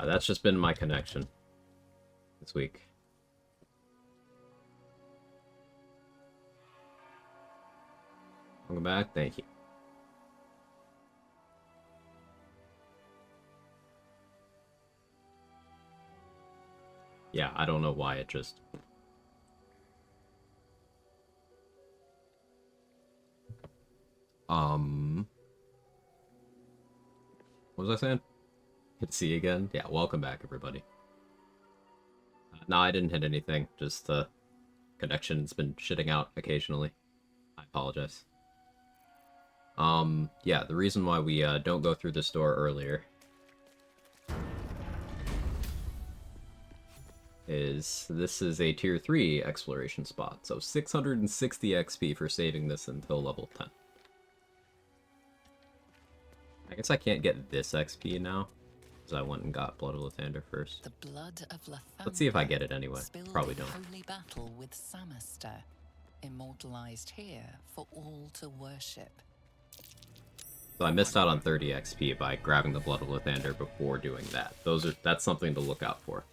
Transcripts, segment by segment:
That's just been my connection this week. Welcome back. Thank you. Yeah, I don't know why it just... What was I saying? Hit C again? Yeah, welcome back, everybody. No, I didn't hit anything. Just the connection's been shitting out occasionally. I apologize. Yeah, the reason why we don't go through this door earlier is this is a tier 3 exploration spot, so 660 XP for saving this until level 10. I guess I can't get this XP now, because I went and got Blood of Lathander first. The blood of Let's see if I get it anyway. Probably don't. Holy battle with Mystra, immortalized here for all to worship. So I missed out on 30 XP by grabbing the Blood of Lathander before doing that. That's something to look out for.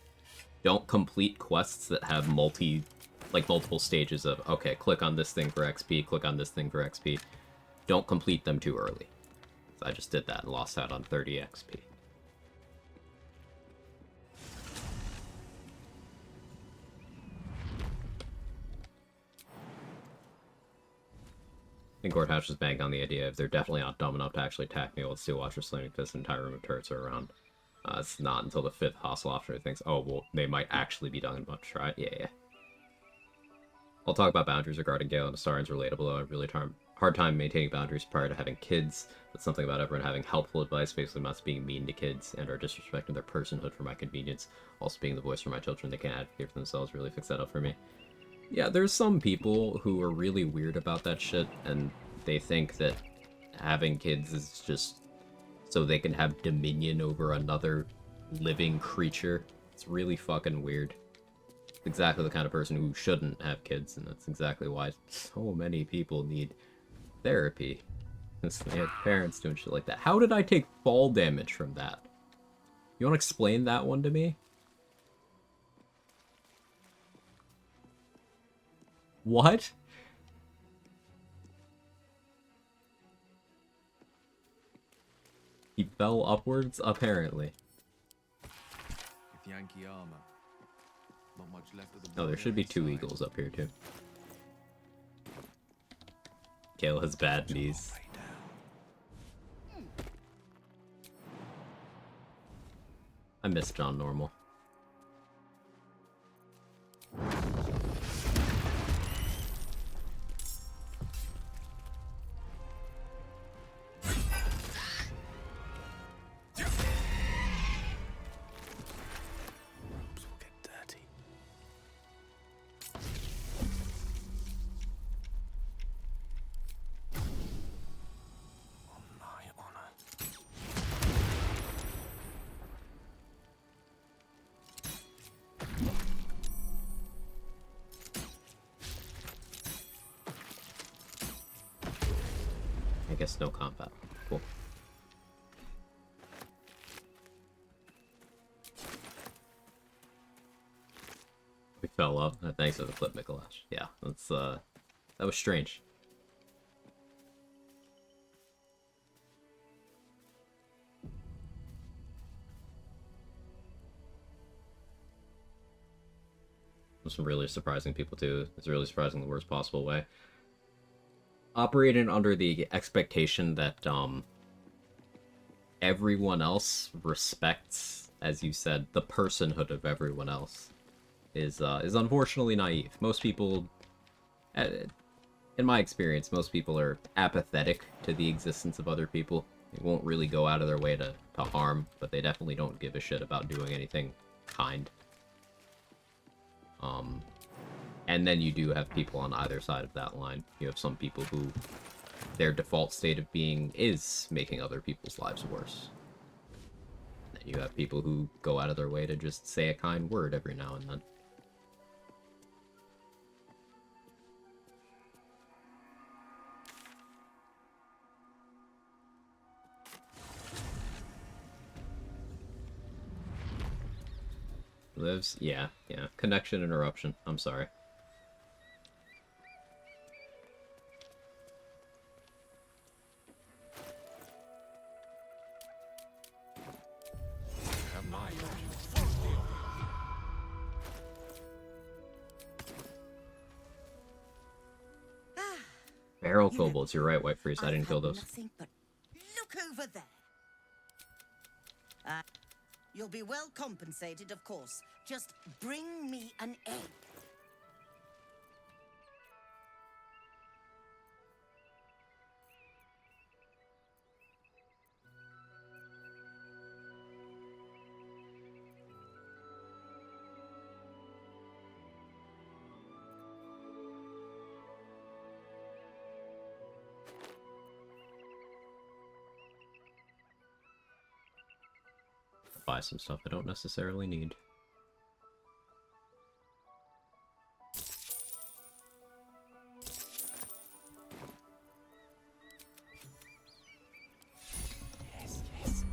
Don't complete quests that have multiple stages of, okay, click on this thing for XP, click on this thing for XP. Don't complete them too early. So I just did that and lost out on 30 XP. I think Gordhouch is banging on the idea if they're definitely not dumb enough to actually attack me with Steel Watcher Slamming Fist, the entire room of turrets are around. It's not until the 5th hostile option thinks, oh, well, they might actually be dumb enough to try it. Yeah. I'll talk about boundaries regarding Gale and Astarian's relatable. I have a really hard time maintaining boundaries prior to having kids. That's something about everyone having helpful advice, basically not being mean to kids and or disrespecting their personhood for my convenience. Also being the voice for my children, they can't advocate for themselves, really fix that up for me. Yeah, there's some people who are really weird about that shit, and they think that having kids is just so they can have dominion over another living creature. It's really fucking weird. It's exactly the kind of person who shouldn't have kids, and that's exactly why so many people need therapy. Because they have parents doing shit like that. How did I take fall damage from that? You want to explain that one to me? What? He fell upwards, apparently. With Yankee armor. Not much left of the Oh, there should be 2 eagles up here, too. Gale has bad knees. I miss John Normal. I guess no combat. Cool. We fell up. Thanks for the clip, Mikolash. Yeah, that's that was strange. Some really surprising people too. It's really surprising in the worst possible way. Operating under the expectation that everyone else respects, as you said, the personhood of everyone else is unfortunately naive. Most people, in my experience, most people are apathetic to the existence of other people. They won't really go out of their way to harm, but they definitely don't give a shit about doing anything kind. And then you do have people on either side of that line. You have some people who their default state of being is making other people's lives worse. And then you have people who go out of their way to just say a kind word every now and then. Lives? Yeah, yeah. Connection interruption. I'm sorry. Barrel kobolds, you're right, White Freeze. I didn't kill those. Nothing but look over there. You'll be well compensated, of course. Just bring me an egg. Buy some stuff I don't necessarily need. Yes, yes.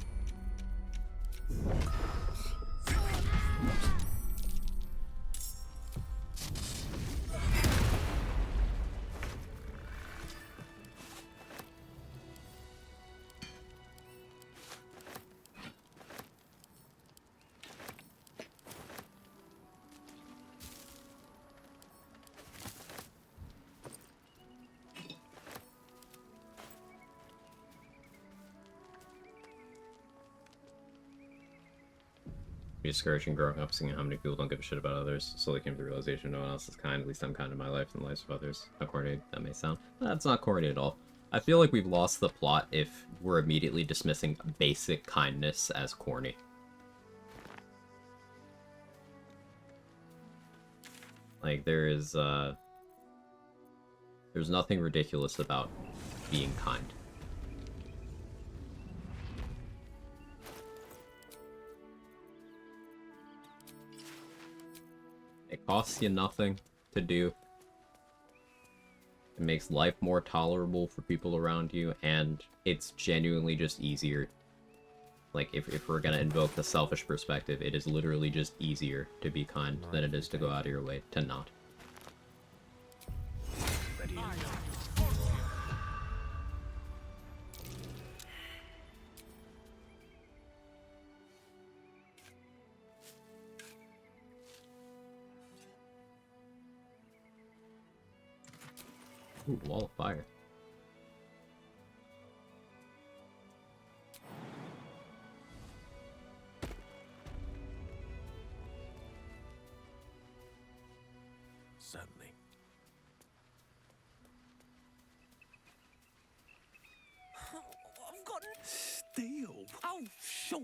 Discouraging growing up, seeing how many people don't give a shit about others. Slowly came to the realization no one else is kind. At least I'm kind in my life and the lives of others. How corny that may sound. That's not corny at all. I feel like we've lost the plot if we're immediately dismissing basic kindness as corny. Like, there's nothing ridiculous about being kind. It costs you nothing to do. It makes life more tolerable for people around you, and it's genuinely just easier. Like, if we're gonna invoke the selfish perspective, it is literally just easier to be kind than it is to go out of your way to not. Ready. Ooh, wall of fire. Certainly. I've got Steel. oh sure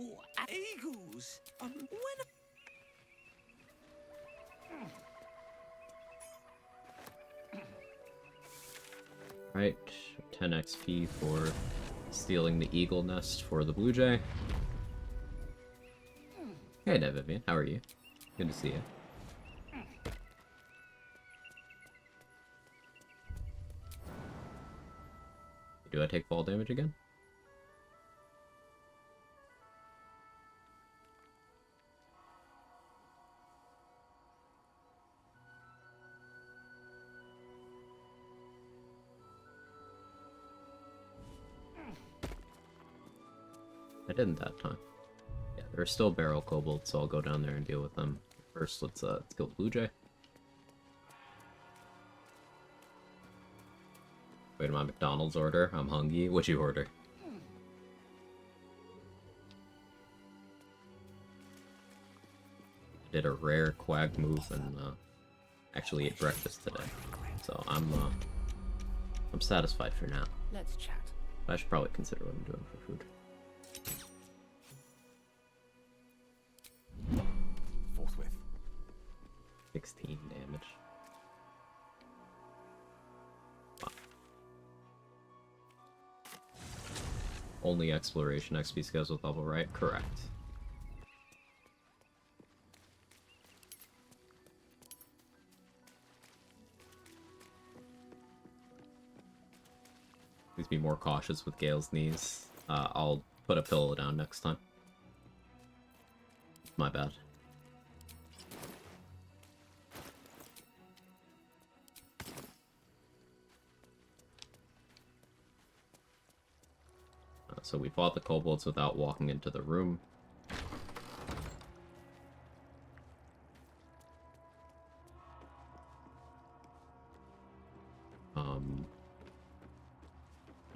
eagles. When Right, 10 XP for stealing the eagle nest for the blue jay. Hey there, Vivian. How are you? Good to see you. Do I take fall damage again? I didn't that time. Yeah, there are still barrel kobolds, so I'll go down there and deal with them. First, let's kill the blue jay. Wait, my McDonald's order. I'm hungry. What'd you order? Did a rare Quag move and actually ate breakfast today, so I'm satisfied for now. Let's chat. I should probably consider what I'm doing for food. Forthwith. 16 damage. Wow. Only exploration XP scales with level, right? Correct. Please be more cautious with Gale's knees. I'll put a pillow down next time. My bad. So we fought the kobolds without walking into the room.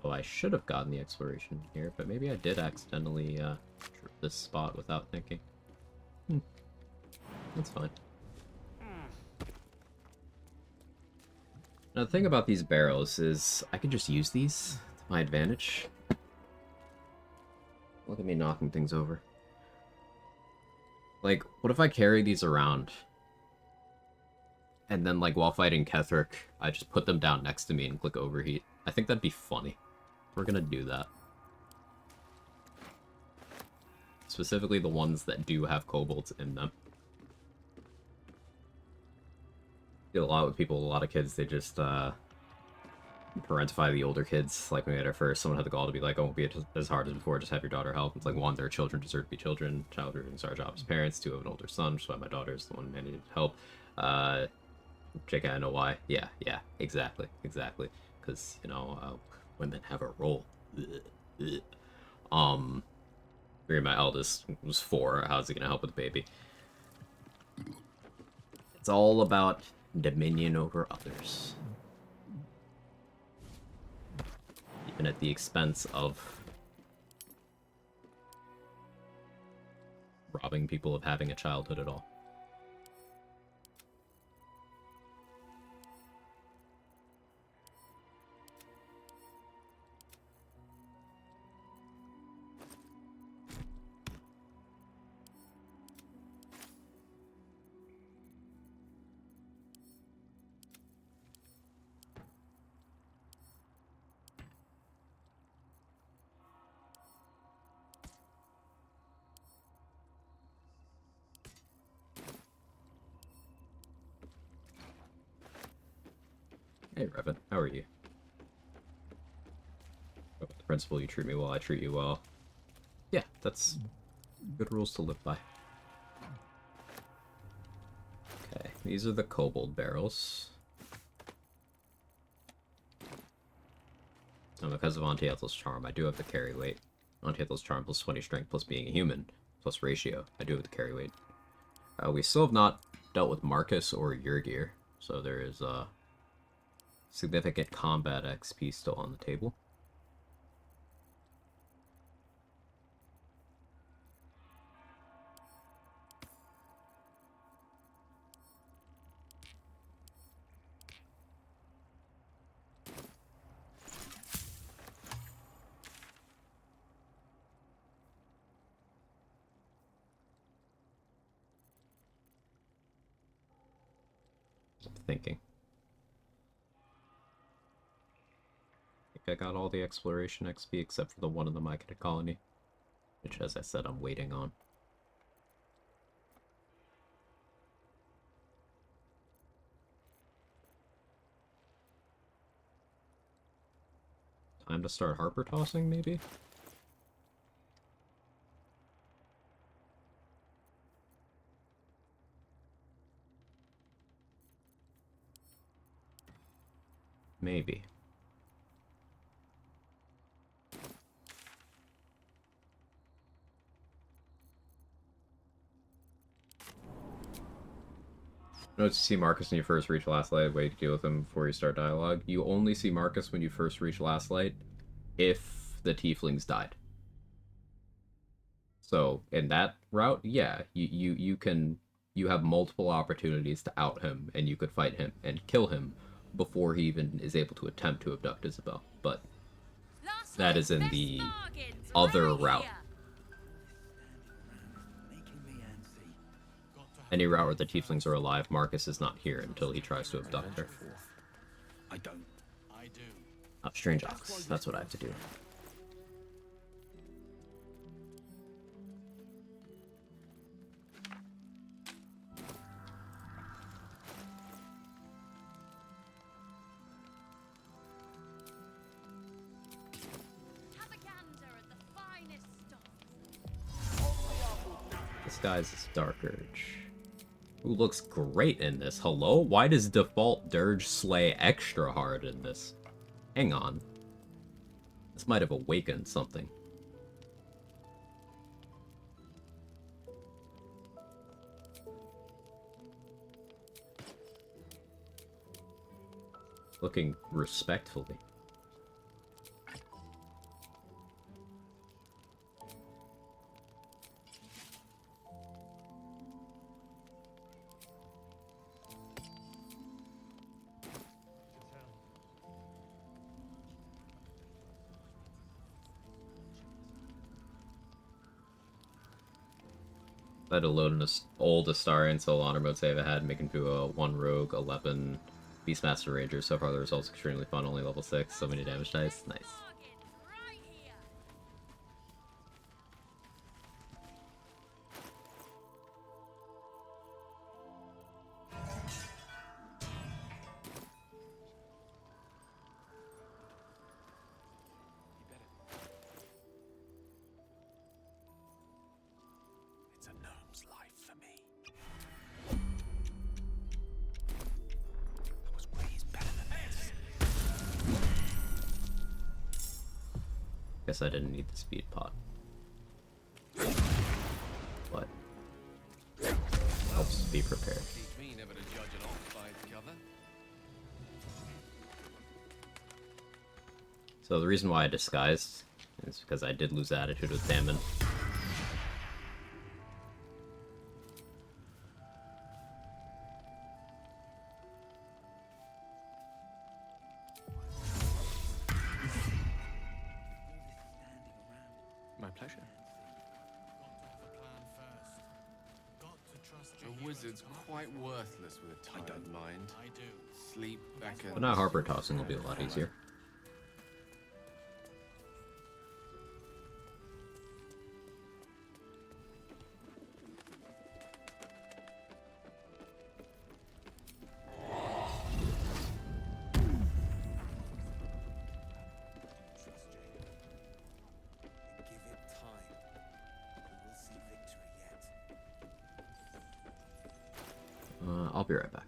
Oh, I should have gotten the exploration here, but maybe I did accidentally trip this spot without thinking. That's fine. Now, the thing about these barrels is I can just use these to my advantage. Look at me knocking things over. Like, what if I carry these around? And then, like, while fighting Ketheric, I just put them down next to me and click overheat. I think that'd be funny. We're gonna do that. Specifically the ones that do have kobolds in them. Get a lot with people, a lot of kids, they just, parentify the older kids. Like, when we had our first, someone had the gall to be like, oh, it won't be as hard as before, just have your daughter help. It's like, one, their children deserve to be children. Child rearing is our job as parents. Two, have an older son, which is why my daughter is the one who needed help. JK, I know why. Yeah, exactly. Because, you know, women have a role. My eldest was 4. How's he gonna help with the baby? It's all about dominion over others. Even at the expense of robbing people of having a childhood at all. Hey, Revan, how are you? The principle, you treat me well, I treat you well. Yeah, that's good rules to live by. Okay, these are the kobold barrels. And because of Auntie Ethel's charm, I do have the carry weight. Auntie Ethel's charm plus 20 strength plus being a human plus ratio. I do have the carry weight. We still have not dealt with Marcus or Yurgir, so there is significant combat XP still on the table. Thinking. I got all the exploration XP except for the one in the Myconid colony, which, as I said, I'm waiting on. Time to start Harper tossing, maybe? Maybe. Note to see Marcus when you first reach Last Light, way to deal with him before you start dialogue. You only see Marcus when you first reach Last Light if the tieflings died. So, in that route, yeah, you have multiple opportunities to out him, and you could fight him and kill him before he even is able to attempt to abduct Isabel. But that is in the other route. Any route where the tieflings are alive, Marcus is not here until he tries to abduct her. I don't. I do. Oh, Strange Ox. That's what I have to do. This guy's is Dark Urge. Who looks great in this. Hello? Why does default Dirge slay extra hard in this? Hang on. This might have awakened something. Looking respectfully. I had to load an old Astarian solo honor mode save I had, making to a 1 rogue, 11 Beastmaster Ranger. So far the results extremely fun, only level 6, so many damage dice. Nice. It's a gnome's life for me. I was raised better than this. Guess I didn't need the speed pot. But helps be prepared. Teach me never to judge an off by its cover. So the reason why I disguised is because I did lose attitude with Damon. My pleasure. A wizard's quite worthless with a tired mind. I do. Sleep back at. But now harbor tossing will be a lot easier. Give it time. We will see victory yet. I'll be right back.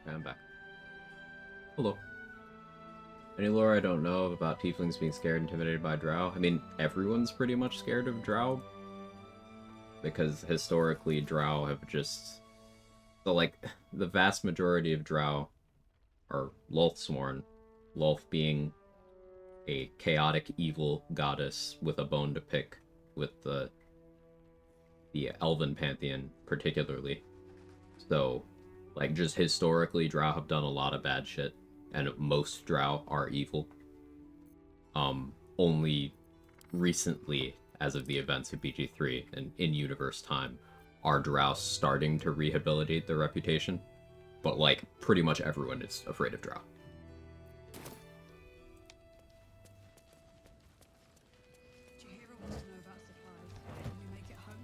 Okay, I'm back. Hello. Any lore I don't know about tieflings being scared and intimidated by drow? I mean, everyone's pretty much scared of drow. Because historically, drow have just... So, like, the vast majority of drow are Lolthsworn. Lolth being a chaotic evil goddess with a bone to pick with the elven pantheon, particularly. So, like, just historically, drow have done a lot of bad shit, and most drow are evil. only recently, as of the events of BG3 and in universe time, are drow starting to rehabilitate their reputation. But, like, pretty much everyone is afraid of drow. Do you hear what wants to know about supplies? Can we make it home?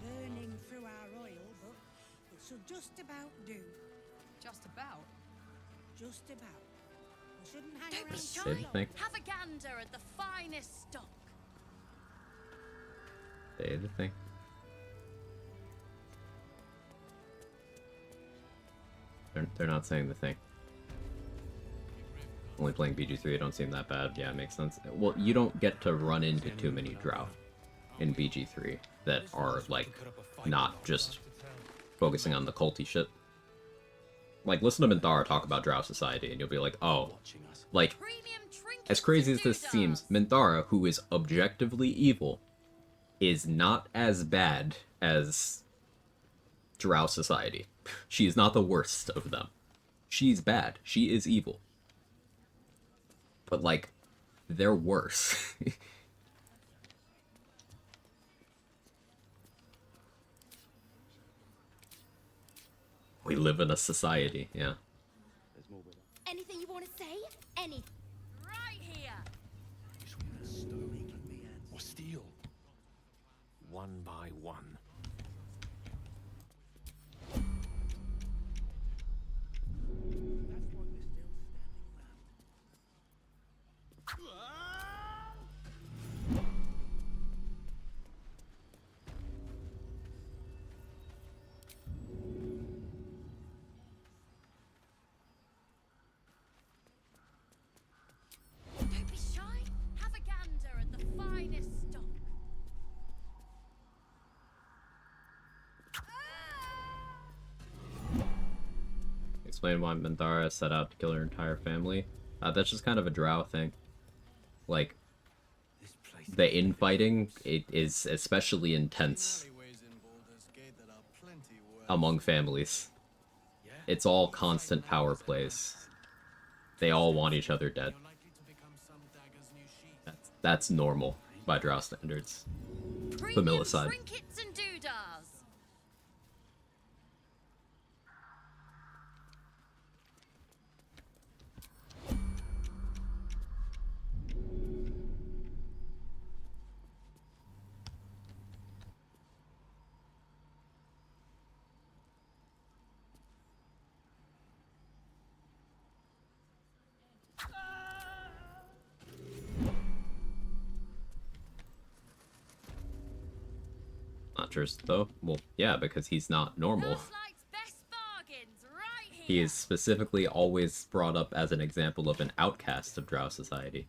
Burning through our oil, but it should just about do. Just about. Just about. We shouldn't hang Don't be around shy. too They long. think. Have a gander at the finest stock. They the thing. They're not saying the thing. Only playing BG3, it don't seem that bad. Yeah, it makes sense. Well, you don't get to run into too many drow in BG3 that are, like, not just focusing on the culty shit. Like, listen to Minthara talk about drow society, and you'll be like, oh, like, Premium trinkets as crazy and as this doodahs. seems, Minthara, who is objectively evil, is not as bad as drow society. She is not the worst of them. She's bad. She is evil. But, like, they're worse. We live in a society, yeah. Anything you want to say? Any. Right here. Or steal. One by one. Don't be shy. Have a gander at the finest stock. Explain why Minthara set out to kill her entire family. That's just kind of a drow thing. Like, This place the infighting, it is especially intense alleyways in Baldur's Gate that are plenty worse. among families. It's all constant power plays. They all want each other dead. You're likely to become some dagger's new sheath. That's normal by drow standards. Premium Familicide. trinkets and doodahs. Not just though. Well, yeah, because he's not normal. Northlight's best bargains right here. He is specifically always brought up as an example of an outcast of drow society.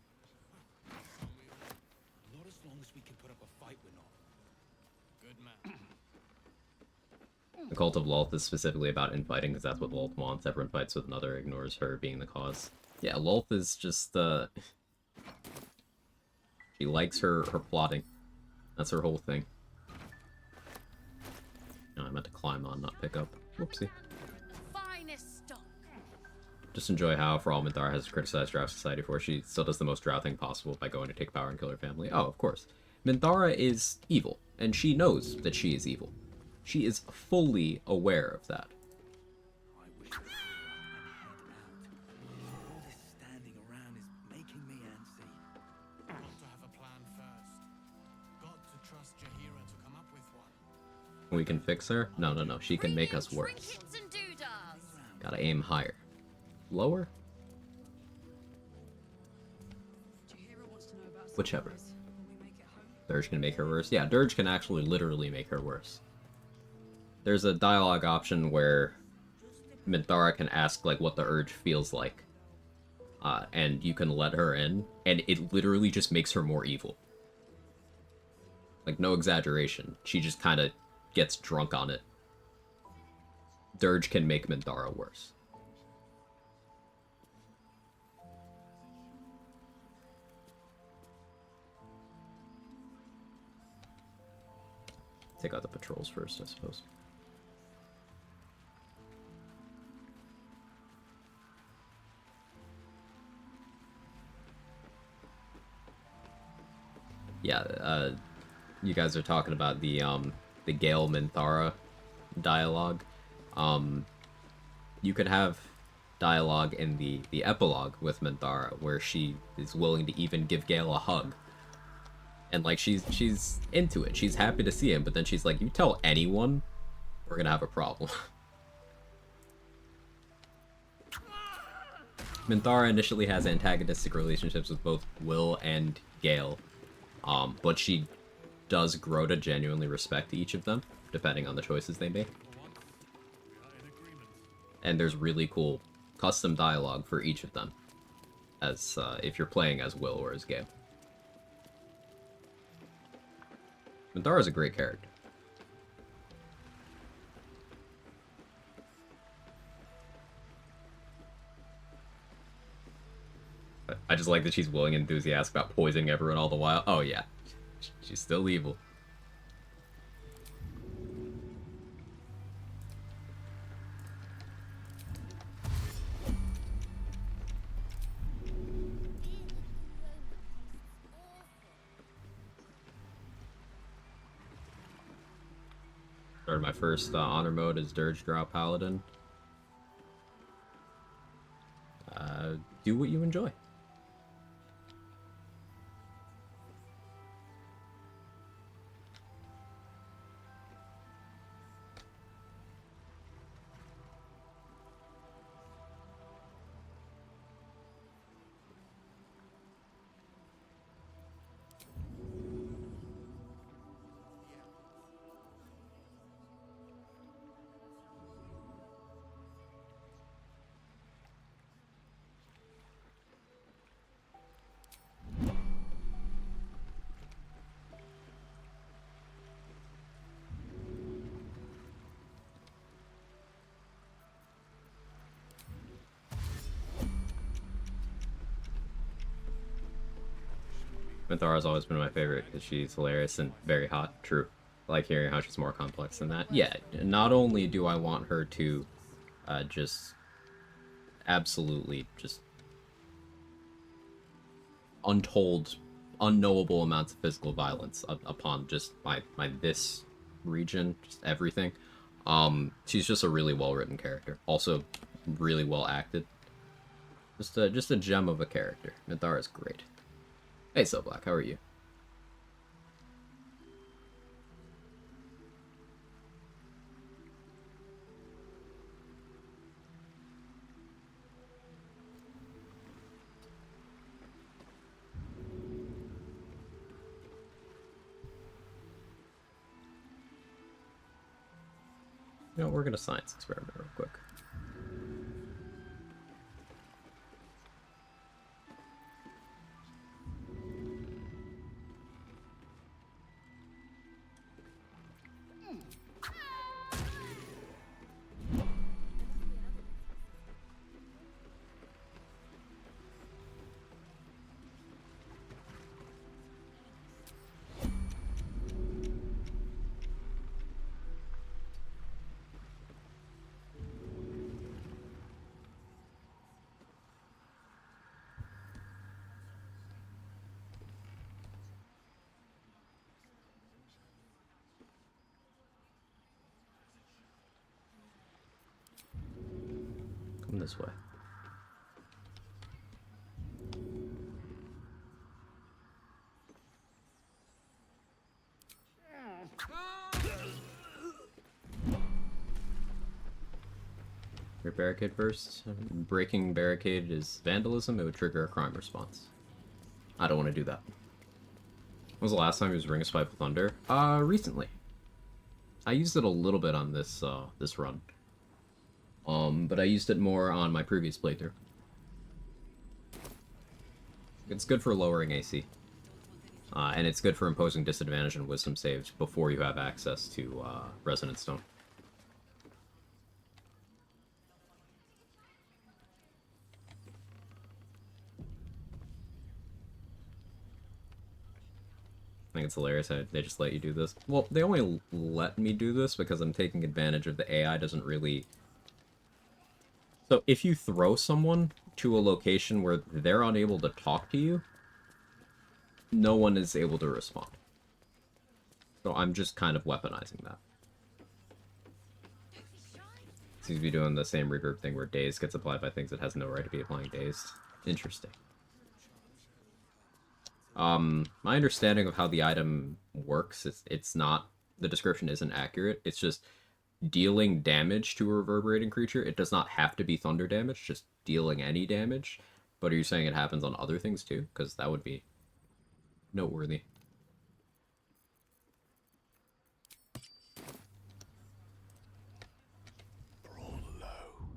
Not as long as we can put up a fight, we're not. Good man. The Cult of Lolth is specifically about infighting because that's what Lolth wants. Everyone fights with another, ignores her being the cause. Yeah, Lolth is just, she likes her plotting. That's her whole thing. No, I meant to climb on, not pick up. Whoopsie. The finest stock. Just enjoy how, for all Minthara has criticized Drow Society for, she still does the most Drow thing possible by going to take power and kill her family. Oh, of course. Minthara is evil, and she knows that she is evil. She is fully aware of that. I wish I could head out. All this standing around is making me antsy. Got to have a plan first. Got to trust Jaheira to come up with one. We can fix her? No, no, no. She can make us Premium worse. trinkets and doodahs. Gotta aim higher. Lower? Jaheira wants to know about Whichever. supplies. Can we make it home? Dirge can make her worse? Yeah, Dirge can actually literally make her worse. There's a dialogue option where Minthara can ask, like, what the urge feels like. And you can let her in, and it literally just makes her more evil. Like, no exaggeration. She just kind of gets drunk on it. Dirge can make Minthara worse. Take out the patrols first, I suppose. Yeah, you guys are talking about the Gale Minthara dialogue. You could have dialogue in the epilogue with Minthara where she is willing to even give Gale a hug. And like she's into it. She's happy to see him, but then she's like, "You tell anyone, we're gonna have a problem." Minthara initially has antagonistic relationships with both Will and Gale, but she does grow to genuinely respect each of them, depending on the choices they make. And there's really cool custom dialogue for each of them, as if you're playing as Will or as Gale. Minthara's a great character. I just like that she's willing and enthusiastic about poisoning everyone all the while. Oh yeah, she's still evil. Started my first honor mode as Dirge Drow Paladin. Do what you enjoy. Minthara's always been my favorite because she's hilarious and very hot. True. I like hearing how she's more complex than that. Yeah, not only do I want her to just absolutely just untold, unknowable amounts of physical violence upon just my this region, just everything. She's just a really well-written character. Also, really well acted. Just a gem of a character. Minthara's great. Hey, So Black, how are you? You know, we're gonna science experiment real quick. Come this way. Your barricade first. Breaking barricade is vandalism. It would trigger a crime response. I don't want to do that. When was the last time you was Ring of Spiteful Thunder? Recently. I used it a little bit on this this run. But I used it more on my previous playthrough. It's good for lowering AC. And it's good for imposing disadvantage and wisdom saves before you have access to Resonant Stone. I think it's hilarious how they just let you do this. Well, they only let me do this because I'm taking advantage of the AI doesn't really... So if you throw someone to a location where they're unable to talk to you, no one is able to respond. So I'm just kind of weaponizing that. Seems to be doing the same reverb thing where daze gets applied by things it has no right to be applying dazed. Interesting. My understanding of how the item works is it's not, the description isn't accurate. It's just dealing damage to a reverberating creature. It does not have to be thunder damage, just dealing any damage. But are you saying it happens on other things too? Because that would be noteworthy. Brawl low.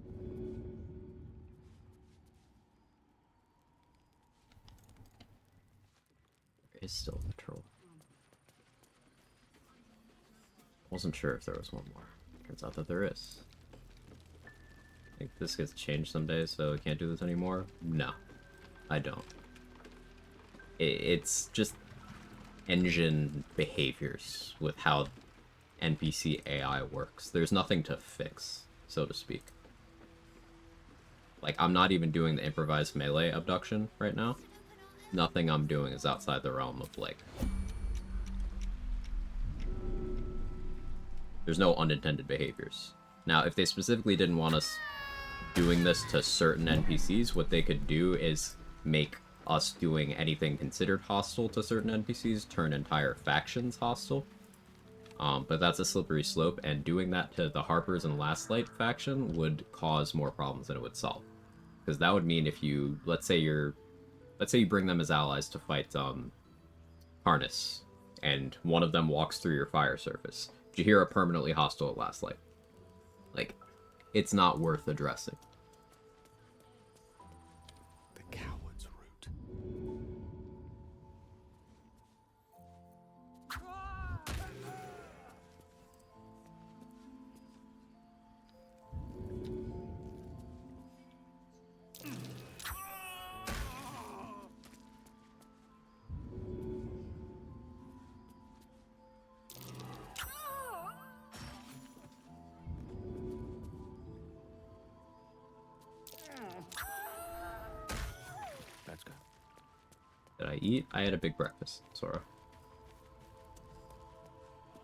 There is still a patrol. Wasn't sure if there was one more. Turns out that there is. I think this gets changed someday, so I can't do this anymore. No, I don't. It's just engine behaviors with how NPC AI works. There's nothing to fix, so to speak. Like, I'm not even doing the improvised melee abduction right now. Nothing I'm doing is outside the realm of, like... There's no unintended behaviors. Now, if they specifically didn't want us doing this to certain NPCs, what they could do is make us doing anything considered hostile to certain NPCs turn entire factions hostile. But that's a slippery slope, and doing that to the Harpers and Last Light faction would cause more problems than it would solve. Because that would mean if you, let's say you bring them as allies to fight Harness, and one of them walks through your fire surface. Jaheira permanently hostile at Last Light. Like, it's not worth addressing. The coward's route. Let's go. Did I eat? I had a big breakfast, Sora.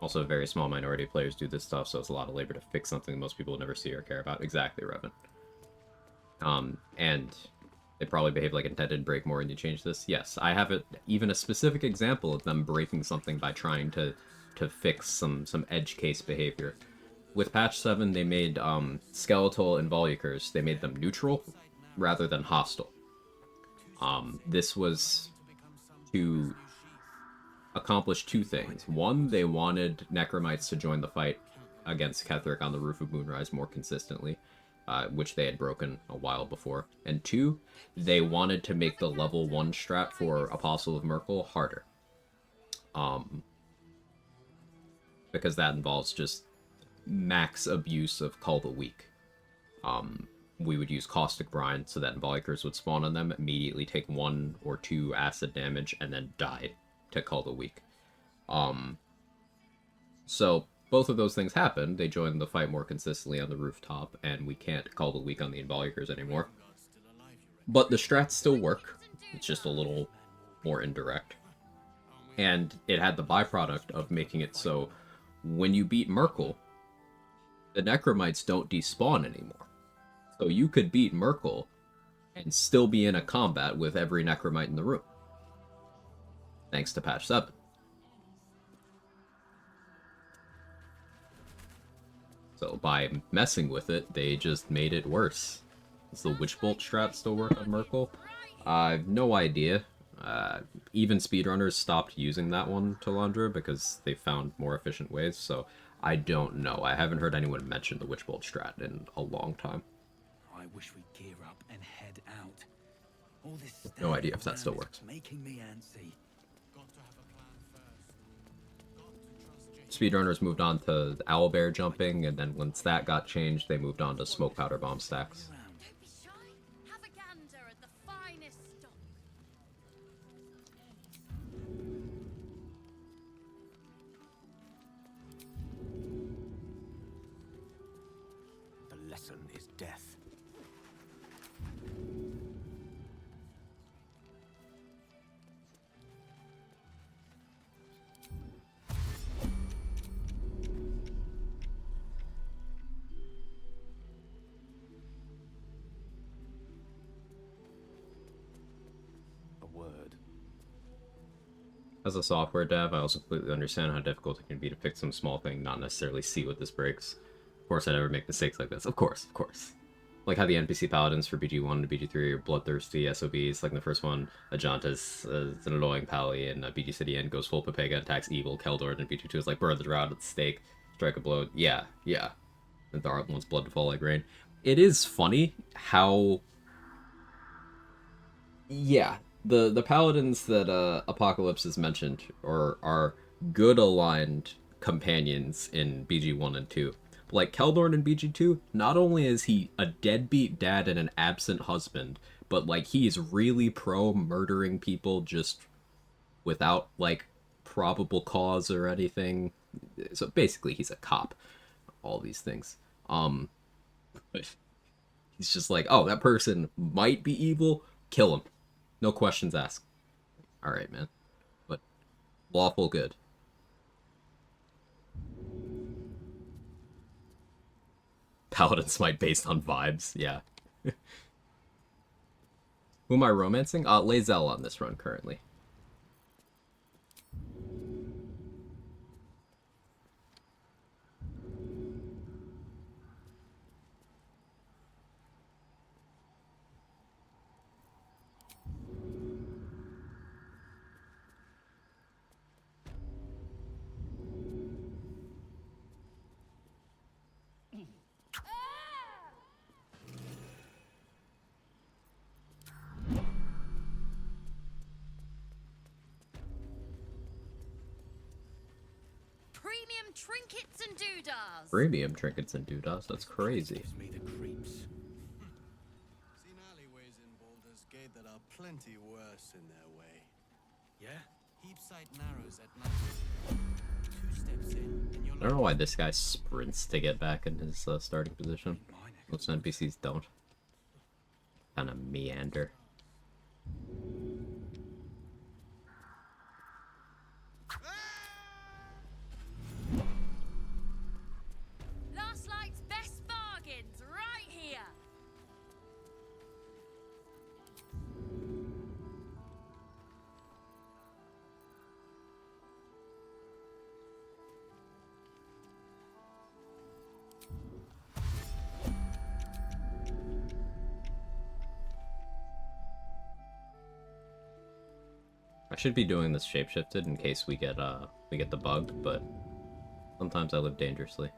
Also, a very small minority of players do this stuff, so it's a lot of labor to fix something most people would never see or care about. Exactly, Revan. And they probably behave like intended, break more, and you change this. Yes, I have even a specific example of them breaking something by trying to fix some edge case behavior. With patch 7, they made Skeletal and Volucurs, they made them neutral rather than hostile. This was to accomplish two things. One, they wanted Necromites to join the fight against Ketheric on the Roof of Moonrise more consistently, which they had broken a while before. And two, they wanted to make the level 1 strat for Apostle of Merkel harder. Because that involves just max abuse of Call the Weak. We would use Caustic Brine so that Involucurs would spawn on them, immediately take 1 or 2 acid damage, and then die to Call the Weak. So both of those things happened. They joined the fight more consistently on the rooftop, and we can't Call the Weak on the Involucurs anymore. But the strats still work. It's just a little more indirect. And it had the byproduct of making it so when you beat Merkel, the Necromites don't despawn anymore. So you could beat Merkel and still be in a combat with every Necromite in the room. Thanks to patch 7. So by messing with it, they just made it worse. Does the Witch Bolt strat still work on Merkel? I have no idea. Even speedrunners stopped using that one to Landra because they found more efficient ways, so I don't know. I haven't heard anyone mention the Witch Bolt strat in a long time. I wish we'd gear up and head out. All this No idea if that standing still around works. is making me antsy. Got to have a plan first. Got to trust Jaheira. Speedrunners moved on to owlbear jumping, and then once that got changed, they moved on to smoke powder bomb stacks. Don't be shy. Have a gander at the finest stock. The lesson is death. As a software dev, I also completely understand how difficult it can be to fix some small thing, not necessarily see what this breaks. Of course, I never make mistakes like this. Of course, of course. Like how the NPC paladins for BG1 and BG3 are bloodthirsty SOBs. Like in the first one, Ajantas is an annoying pally, and BG City End goes full Pepega, attacks evil. Keldor, and BG2 is like burn the drought at the stake, strike a blow. Yeah, yeah. And the art wants blood to fall like rain. It is funny how, yeah, the paladins that Apocalypse has mentioned are good aligned companions in BG1 and 2. Like Keldorn in BG2, not only is he a deadbeat dad and an absent husband, but like he's really pro murdering people just without like probable cause or anything. So basically he's a cop. All these things. He's just like, oh, that person might be evil, kill him. No questions asked. Alright, man. But lawful good. Paladin Smite based on vibes, yeah. Who am I romancing? Lae'zel on this run currently. Premium trinkets and doodads. Premium trinkets and doodads, that's crazy. Gives me the creeps. Seen alleyways in Baldur's Gate that are plenty worse in their way. Yeah? Heap sight narrows at night. 2 steps in, and you're I don't know why this guy sprints to get back in his starting position. Most NPCs don't. Kind of meander. Last Light's best bargains right here. I should be doing this shapeshifted in case we get the bug, but sometimes I live dangerously.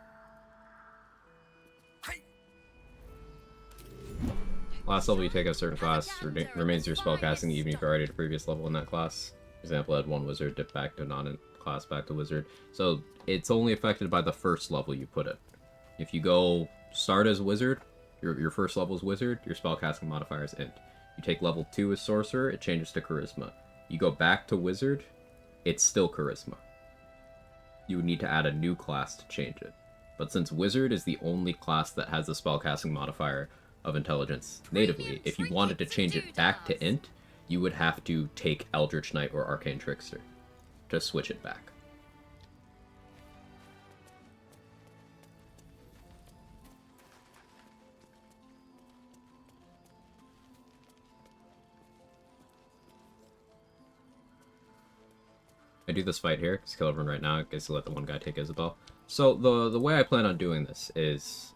Last level you take a certain class remains your spellcasting even if you're already at a previous level in that class. For example, I had one wizard dip back to non-class back to wizard. So it's only affected by the first level you put it. If you go start as wizard, your first level is wizard, your spellcasting modifier is int. You take level 2 as sorcerer, it changes to charisma. You go back to wizard, it's still charisma. You would need to add a new class to change it. But since wizard is the only class that has the spellcasting modifier of intelligence natively, if you wanted to change it back to int, you would have to take Eldritch Knight or Arcane Trickster to switch it back. I do this fight here, because kill everyone right now, I guess to let the one guy take Isabel. So the way I plan on doing this is,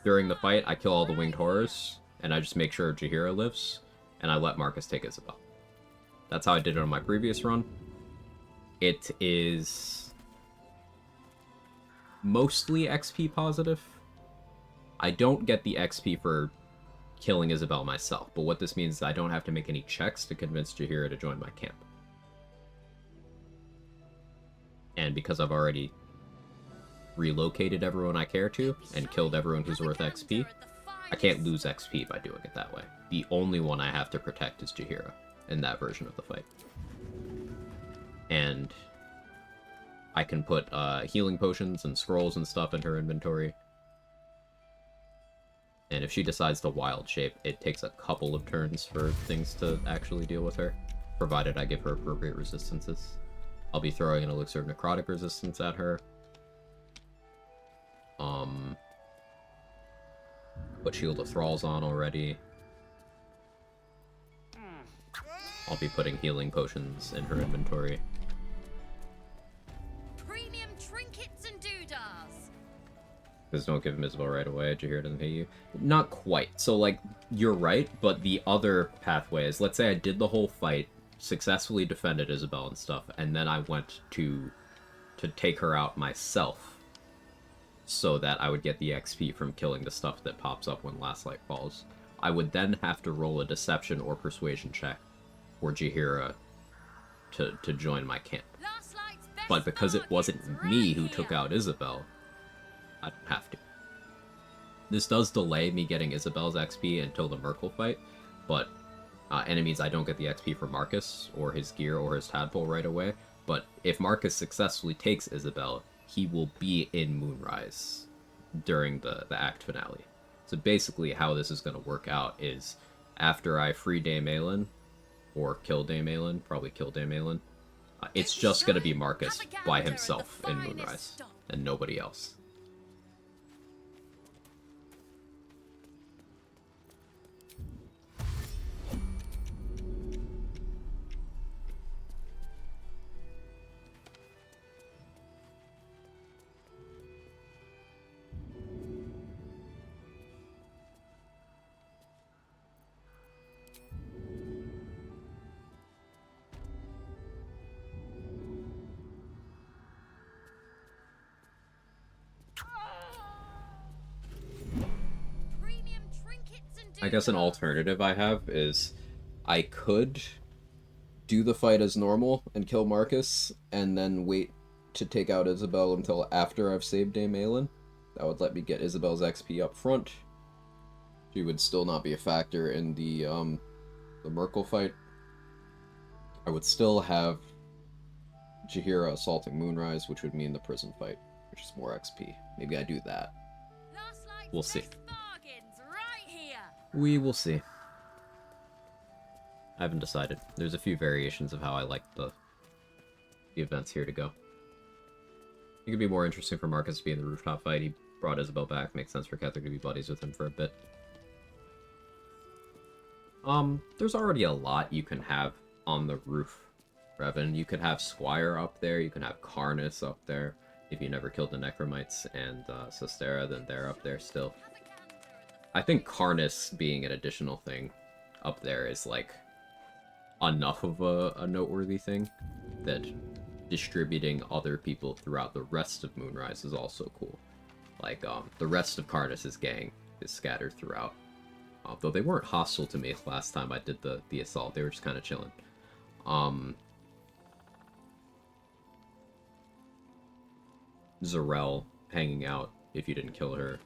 during the fight, I kill all the winged horrors, and I just make sure Jaheira lives, and I let Marcus take Isabel. That's how I did it on my previous run. It is mostly XP positive. I don't get the XP for killing Isabel myself, but what this means is I don't have to make any checks to convince Jaheira to join my camp. And because I've already relocated everyone I care to and killed everyone who's worth XP, I can't lose XP by doing it that way. The only one I have to protect is Jaheira in that version of the fight. And I can put healing potions and scrolls and stuff in her inventory. And if she decides to wild shape, it takes a couple of turns for things to actually deal with her, provided I give her appropriate resistances. I'll be throwing an Elixir of Necrotic Resistance at her. Put Shield of Thralls on already. I'll be putting healing potions in her inventory. Premium trinkets and doodahs. Because don't give him Isabel right away. Jaheira doesn't hate you. Not quite. So, like, you're right, but the other pathway is, let's say I did the whole fight, successfully defended Isabel and stuff, and then I went to take her out myself, so that I would get the XP from killing the stuff that pops up when Last Light falls. I would then have to roll a deception or persuasion check for Jaheira to join my camp. Last Light's best But because it wasn't bargains me right who here. took out Isabel, I don't have to. This does delay me getting Isabel's XP until the Merkel fight, but and it means I don't get the XP for Marcus or his gear or his tadpole right away. But if Marcus successfully takes Isabel, he will be in Moonrise during the act finale. So basically how this is going to work out is after I free Dame Aelin, or kill Dame Aelin, probably kill Dame Aelin, it's just going to be Marcus by himself in Moonrise, and nobody else. Premium trinkets and I guess an doodahs. alternative I have is I could do the fight as normal and kill Marcus, and then wait to take out Isabel until after I've saved Dame Aelin. That would let me get Isabel's XP up front. She would still not be a factor in the Merkel fight. I would still have Jaheira assaulting Moonrise, which would mean the prison fight, which is more XP. Maybe I do that. Last Light's We'll see. best bargains right here. We will see. I haven't decided. There's a few variations of how I like the events here to go. It could be more interesting for Marcus to be in the rooftop fight. He brought Isabel back. Makes sense for Ketheric to be buddies with him for a bit. There's already a lot you can have on the roof, Revan. You could have Squire up there. You can have Karnus up there. If you never killed the Necromites and Sistera, then they're up there still. I think Karnus being an additional thing up there is, like, enough of a noteworthy thing that distributing other people throughout the rest of Moonrise is also cool. Like, the rest of Karnus' gang is scattered throughout. Though they weren't hostile to me last time I did the assault. They were just kind of chilling. Zarel hanging out if you didn't kill her.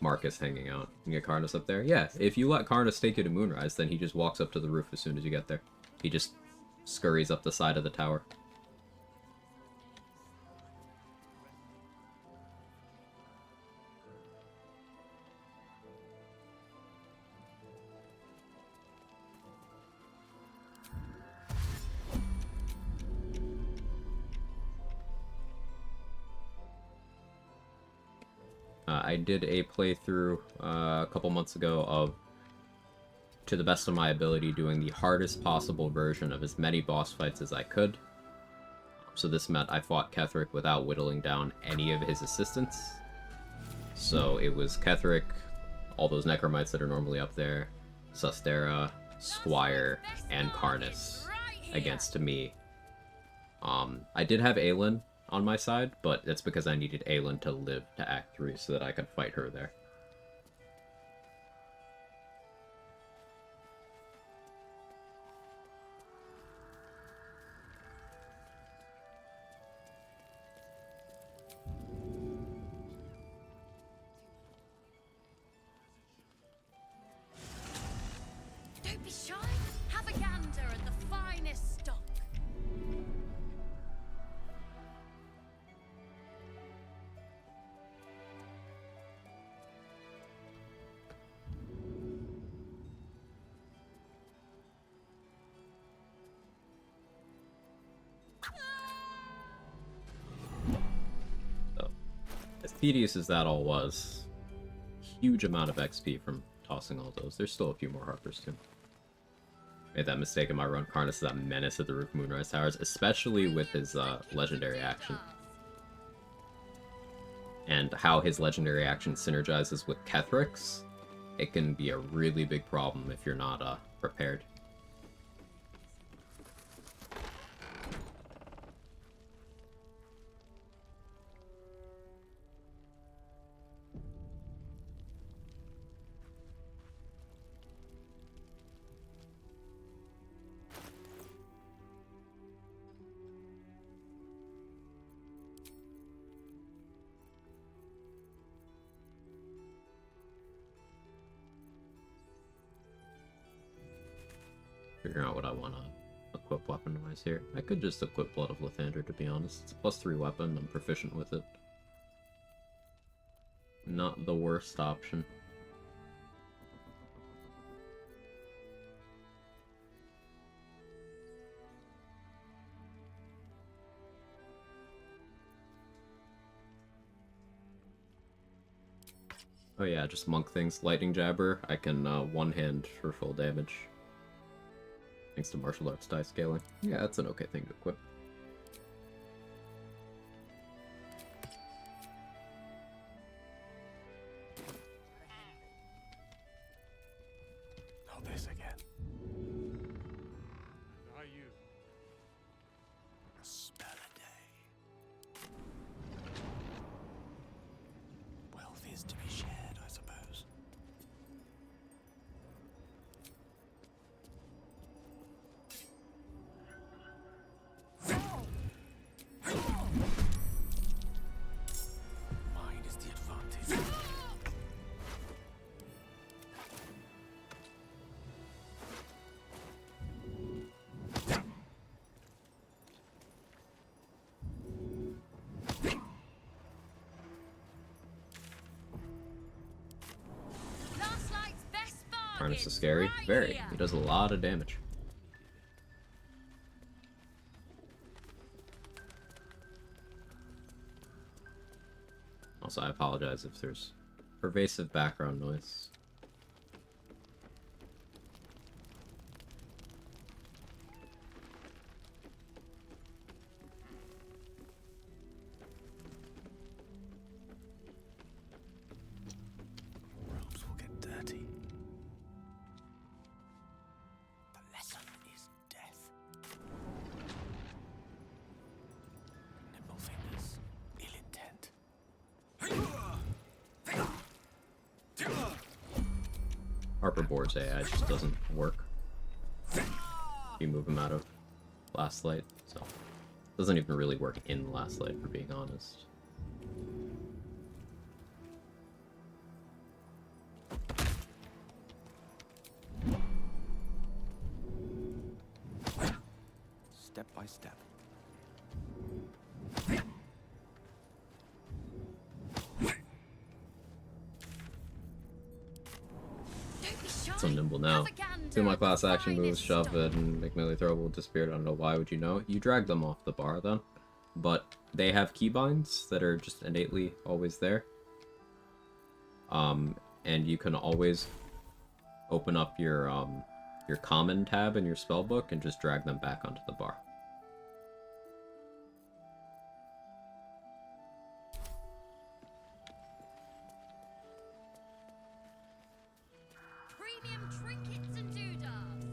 Marcus hanging out. You get Karnus up there? Yeah, if you let Karnus take you to Moonrise, then he just walks up to the roof as soon as you get there. He just scurries up the side of the tower. I did a playthrough a couple months ago of, to the best of my ability, doing the hardest possible version of as many boss fights as I could. So this meant I fought Ketheric without whittling down any of his assistants. So it was Ketheric, all those Necromites that are normally up there, Sistera, Squire, and Karnus against me. I did have Aelin on my side, but that's because I needed Aelin to live to Act 3 so that I could fight her there. Don't be shy. Have a gander at the finest stock. So, as tedious as that all was, huge amount of XP from tossing all those. There's still a few more Harpers too. Made that mistake in my run. Karnas is a menace at the roof of Moonrise Towers, especially with his legendary action. And how his legendary action synergizes with Kethrix, it can be a really big problem if you're not prepared. Figuring out what I want to equip weapon-wise here. I could just equip Blood of Lathander, to be honest. It's a +3 weapon, I'm proficient with it. Not the worst option. Oh yeah, just monk things. Lightning Jabber, I can one-hand for full damage. Thanks to martial arts die scaling. Yeah, that's an okay thing to equip. Not this again. And are you? A spell a day. Wealth is to be shared, I suppose. Mine is the advantage. Last night's best bargain. Harness is scary. Right Very. here. He does a lot of damage. Also, I apologize if there's pervasive background noise. Robes will get dirty. The lesson is death. Nimble fingers, ill intent. Harper Board's AI just doesn't work. You move him out of Last Light, so doesn't even really work in Last Light, for being honest. Step by step. Don't be shy. So nimble now. Have a gander Two of my at class the action moves, finest shove stuff. it, and make melee throwable disappeared. I don't know why would you know. You drag them off the bar then. But they have keybinds that are just innately always there. And you can always open up your common tab in your spellbook and just drag them back onto the bar. Premium trinkets and doodahs.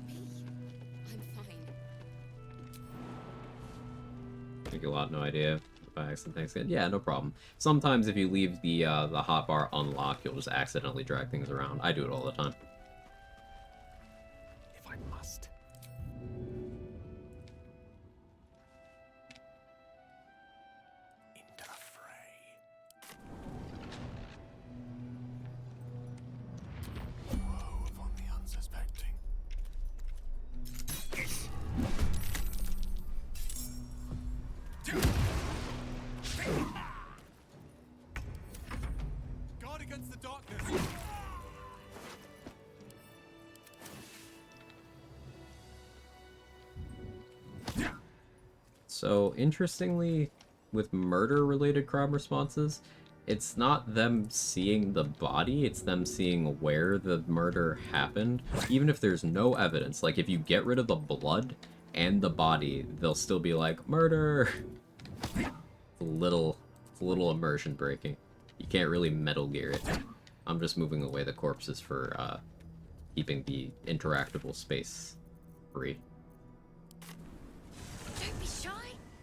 Me? I'm fine. Thank you a lot, no idea. By accident, thanks again. Yeah, no problem. Sometimes if you leave the hotbar unlocked, you'll just accidentally drag things around. I do it all the time. If I must. Into the fray. Woe upon the unsuspecting. Guard against the darkness. So, interestingly, with murder-related crime responses, it's not them seeing the body, it's them seeing where the murder happened. Even if there's no evidence, like if you get rid of the blood and the body, they'll still be like, murder! It's a little immersion breaking. You can't really Metal Gear it. I'm just moving away the corpses for keeping the interactable space free. Don't be shy.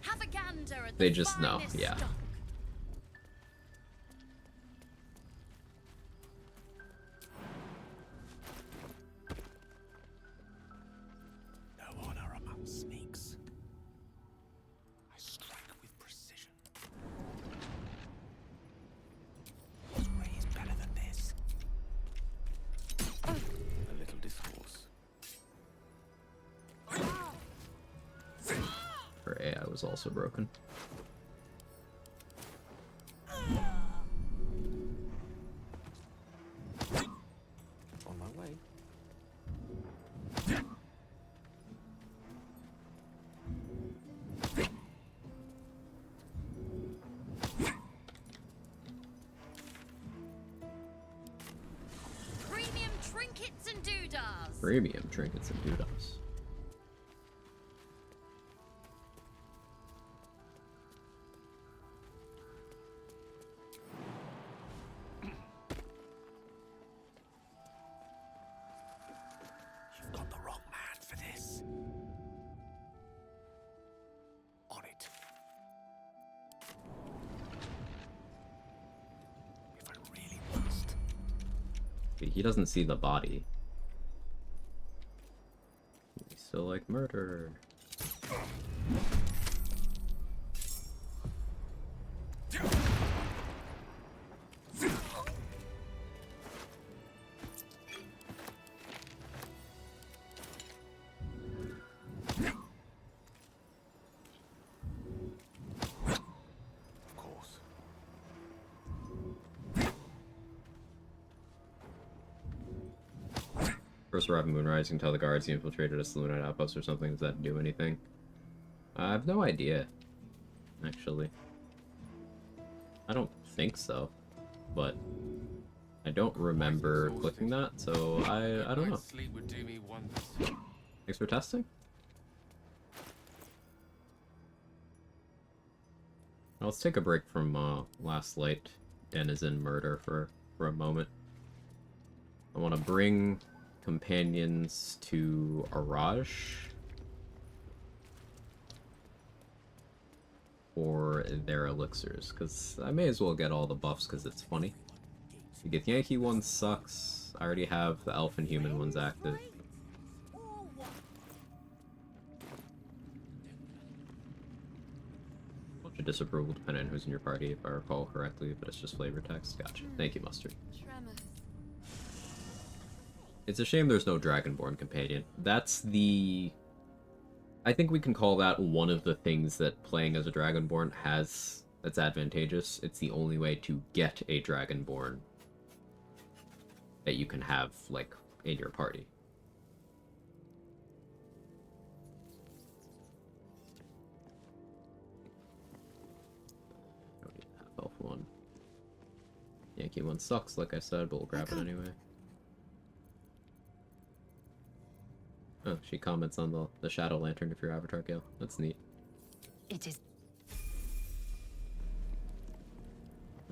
Have a gander at They the just know, finest yeah. stock. No honor among sneaks. I strike with precision. His ray is better than this. A little discourse. Her AI was also broken. On my way. Premium trinkets and doodahs. Premium trinkets and doodahs. You've got the wrong man for this. On it. If I really must. He doesn't see the body. He's still like, murder. Of course. First arrive at Moonrise, you can tell the guards you infiltrated a saloon at outpost or something. Does that do anything? I have no idea, actually. I don't think so, but I don't remember clicking that, so I don't know. Sleep would do me wonders. Thanks for testing. Now let's take a break from Last Light Denizen Murder for a moment. I want to bring companions to Araj for their elixirs, because I may as well get all the buffs because it's funny. You get Yankee one sucks. I already have the elf and human ones active. Bunch of disapproval depending on who's in your party, if I recall correctly, but it's just flavor text. Gotcha. Thank you, Mustard. It's a shame there's no Dragonborn companion. That's the... I think we can call that one of the things that playing as a Dragonborn has that's advantageous. It's the only way to get a Dragonborn that you can have, like, in your party. Don't need to have elf one. Yankee one sucks, like I said, but we'll grab it anyway. Oh, she comments on the Shadow Lantern if you're Avatar Gale. That's neat. It is.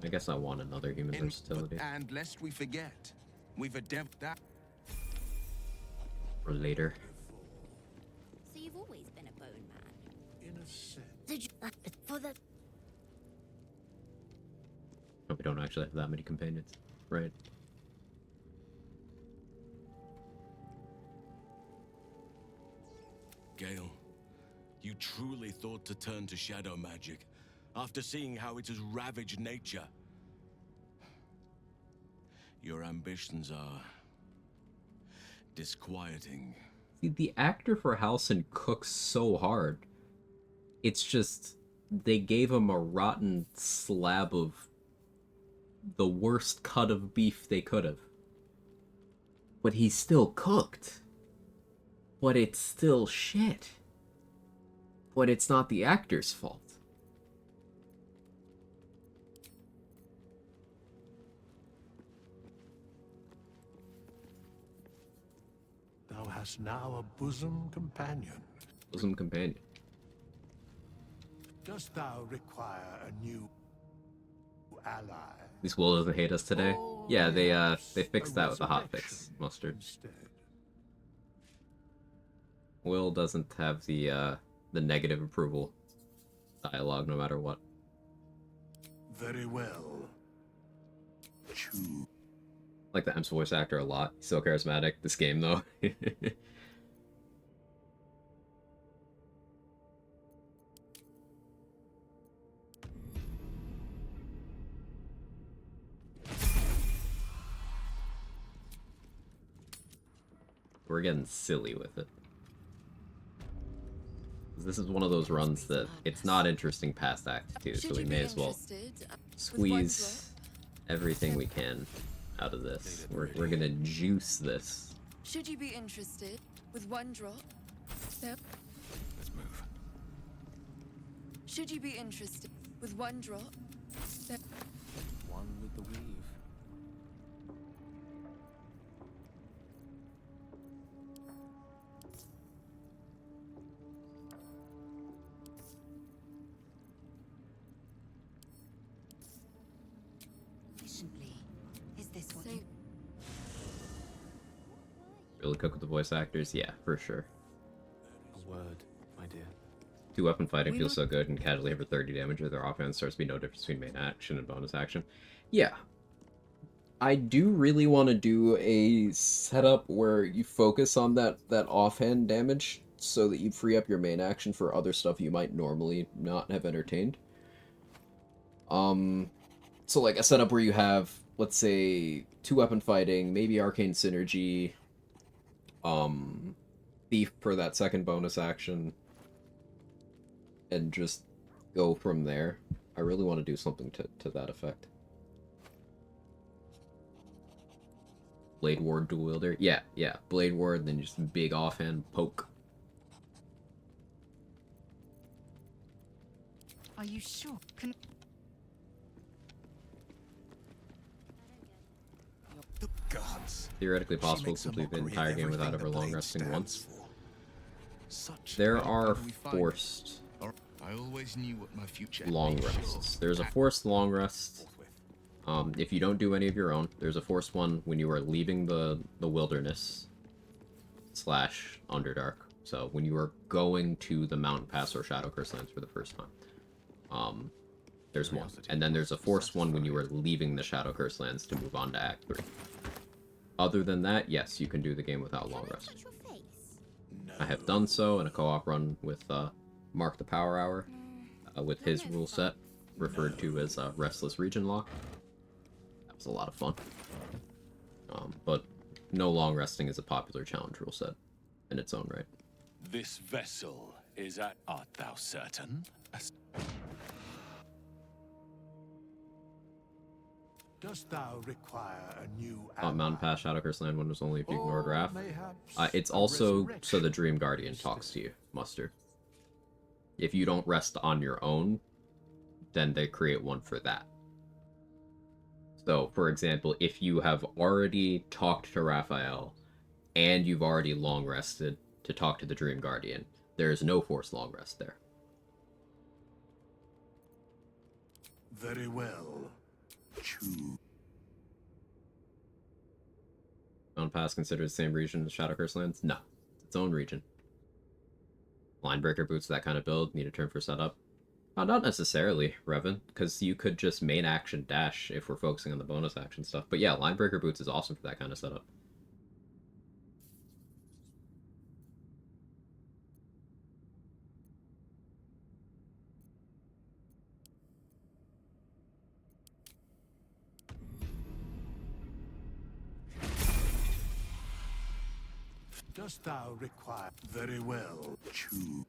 I guess I want another human versatility. And lest we forget, we've adapted that. For later. So you've always been a bone man. In a sense. Did you, for the Oh, we don't actually have that many companions. Right. Gale, you truly thought to turn to shadow magic after seeing how it has ravaged nature. Your ambitions are disquieting. See, the actor for Halsin cooks so hard. It's just they gave him a rotten slab of the worst cut of beef they could have. But he still cooked. But it's still shit. But it's not the actor's fault. hast now a bosom companion. Bosom companion. Dost thou require a new ally? At least Will doesn't hate us today. Or Yeah, they perhaps fixed a that with a hotfix, resurrection Mustard. instead? Will doesn't have the negative approval dialogue no matter what. Very well. Choose. Like the M's voice actor a lot. He's so charismatic. This game though. We're getting silly with it. This is one of those runs that it's not interesting past Act 2, so we may as well squeeze everything we can out of this. We're gonna juice this. Should you be interested with one drop? Step. Let's move. Should you be interested with one drop? Step. One with the weave. Efficiently. Is this what you... Really cook with the voice actors? Yeah, for sure. A word, my dear. Two-weapon fighting feels so good, and casually have 30 damage with their offense starts to be no difference between main action and bonus action. Yeah. I do really want to do a setup where you focus on that offhand damage so that you free up your main action for other stuff you might normally not have entertained. So like a setup where you have, let's say, two-weapon fighting, maybe arcane synergy, thief for that second bonus action, and just go from there. I really want to do something to that effect. Blade Ward dual wielder? Yeah, Blade Ward, then just big offhand poke. Are you sure? The gods. Theoretically She possible makes to a complete the mockery of entire game without everything ever the long blade resting stands once. for. Such There how are do we find it? forced I always knew what my future long made rests. sure. There's a forced long rest. Forthwith. If you don't do any of your own, there's a forced one when you are leaving the wilderness / Underdark. So when you are going to the Mountain Pass or Shadow Curse Lands for the first time. There's one. And then there's a forced one when you are leaving the Shadow Curse Lands to move on to Act 3. Other than that, yes, you can do the game without long rest. Touch your face. I have done so in a co-op run with Mark the Power Hour, with his rule set, referred to as Restless Region Lock. That was a lot of fun. But no long resting is a popular challenge rule set in its own right. This vessel is at... Art thou certain? Dost thou require a new Mountain Pass Shadow Curse Land one was only if you ignored Or Wrath. mayhaps It's a also so resurrection the Dream Guardian talks to you, Muster. If you don't rest on your own, then they create one for that. So, for example, if you have already talked to Raphael, and you've already long rested to talk to the Dream Guardian, there is no forced long rest there. Very well. Choose. Mountain Pass considered the same region as Shadow Curse Lands? No. It's its own region. Linebreaker boots, that kind of build, need a turn for setup? Not necessarily, Revan, because you could just main action dash if we're focusing on the bonus action stuff. But yeah, Linebreaker boots is awesome for that kind of setup. Dost thou require? Very well. Choose.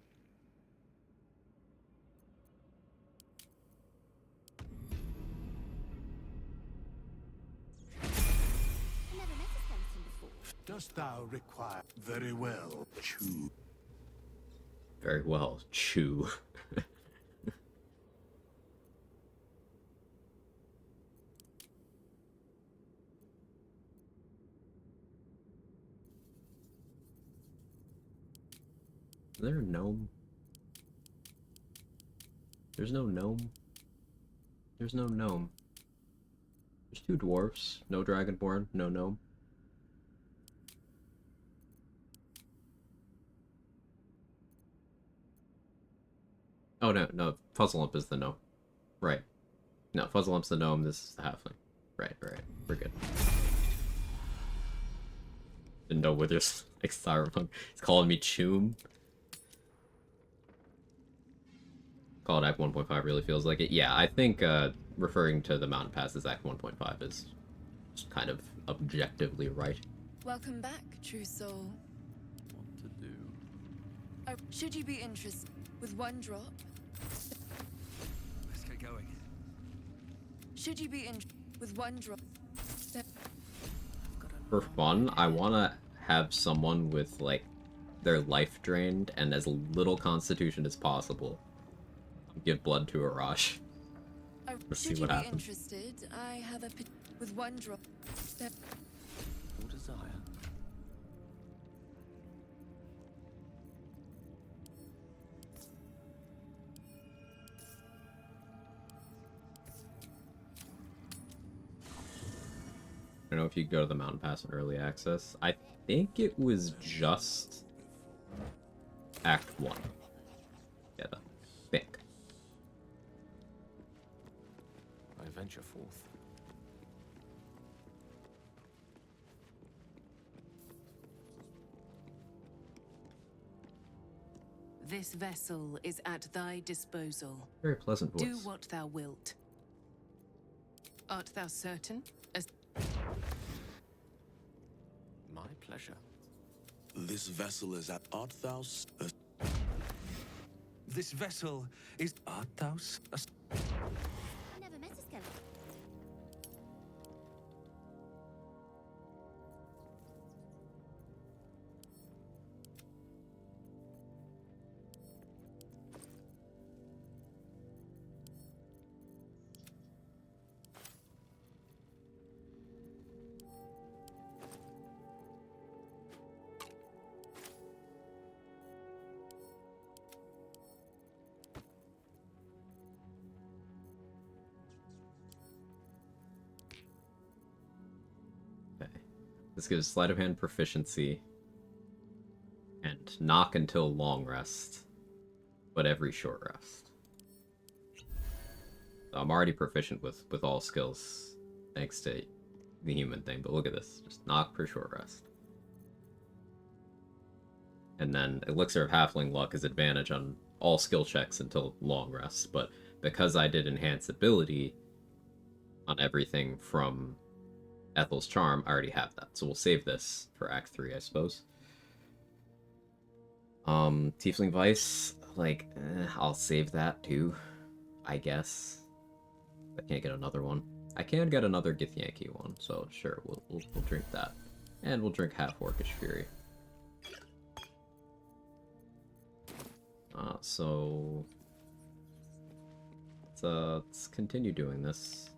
I never met a skeleton before. Dost thou require? Very well. Choose. Very well, chew. Is there a gnome? There's no gnome. There's no gnome. There's 2 dwarfs, no dragonborn, no gnome. Oh no, no, Fuzzlemp is the gnome. Right. No, Fuzzlelump's the gnome, this is the halfling. Right, we're good. Didn't know Withers like Cyberpunk. It's calling me Choom. Call it Act 1.5 really feels like it. Yeah, I think referring to the mountain pass as Act 1.5 is just kind of objectively right. Welcome back, true soul. What to do? Should you be interested with one drop? Let's get going. Should you be with one drop? For fun, I want to have someone with, like, their life drained and as little constitution as possible. Give blood to Arash. Let's see what happens. Interested? I have a with one drop. Your desire. I don't know if you could go to the mountain pass in early access. I think it was just Act 1. Yeah, I think. I venture forth. This vessel is at thy disposal. Very pleasant voice. Do what thou wilt. Art thou certain? My pleasure. This vessel is at art thou This vessel is art thou I never met a skeleton. This gives sleight of hand proficiency and knock until long rest, but every short rest. So I'm already proficient with all skills thanks to the human thing, but look at this. Just knock per short rest. And then Elixir of Halfling Luck is advantage on all skill checks until long rest, but because I did enhance ability on everything from Ethel's Charm, I already have that. So we'll save this for Act 3, I suppose. Tiefling Vice, like, I'll save that too, I guess. I can't get another one. I can get another Githyanki one, so sure, we'll drink that. And we'll drink Half Orcish Fury. So let's continue doing this.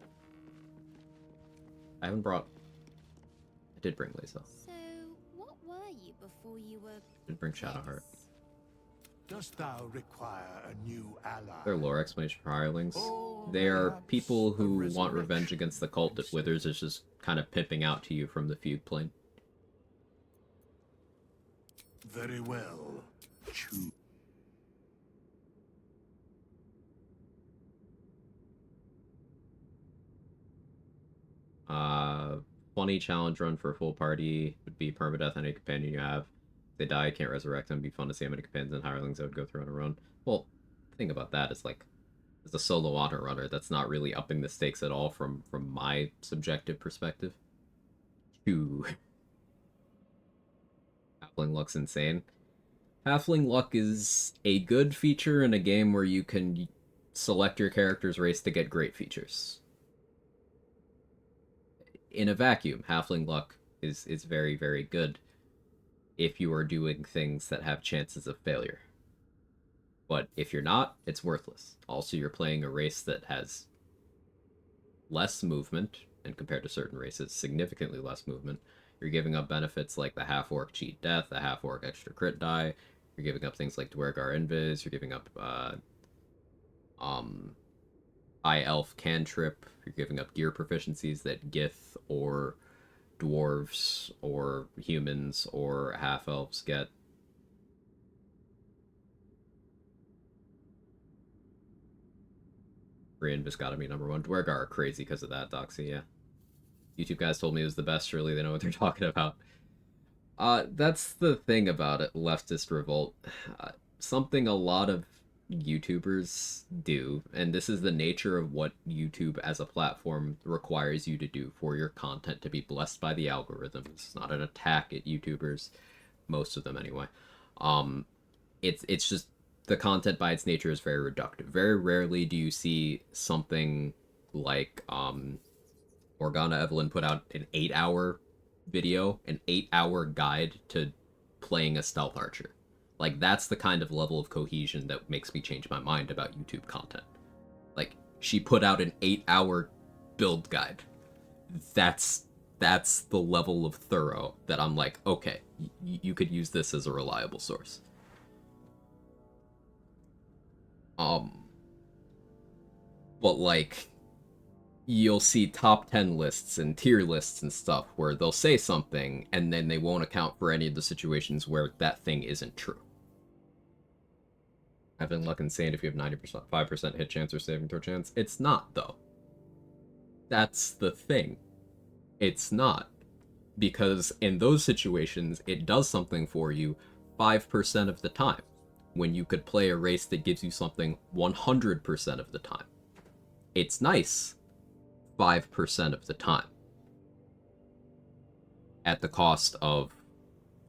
I haven't brought... I did bring Lisa. So, what were you before you were... Did bring Shadowheart. Dost thou require a new ally? Their lore explanation for hirelings. Oh, They are perhaps people who a want resurrection. revenge against the cult that Withers is just kind of pimping out to you from the fugue plane. Very well. Choose. Funny challenge run for a full party would be permadeath on any companion you have. If they die, you can't resurrect them. It'd be fun to see how many companions and hirelings I would go through on a run. Well, the thing about that is, like, as a solo auto runner, that's not really upping the stakes at all from my subjective perspective. Halfling Luck's insane. Halfling Luck is a good feature in a game where you can select your character's race to get great features. In a vacuum, Halfling Luck is very, very good if you are doing things that have chances of failure. But if you're not, it's worthless. Also, you're playing a race that has less movement, and compared to certain races, significantly less movement. You're giving up benefits like the half-orc cheat death, the half-orc extra crit die. You're giving up things like Dwergar Invis, you're giving up High Elf Cantrip, you're giving up gear proficiencies that Gith or dwarves or humans or half-elves get. Free Invis gotta be number one. Dwergar are crazy because of that, Doxy, yeah. YouTube guys told me it was the best, surely they know what they're talking about. That's the thing about it, leftist revolt. Something a lot of YouTubers do, and this is the nature of what YouTube as a platform requires you to do for your content to be blessed by the algorithms. It's not an attack at YouTubers, most of them anyway. It's just the content by its nature is very reductive. Very rarely do you see something like Morgana Evelyn put out an 8-hour video, an 8-hour guide to playing a stealth archer. Like, that's the kind of level of cohesion that makes me change my mind about YouTube content. Like, she put out an 8-hour build guide. That's the level of thorough that I'm like, okay, you could use this as a reliable source. But like, you'll see top 10 lists and tier lists and stuff where they'll say something and then they won't account for any of the situations where that thing isn't true. Having luck insane if you have 90%, 5% hit chance or saving throw chance. It's not, though. That's the thing. It's not. Because in those situations, it does something for you 5% of the time, when you could play a race that gives you something 100% of the time. It's nice 5% of the time, at the cost of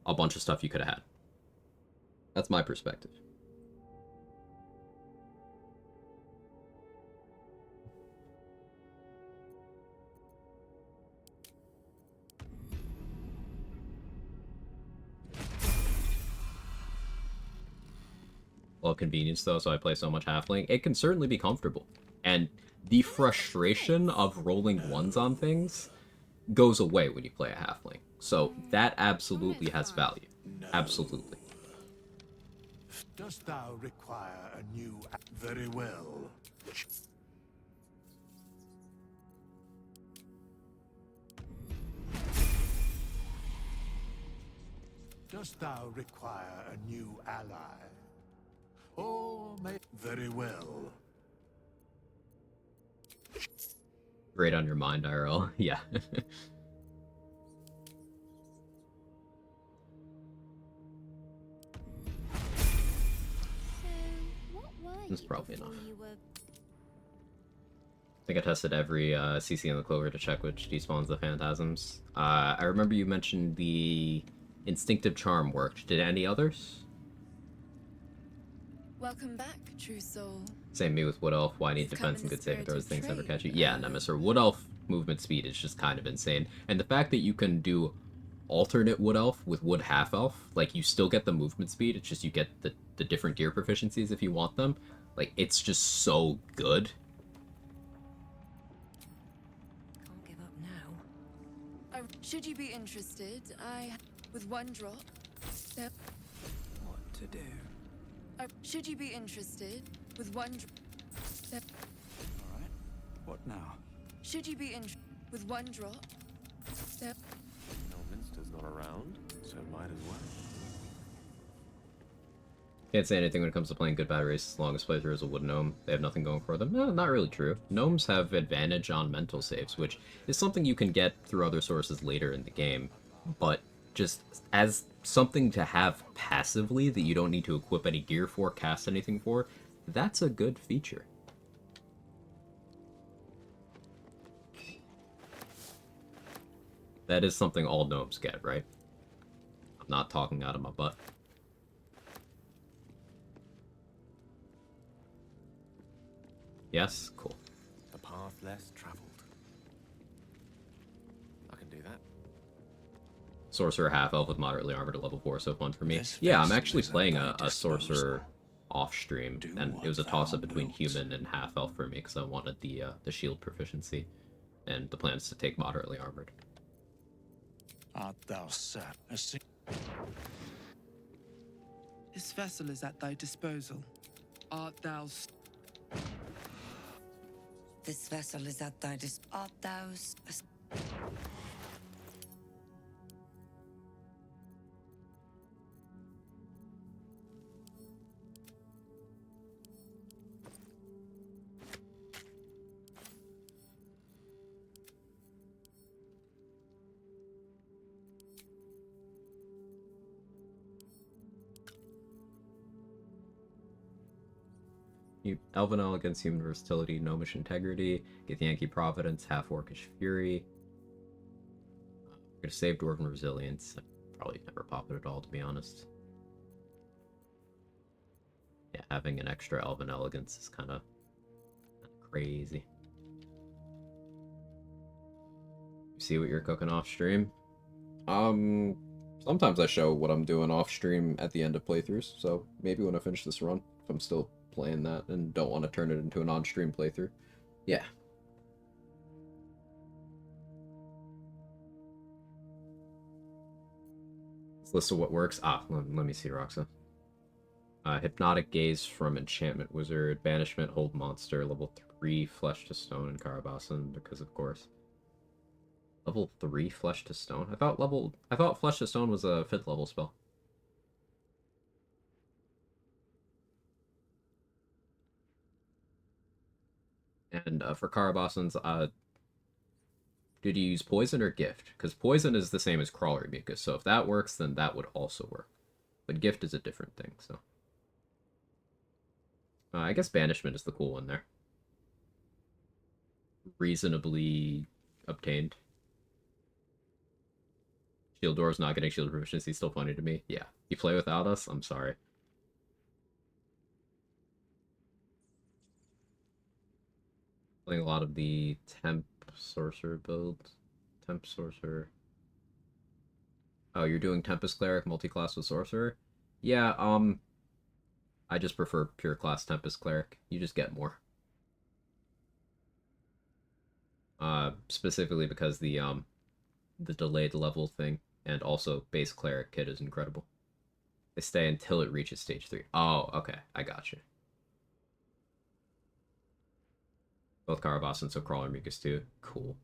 a bunch of stuff you could have had. That's my perspective. Well, convenience though, so I play so much halfling. It can certainly be comfortable. And the frustration of rolling ones on things goes away when you play a halfling. So that absolutely has value. Absolutely. Dost thou require a new... Very well. Dost thou require a new ally? Or may... Very well. Great on your mind, IRL. Yeah. That's probably enough. I think I tested every CC in the Clover to check which despawns the Phantasms. I remember you mentioned the Instinctive Charm worked. Did any others? Welcome back, true soul. Same me with Wood Elf. Why need defense and good saving throws? Things never catch you. Yeah, Nemesis. Wood Elf movement speed is just kind of insane. And the fact that you can do alternate Wood Elf with Wood Half Elf, like, you still get the movement speed, it's just you get the different gear proficiencies if you want them. Like, it's just so good. Can't give up now. Should you be interested, with one drop, there... What to do? Should you be interested, with one there... Alright. What now? Should you be interested, with one drop, there... No, Minster's not around, so might as well. Can't say anything when it comes to playing good bad races. Longest playthrough is a wood gnome. They have nothing going for them. No, not really true. Gnomes have advantage on mental saves, which is something you can get through other sources later in the game. But just as something to have passively that you don't need to equip any gear for, cast anything for, that's a good feature. That is something all gnomes get, right? I'm not talking out of my butt. Yes? Cool. A path less traveled. I can do that. Sorcerer half-elf with moderately armored at level 4, so fun for me. Yeah, I'm actually playing a sorcerer off-stream, and it was a toss-up between human and half-elf for me, because I wanted the shield proficiency, and the plan is to take moderately armored. Art thou sat? This vessel is at thy disposal. Art thou... This vessel is at thy art thou... Elven Elegance, Human Versatility, Gnomish Integrity, Githyanki Providence, Half Orcish Fury. I'm gonna save Dwarven Resilience. I probably never pop it at all, to be honest. Yeah, having an extra Elven Elegance is kind of crazy. You see what you're cooking off stream? Sometimes I show what I'm doing off stream at the end of playthroughs, so maybe when I finish this run, if I'm still playing that and don't want to turn it into an on-stream playthrough. Yeah. Let's list of what works. Let me see, Roxa. Hypnotic Gaze from Enchantment Wizard, Banishment, Hold Monster, level 3, Flesh to Stone, and Karabasan, because of course. Level 3 Flesh to Stone? I thought Flesh to Stone was a 5th level spell. And for Karabasans, did you use Poison or Gift? Because Poison is the same as Crawler Mucus, so if that works, then that would also work. But Gift is a different thing, so... I guess Banishment is the cool one there. Reasonably obtained. Shield Door's not getting shield proficiency, still funny to me. Yeah. You play without us? I'm sorry. Playing a lot of the Temp Sorcerer build. Temp Sorcerer. Oh, you're doing Tempest Cleric multi-class with Sorcerer? Yeah, I just prefer pure class Tempest Cleric. You just get more. Specifically because the delayed level thing, and also base Cleric kit is incredible. They stay until it reaches stage 3. Oh, okay, I got you. Both Karabas, so Crawler Mucus too. Cool.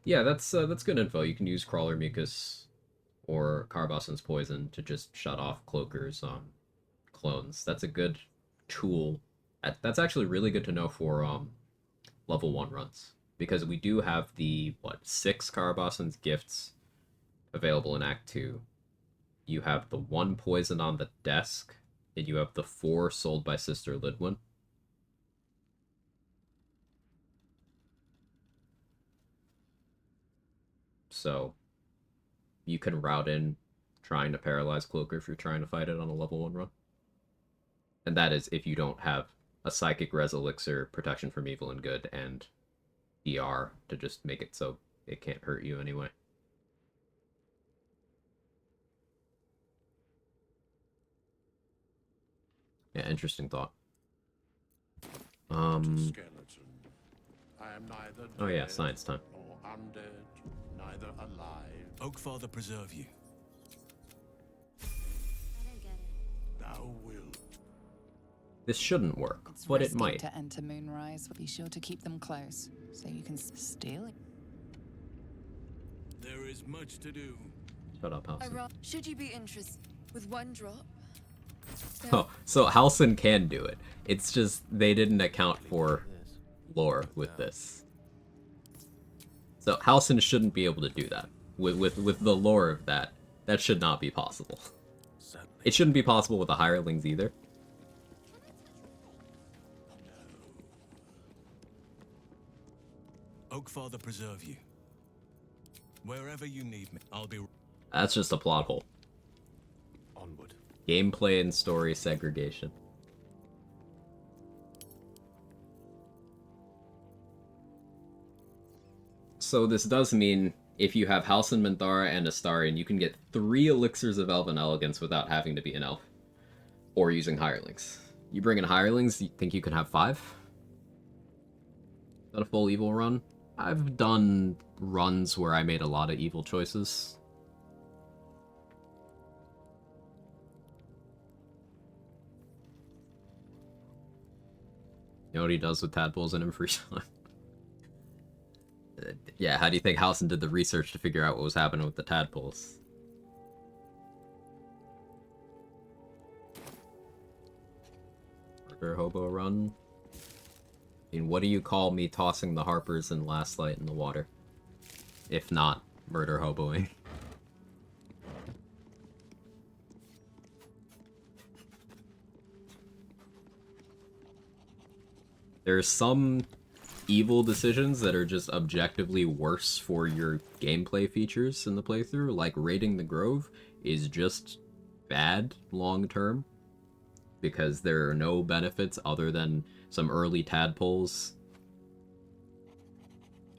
Yeah, that's good info. You can use Crawler Mucus or Karabasan's Poison to just shut off Cloaker's clones. That's a good tool. That's actually really good to know for level 1 runs. Because we do have the, 6 Karabasan's gifts available in Act 2. You have the 1 Poison on the desk, and you have the 4 sold by Sister Lidwin. So you can route in trying to paralyze Cloaker if you're trying to fight it on a level 1 run. And that is if you don't have a Psychic Res Elixir, Protection from Evil and Good, and DR to just make it so it can't hurt you anyway. Yeah, interesting thought. Oh yeah, science time. Undead, neither alive. Oakfather preserve you. Thou wilt. This shouldn't work, It's but it risky might. to enter Moonrise. Be sure to keep them close, so you can steal it. There is much to do. Shut up, Halson. Should you be interested with 1 drop? Oh, so Halson can do it. It's just they didn't account for lore with this. So Halson shouldn't be able to do that. With the lore of that, that should not be possible. It shouldn't be possible with the hirelings either. Oakfather preserve you. Wherever you need me, I'll be... That's just a plot hole. Onward. Gameplay and story segregation. So this does mean if you have Halcyon Minthara and Astarion, you can get 3 elixirs of Elven Elegance without having to be an elf. Or using hirelings. You bring in hirelings, you think you can have 5? Is that a full evil run? I've done runs where I made a lot of evil choices. You know what he does with tadpoles in him free time? Yeah, how do you think Halson did the research to figure out what was happening with the tadpoles? Murder hobo run? I mean, what do you call me tossing the harpers and last light in the water? If not, murder hoboing. There's some evil decisions that are just objectively worse for your gameplay features in the playthrough, like raiding the Grove is just bad long term because there are no benefits other than some early tadpoles.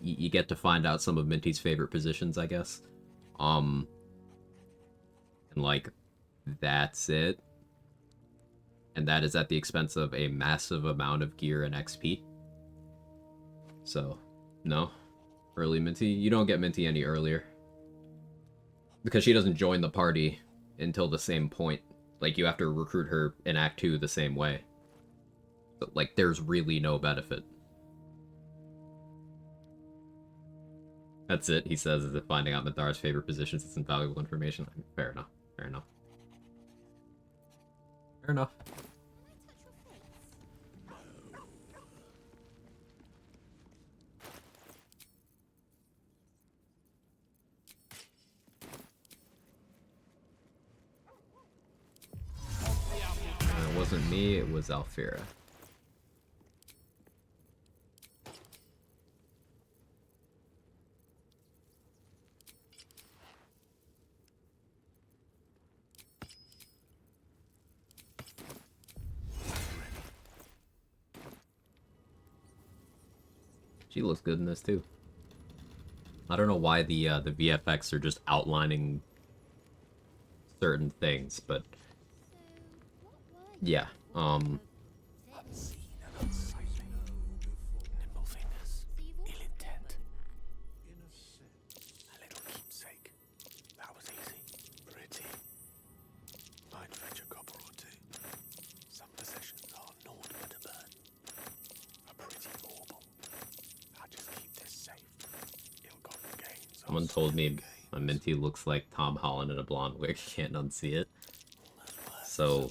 You get to find out some of Minty's favorite positions, I guess. And like, that's it. And that is at the expense of a massive amount of gear and XP. So, no. Early Minty? You don't get Minty any earlier. Because she doesn't join the party until the same point. Like, you have to recruit her in Act 2 the same way. But, like, there's really no benefit. That's it, he says, is that finding out Mithar's favorite positions is invaluable information. Fair enough. Fair enough. Fair enough. It wasn't me, it was Alfira. She looks good in this too. I don't know why the VFX are just outlining certain things, but yeah. Nimble fingers, ill intent. A little keepsake. That was easy. Pretty. Might fetch a copper or two. Some possessions are naught but a burn. A pretty bauble. I'll just keep this safe. Ill-gotten gains. Someone told me my Minty looks like Tom Holland in a blonde wig. Can't unsee it. So,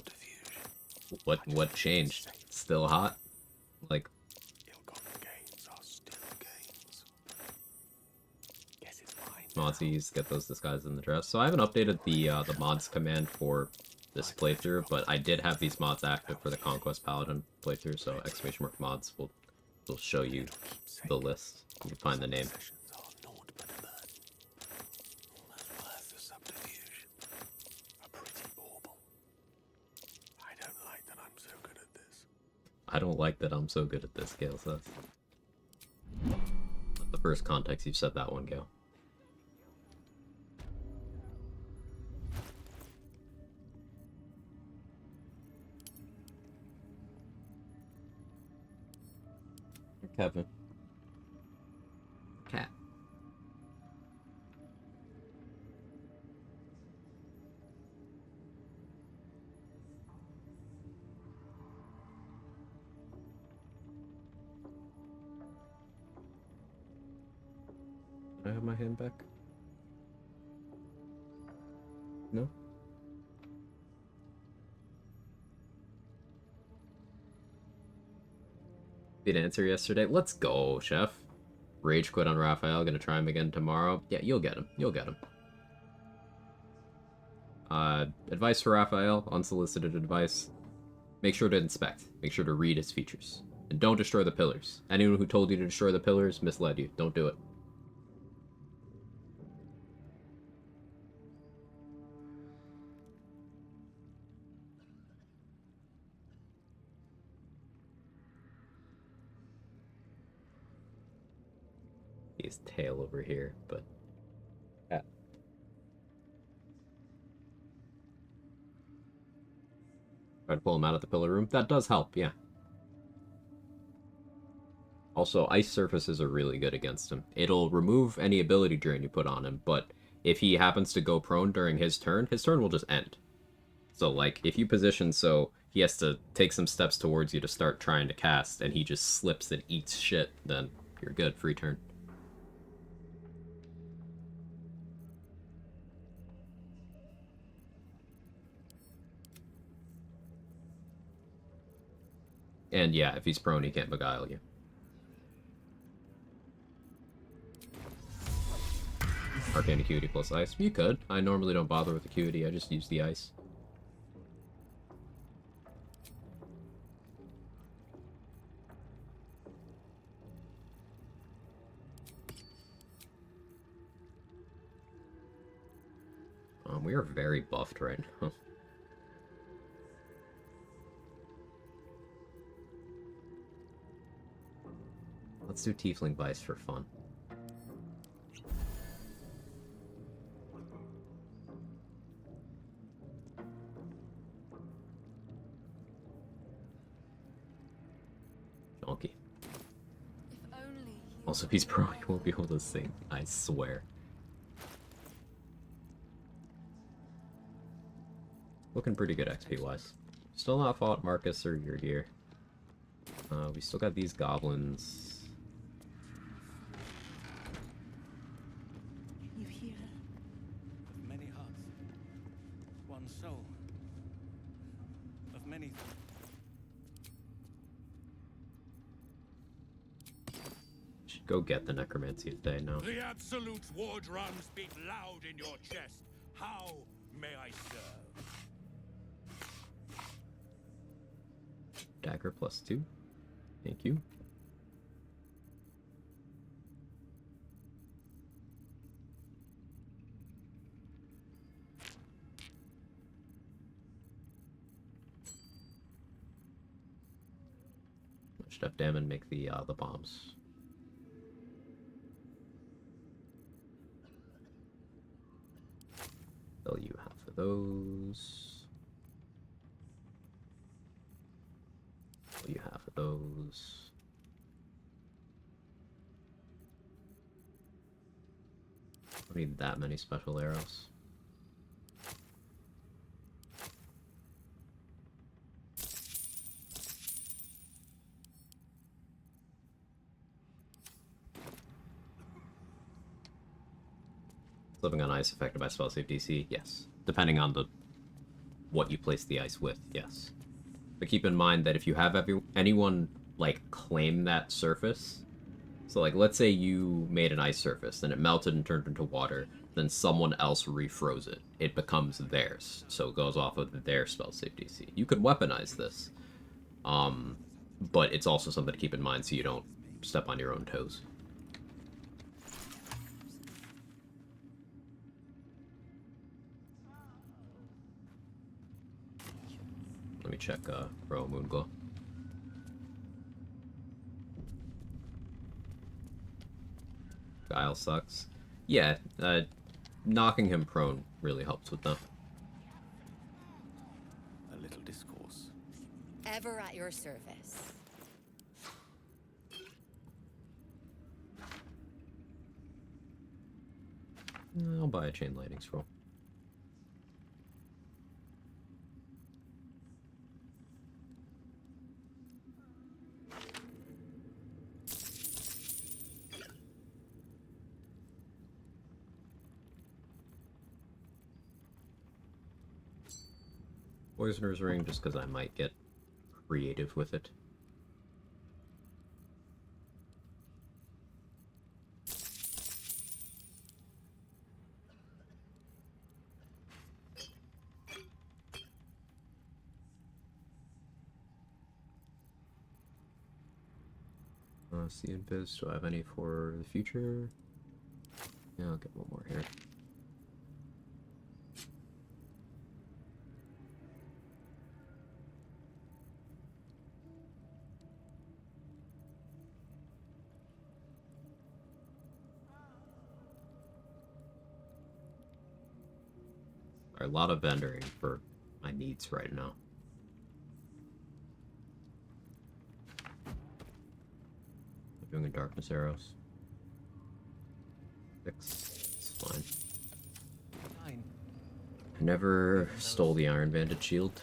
what changed? Still hot? Like, mods you use to get those disguises in the dress. So I haven't updated the mods command for this playthrough, but I did have these mods active for the Conquest Paladin playthrough, so ! mods will show you the list. You can find the name. I don't like that I'm so good at this, Gale says. Not the first context you've said that one, Gale. Kevin. Cat. Can I have my hand back? No? Did answer yesterday. Let's go, chef. Rage quit on Raphael. Gonna try him again tomorrow. Yeah, you'll get him. You'll get him. Advice for Raphael. Unsolicited advice. Make sure to inspect. Make sure to read his features. And don't destroy the pillars. Anyone who told you to destroy the pillars misled you. Don't do it. His tail over here, but yeah. Try to pull him out of the pillar room. That does help, yeah. Also, ice surfaces are really good against him. It'll remove any ability drain you put on him, but if he happens to go prone during his turn will just end. So, like, if you position so he has to take some steps towards you to start trying to cast, and he just slips and eats shit, then you're good. Free turn. And yeah, if he's prone, he can't beguile you. Arcane Acuity plus ice. You could. I normally don't bother with Acuity, I just use the ice. We are very buffed right now. Let's do Tiefling Vice for fun. Donkey. Also, if he's pro, he won't be able to sing. I swear. Looking pretty good XP-wise. Still not fought Marcus or your gear. We still got these goblins. You hear? Of many hearts, one soul. Of many. Should go get the necromancy today now. The absolute war drums beat loud in your chest. How may I serve? Dagger +2. Thank you. Should have Damon make the bombs. Fill you half of those. You half of those. Don't need that many special arrows. Living on ice affected by spell save DC? Yes. Depending on what you place the ice with, yes. But keep in mind that if you have anyone, like, claim that surface, so, like, let's say you made an ice surface, then it melted and turned into water, then someone else refroze it. It becomes theirs, so it goes off of their spell save DC. You could weaponize this, but it's also something to keep in mind so you don't step on your own toes. Let me check Royal Moonglow. Gale sucks. Yeah, knocking him prone really helps with that. A little discourse. Ever at your service. I'll buy a chain lightning scroll. Poisoner's Ring, just because I might get creative with it. See and Biz, do I have any for the future? Yeah, I'll get one more here. A lot of vendoring for my needs right now. I'm doing darkness arrows. 6. It's fine. I never stole the Iron Bandit shield.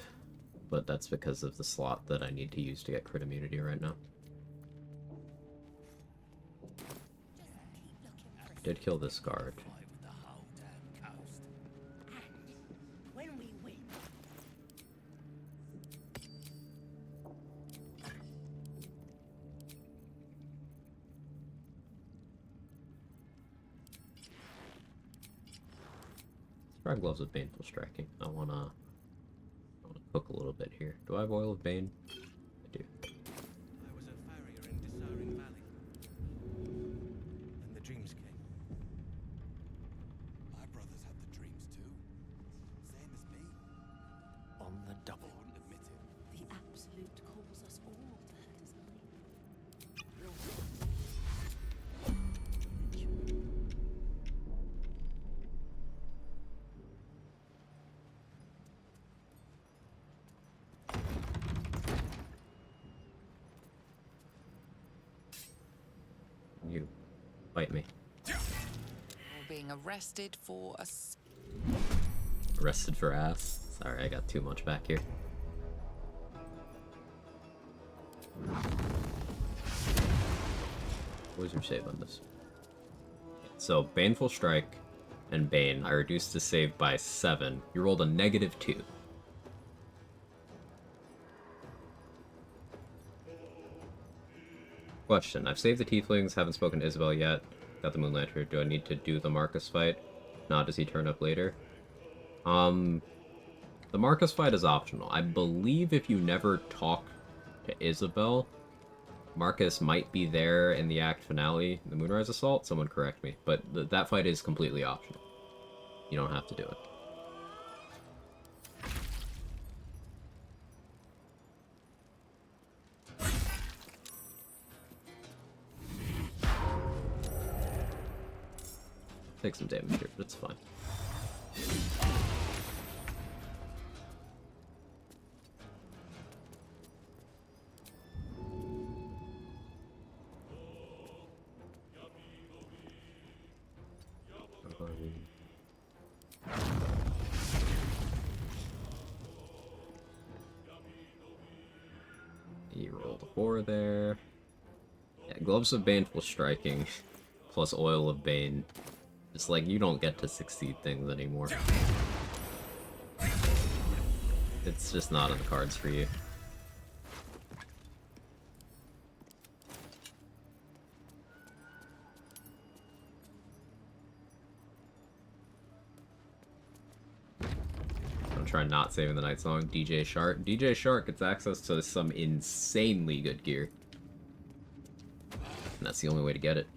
but that's because of the slot that I need to use to get crit immunity right now. Did kill this guard. When we win. Try gloves of baneful striking. I wanna cook a little bit here. Do I have oil of bane? I do. I was a farrier in Dissaring Valley. Then the dreams came. My brothers had the dreams too. Same as me. On the double. They wouldn't admit it. The Absolute calls us all to her design. You fight me. You're being arrested for Arrested for ass. Sorry, I got too much back here. What was your save on this? So, Baneful Strike and Bane, I reduced the save by 7. You rolled a -2. Question. I've saved the Tieflings, haven't spoken to Isabel yet. Got the Moon Lantern. Do I need to do the Marcus fight? Not, does he turn up later? The Marcus fight is optional. I believe if you never talk to Isabel, Marcus might be there in the act finale, the Moonrise Assault. Someone correct me. But that fight is completely optional. You don't have to do it. Take some damage here, but it's fine. You rolled a 4 there. Yeah, Gloves of Baneful Striking plus Oil of Bane. It's like you don't get to succeed things anymore. It's just not in the cards for you. I'm trying not saving the Night Song. DJ Shark. DJ Shark gets access to some insanely good gear. And that's the only way to get it.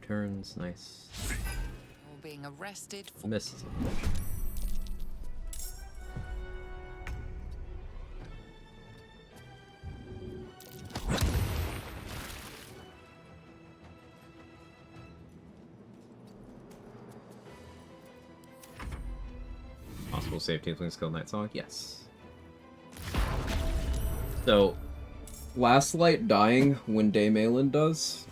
Turns, nice. You're being arrested for Misses. Possible save Tiefling skill Night Song? Yes. So, Last Light dying when Daymalin does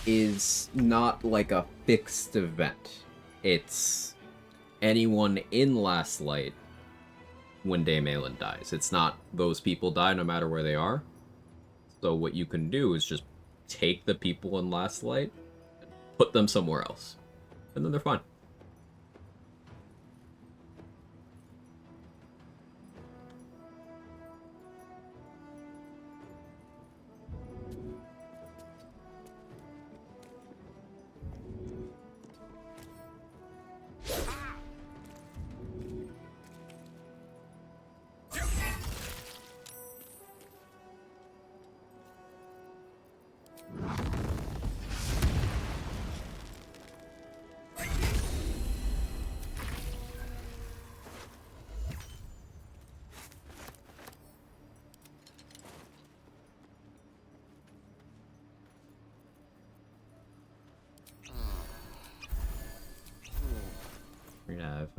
is not like a fixed event. It's anyone in Last Light when Daymalin dies. It's not those people die no matter where they are. So what you can do is just take the people in Last Light and put them somewhere else. And then they're fine.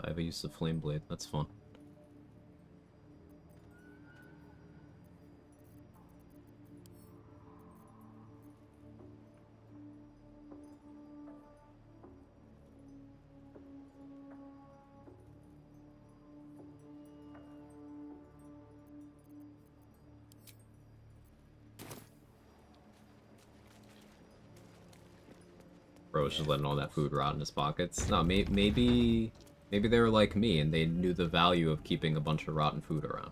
I have a use of flame blade. That's fun. Bro was just letting all that food rot in his pockets. No, maybe they were like me and they knew the value of keeping a bunch of rotten food around.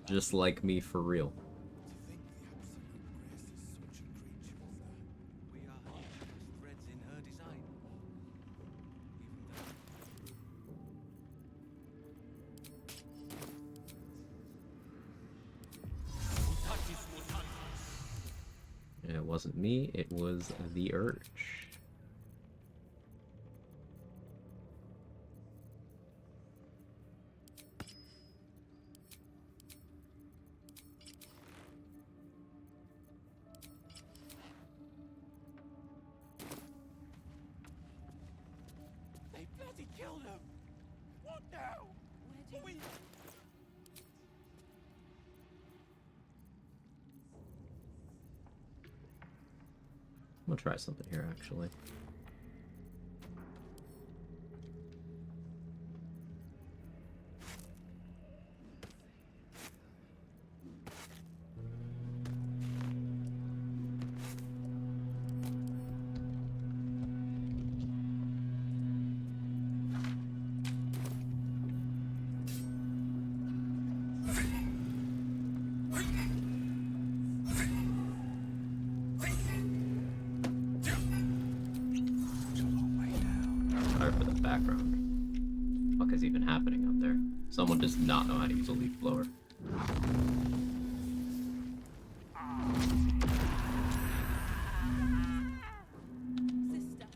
Just like me for real. It wasn't me, it was the urge. They bloody killed him! What now? Where do we... I'm gonna try something here, actually. Sorry for the background. What is even happening out there? Someone does not know how to use a leaf blower. Sister.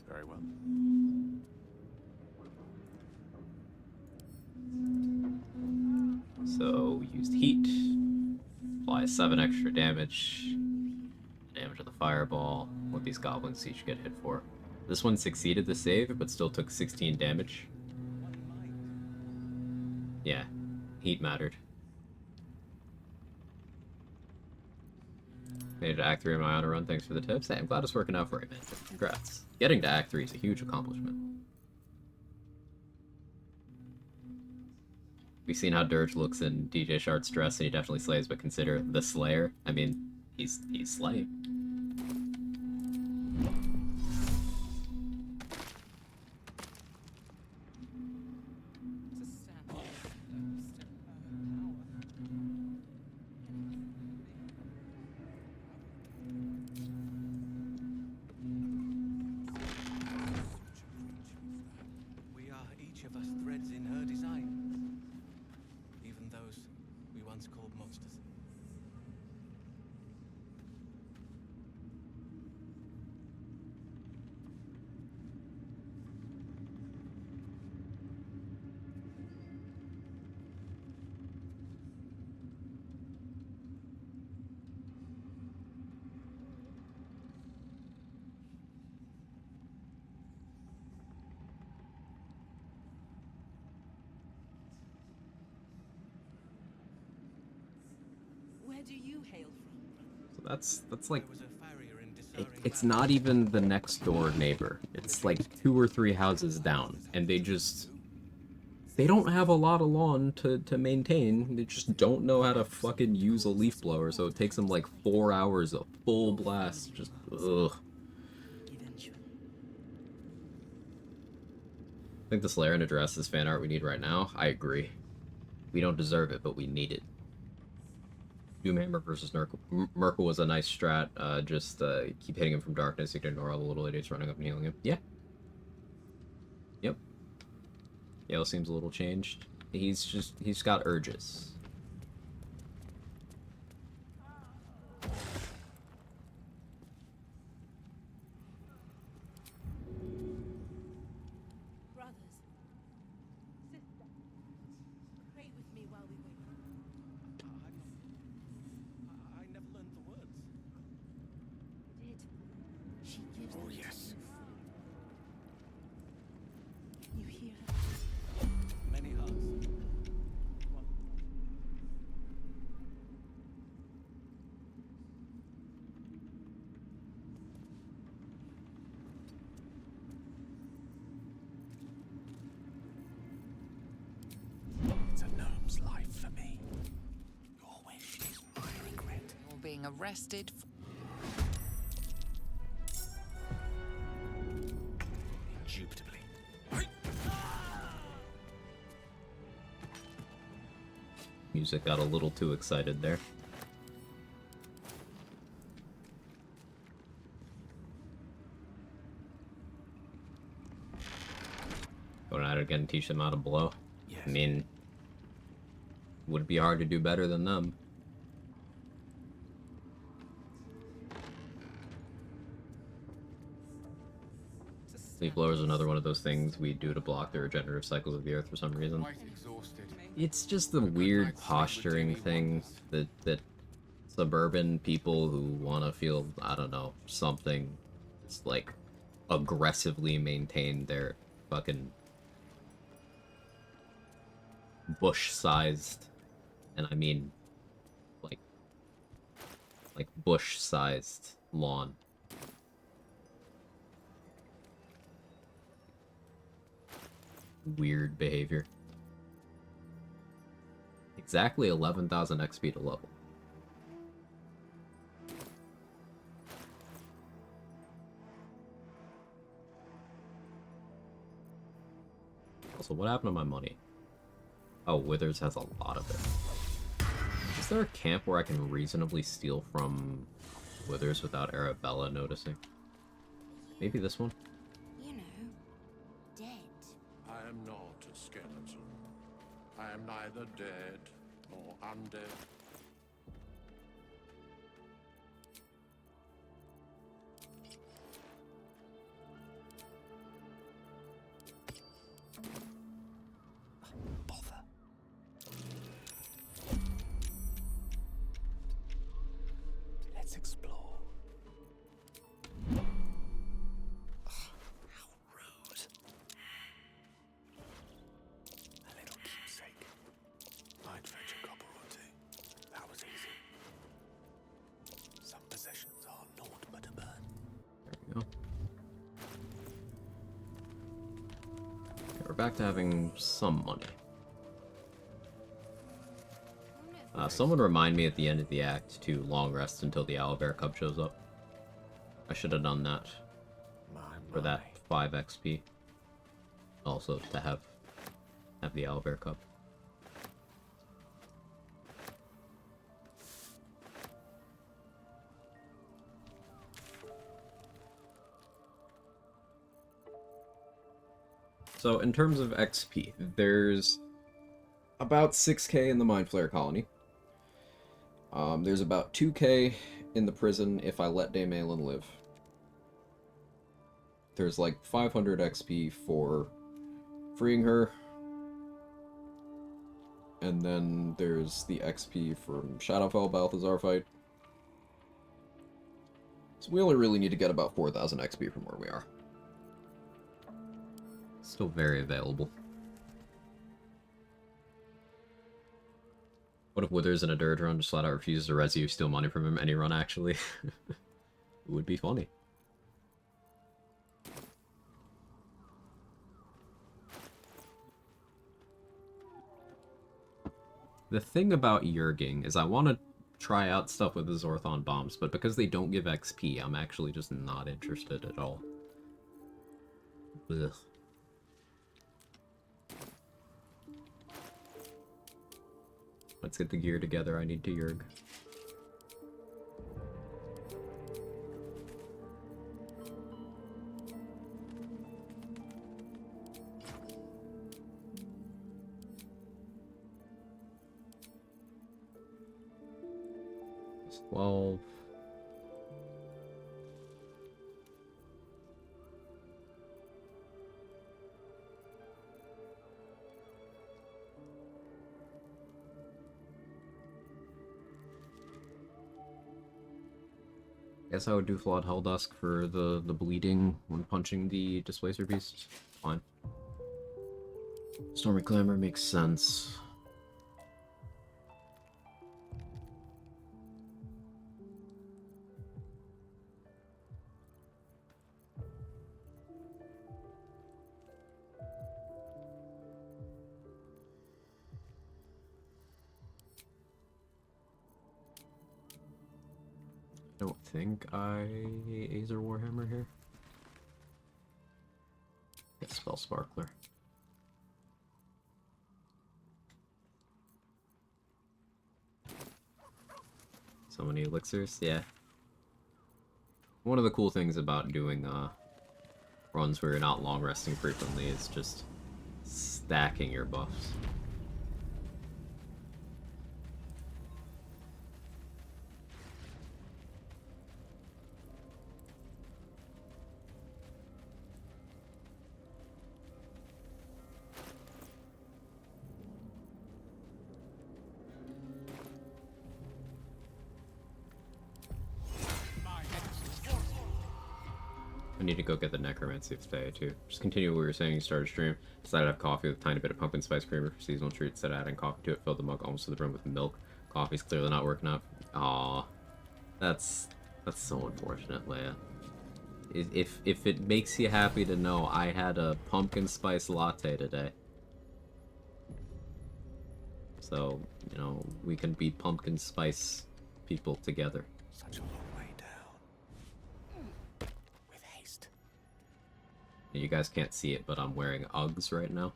Very well. So we used heat. Apply 7 extra damage. Damage of the fireball. What these goblins each get hit for. This one succeeded the save, but still took 16 damage. Yeah, heat mattered. Made it to Act 3 of my auto run, thanks for the tips. Hey, I'm glad it's working out for you, man. Congrats. Getting to Act 3 is a huge accomplishment. We've seen how Dirge looks in DJ Shart's dress, and he definitely slays, but consider the Slayer. I mean, he's slaying. We are each of us threads in her design. Even those we once called monsters. Where do you hail from? So that's like... It's not even the next door neighbor. It's like 2 or 3 houses down, and they don't have a lot of lawn to maintain. They just don't know how to fucking use a leaf blower, so it takes them like 4 hours of full blast. Just, ugh. I think the Slayer and Address is fan art we need right now. I agree. We don't deserve it, but we need it. Doomhammer versus Merkel was a nice strat. Just keep hitting him from darkness. You can ignore all the little idiots running up and healing him. Yeah. Yep. Gale seems a little changed. He's got urges. Brothers. Sister. Pray with me while we wait. I never learned the words. Did. She gives Oh, yes. for me. Your wish is my regret. You're being arrested for... Indubitably. Music got a little too excited there. Going at it again, teach them how to blow. Yes. I mean, would be hard to do better than them. Leaf blower is another one of those things we do to block the regenerative cycles of the earth for some reason. Quite exhausted. It's just the weird posturing thing that suburban people who want to feel, I don't know, something, it's like aggressively maintain their fucking bush-sized, and I mean like bush-sized lawn. Weird behavior. Exactly 11,000 XP to level. Also, what happened to my money? Oh, Withers has a lot of it. Is there a camp where I can reasonably steal from Withers without Arabella noticing? Maybe this one? You know, dead. I am not a skeleton. I am neither dead nor undead. Bother. Let's explore. How rude. A little keepsake. Might fetch a copper or two. That was easy. Some possessions are naught but a burn. There we go. Okay, we're back to having some money. Someone remind me at the end of the act to long rest until the owlbear cub shows up. I should have done that for that 5 XP. Also to have the owlbear cub. So in terms of XP, there's about 6k in the Mind Flayer colony. There's about 2k in the prison if I let Dame Aelin live. There's like 500 XP for freeing her. And then there's the XP from Shadowfell Balthazar fight. So we only really need to get about 4,000 XP from where we are. Still very available. What if Withers in a Dirge run just flat out refuses to res you, steal money from him any run, actually? It would be funny. The thing about Yerging is I want to try out stuff with the Zorthon bombs, but because they don't give XP, I'm actually just not interested at all. Ugh. Let's get the gear together, I need to Yerg. It's 12. Guess I would do Flawed Helldusk for the bleeding when punching the Displacer Beast. Fine. Stormy Clamor makes sense. don't think I Aether Warhammer here. Get Spell Sparkler. So many elixirs, yeah. One of the cool things about doing runs where you're not long resting frequently is just stacking your buffs. I need to go get the necromancy today too. Just continue what we were saying. You started stream. Decided to have coffee with a tiny bit of pumpkin spice creamer for seasonal treats. Instead of adding coffee to it, filled the mug almost to the brim with milk. Coffee's clearly not working out. Aw, that's so unfortunate, Leia. If it makes you happy to know, I had a pumpkin spice latte today. So, you know, we can be pumpkin spice people together. Such a long way down. With haste. You guys can't see it, but I'm wearing Uggs right now.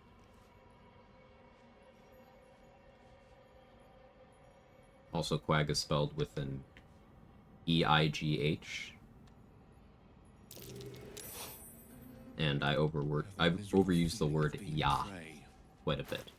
Also, Quag is spelled with an E-I-G-H. And I've overused the word ya quite a bit.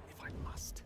If I must.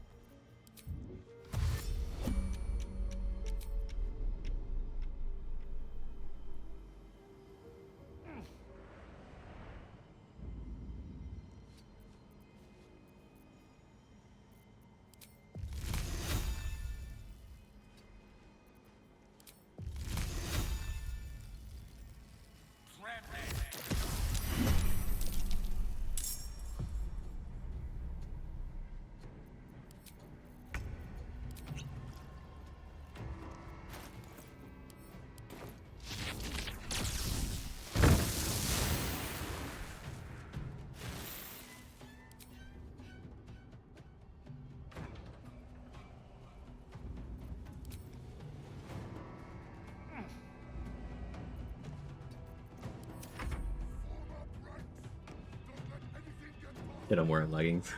Shit, I'm wearing leggings.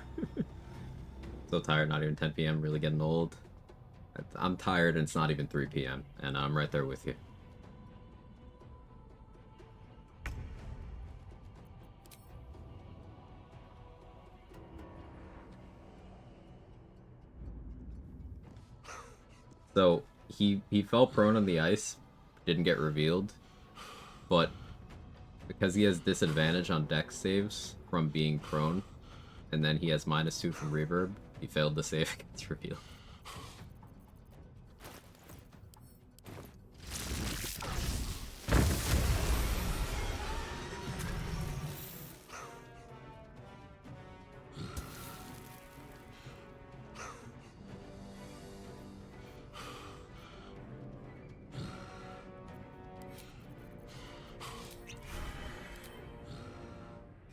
So tired, not even 10 p.m, really getting old. I'm tired and it's not even 3 p.m, and I'm right there with you. So, he fell prone on the ice, didn't get revealed, but because he has disadvantage on dex saves from being prone, and then he has -2 from reverb, he failed to save against reveal.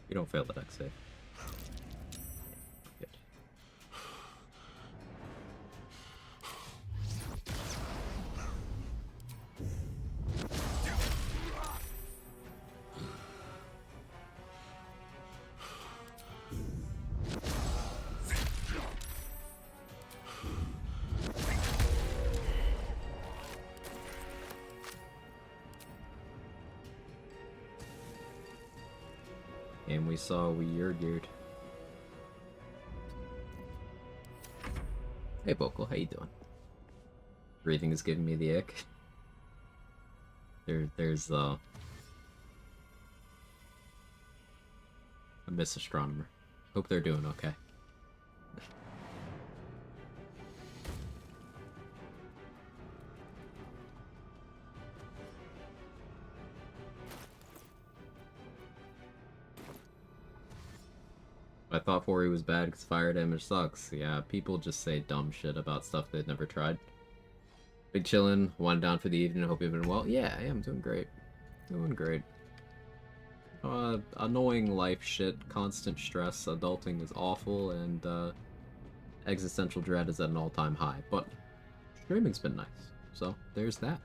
You don't fail the dex save. Good. And we saw weird. Hey Vocal, how you doing? Breathing is giving me the ick. There's a Miss Astronomer. Hope they're doing okay. I thought 4E was bad because fire damage sucks. Yeah, people just say dumb shit about stuff they've never tried. Big chillin', one down for the evening, hope you've been well. Yeah, I am doing great. Doing great. Annoying life shit, constant stress, adulting is awful, and existential dread is at an all-time high. But streaming's been nice, so there's that.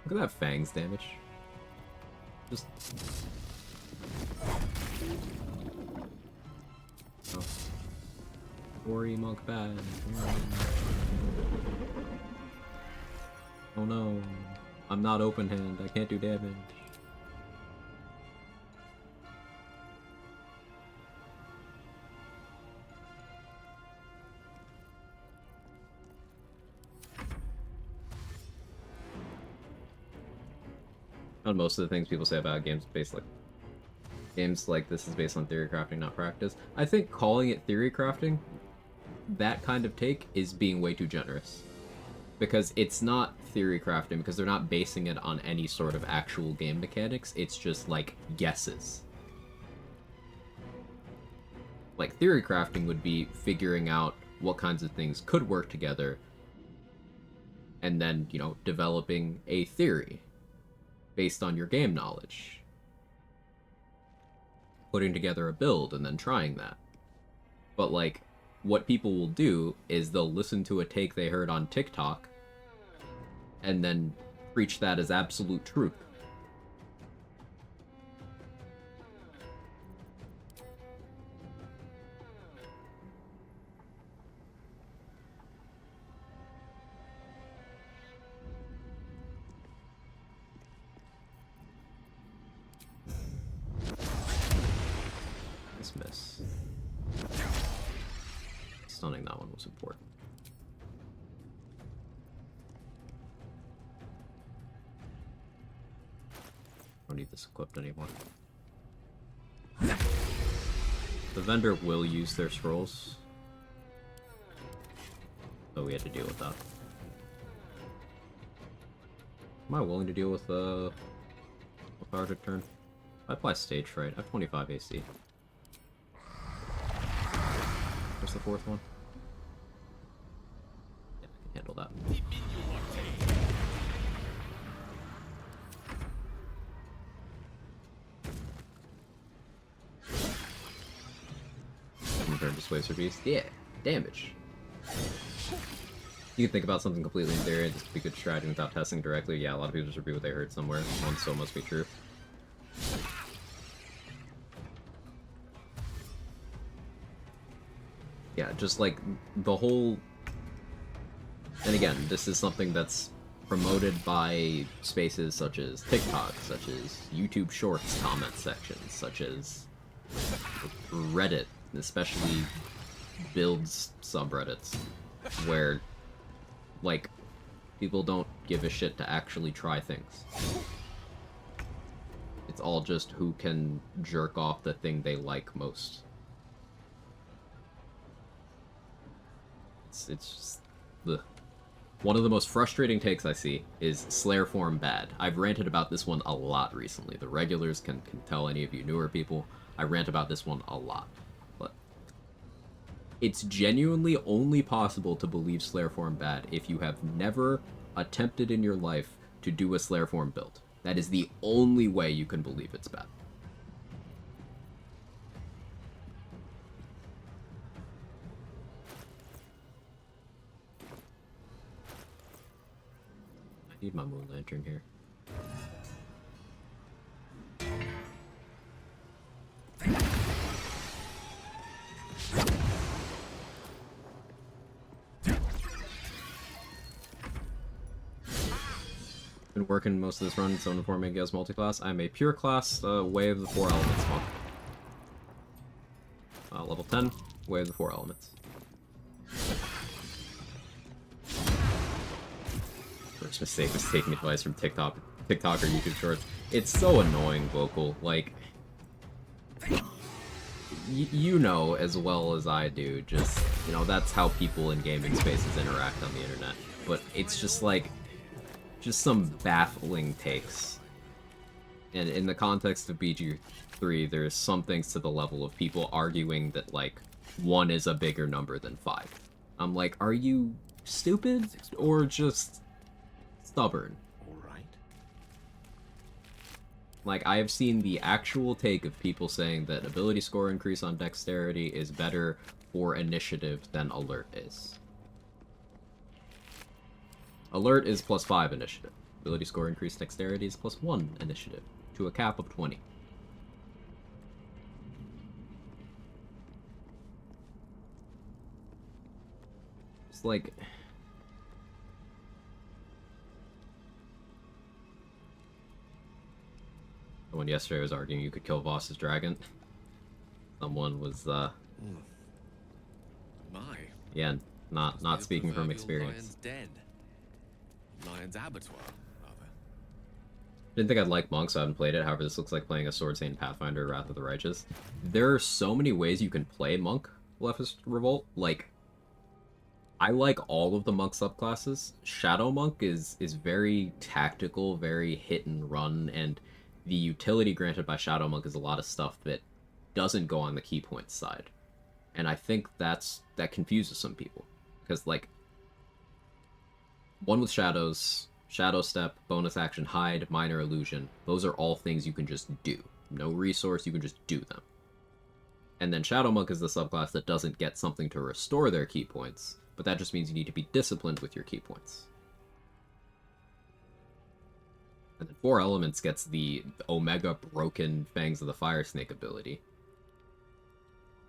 Look at that fangs damage. Just... Oh. Ori monk bad. Oh no. I'm not open hand. I can't do damage. On most of the things people say about games like this is based on theory crafting, not practice. I think calling it theory crafting, that kind of take, is being way too generous. Because it's not theory crafting, because they're not basing it on any sort of actual game mechanics, it's just, like, guesses. Like, theory crafting would be figuring out what kinds of things could work together, and then, you know, developing a theory based on your game knowledge. Putting together a build and then trying that. But, like, what people will do is they'll listen to a take they heard on TikTok and then preach that as absolute truth. Miss. Stunning that one was important. Don't need this equipped anymore. The vendor will use their scrolls, so we had to deal with that. Am I willing to deal with a lethargic turn? If I apply stage fright, I have 25 AC. What's the fourth one? Yeah, I can handle that. Turn displacer beast. Yeah, damage. You can think about something completely in theory, this could be good strategy without testing directly. Yeah, a lot of people just repeat what they heard somewhere. One so must be true. Yeah, just like the whole... And again, this is something that's promoted by spaces such as TikTok, such as YouTube Shorts comment sections, such as Reddit, especially builds subreddits, where, like, people don't give a shit to actually try things. It's all just who can jerk off the thing they like most. It's just... Ugh. One of the most frustrating takes I see is Slayer form bad. I've ranted about this one a lot recently. The regulars can tell, any of you newer people. I rant about this one a lot. But it's genuinely only possible to believe Slayer form bad if you have never attempted in your life to do a Slayer form build. That is the only way you can believe it's bad. I need my moon lantern here. Been working most of this run, so before making Gale's multi-class. I'm a pure class, Way of the Four Elements monk. Level 10, Way of the Four Elements. First mistake was taking advice from TikTok or YouTube Shorts. It's so annoying, Vocal. Like, you know as well as I do, just, you know, that's how people in gaming spaces interact on the internet. But it's just like, just some baffling takes. And in the context of BG3, there's some things to the level of people arguing that, like, 1 is a bigger number than 5. I'm like, are you stupid or just stubborn? Like, I have seen the actual take of people saying that ability score increase on dexterity is better for initiative than alert is. Alert is +5 initiative. Ability score increase dexterity is +1 initiative, to a cap of 20. It's like... Someone yesterday was arguing you could kill Voss's dragon. Someone was, My. yeah, not speaking from experience. Lion's dead. Lion's abattoir, rather. Didn't think I'd like monks, so I haven't played it. However, this looks like playing a Sword Saint Pathfinder, Wrath of the Righteous. There are so many ways you can play monk Leftist Revolt. Like, I like all of the monk subclasses. Shadow Monk is very tactical, very hit and run, and the utility granted by Shadow Monk is a lot of stuff that doesn't go on the key points side. And I think that confuses some people. Because, like, one with shadows, Shadow Step, bonus action, hide, minor illusion, those are all things you can just do. No resource, you can just do them. And then Shadow Monk is the subclass that doesn't get something to restore their key points, but that just means you need to be disciplined with your key points. And then 4 Elements gets the Omega Broken Fangs of the Fire Snake ability.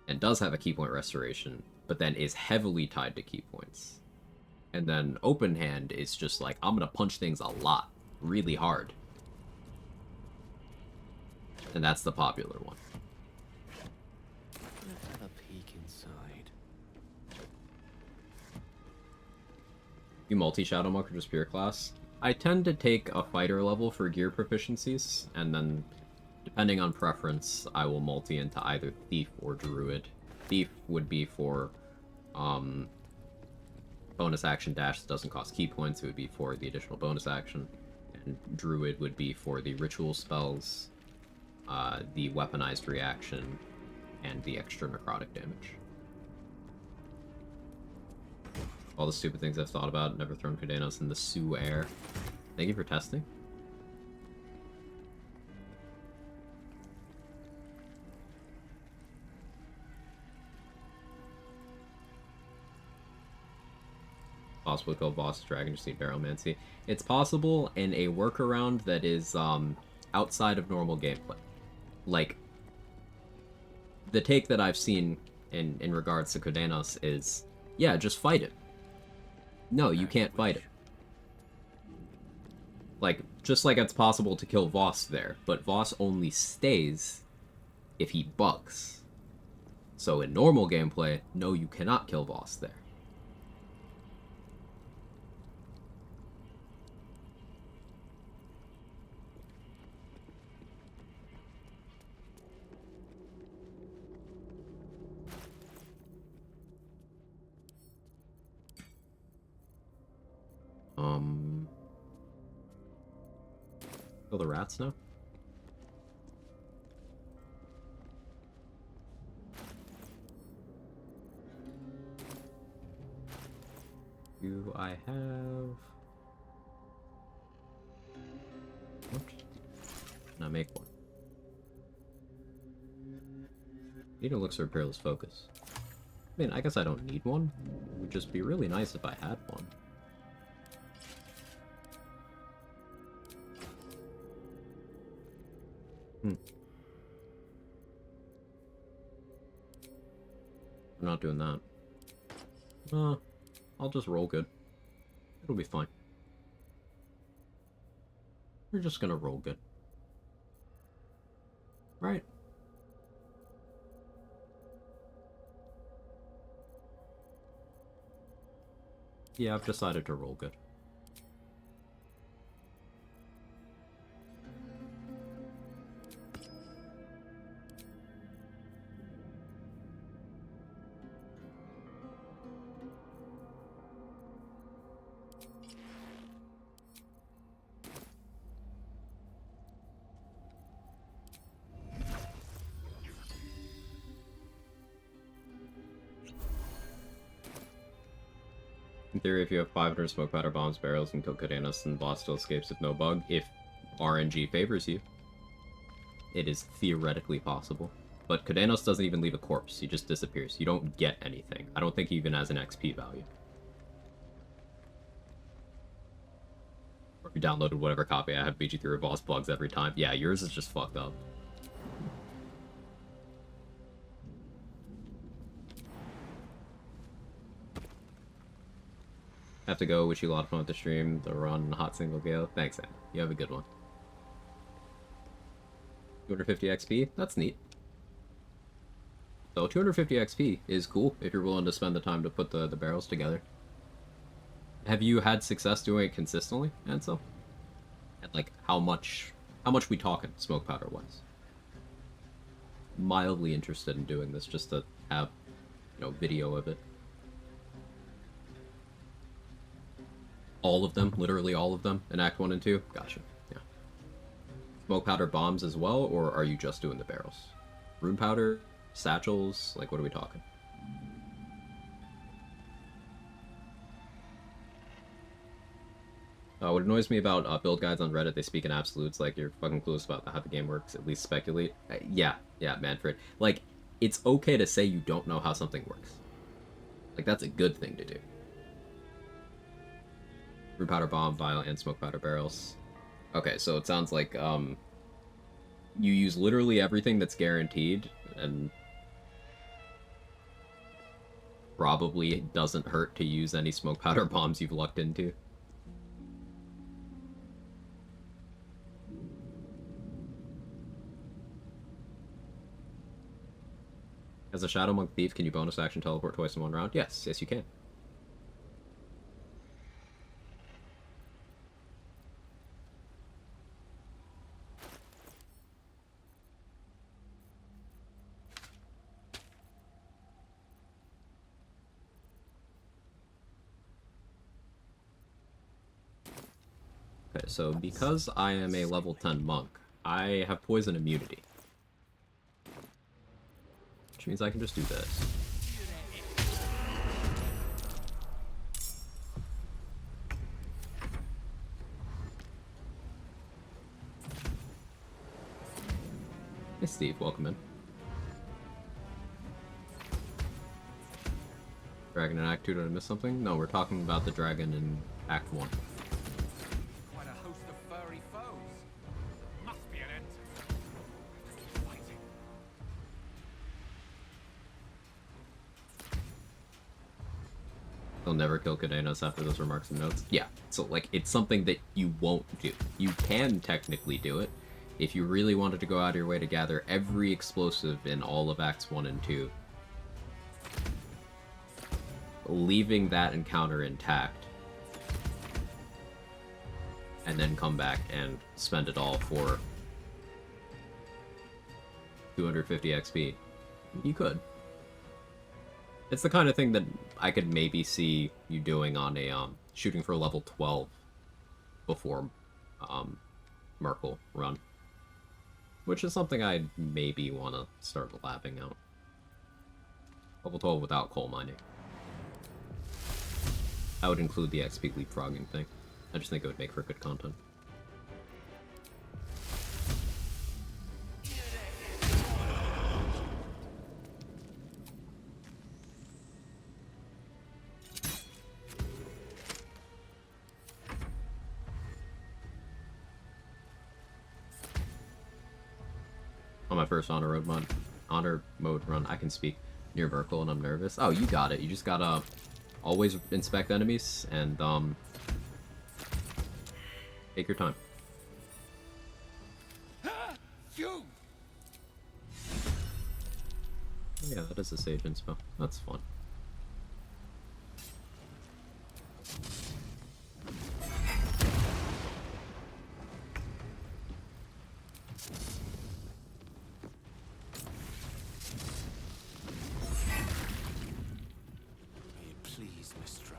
And does have a key point restoration, but then is heavily tied to key points. And then Open Hand is just like, I'm gonna punch things a lot, really hard. And that's the popular one. Let's have a peek inside. You multi-Shadow Monk or just pure class? I tend to take a fighter level for gear proficiencies, and then, depending on preference, I will multi into either Thief or Druid. Thief would be for bonus action dash that doesn't cost key points, it would be for the additional bonus action. And Druid would be for the ritual spells, the weaponized reaction, and the extra necrotic damage. All the stupid things I've thought about, never thrown Kudenos in the Sioux air. Thank you for testing. Possible to kill boss dragon, just need Baromancy. It's possible in a workaround that is outside of normal gameplay. Like, the take that I've seen in regards to Kudenos is, yeah, just fight it. No, you can't fight it. Like, just like it's possible to kill Voss there, but Voss only stays if he bugs. So in normal gameplay, no, you cannot kill Voss there. Kill the rats now? Do I have... What? Now make one. Need to look for Peerless Focus. I mean, I guess I don't need one. It would just be really nice if I had one. I'm not doing that. I'll just roll good. It'll be fine. We're just gonna roll good. Right? Yeah, I've decided to roll good. In theory, if you have 500 smoke powder bombs, barrels, and kill Cadenas, and the boss still escapes with no bug, if RNG favors you, it is theoretically possible. But Cadenas doesn't even leave a corpse, he just disappears. You don't get anything. I don't think he even has an XP value. Or if you downloaded whatever copy I have, BG3 or boss plugs every time. Yeah, yours is just fucked up. Have to go. Wish you a lot of fun with the stream. The run, hot single Gale. Thanks, Anne. You have a good one. 250 XP? That's neat. So 250 XP is cool if you're willing to spend the time to put the barrels together. Have you had success doing it consistently, Ansel? And like how much we talking smoke powder wise? Mildly interested in doing this just to have, you know, video of it. All of them, literally all of them in Act 1 and 2? Gotcha, yeah. Smoke powder bombs as well, or are you just doing the barrels? Rune powder? Satchels? Like, what are we talking? What annoys me about build guides on Reddit, they speak in absolutes, like you're fucking clueless about how the game works, at least speculate. Yeah, Manfred. Like, it's okay to say you don't know how something works. Like, that's a good thing to do. Rune powder bomb, vial, and smoke powder barrels. Okay, so it sounds like, you use literally everything that's guaranteed, and probably it doesn't hurt to use any smoke powder bombs you've lucked into. As a Shadow Monk Thief, can you bonus action teleport twice in one round? Yes, you can. Okay, so because I am a level 10 monk, I have poison immunity. Which means I can just do this. Hey Steve, welcome in. Dragon in Act 2, did I miss something? No, we're talking about the dragon in Act 1. Quite a host of furry foes. Must be an end. Fighting. They'll never kill Cadenas after those remarks and notes. Yeah, so like, it's something that you won't do. You can technically do it. If you really wanted to go out of your way to gather every explosive in all of Acts 1 and 2, leaving that encounter intact, and then come back and spend it all for 250 XP, you could. It's the kind of thing that I could maybe see you doing on a shooting for level 12 before Merkle run. Which is something I maybe want to start lapping out. Level 12 without coal mining. I would include the XP leapfrogging thing. I just think it would make for good content. On my first honor mode run, I can speak near Merkle and I'm nervous. Oh, you got it. You just gotta always inspect enemies and take your time. You. Yeah, that is a sage inspo. That's fun. Please, Mystra.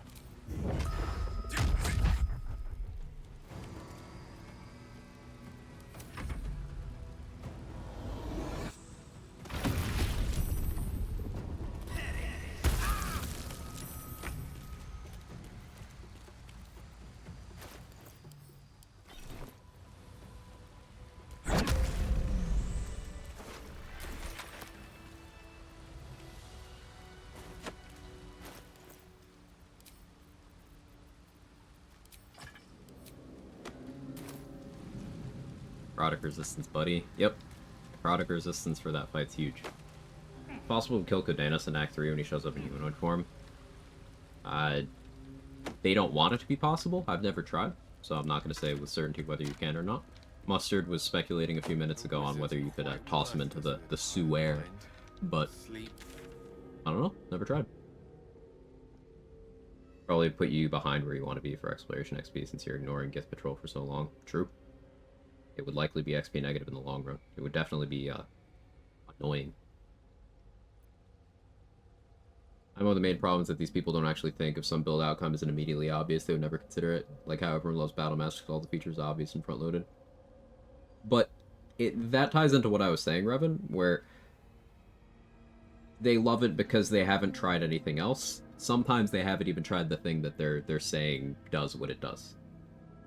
Product resistance, buddy. Yep. Product resistance for that fight's huge. Possible to kill Codanus in Act 3 when he shows up in humanoid form. They don't want it to be possible. I've never tried, so I'm not going to say with certainty whether you can or not. Mustard was speculating a few minutes ago on whether you could toss him into the sewer, but I don't know. Never tried. Probably put you behind where you want to be for Exploration XP since you're ignoring Gith Patrol for so long. True. It would likely be XP negative in the long run. It would definitely be annoying. I know the main problem is that these people don't actually think if some build outcome isn't immediately obvious, they would never consider it. Like how everyone loves Battle Masters because all the features are obvious and front-loaded. But that ties into what I was saying, Revan, where they love it because they haven't tried anything else. Sometimes they haven't even tried the thing that they're saying does what it does.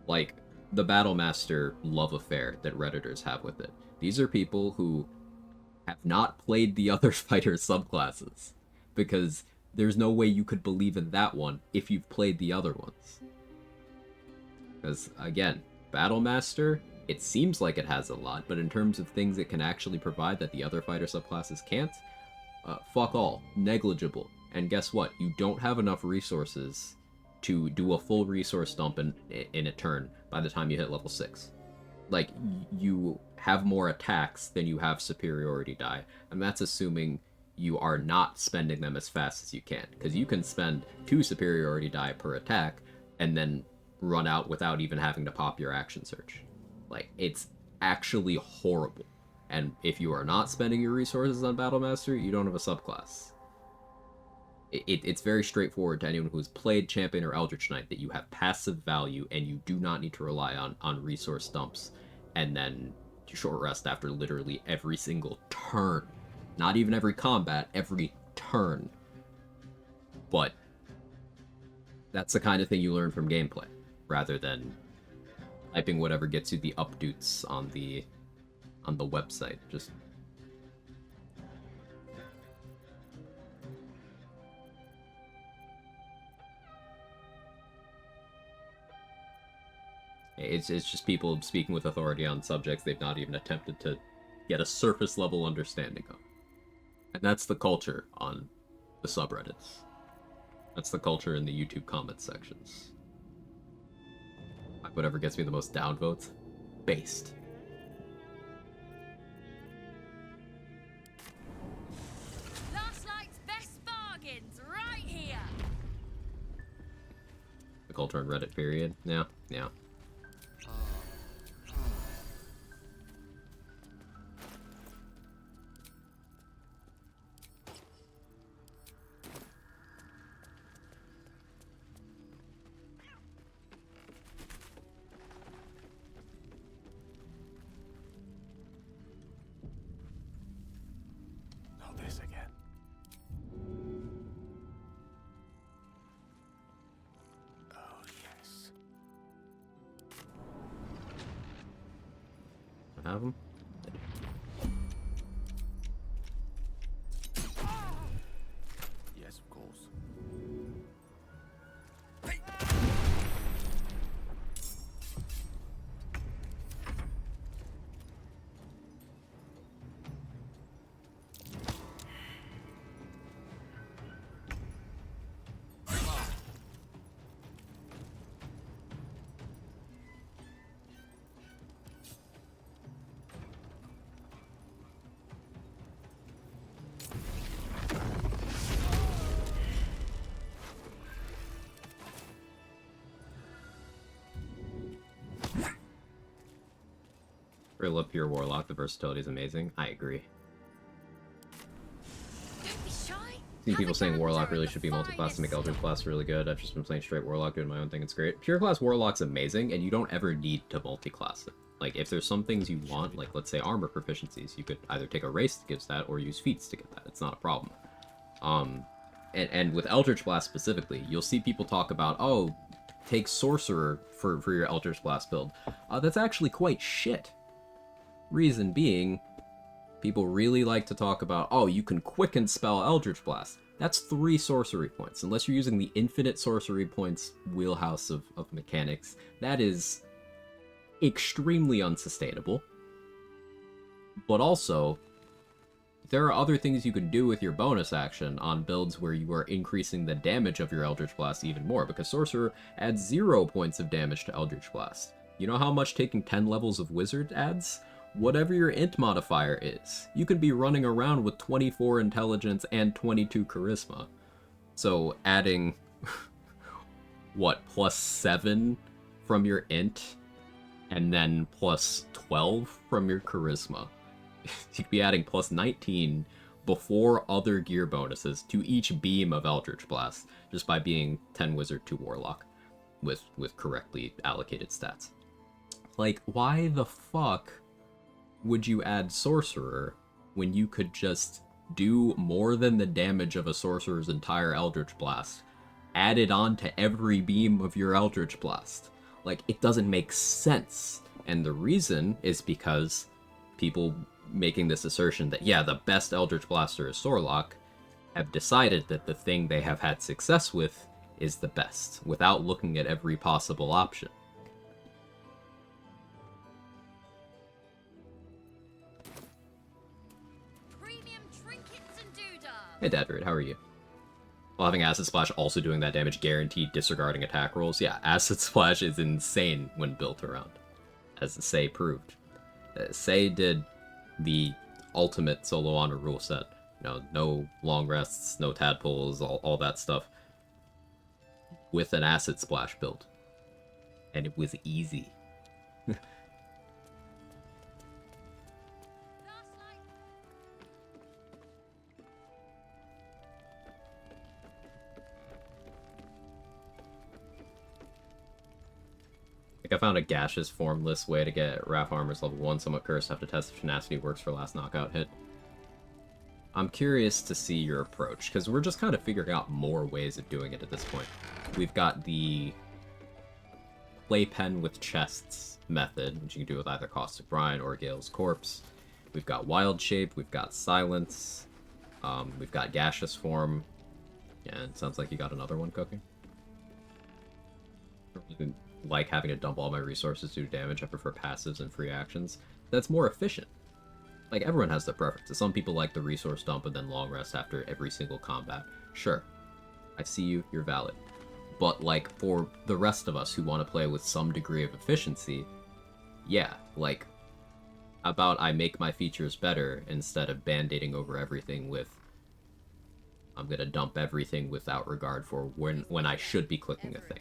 Like the Battle Master love affair that Redditors have with it. These are people who have not played the other fighter subclasses because there's no way you could believe in that one if you've played the other ones. Because, again, Battle Master, it seems like it has a lot, but in terms of things it can actually provide that the other fighter subclasses can't, fuck all. Negligible. And guess what? You don't have enough resources to do a full resource dump in a turn by the time you hit level 6. Like, you have more attacks than you have superiority die, and that's assuming you are not spending them as fast as you can, because you can spend 2 superiority die per attack and then run out without even having to pop your action search. Like, it's actually horrible. And if you are not spending your resources on Battle Master, you don't have a subclass. It's very straightforward to anyone who's played Champion or Eldritch Knight that you have passive value and you do not need to rely on resource dumps and then short rest after literally every single turn. Not even every combat, every turn. But that's the kind of thing you learn from gameplay, rather than typing whatever gets you the updates on the website. Just it's just people speaking with authority on subjects they've not even attempted to get a surface level understanding of. And that's the culture on the subreddits. That's the culture in the YouTube comment sections. Whatever gets me the most downvotes, based. Last night's best bargains right here. The culture on Reddit, period. Yeah, yeah. Have them? Yes, of course. Really love Pure Warlock, the versatility is amazing. I agree. Don't be shy. Seen people saying Warlock really should be multi-class to make Eldritch Blast really good. I've just been playing straight Warlock, doing my own thing, it's great. Pure Class Warlock's amazing, and you don't ever need to multi-class it. Like, if there's some things you want, like, let's say armor proficiencies, you could either take a race that gives that, or use feats to get that. It's not a problem. And with Eldritch Blast specifically, you'll see people talk about, oh, take Sorcerer for your Eldritch Blast build. That's actually quite shit. Reason being, people really like to talk about, oh, you can quicken spell Eldritch Blast. That's 3 sorcery points. Unless you're using the infinite sorcery points wheelhouse of mechanics, that is extremely unsustainable. But also, there are other things you can do with your bonus action on builds where you are increasing the damage of your Eldritch Blast even more, because Sorcerer adds 0 points of damage to Eldritch Blast. You know how much taking 10 levels of Wizard adds? Whatever your int modifier is, you can be running around with 24 intelligence and 22 charisma. So adding, what, +7 from your int, and then +12 from your charisma. You could be adding +19 before other gear bonuses to each beam of Eldritch Blast, just by being 10 Wizard, 2 Warlock, with correctly allocated stats. Like, why the fuck would you add Sorcerer when you could just do more than the damage of a Sorcerer's entire Eldritch Blast, added on to every beam of your Eldritch Blast? Like, it doesn't make sense. And the reason is because people making this assertion that, yeah, the best Eldritch Blaster is Sorlock, have decided that the thing they have had success with is the best, without looking at every possible option. Premium trinkets and doodads. Hey Dadrid, how are you? While having Acid Splash also doing that damage guaranteed disregarding attack rolls, yeah, Acid Splash is insane when built around, as Say proved. Say did the ultimate solo honor rule set. You know, no long rests, no tadpoles, all that stuff, with an Acid Splash build. And it was easy. I found a gaseous, formless way to get Wrath Armor's level 1 somewhat cursed. Have to test if Tenacity works for last knockout hit. I'm curious to see your approach, because we're just kind of figuring out more ways of doing it at this point. We've got the Playpen with Chests method, which you can do with either Caustic Brine or Gale's Corpse. We've got Wild Shape, we've got Silence, we've got Gaseous Form, and it sounds like you got another one cooking. Like having to dump all my resources to do damage. I prefer passives and free actions. That's more efficient. Like, everyone has their preferences. Some people like the resource dump and then long rest after every single combat. Sure. I see you, you're valid. But, like, for the rest of us who want to play with some degree of efficiency, yeah, like, about I make my features better instead of band-aiding over everything with I'm gonna dump everything without regard for when I should be clicking a thing.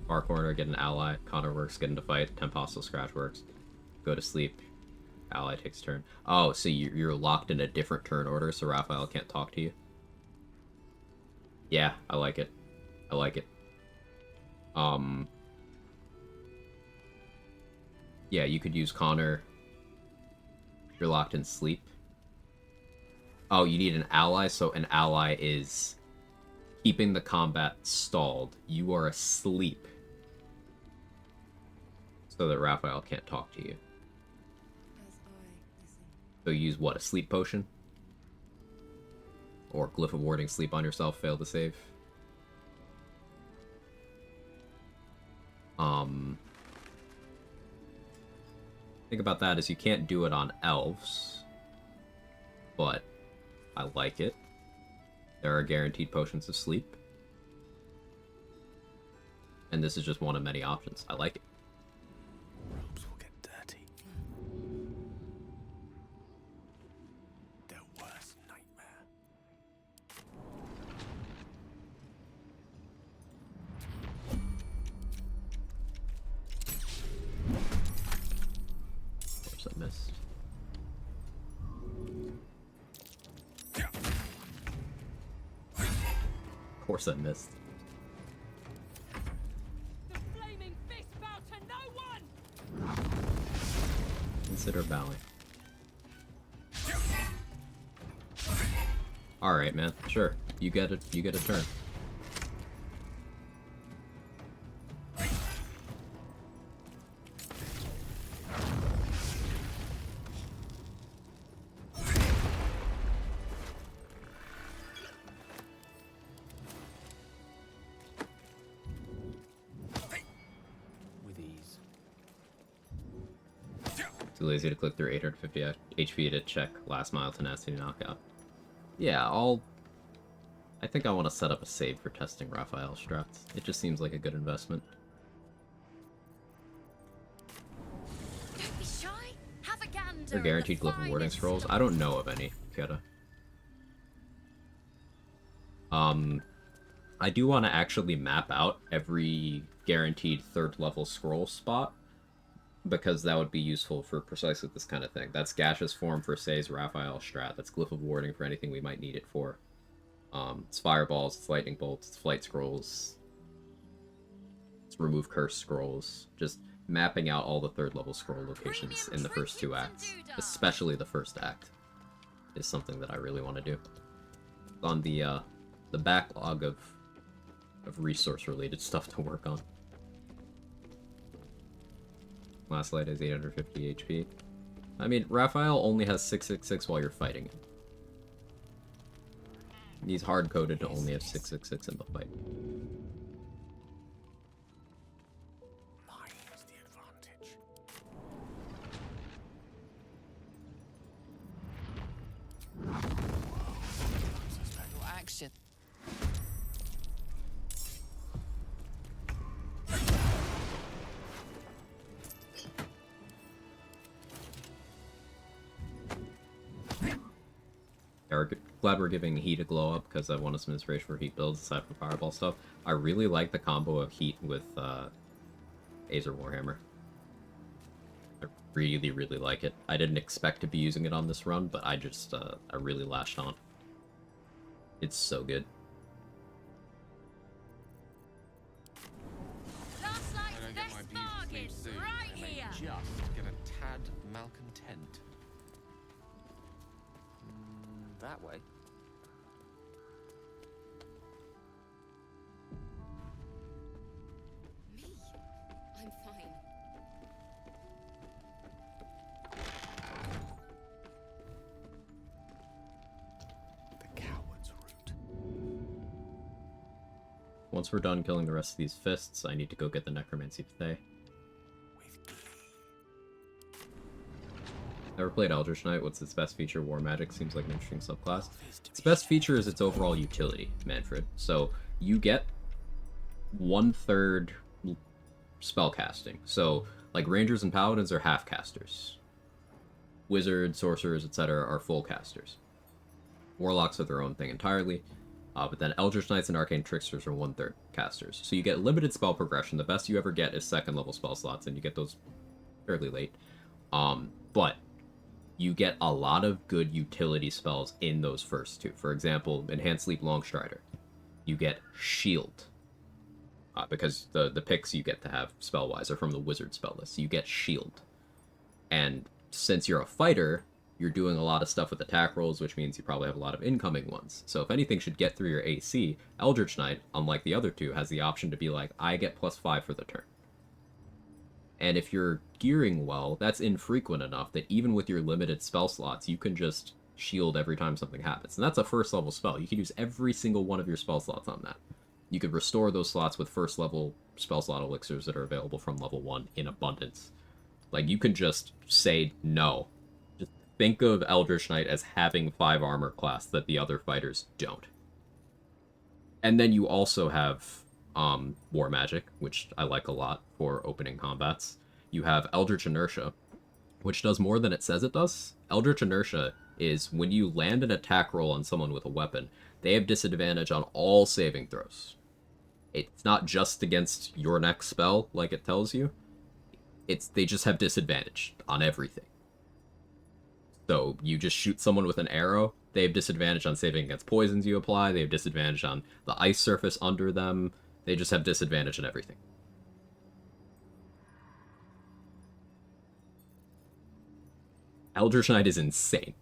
Far Corner, get an ally. Connor works, get into fight. Temp Hostile Scratch works. Go to sleep. Ally takes turn. Oh, so you're locked in a different turn order, so Raphael can't talk to you? Yeah, I like it. I like it. Yeah, you could use Connor. You're locked in sleep. Oh, you need an ally, so an ally is keeping the combat stalled. You are asleep, so that Raphael can't talk to you. So you use what, a sleep potion? Or Glyph of Warding Sleep on yourself, fail to save? Thing about that is you can't do it on elves, but I like it. There are guaranteed potions of sleep. And this is just one of many options. I like it. Robes will get dirty. Their worst nightmare. Of course I missed. Of course I missed. The flaming fist bow to no one! Consider bowing. Alright, man. Sure. You get a turn. Too lazy to click through 850 HP to check last mile tenacity knockout. Yeah, I think I want to set up a save for testing Raphael strats. It just seems like a good investment. Don't be shy. Have a gander. For guaranteed glyph of warding scrolls? I don't know of any, Keta. I do want to actually map out every guaranteed 3rd level scroll spot, because that would be useful for precisely this kind of thing. That's gaseous form for Say's Raphael strat. That's glyph of warding for anything we might need it for. It's fireballs, it's lightning bolts, it's flight scrolls, it's remove curse scrolls. Just mapping out all the 3rd level scroll locations in the first 2 acts, especially the first act, is something that I really want to do. On the backlog of resource-related stuff to work on. Last light is 850 HP. I mean, Raphael only has 666 while you're fighting him. He's hard-coded to only have 666 in the fight. Mine is the advantage. Special action. Glad we're giving Heat a glow up, because I wanted some inspiration for Heat builds aside from Fireball stuff. I really like the combo of Heat with Azer Warhammer. I really, really like it. I didn't expect to be using it on this run, but I just, I really latched on. It's so good. Last night's I don't get my best beauty bargain, sleep soon. right I may here. Just get a tad malcontent. That way. Me? I'm fine. The coward's route. Once we're done killing the rest of these fists, I need to go get the Necromancy Fae. Never played Eldritch Knight. What's its best feature? War Magic seems like an interesting subclass. Its best feature is its overall utility, Manfred. So you get 1/3 spellcasting. So, like, Rangers and Paladins are half casters. Wizards, Sorcerers, etc. are full casters. Warlocks are their own thing entirely. But then Eldritch Knights and Arcane Tricksters are 1/3 casters. So you get limited spell progression. The best you ever get is 2nd level spell slots, and you get those fairly late. But you get a lot of good utility spells in those first 2. For example, Enhanced Leap Longstrider. You get Shield. Because the picks you get to have spell-wise are from the Wizard spell list. So you get Shield. And since you're a fighter, you're doing a lot of stuff with attack rolls, which means you probably have a lot of incoming ones. So if anything should get through your AC, Eldritch Knight, unlike the other 2, has the option to be like, I get +5 for the turn. And if you're gearing well, that's infrequent enough that even with your limited spell slots, you can just shield every time something happens. And that's a 1st level spell. You can use every single one of your spell slots on that. You could restore those slots with 1st level spell slot elixirs that are available from level 1 in abundance. Like, you can just say no. Just think of Eldritch Knight as having 5 armor class that the other fighters don't. And then you also have War Magic, which I like a lot for opening combats. You have Eldritch Inertia, which does more than it says it does. Eldritch Inertia is when you land an attack roll on someone with a weapon, they have disadvantage on all saving throws. It's not just against your next spell, like it tells you. They just have disadvantage on everything. So you just shoot someone with an arrow, they have disadvantage on saving against poisons you apply, they have disadvantage on the ice surface under them, they just have disadvantage on everything. Eldritch Knight is insane.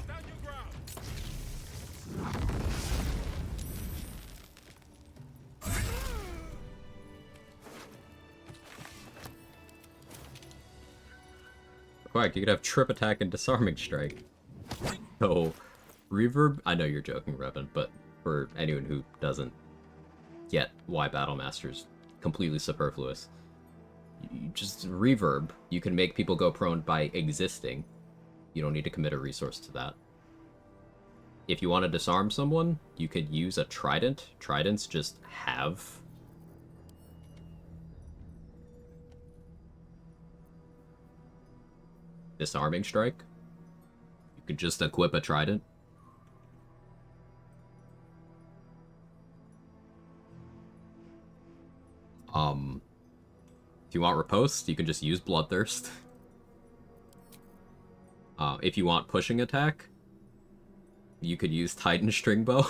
Stand your ground. Quag, you could have trip attack and disarming strike. So, reverb, I know you're joking, Revan, but for anyone who doesn't get why Battlemaster's completely superfluous, you just reverb, you can make people go prone by existing. You don't need to commit a resource to that. If you want to disarm someone, you could use a trident. Tridents just have disarming strike. You could just equip a trident. If you want riposte, you can just use bloodthirst. If you want pushing attack, you could use Titan Stringbow.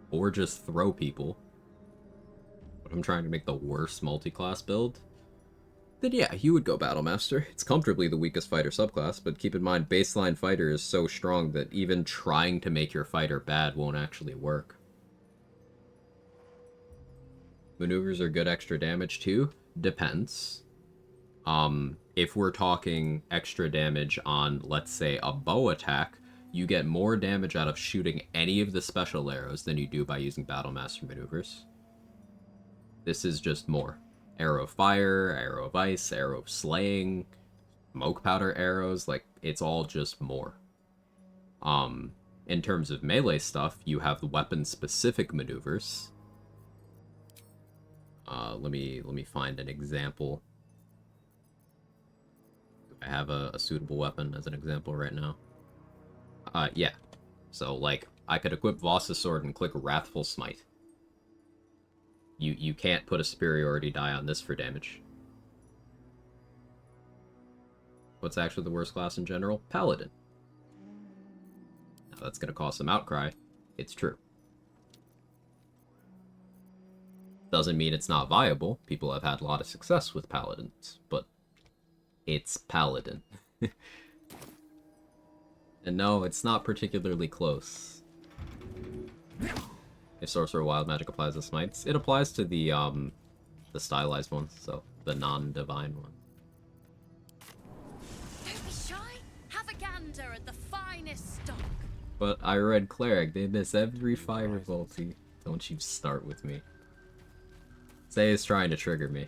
Or just throw people. But I'm trying to make the worst multi-class build. Then yeah, you would go Battlemaster. It's comfortably the weakest fighter subclass, but keep in mind baseline fighter is so strong that even trying to make your fighter bad won't actually work. Maneuvers are good extra damage too? Depends. If we're talking extra damage on, let's say, a bow attack, you get more damage out of shooting any of the special arrows than you do by using Battlemaster maneuvers. This is just more. Arrow of fire, arrow of ice, arrow of slaying, smoke powder arrows, like, it's all just more. In terms of melee stuff, you have the weapon-specific maneuvers. Let me find an example. I have a suitable weapon as an example right now. Yeah. So, like, I could equip Voss's Sword and click Wrathful Smite. You can't put a superiority die on this for damage. What's actually the worst class in general? Paladin. Now, that's gonna cause some outcry. It's true. Doesn't mean it's not viable. People have had a lot of success with Paladins, but it's Paladin. And no, it's not particularly close. If Sorcerer Wild Magic applies to smites, it applies to the stylized ones, so the non-divine one. Don't be shy. Have a gander at the finest stock. But I read Cleric, they miss every fire multi. Don't you start with me. Say is trying to trigger me.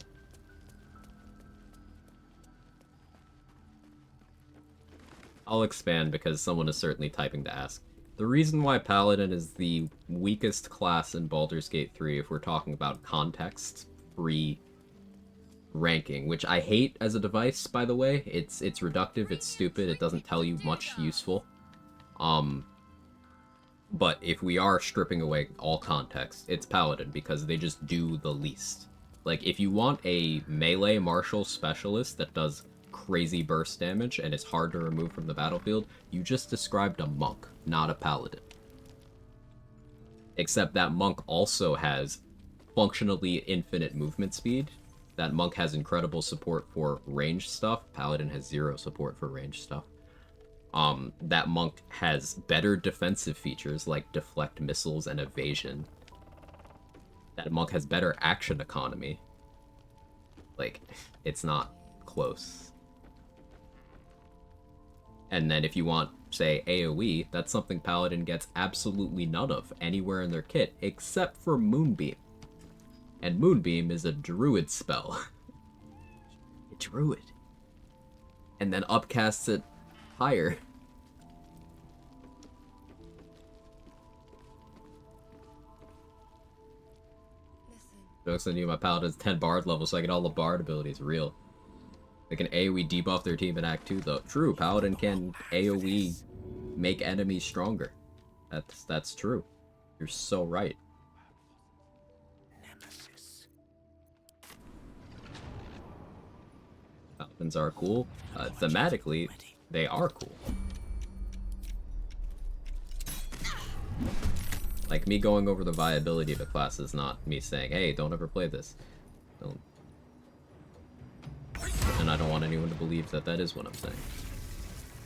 I'll expand because someone is certainly typing to ask. The reason why Paladin is the weakest class in Baldur's Gate 3, if we're talking about context-free ranking, which I hate as a device, by the way. It's reductive, it's stupid, it doesn't tell you much useful. But if we are stripping away all context, it's Paladin, because they just do the least. Like, if you want a melee martial specialist that does crazy burst damage and is hard to remove from the battlefield, you just described a monk, not a paladin. Except that monk also has functionally infinite movement speed. That monk has incredible support for ranged stuff. Paladin has 0 support for ranged stuff. That monk has better defensive features like deflect missiles and evasion. That monk has better action economy. Like, it's not close. And then if you want, say, AoE, that's something Paladin gets absolutely none of anywhere in their kit, except for Moonbeam. And Moonbeam is a druid spell. A druid. And then upcasts it higher. Jokes on you, my Paladin's 10 Bard level, so I get all the Bard abilities. Real. They can AoE debuff their team in Act 2, though. True, Paladin can AoE make enemies stronger. That's true. You're so right. Nemesis. Paladins are cool. Thematically, they are cool. Like, me going over the viability of a class is not me saying, hey, don't ever play this. Don't. And I don't want anyone to believe that that is what I'm saying.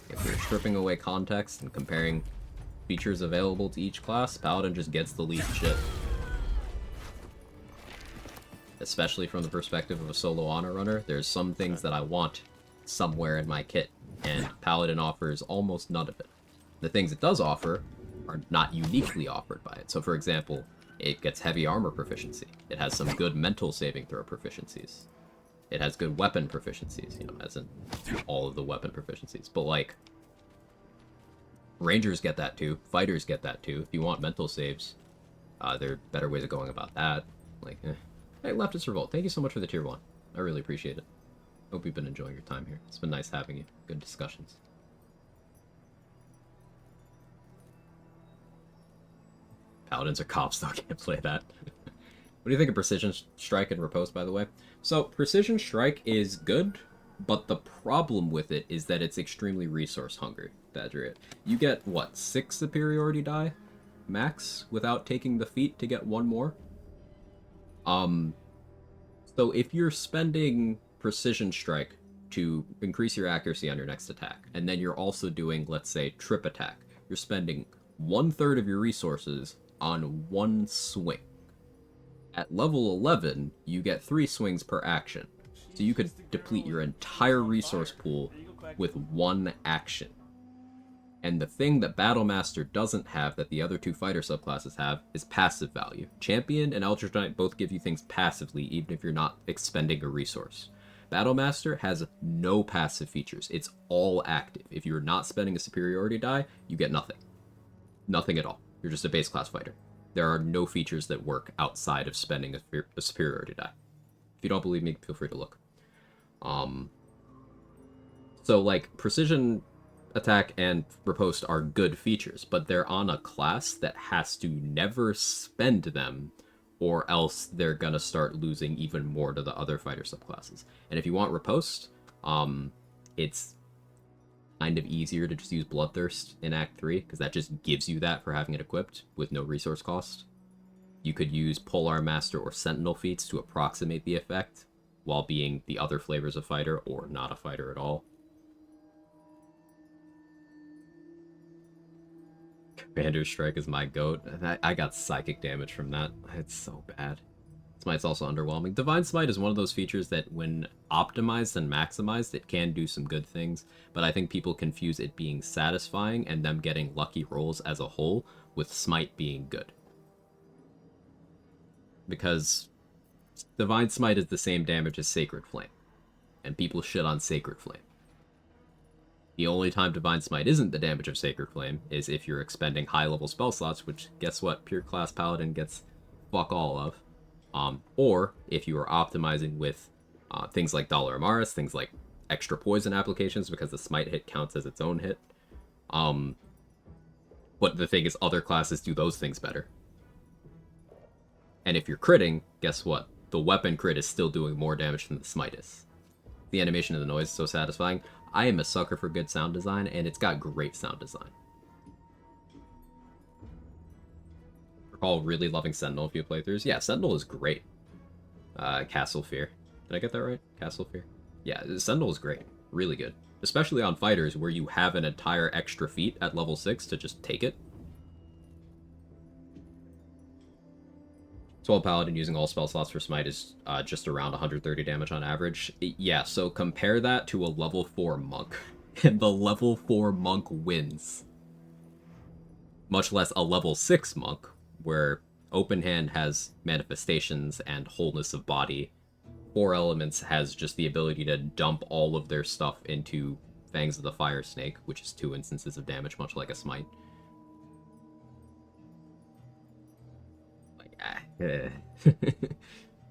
If we're stripping away context and comparing features available to each class, Paladin just gets the least shit. Especially from the perspective of a solo honor runner, there's some things that I want somewhere in my kit, and Paladin offers almost none of it. The things it does offer are not uniquely offered by it. So for example, it gets heavy armor proficiency. It has some good mental saving throw proficiencies. It has good weapon proficiencies, you know, as in all of the weapon proficiencies. But like, Rangers get that too. Fighters get that too. If you want mental saves, there are better ways of going about that. Like, Hey, Leftist Revolt, thank you so much for the tier 1. I really appreciate it. Hope you've been enjoying your time here. It's been nice having you. Good discussions. Paladins are cops, though. I can't play that. What do you think of Precision Strike and Riposte, by the way? So, Precision Strike is good, but the problem with it is that it's extremely resource hungry. Badger, you get, what, 6 superiority die? Max? Without taking the feat to get 1 more? So if you're spending Precision Strike to increase your accuracy on your next attack, and then you're also doing, let's say, Trip Attack, you're spending 1/3 of your resources on 1 swing. At level 11, you get 3 swings per action, so you could deplete your entire resource pool with 1 action. And the thing that Battlemaster doesn't have that the other 2 fighter subclasses have is passive value. Champion and Eldritch Knight both give you things passively, even if you're not expending a resource. Battlemaster has no passive features. It's all active. If you're not spending a superiority die, you get nothing. Nothing at all. You're just a base class fighter. There are no features that work outside of spending a superiority die. If you don't believe me, feel free to look. So, like, Precision Attack and Riposte are good features, but they're on a class that has to never spend them, or else they're gonna start losing even more to the other fighter subclasses. And if you want Riposte, it's kind of easier to just use Bloodthirst in Act 3, because that just gives you that for having it equipped with no resource cost. You could use Polearm Master or Sentinel feats to approximate the effect, while being the other flavors of fighter, or not a fighter at all. Commander Strike is my goat. I got psychic damage from that. It's so bad. Smite's also underwhelming. Divine Smite is one of those features that when optimized and maximized, it can do some good things, but I think people confuse it being satisfying and them getting lucky rolls as a whole with Smite being good. Because Divine Smite is the same damage as Sacred Flame, and people shit on Sacred Flame. The only time Divine Smite isn't the damage of Sacred Flame is if you're expending high-level spell slots, which, guess what, Pure Class Paladin gets fuck all of. Or if you are optimizing with things like Dollar Amaris, things like extra poison applications, because the Smite hit counts as its own hit. But the thing is, other classes do those things better. And if you're critting, guess what? The weapon crit is still doing more damage than the Smite is. The animation of the noise is so satisfying. I am a sucker for good sound design, and it's got great sound design. Recall really loving Sentinel a few playthroughs. Yeah, Sentinel is great. Castle Fear. Did I get that right? Castle Fear? Yeah, Sentinel is great. Really good. Especially on fighters where you have an entire extra feat at level 6 to just take it. 12 Paladin using all spell slots for Smite is just around 130 damage on average. Yeah, so compare that to a level 4 Monk. And the level 4 Monk wins. Much less a level 6 Monk, where Open Hand has manifestations and wholeness of body. 4 Elements has just the ability to dump all of their stuff into Fangs of the Fire Snake, which is 2 instances of damage, much like a Smite.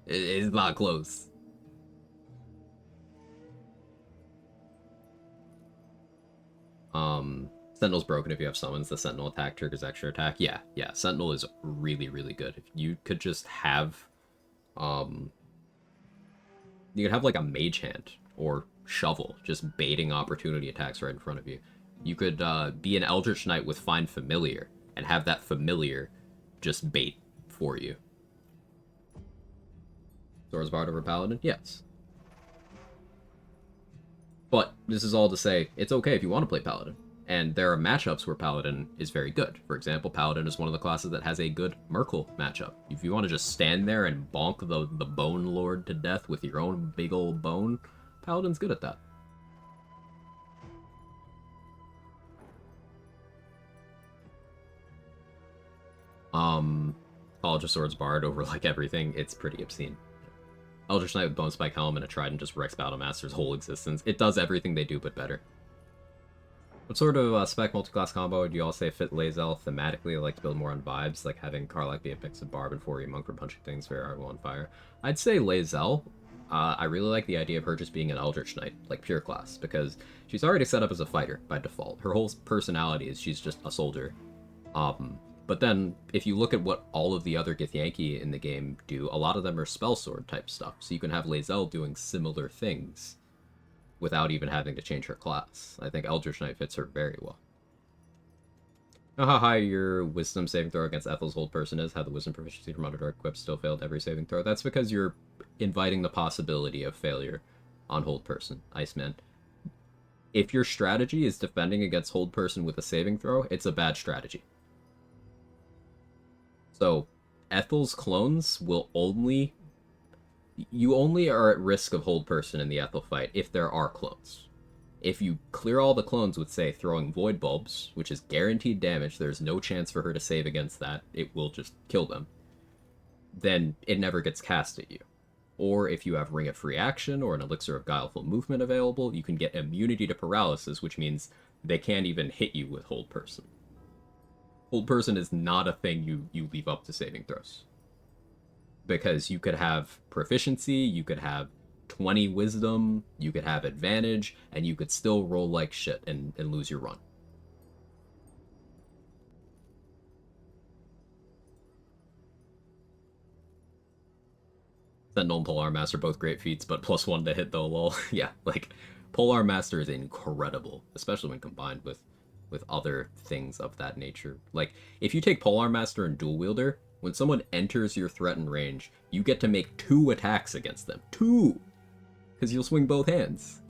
It's not close. Sentinel's broken if you have summons. The Sentinel attack triggers extra attack. Yeah, Sentinel is really, really good. If you could just have, you could have like a Mage Hand or Shovel, just baiting opportunity attacks right in front of you. You could be an Eldritch Knight with Find Familiar and have that Familiar just bait for you. Zorzbard over Paladin? Yes. But this is all to say, it's okay if you want to play Paladin. And there are matchups where Paladin is very good. For example, Paladin is one of the classes that has a good Merkle matchup. If you want to just stand there and bonk the Bone Lord to death with your own big old bone, Paladin's good at that. College of Swords Bard over like everything, it's pretty obscene. Eldritch Knight with Bone Spike Helm and a Trident just wrecks Battle Master's whole existence. It does everything they do, but better. What sort of spec multiclass combo would you all say fit Lae'zel thematically? I like to build more on vibes, like having Karlach be a mix of Barb and 4E Monk for punching things very hard on fire. I'd say Lae'zel. I really like the idea of her just being an Eldritch Knight, like pure class, because she's already set up as a fighter by default. Her whole personality is she's just a soldier. But then, if you look at what all of the other Githyanki in the game do, a lot of them are spell sword type stuff, so you can have Lae'zel doing similar things without even having to change her class. I think Eldritch Knight fits her very well. Know how high your wisdom saving throw against Ethel's hold person is? How the wisdom proficiency from Underdark equip still failed every saving throw? That's because you're inviting the possibility of failure on hold person, Iceman. If your strategy is defending against hold person with a saving throw, it's a bad strategy. So, Ethel's clones will only... You only are at risk of hold person in the Ethel fight if there are clones. If you clear all the clones with, say, throwing Void Bulbs, which is guaranteed damage, there's no chance for her to save against that, it will just kill them, then it never gets cast at you. Or if you have Ring of Free Action or an Elixir of Guileful Movement available, you can get immunity to paralysis, which means they can't even hit you with hold person. Hold person is not a thing you leave up to saving throws. Because you could have proficiency, you could have 20 wisdom, you could have advantage, and you could still roll like shit and lose your run. Sentinel and Polearm Master, both great feats, but +1 to hit though, lol. Yeah, like, Polearm Master is incredible, especially when combined with other things of that nature. Like, if you take Polearm Master and Dual Wielder, when someone enters your threatened range, you get to make 2 attacks against them. 2! Because you'll swing both hands.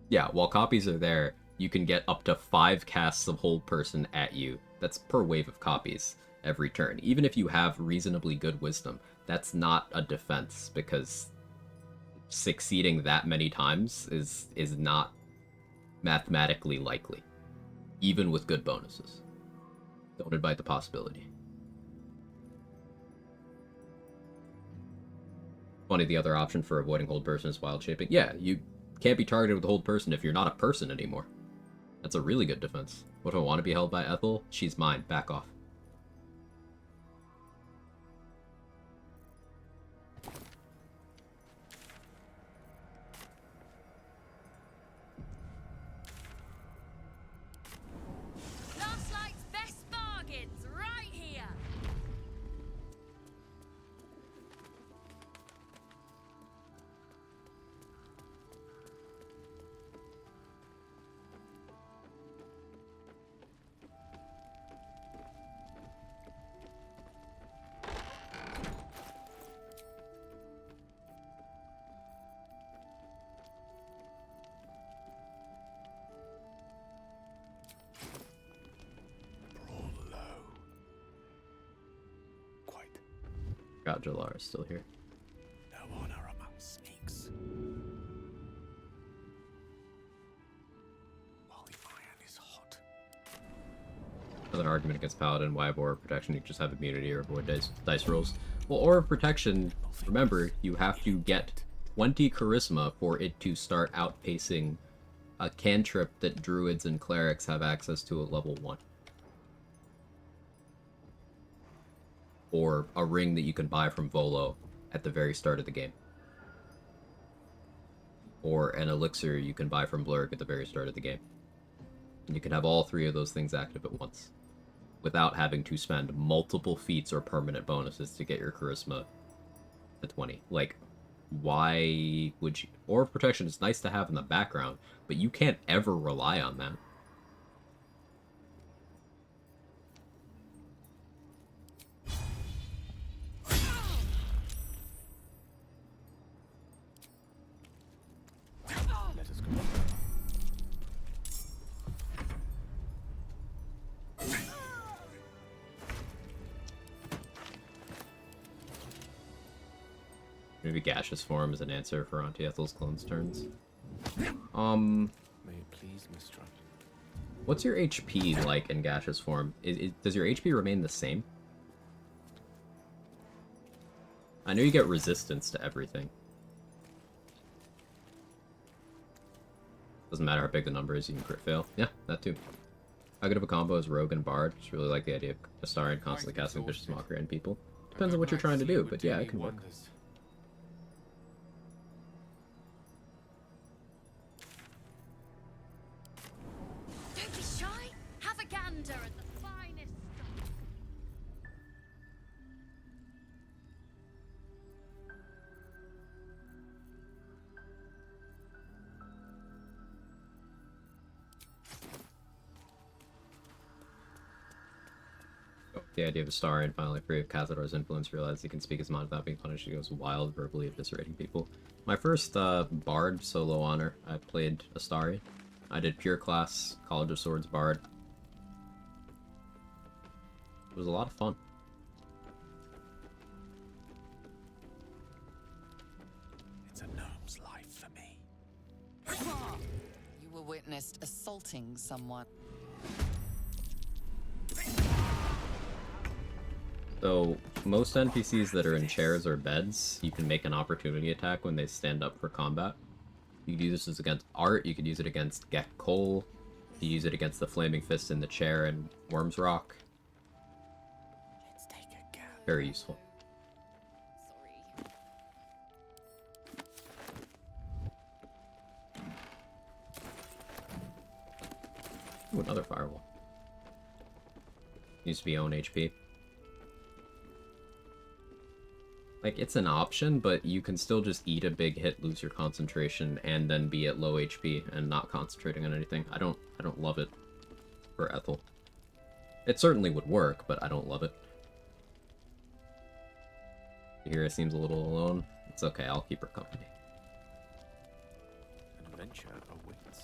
Yeah, while copies are there, you can get up to 5 casts of hold person at you. That's per wave of copies every turn. Even if you have reasonably good wisdom, that's not a defense, because succeeding that many times is not mathematically likely, even with good bonuses. Don't invite the possibility. Funny, the other option for avoiding hold person is wild shaping. Yeah, you can't be targeted with hold person if you're not a person anymore. That's a really good defense. What do I want to be held by Ethel? She's mine. Back off. Last Light's best bargains right here. God, Jalar is still here. No honor among sneaks. While the iron is hot. Another argument against Paladin, why have Aura of Protection? You just have immunity or avoid dice rolls. Well, Aura of Protection, remember, you have to get 20 Charisma for it to start outpacing a cantrip that Druids and Clerics have access to at level 1. Or a ring that you can buy from Volo at the very start of the game. Or an elixir you can buy from Blurg at the very start of the game. And you can have all 3 of those things active at once, without having to spend multiple feats or permanent bonuses to get your charisma to 20. Like, why would you... Aura of Protection is nice to have in the background, but you can't ever rely on that. Let us go. Maybe Gaseous Form is an answer for Auntie Ethel's clone's turns. May What's your HP like in gaseous form? Does your HP remain the same? I know you get resistance to everything. Doesn't matter how big the number is, you can crit fail. Yeah, that too. How good of a combo is Rogue and Bard? Just really like the idea of Astarion constantly casting Vicious Mockery on people. Depends on what you're trying to do, but yeah, it can work. Don't be shy. Have a gander at the finest stuff. The idea of Astarion finally free of Cazador's influence, realizes he can speak his mind without being punished. He goes wild, verbally eviscerating people. My first Bard solo honor, I played Astarion. I did pure class, College of Swords Bard. It was a lot of fun. It's a gnome's life for me. You were witnessed assaulting someone. So, most NPCs that are in chairs or beds, you can make an opportunity attack when they stand up for combat. You could use this against Art, you could use it against Gek Cole, you use it against the Flaming Fist in the chair and Worm's Rock. Let's take a gap. Very useful. Ooh, another firewall. Needs to be own HP. Like, it's an option, but you can still just eat a big hit, lose your concentration, and then be at low HP and not concentrating on anything. I don't love it for Ethel. It certainly would work, but I don't love it. Here it seems a little alone. It's okay, I'll keep her company. An adventure awaits.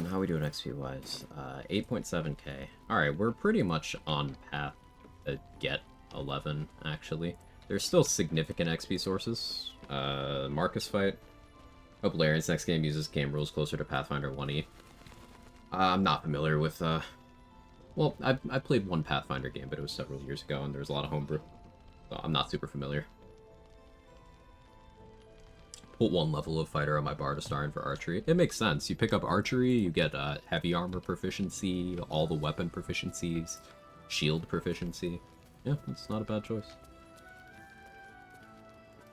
How we doing XP-wise? 8.7k. Alright, we're pretty much on path to get 11, actually. There's still significant XP sources. Marcus fight. Hope Larian's next game uses game rules closer to Pathfinder 1E. I'm not familiar with, well, I played one Pathfinder game, but it was several years ago, and there was a lot of homebrew. So I'm not super familiar. Put one level of fighter on my Bard Astarion for archery. It makes sense. You pick up archery, you get heavy armor proficiency, all the weapon proficiencies, shield proficiency. Yeah, it's not a bad choice.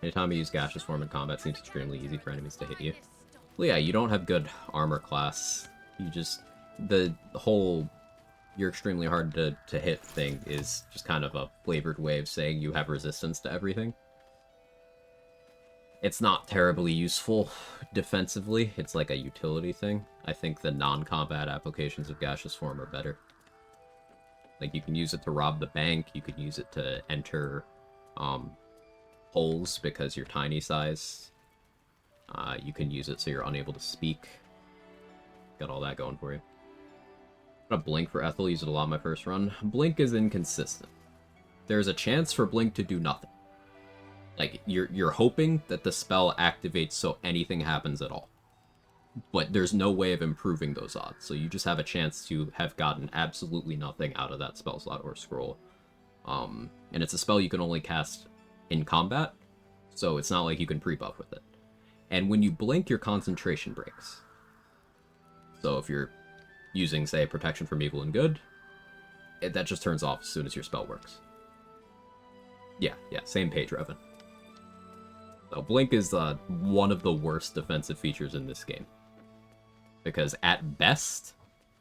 Anytime you use gaseous form in combat, it seems extremely easy for enemies to hit you. Well, yeah, you don't have good armor class. You just... the whole you're extremely hard to hit thing is just kind of a flavored way of saying you have resistance to everything. It's not terribly useful defensively. It's like a utility thing. I think the non-combat applications of gaseous form are better. Like, you can use it to rob the bank, you can use it to enter holes because you're tiny size. You can use it so you're unable to speak. Got all that going for you. I'm gonna blink for Ethel, use it a lot in my first run. Blink is inconsistent. There's a chance for blink to do nothing. Like, you're hoping that the spell activates so anything happens at all. But there's no way of improving those odds, so you just have a chance to have gotten absolutely nothing out of that spell slot or scroll. And it's a spell you can only cast in combat, so it's not like you can pre-buff with it. And when you blink, your concentration breaks. So if you're using, say, Protection from Evil and Good, that just turns off as soon as your spell works. Yeah, same page, Revan. So blink is one of the worst defensive features in this game. Because at best,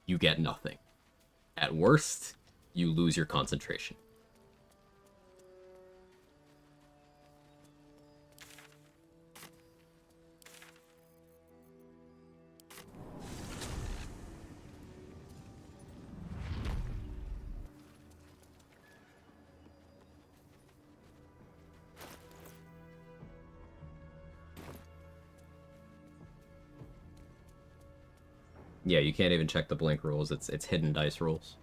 you get nothing. At worst, you lose your concentration. Yeah, you can't even check the blink rules. It's hidden dice rules.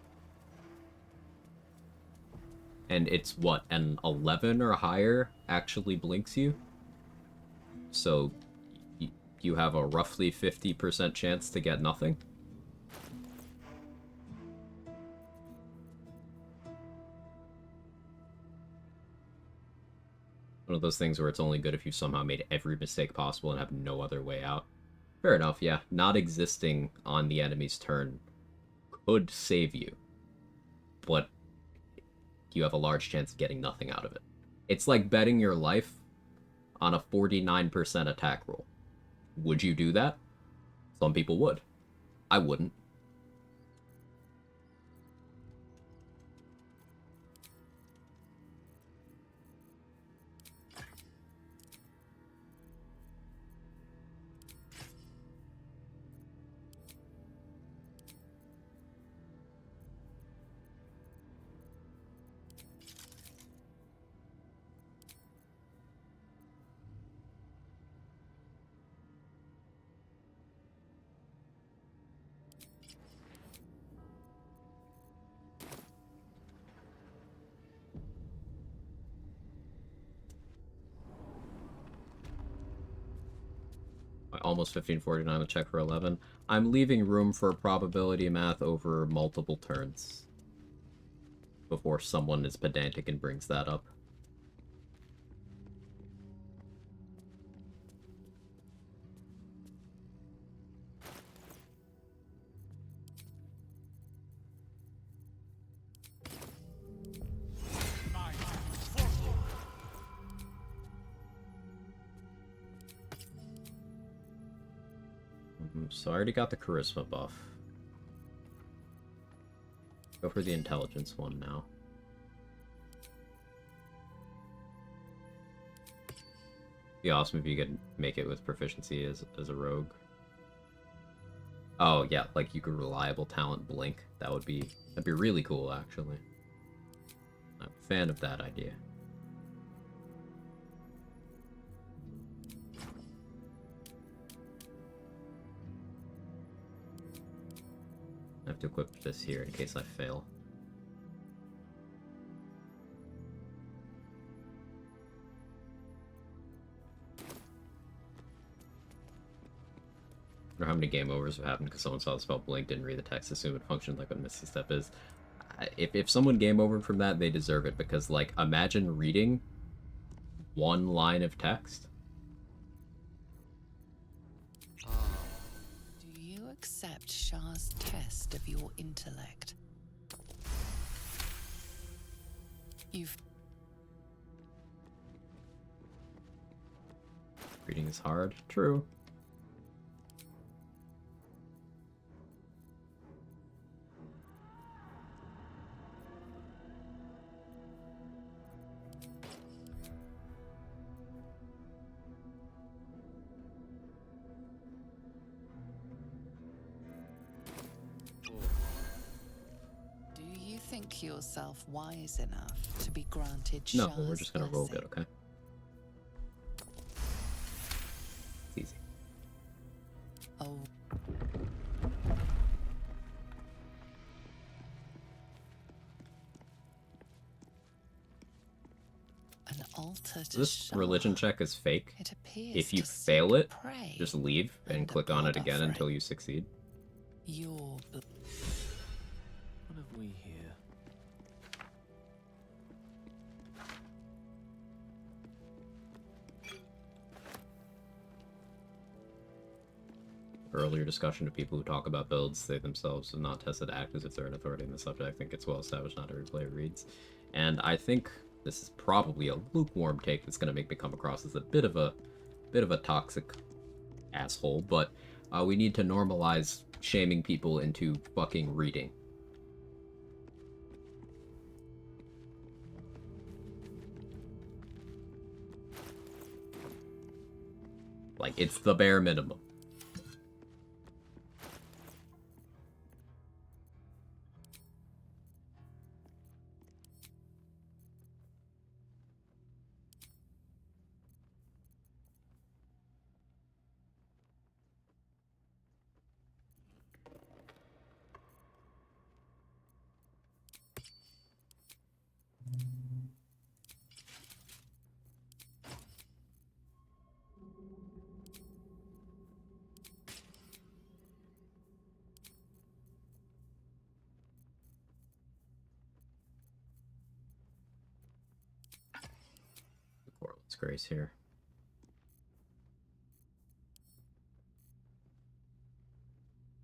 And it's what, an 11 or higher actually blinks you? So you have a roughly 50% chance to get nothing? One of those things where it's only good if you somehow made every mistake possible and have no other way out. Fair enough, yeah. Not existing on the enemy's turn could save you, but you have a large chance of getting nothing out of it. It's like betting your life on a 49% attack roll. Would you do that? Some people would. I wouldn't. Almost 1549 to check for 11. I'm leaving room for probability math over multiple turns before someone is pedantic and brings that up. So I already got the charisma buff. Go for the intelligence one now. Be awesome if you could make it with proficiency as a rogue. Oh yeah, like you could reliable talent blink. That'd be really cool actually. I'm a fan of that idea. I have to equip this here in case I fail. I wonder how many game overs have happened because someone saw the spell blink, didn't read the text, assume it functioned like what Misty Step is. If someone game overed from that, they deserve it because, like, imagine reading one line of text. Do you accept Shah's test of your intellect? Reading is hard. True. Do you think yourself wise enough to be granted No, Shah's we're just gonna roll good, okay? It's easy. Oh. An altar to This Shah. religion check is fake. It appears If you to fail it, pray just leave and click on it again until you succeed. Your What have we here? Earlier discussion of people who talk about builds, they themselves have not tested act as if they're an authority in the subject. I think it's well established not every player reads. And I think this is probably a lukewarm take that's going to make me come across as a bit of a toxic asshole, but we need to normalize shaming people into fucking reading. Like, it's the bare minimum. Portland's Grace here.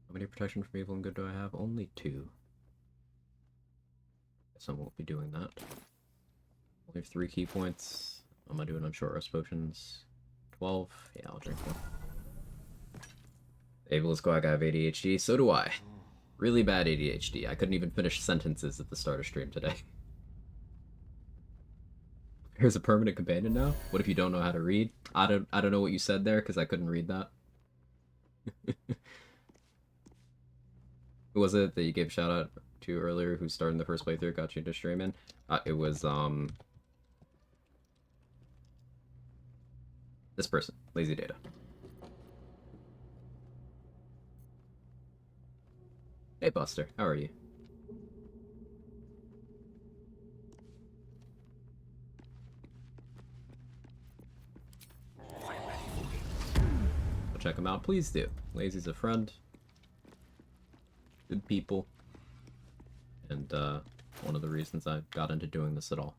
How many protection from evil and good do I have? Only 2. Guess I won't be doing that. Only have 3 key points. What am I doing on short rest potions? 12? Yeah, I'll drink one. Ableist Quag, I have ADHD. So do I. Really bad ADHD. I couldn't even finish sentences at the start of stream today. Here's a permanent companion now? What if you don't know how to read? I don't know what you said there, because I couldn't read that. Who was it that you gave a shout out to earlier who started in the first playthrough, got you into streaming? It was, this person, Lazy Data. Hey Buster, how are you? Go check him out, please do. Lazy's a friend. Good people. And, one of the reasons I got into doing this at all.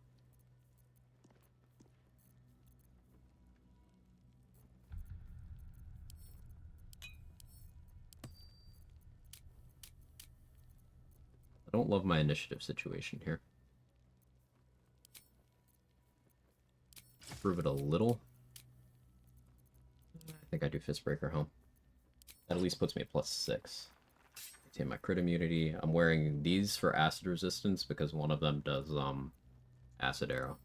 I don't love my initiative situation here. Improve it a little. I think I do Fistbreaker home. That at least puts me at +6. Retain my crit immunity. I'm wearing these for acid resistance because one of them does acid arrow.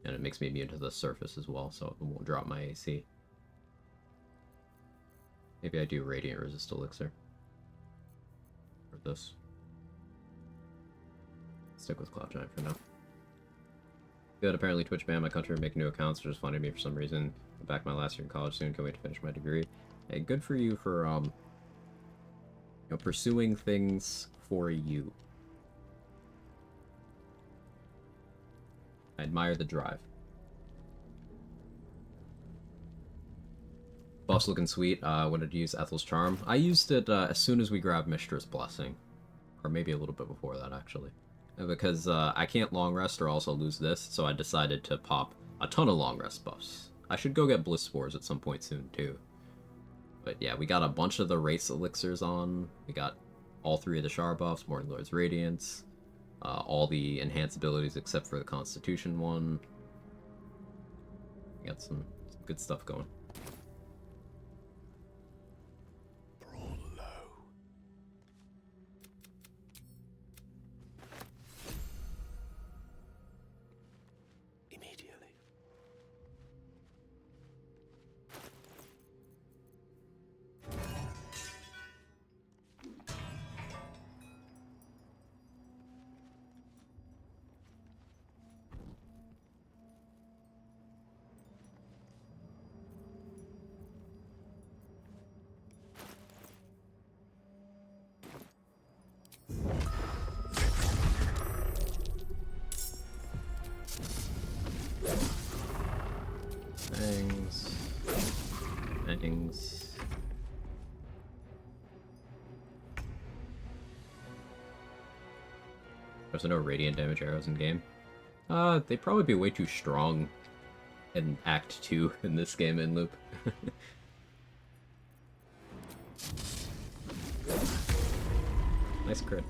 And it makes me immune to the surface as well, so it won't drop my AC. Maybe I do radiant resist elixir. Or this. Stick with Cloud Giant for now. Good, apparently Twitch banned my country and making new accounts, just funded me for some reason. I'm back my last year in college soon, can't wait to finish my degree. Hey, good for you for you know, pursuing things for you. I admire the drive. Buff's looking sweet. Wanted to use Ethel's Charm. I used it as soon as we grabbed Mystra's Blessing. Or maybe a little bit before that, actually. Because I can't long rest or else I'll lose this, so I decided to pop a ton of long rest buffs. I should go get Bliss Spores at some point soon, too. But yeah, we got a bunch of the race elixirs on. We got all 3 of the Shar buffs, Morning Lord's Radiance, all the enhanced abilities except for the Constitution one. We got some good stuff going. Things. There's no radiant damage arrows in game. They'd probably be way too strong in Act 2 in this game in loop. Nice crit.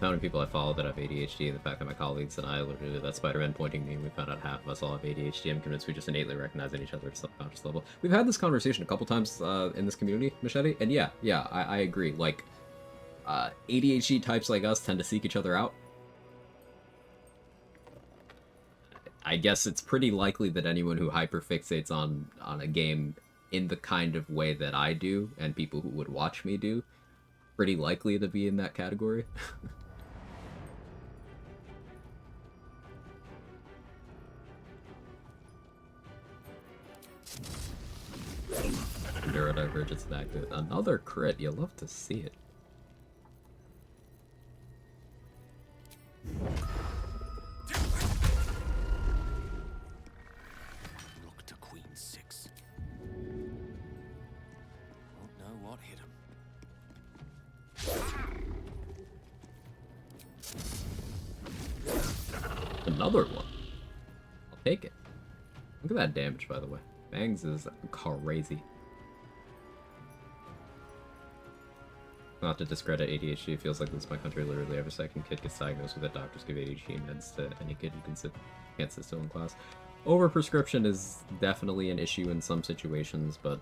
how many people I follow that have ADHD, and the fact that my colleagues and I literally did that Spider-Man pointing me, and we found out half of us all have ADHD. I'm convinced we just innately recognize in each other at a subconscious level. We've had this conversation a couple times in this community, Machete, and yeah, I agree. Like, ADHD types like us tend to seek each other out. I guess it's pretty likely that anyone who hyperfixates on a game in the kind of way that I do, and people who would watch me do, pretty likely to be in that category. Neurodivergence and active. Another crit. You love to see it. Rook to queen 6. Won't know what hit him. Another one. I'll take it. Look at that damage, by the way. Bangs is crazy. Not to discredit ADHD, it feels like this is my country. Literally every second kid gets diagnosed with it. Doctors give ADHD meds to any kid who can't sit still in class. Overprescription is definitely an issue in some situations, but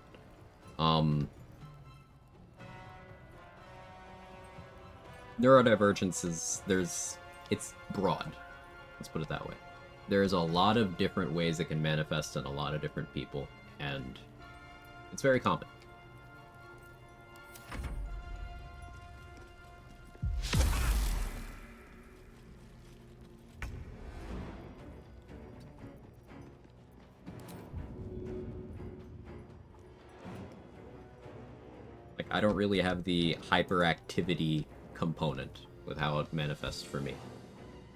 neurodivergence is it's broad. Let's put it that way. There's a lot of different ways it can manifest in a lot of different people, and it's very common. Like, I don't really have the hyperactivity component with how it manifests for me.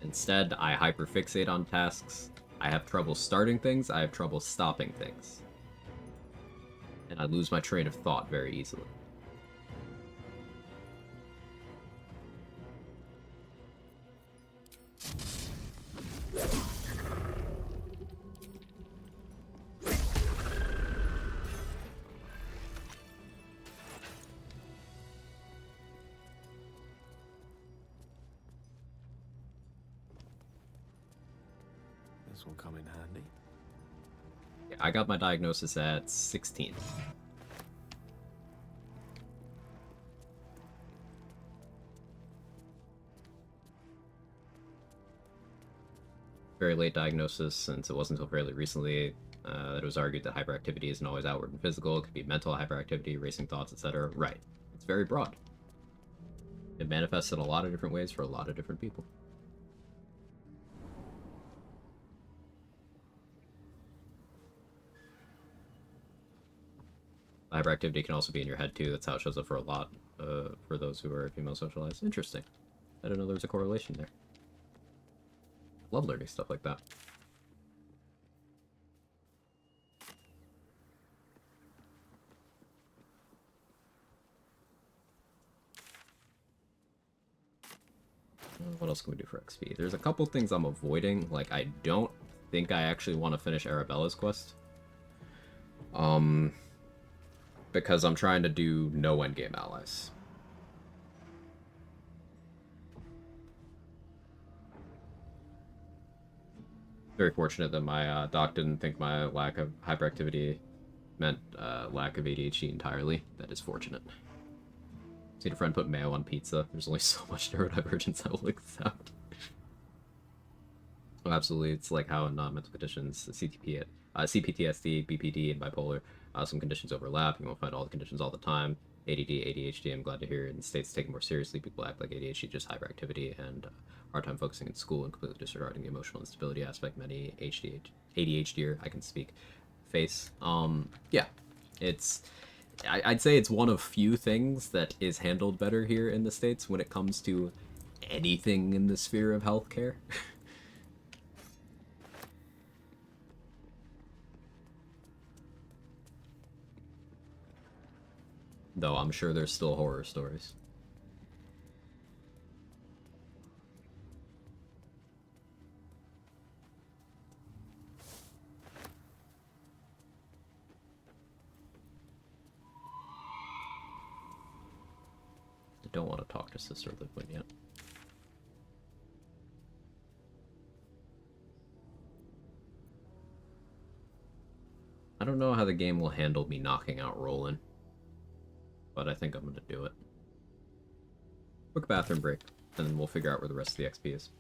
Instead, I hyperfixate on tasks, I have trouble starting things, I have trouble stopping things. And I lose my train of thought very easily. This will come in handy. Yeah, I got my diagnosis at 16. Very late diagnosis, since it wasn't until fairly recently that it was argued that hyperactivity isn't always outward and physical. It could be mental hyperactivity, racing thoughts, etc. Right. It's very broad. It manifests in a lot of different ways for a lot of different people. Hyperactivity can also be in your head too. That's how it shows up for a lot for those who are female socialized. Interesting. I didn't know there was a correlation there. Love learning stuff like that. What else can we do for XP? There's a couple things I'm avoiding. Like, I don't think I actually want to finish Arabella's quest. Because I'm trying to do no endgame allies. Very fortunate that my doc didn't think my lack of hyperactivity meant lack of ADHD entirely. That is fortunate. Seen a friend put mayo on pizza. There's only so much neurodivergence I will accept. Oh, absolutely, it's like how in mental conditions, CPTSD, BPD, and bipolar, some conditions overlap. You won't find all the conditions all the time. ADD, ADHD, I'm glad to hear in the States taken more seriously. People act like ADHD, just hyperactivity, and hard time focusing in school and completely disregarding the emotional instability aspect. Many ADHD, I can speak, face. Yeah, I'd say it's one of few things that is handled better here in the States when it comes to anything in the sphere of healthcare. Though I'm sure there's still horror stories. I don't want to talk to Sister Liquid yet. I don't know how the game will handle me knocking out Roland, but I think I'm going to do it. Quick bathroom break, and then we'll figure out where the rest of the XP is.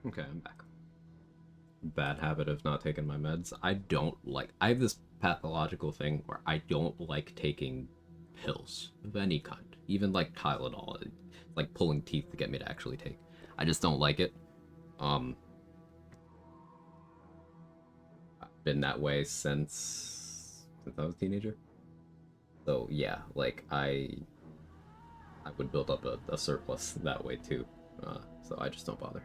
Okay, I'm back. Bad habit of not taking my meds. I have this pathological thing where I don't like taking pills of any kind. Even like Tylenol. It's like pulling teeth to get me to actually take. I just don't like it. I've been that way since I was a teenager. So yeah, like I would build up a surplus that way too. So I just don't bother.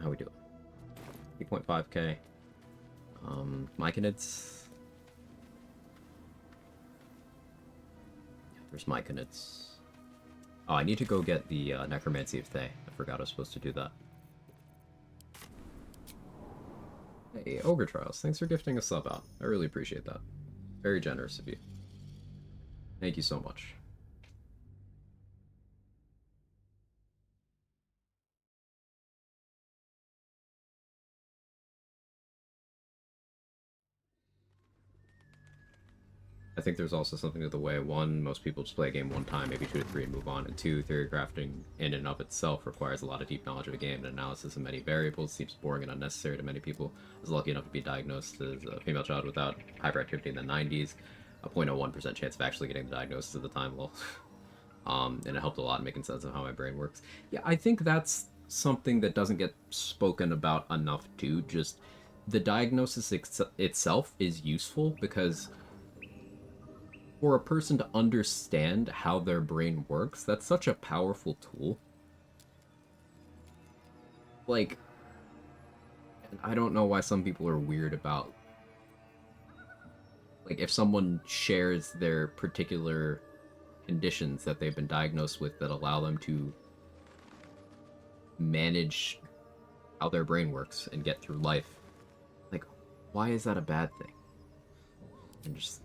How we doing? 8.5k. Myconids. There's Myconids. Oh, I need to go get the Necromancy of Thay. I forgot I was supposed to do that. Hey, Ogre Trials, thanks for gifting a sub out. I really appreciate that. Very generous of you. Thank you so much. I think there's also something to the way, one, most people just play a game one time, maybe 2 to 3 and move on, and 2, theory crafting in and of itself requires a lot of deep knowledge of a game, and analysis of many variables seems boring and unnecessary to many people. I was lucky enough to be diagnosed as a female child without hyperactivity in the 90s, a 0.01% chance of actually getting the diagnosis at the time, well, and it helped a lot in making sense of how my brain works. Yeah, I think that's something that doesn't get spoken about enough too, just the diagnosis itself is useful because for a person to understand how their brain works, that's such a powerful tool. Like, I don't know why some people are weird about, like, if someone shares their particular conditions that they've been diagnosed with that allow them to manage how their brain works and get through life. Like, why is that a bad thing? And just...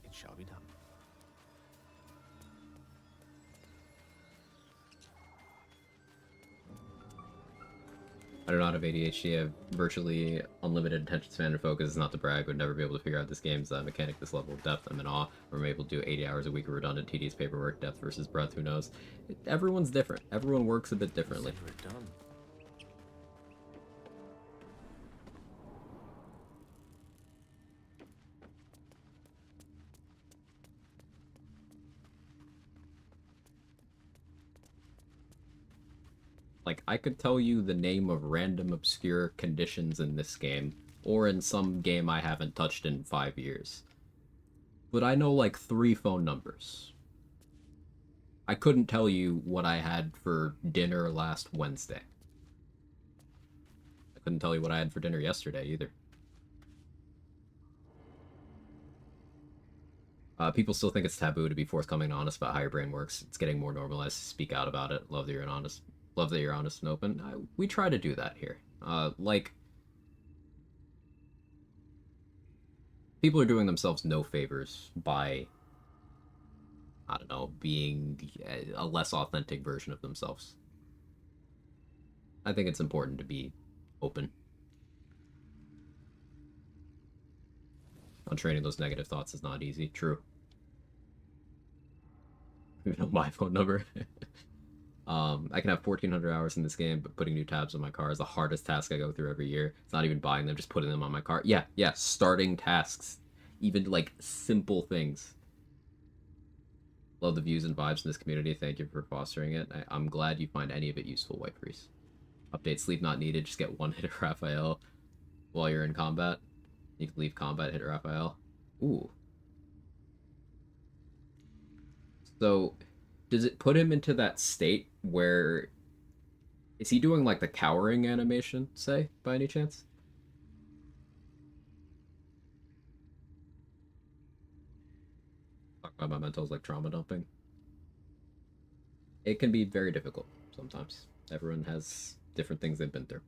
It shall be done. I do not have ADHD. I have virtually unlimited attention span and focus. It's not to brag. Would never be able to figure out this game's mechanic, this level of depth. I'm in awe. I'm able to do 80 hours a week of redundant, tedious paperwork. Depth versus breadth, who knows? Everyone's different. Everyone works a bit differently. Consider it done. Like, I could tell you the name of random obscure conditions in this game, or in some game I haven't touched in 5 years. But I know, like, 3 phone numbers. I couldn't tell you what I had for dinner last Wednesday. I couldn't tell you what I had for dinner yesterday, either. People still think it's taboo to be forthcoming and honest about how your brain works. It's getting more normalized to speak out about it. Love that you're honest. Love that you're honest and open. We try to do that here. Like, People are doing themselves no favors by, I don't know, being a less authentic version of themselves. I think it's important to be open. Untraining those negative thoughts is not easy. True. You know my phone number. I can have 1,400 hours in this game, but putting new tabs on my car is the hardest task I go through every year. It's not even buying them, just putting them on my car. Yeah, starting tasks. Even, like, simple things. Love the views and vibes in this community. Thank you for fostering it. I'm glad you find any of it useful, White Priest. Update, sleep not needed. Just get one hit of Raphael while you're in combat. You can leave combat, hit Raphael. Ooh. So, does it put him into that state where... Is he doing, like, the cowering animation, say, by any chance? Talk about my mentals like trauma dumping. It can be very difficult sometimes. Everyone has different things they've been through.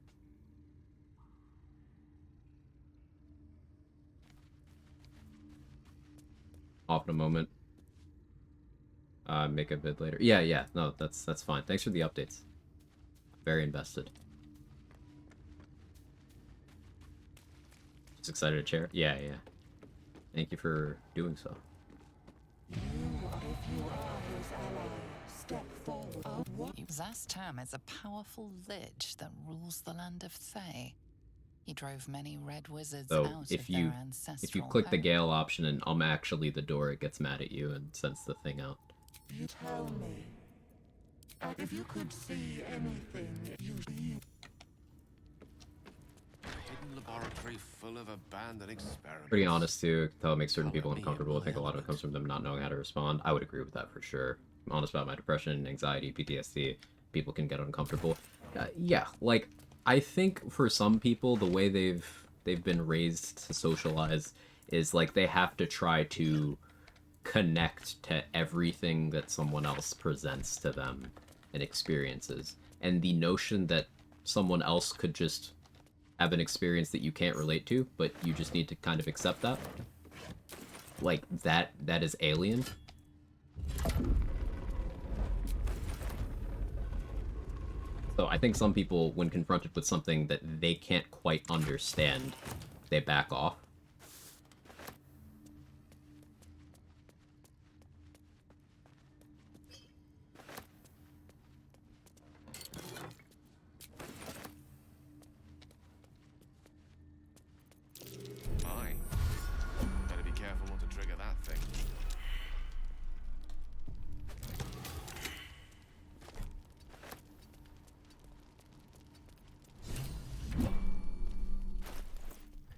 Off in a moment. Make a vid later. Yeah. No, that's fine. Thanks for the updates. Very invested. Just excited to chair. Yeah. Thank you for doing so. Zastam is a powerful lich that rules the land of Thay. He drove many red wizards So out of their ancestral if you click the home. Gale option and I'm actually the door, it gets mad at you and sends the thing out. You tell me. If you could see anything, you Hidden laboratory full of abandoned experiments. Pretty honest too. Tell it makes certain people uncomfortable. I think a lot of it comes from them not knowing how to respond. I would agree with that for sure. I'm honest about my depression, anxiety, PTSD. People can get uncomfortable. Yeah, like I think for some people the way they've been raised to socialize is like they have to try to connect to everything that someone else presents to them and experiences. And the notion that someone else could just have an experience that you can't relate to, but you just need to kind of accept that. Like, that is alien. So I think some people, when confronted with something that they can't quite understand, they back off. Fine. Better be careful not to trigger that thing.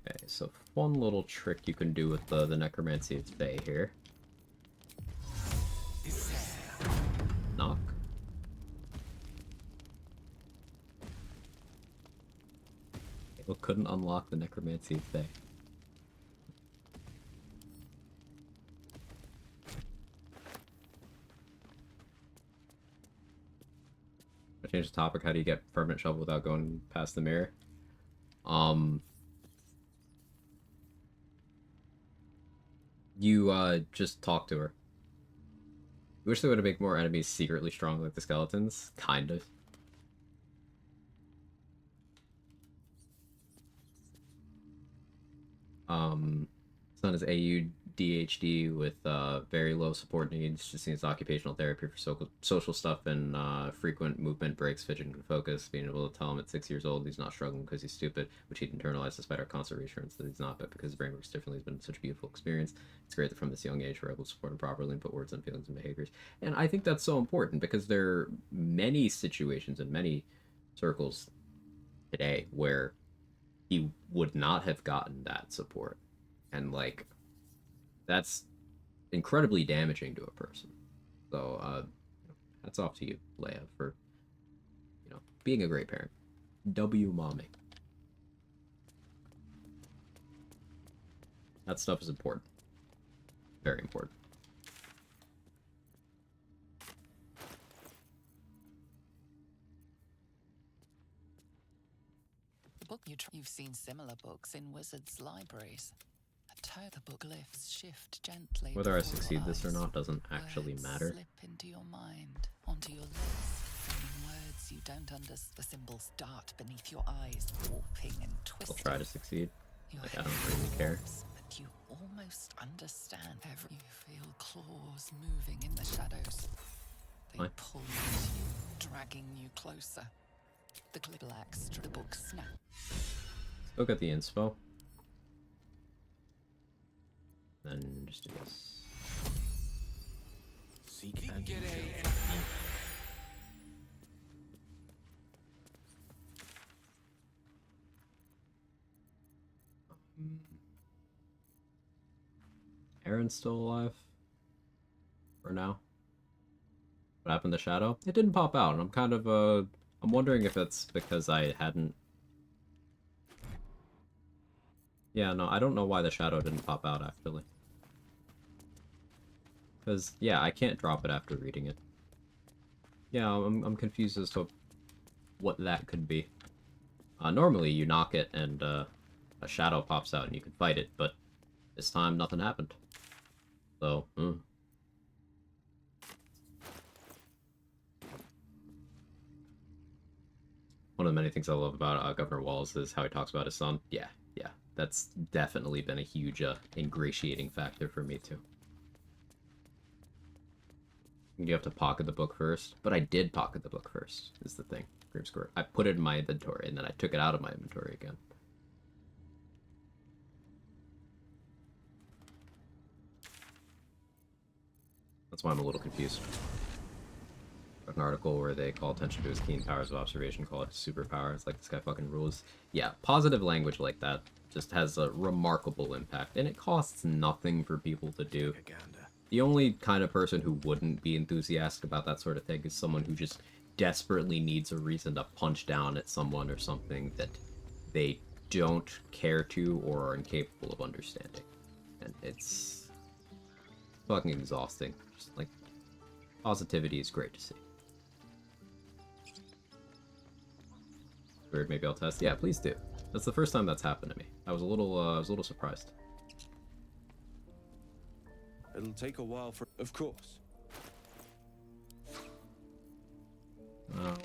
Okay, so one little trick you can do with the Necromancy of Thay here. Knock. It couldn't unlock the Necromancy of Thay. I change the topic. How do you get permanent shovel without going past the mirror? You just talk to her. Wish they would have made more enemies secretly strong like the skeletons. Kind of. Son is AUDHD with very low support needs. Just needs occupational therapy for social stuff and frequent movement breaks, fidget and focus. Being able to tell him at 6 years old he's not struggling because he's stupid, which he'd internalized despite our constant reassurance that he's not, but because his brain works differently, it's been such a beautiful experience. It's great that from this young age we're able to support him properly and put words on feelings and behaviors. And I think that's so important because there are many situations and many circles today where he would not have gotten that support. And, like, that's incredibly damaging to a person. So, hats off to you, Leia, for, being a great parent. W momming. That stuff is important. Very important. The book you've seen similar books in wizards' libraries. A toe, the book glyphs shift gently. Whether I before your succeed this or eyes. not doesn't actually Words matter. slip into your mind, onto your lips. Framing words you don't understand. The symbols dart beneath your eyes, warping and I'll twisting. try to succeed. Your Like, I don't head really care. warps, but you almost understand. You feel claws moving in the shadows. They Fine. pull at you, dragging you closer. The black the book snap. Still get the inspo. Then just do this. Seek and Get a. Aaron's still alive. For now. What happened to Shadow? It didn't pop out, and I'm kind of, I'm wondering if it's because I hadn't... Yeah, no, I don't know why the Shadow didn't pop out, actually. Because, yeah, I can't drop it after reading it. Yeah, I'm confused as to what that could be. Normally, you knock it, and, a Shadow pops out, and you can fight it, but this time, nothing happened. So, One of the many things I love about Governor Walls is how he talks about his son. Yeah, that's definitely been a huge ingratiating factor for me too. You have to pocket the book first, but I did pocket the book first, is the thing. Grim Squirt. I put it in my inventory, and then I took it out of my inventory again. That's why I'm a little confused. An article where they call attention to his keen powers of observation, call it his superpower. It's like, this guy fucking rules. Yeah, positive language like that just has a remarkable impact, and it costs nothing for people to do. The only kind of person who wouldn't be enthusiastic about that sort of thing is someone who just desperately needs a reason to punch down at someone or something that they don't care to or are incapable of understanding. And it's fucking exhausting. Just, like, positivity is great to see. Weird, maybe I'll test. Yeah, please do. That's the first time that's happened to me. I was a little surprised. It'll take a while for... Of course.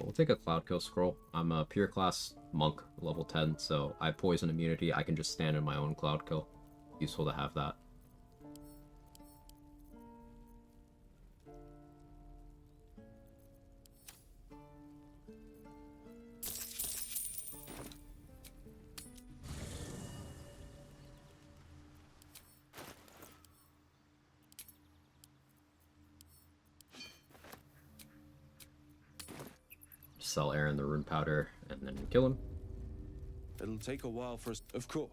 We'll take a Cloud Kill scroll. I'm a pure class monk, level 10, so I have poison immunity. I can just stand in my own Cloud Kill. Useful to have that. Sell Aaron the rune powder and then kill him. It'll take a while for us... Of course.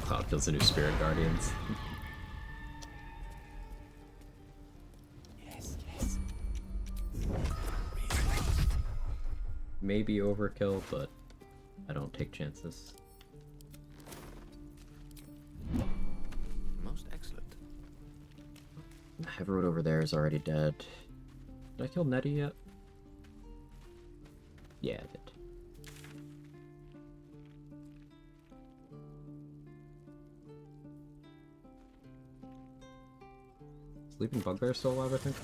Cloud kills the new Spirit Guardians. Yes. Maybe overkill, but I don't take chances. Most excellent. Everyone over there is already dead. Did I kill Nettie yet? Yeah, I did. Sleeping Bugbear still alive, I think?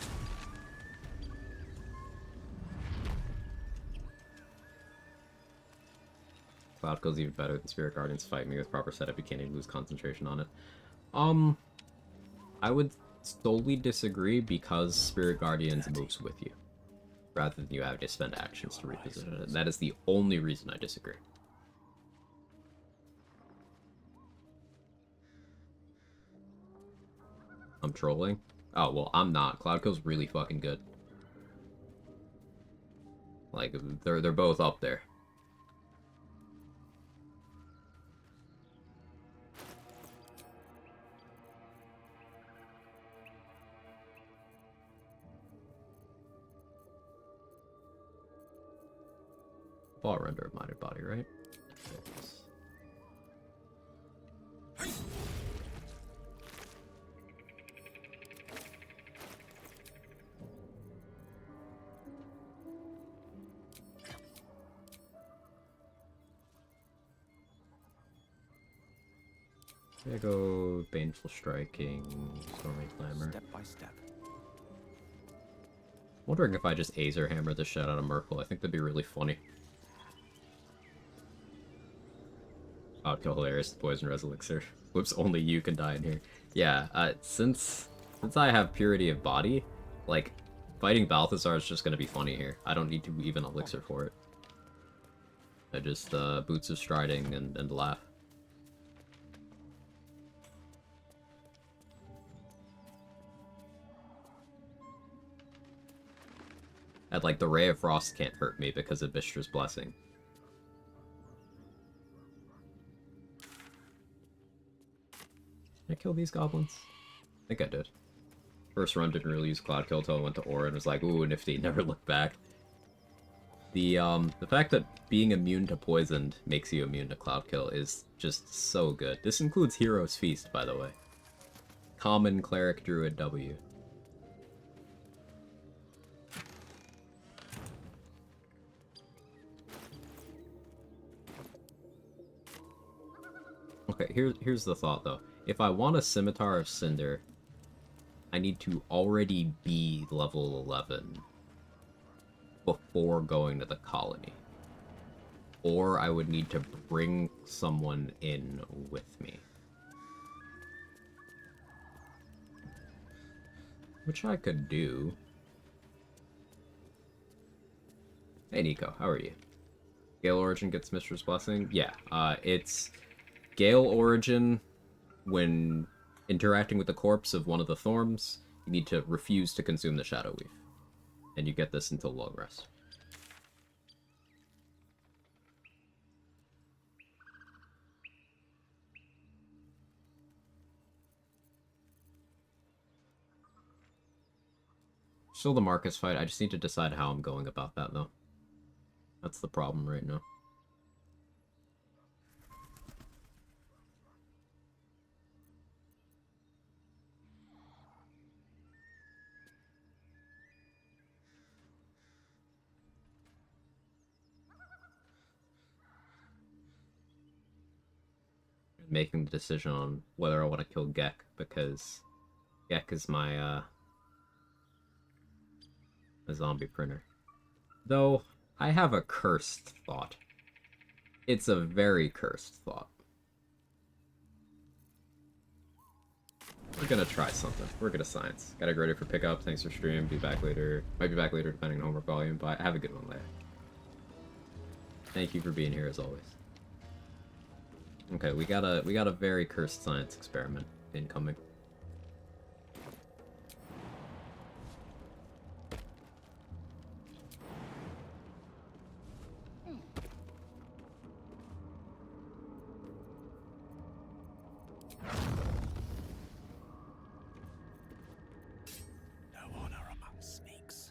Cloud goes even better than Spirit Guardians fight me with proper setup. You can't even lose concentration on it. I would solely disagree because Spirit Guardians moves with you, rather than you having to spend actions to reposition it. That is the only reason I disagree. I'm trolling? Oh, well, I'm not. Cloud Kill's really fucking good. Like, they're both up there. Ball render of Minded Body, right? I go Baneful Striking, Stormy Clamor. Step by step. Wondering if I just Azer Hammer the shit out of Merkle. I think that'd be really funny. Oh, kill hilarious. Poison Res Elixir. Whoops, only you can die in here. Yeah, since I have Purity of Body, like, fighting Balthazar is just gonna be funny here. I don't need to even Elixir for it. I just, Boots of Striding and laugh. And, like, the Ray of Frost can't hurt me because of Mystra's Blessing. Did I kill these goblins? I think I did. First run didn't really use Cloud Kill till I went to Aura and was like, ooh, nifty, never looked back. The fact that being immune to poisoned makes you immune to Cloud Kill is just so good. This includes Hero's Feast, by the way. Common Cleric Druid W. Okay, here's the thought, though. If I want a Scimitar of Cinder, I need to already be level 11 before going to the colony. Or I would need to bring someone in with me. Which I could do. Hey Nico, how are you? Gale Origin gets Mystra's Blessing? Yeah, it's Gale Origin. When interacting with the corpse of one of the Thorms, you need to refuse to consume the Shadow Weave. And you get this until long rest. Still the Marcus fight, I just need to decide how I'm going about that, though. That's the problem right now. Making the decision on whether I want to kill Gek, because Gek is my zombie printer. Though, I have a cursed thought. It's a very cursed thought. We're gonna try something. We're gonna science. Gotta get ready for pickup. Thanks for stream. Be back later. Might be back later depending on homework volume, but have a good one later. Thank you for being here as always. Okay, we got a very cursed science experiment incoming. No honor among sneaks.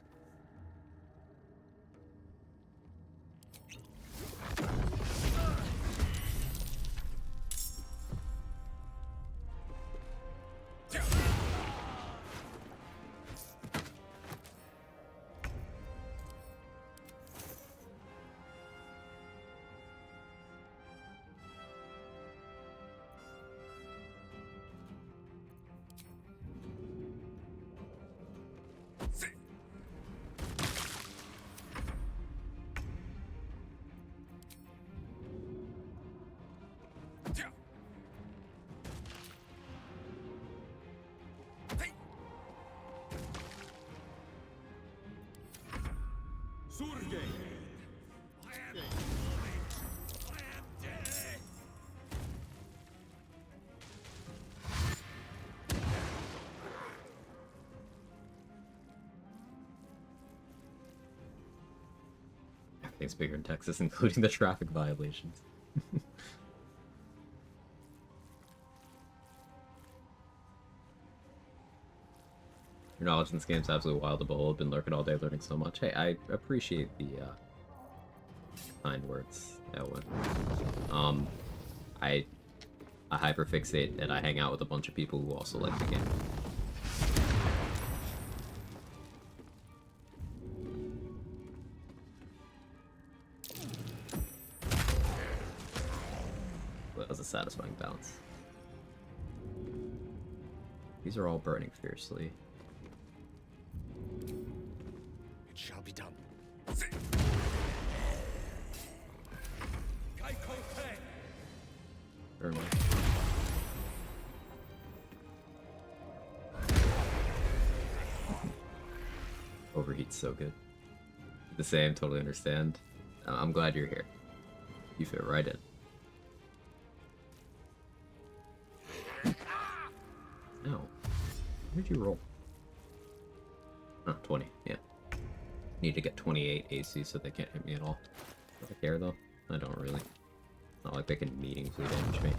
Everything's bigger in Texas, including the traffic violations. Your knowledge in this game is absolutely wild to behold. Been lurking all day learning so much. Hey, I appreciate the kind words, Elwin. I hyperfixate and I hang out with a bunch of people who also like the game. That was a satisfying balance. These are all burning fiercely. It shall be done. Very much. Overheat's so good. The same, totally understand. I'm glad you're here. You fit right in. No. Where'd you roll? Oh, 20, yeah. Need to get 28 AC so they can't hit me at all. Do I care though? I don't really. Not like they can meaningfully damage me.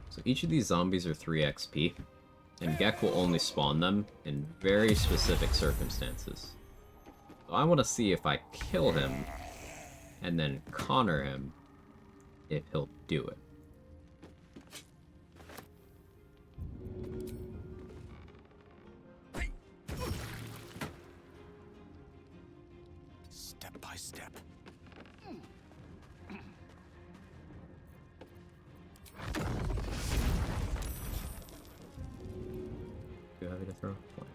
So each of these zombies are 3 XP, and Gek will only spawn them in very specific circumstances. So I want to see if I kill him, and then Connor him, if he'll do it. Step by step. Too heavy to throw? Fine.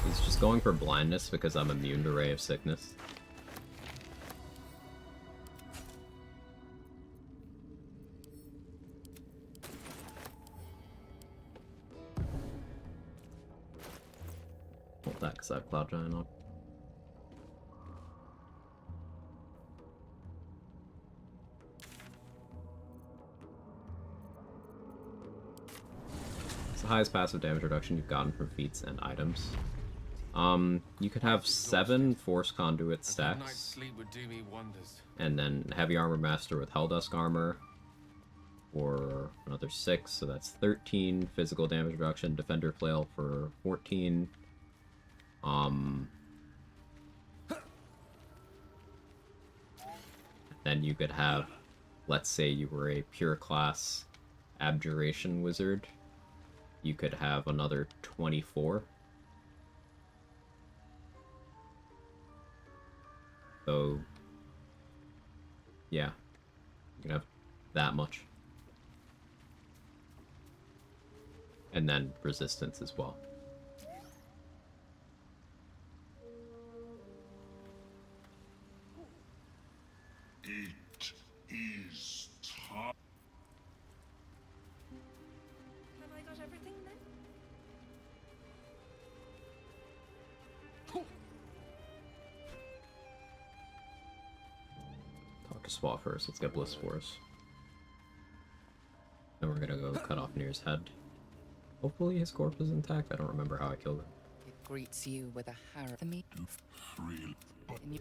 He's just going for blindness because I'm immune to Ray of Sickness. Hold that because I have Cloud Giant on. It's the highest passive damage reduction you've gotten from feats and items. You could have 7 Force Conduit stacks, Sleep would do me wonders. and then Heavy Armor Master with Helldusk Armor, for another 6, so that's 13 physical damage reduction, Defender Flail for 14, then you could have, let's say you were a pure class Abjuration Wizard, you could have another 24. So, yeah, you can have that much. And then resistance as well. It is time. Have I got everything then? Talk to Swat first. Let's get Bliss Spores. Then we're gonna go cut off Nir's head. Hopefully his corpse is intact. I don't remember how I killed him. It greets you with a harrow. For me. Freely. In you.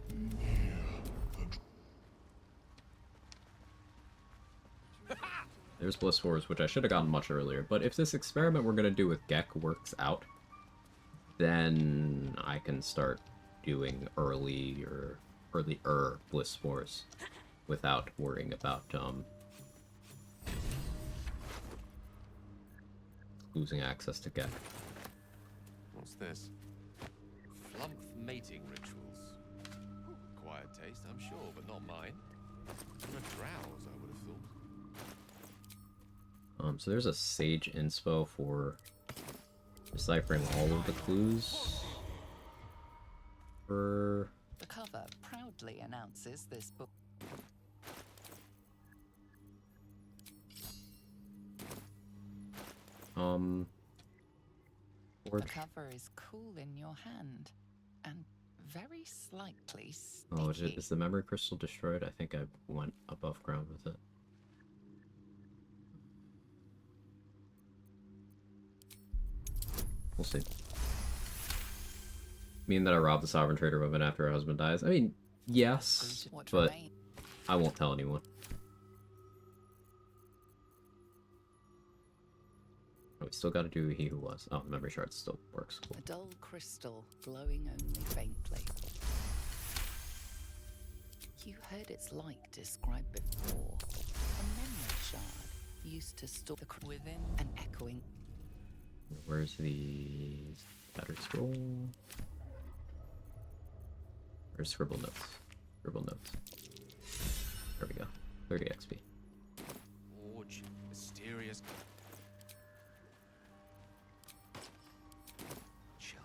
There's Bliss Spores, which I should have gotten much earlier. But if this experiment we're gonna do with Gek works out, then I can start doing earlier Bliss Spores without worrying about losing access to Gek. What's this? Flump mating rituals. Quiet taste, I'm sure, but not mine. A drowse, I would have thought. So there's a Sage inspo for deciphering all of the clues. For The cover proudly announces this book. The cover is cool in your hand and very slightly sticky. oh, is the memory crystal destroyed? I think I went above ground with it. We'll see. Mean that I robbed the Sovereign Trader woman after her husband dies? I mean, yes, but I won't tell anyone. we still got to do He Who Was. Oh, memory shard still works. Cool. A dull crystal, glowing only faintly. You heard its like described before. A memory shard used to store the within an echoing. Where's the battered scroll? Where's scribble notes? Scribble notes. There we go. 30 XP. Forge, mysterious. Chill.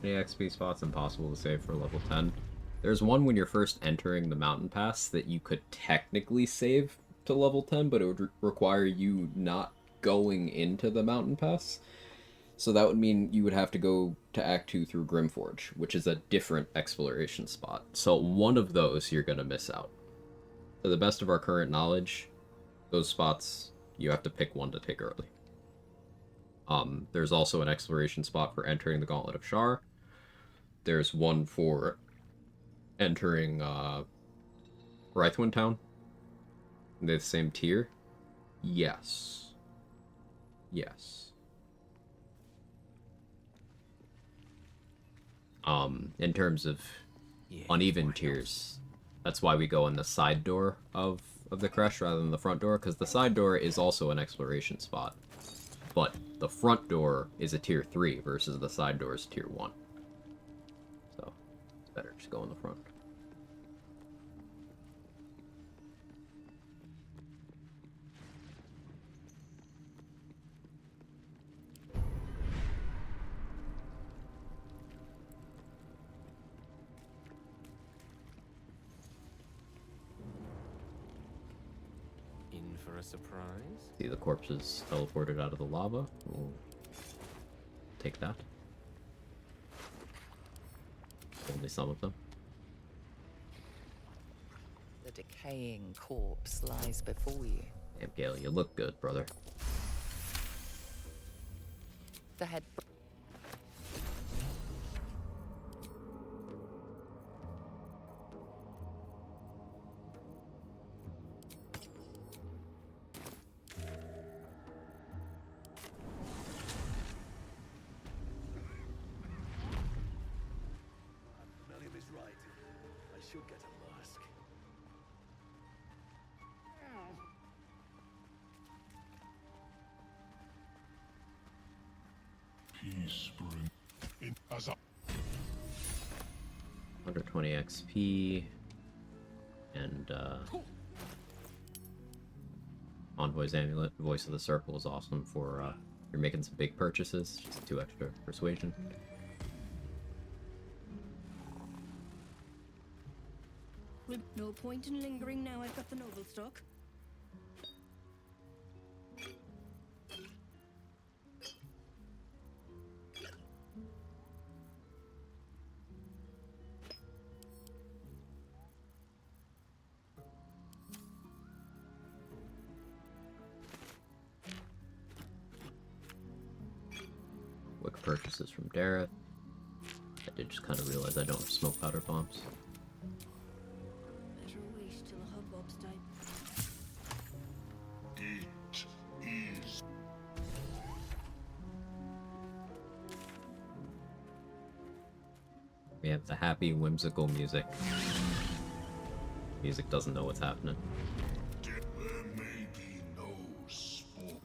20 XP spots impossible to save for level 10. There's one when you're first entering the mountain pass that you could technically save to level 10, but it would require you not going into the mountain pass. So that would mean you would have to go to Act 2 through Grimforge, which is a different exploration spot. So one of those you're going to miss out. To the best of our current knowledge, those spots, you have to pick one to take early. There's also an exploration spot for entering the Gauntlet of Shar. There's one for entering Wraithwind Town. They're the same tier? Yes. Yes. In terms of uneven tiers, that's why we go in the side door of the crèche rather than the front door, because the side door is also an exploration spot. But the front door is a tier 3 versus the side door is tier 1. So, it's better just go in the front. In for a surprise? See the corpses teleported out of the lava. We'll take that. Only some of them. The decaying corpse lies before you. Damn, Gale, you look good, brother. The head. Melium is right. I should get a mask. Peace bring in as a 120 XP. And, Envoy's Amulet, Voice of the Circle is awesome for, you're making some big purchases. Just 2 extra persuasion. No point in lingering now I've got the noble stock. Quick purchases from Dareth. I did just kind of realize I don't have smoke powder bombs. Better wait till the hubbub's died. it is We have the happy, whimsical music. Music doesn't know what's happening. there may be no sport.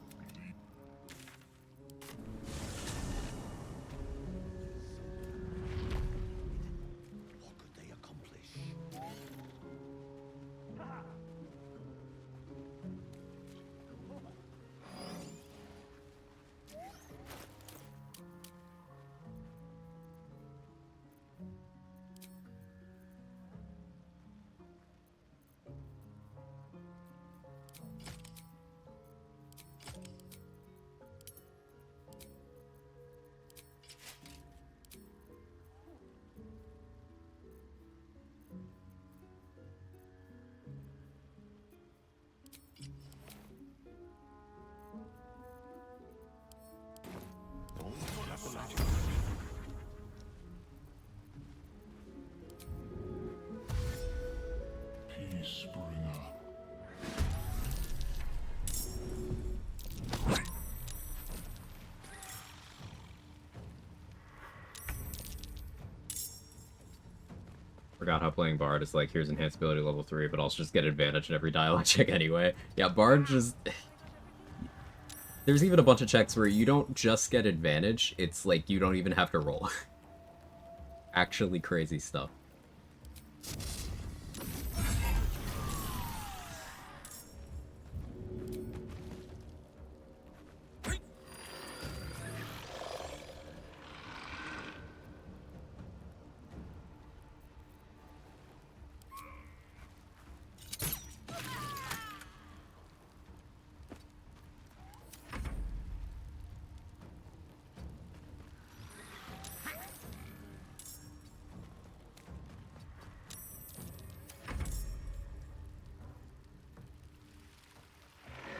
What could they accomplish? Forgot how playing Bard is like, here's enhanced ability level 3, but I'll just get advantage in every dialogue check anyway. Yeah, Bard just... There's even a bunch of checks where you don't just get advantage, it's like you don't even have to roll. Actually crazy stuff.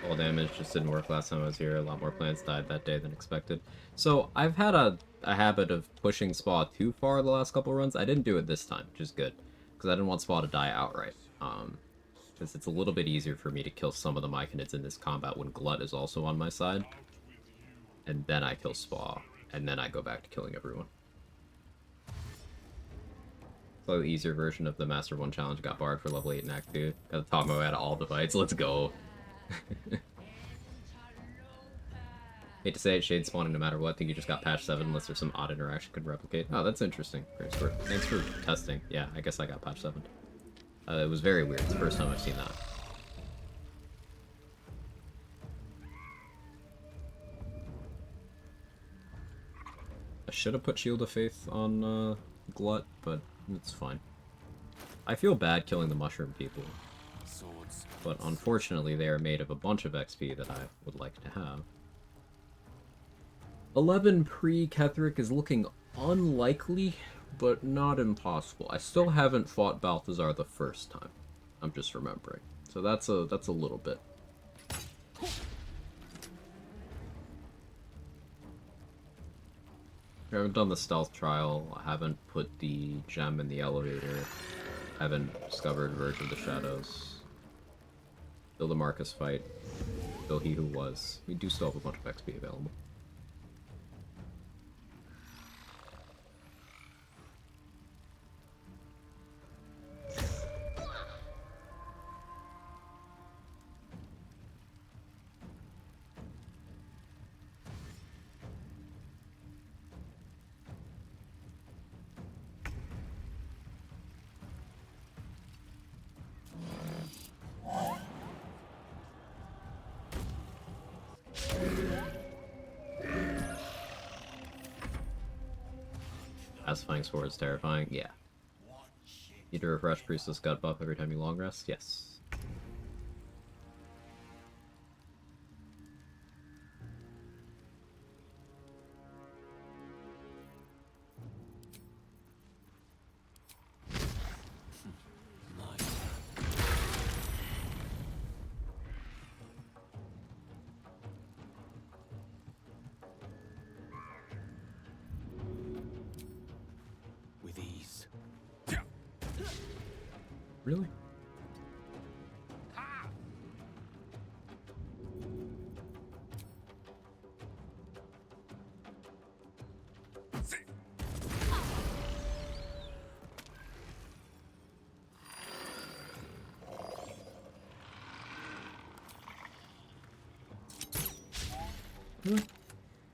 All damage just didn't work last time I was here. A lot more plants died that day than expected. So I've had a habit of pushing Spa too far the last couple runs. I didn't do it this time, which is good. Because I didn't want Spa to die outright. Because it's a little bit easier for me to kill some of the Myconids in this combat when Glut is also on my side. And then I kill Spa. And then I go back to killing everyone. Slightly easier version of the Master 1 challenge. Got Bard for level 8 in Act 2. Got the Togmo out of all the fights. Let's go. Hate to say it, Shade spawning no matter what. I think you just got patch 7 unless there's some odd interaction could replicate. Oh, that's interesting. Thanks for testing. Yeah, I guess I got patch 7. It was very weird. It's the first time I've seen that. I should have put Shield of Faith on Glut, but it's fine. I feel bad killing the mushroom people. But unfortunately they are made of a bunch of XP that I would like to have. 11 pre-Ketheric is looking unlikely, but not impossible. I still haven't fought Balthazar the first time. I'm just remembering. So that's a little bit. I haven't done the stealth trial. I haven't put the gem in the elevator. I haven't discovered Verge of the Shadows. Still the Marcus fight. Still He Who Was. We do still have a bunch of XP available. Satisfying Sword is terrifying. Yeah. Need to refresh Priestess Gut buff every time you long rest? Yes. Really?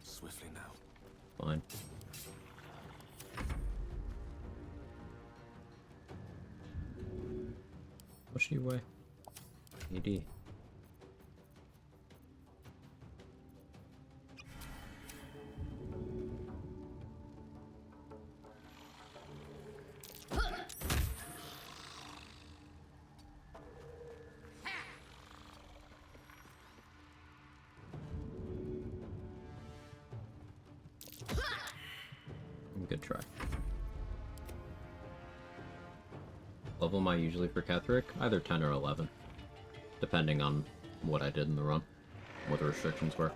Swiftly now. Fine. Push you away. AD. Good try. Level am I usually for Ketheric? Either 10 or 11. Depending on what I did in the run. What the restrictions were.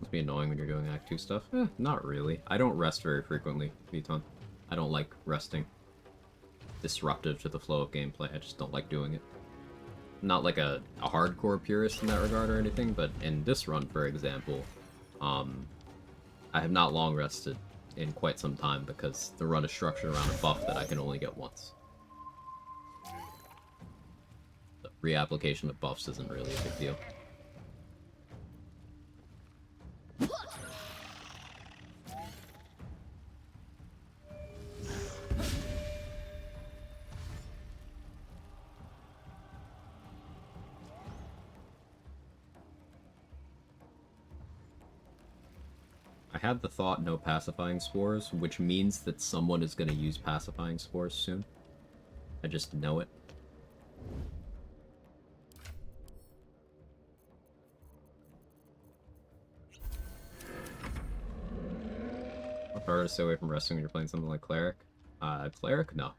Must be annoying when you're doing Act 2 stuff. Not really. I don't rest very frequently, Viton. I don't like resting. disruptive to the flow of gameplay. I just don't like doing it. Not like a hardcore purist in that regard or anything, but in this run, for example, I have not long rested in quite some time because the run is structured around a buff that I can only get once. The reapplication of buffs isn't really a big deal. I had the thought no pacifying spores, which means that someone is going to use pacifying spores soon. I just know it. How far to stay away from resting when you're playing something like Cleric? Cleric? No.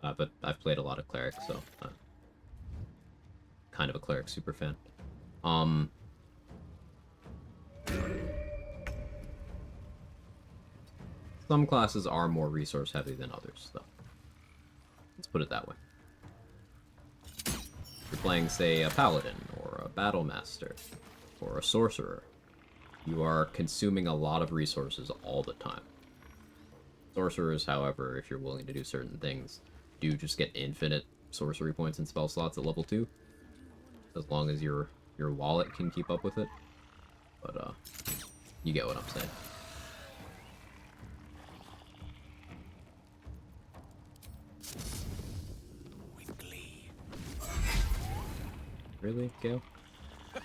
But I've played a lot of Cleric, so kind of a Cleric super fan. Some classes are more resource heavy than others, though. Let's put it that way. If you're playing, say, a paladin, or a battle master, or a sorcerer, you are consuming a lot of resources all the time. Sorcerers, however, if you're willing to do certain things, do just get infinite sorcery points and spell slots at level 2. As long as your wallet can keep up with it. But, you get what I'm saying. Really, Gale? On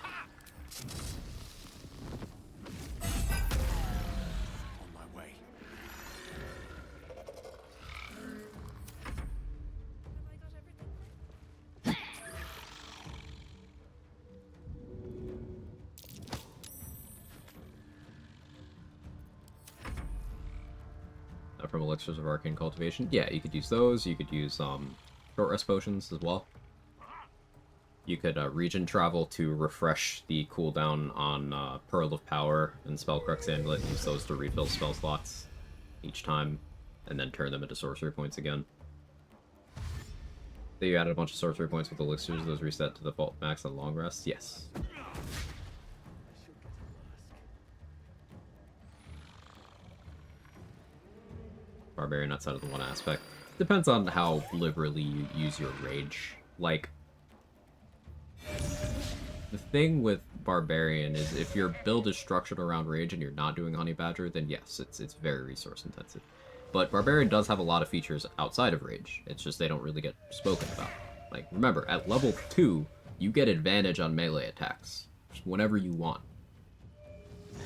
my way. From Elixirs of Arcane Cultivation? Yeah, you could use those. You could use short rest potions as well. You could region travel to refresh the cooldown on Pearl of Power and Spellcrux Amulet, use those to refill spell slots each time, and then turn them into sorcery points again. So you added a bunch of sorcery points with elixirs, those reset to default max on long rest? Yes. Barbarian outside of the one aspect. Depends on how liberally you use your rage. Like, the thing with Barbarian is if your build is structured around rage and you're not doing Honey Badger, then yes, it's very resource intensive. But Barbarian does have a lot of features outside of rage. It's just they don't really get spoken about. Like, remember, at level 2, you get advantage on melee attacks. Just whenever you want.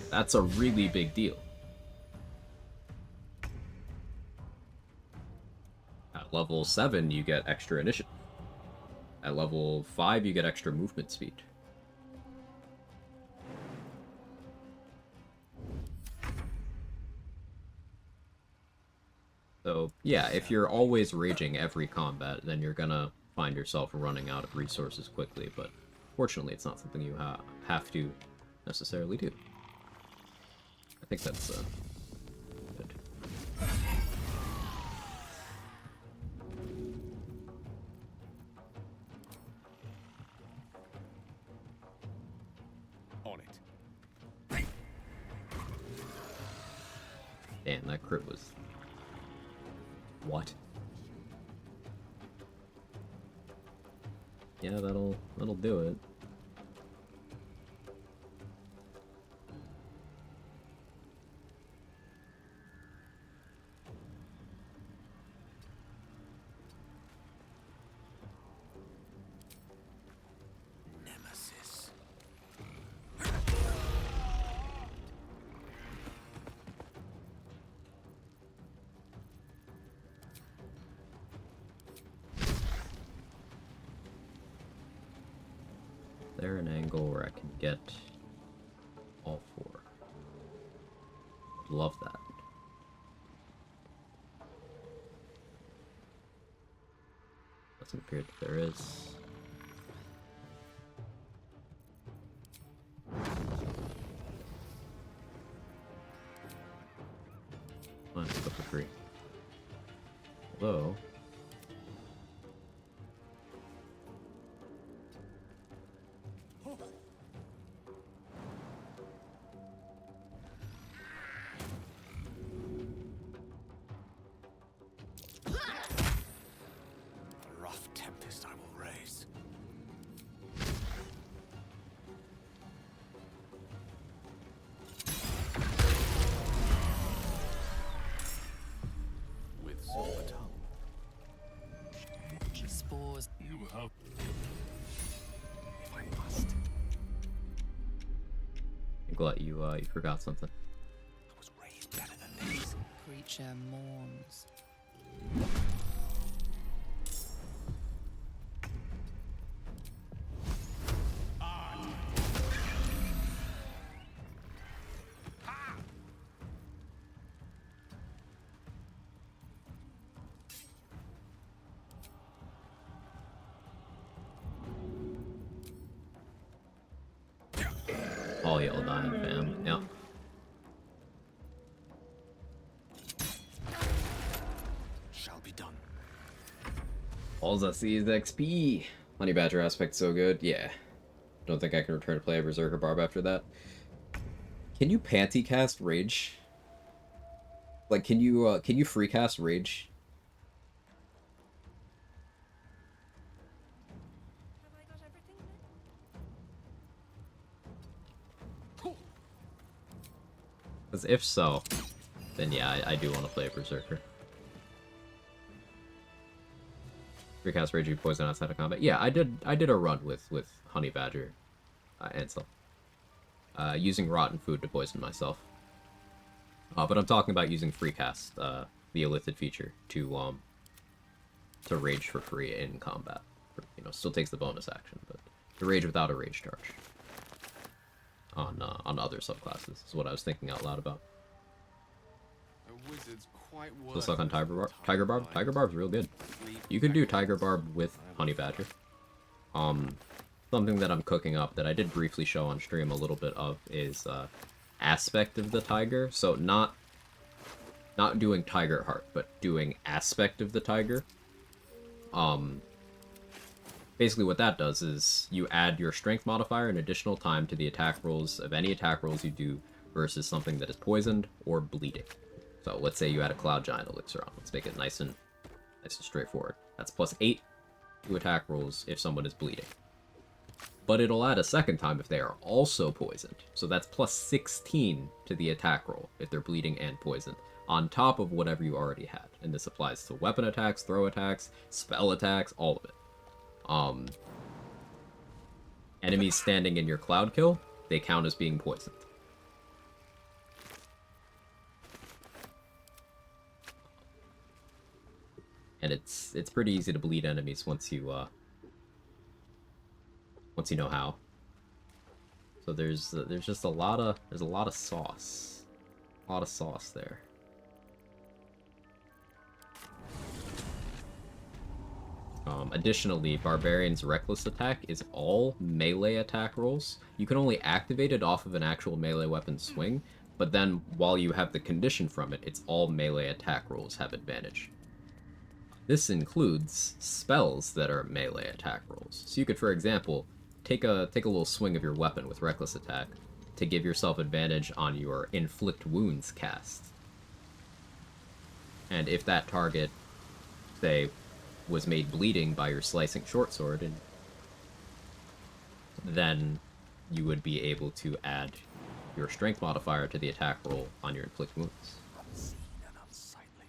That's a really big deal. At level 7, you get extra initiative. At level 5, you get extra movement speed. So, yeah, if you're always raging every combat, then you're gonna find yourself running out of resources quickly, but fortunately it's not something you have to necessarily do. I think that's good. On it. Damn, that crit was... What? Yeah, that'll do it. Nemesis. There an angle where I can get all 4. Love that. Doesn't appear that there is. Let's go for free. Although... A rough tempest I will raise. With silver tongue. Spores. You have... If I must. I'm glad you forgot something. I was raised better than this. Creature mourns. All y'all dying, fam. Yeah. Shall be done. All I see is XP. Honey Badger aspect so good. Yeah. Don't think I can return to play a Berserker Barb after that. Can you panty cast Rage? Like, can you free cast Rage? Have I got everything then? Because if so, then yeah, I do want to play Berserker. Recast Raging Poison outside of combat. Yeah, I did a run with Honey Badger and stuff. Using rotten food to poison myself. But I'm talking about using Freecast, the Illithid feature, to rage for free in combat. You know, still takes the bonus action, but to rage without a rage charge. On other subclasses is what I was thinking out loud about. A wizard's quite So suck on Tiger Barb. Tiger Barb? Tiger Barb's real good. You can do Tiger Barb with Honey Badger. Something that I'm cooking up that I did briefly show on stream a little bit of is aspect of the tiger. So not doing Tiger Heart, but doing aspect of the tiger. Basically what that does is you add your strength modifier an additional time to the attack rolls of any attack rolls you do versus something that is poisoned or bleeding. So let's say you add a Cloud Giant Elixir on. Let's make it nice and straightforward. That's +8 to attack rolls if someone is bleeding. But it'll add a second time if they are also poisoned. So that's +16 to the attack roll if they're bleeding and poisoned, on top of whatever you already had. And this applies to weapon attacks, throw attacks, spell attacks, all of it. Enemies standing in your cloud kill, they count as being poisoned. And it's pretty easy to bleed enemies once you know how. So there's just a lot of sauce. A lot of sauce there. Additionally, Barbarian's Reckless Attack is all melee attack rolls. You can only activate it off of an actual melee weapon swing, but then while you have the condition from it, it's all melee attack rolls have advantage. This includes spells that are melee attack rolls. So you could, for example, take a little swing of your weapon with Reckless Attack to give yourself advantage on your Inflict Wounds cast. And if that target, say, was made bleeding by your slicing shortsword, and then you would be able to add your strength modifier to the attack roll on your inflict wounds. Unseen and unsightly.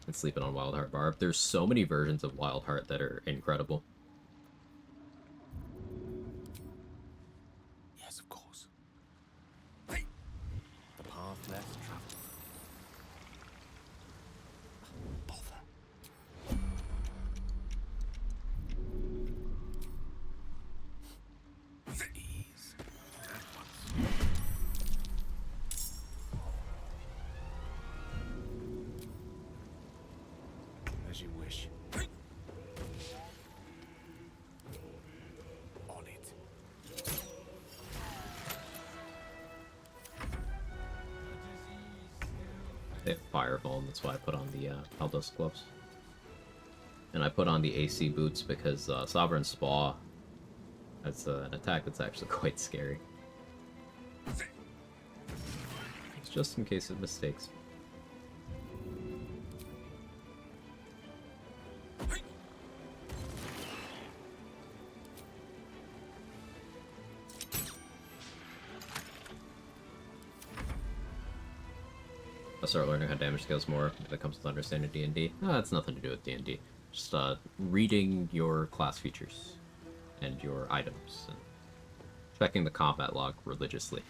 And sleeping on Wildheart Barb. There's so many versions of Wildheart that are incredible. Yes, of course. The path less traveled. Bother. With ease. At once. As you wish. On it. they have Fireball, and that's why I put on the Haldos gloves. And I put on the AC boots because Sovereign Spa has an attack that's actually quite scary. It's just in case of mistakes. I'll start learning how damage scales more if it comes with understanding D&D. That's nothing to do with D&D. Just reading your class features and your items and checking the combat log religiously.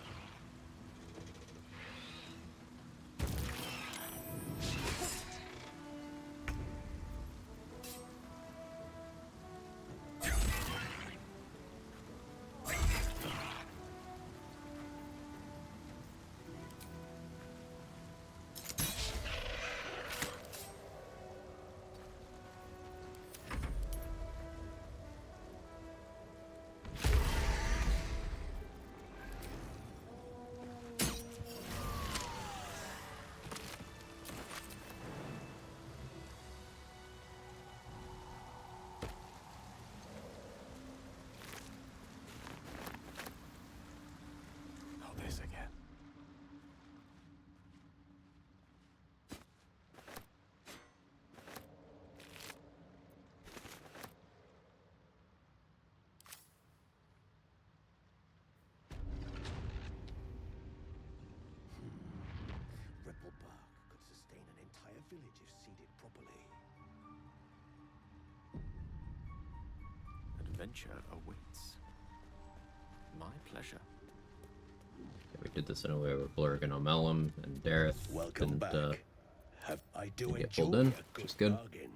village if seeded properly. Adventure awaits. My pleasure. Yeah, we did this in a way where Blurg and Omelum and Dareth Welcome didn't, back. I do get pulled enjoy in, a which is good good. bargain.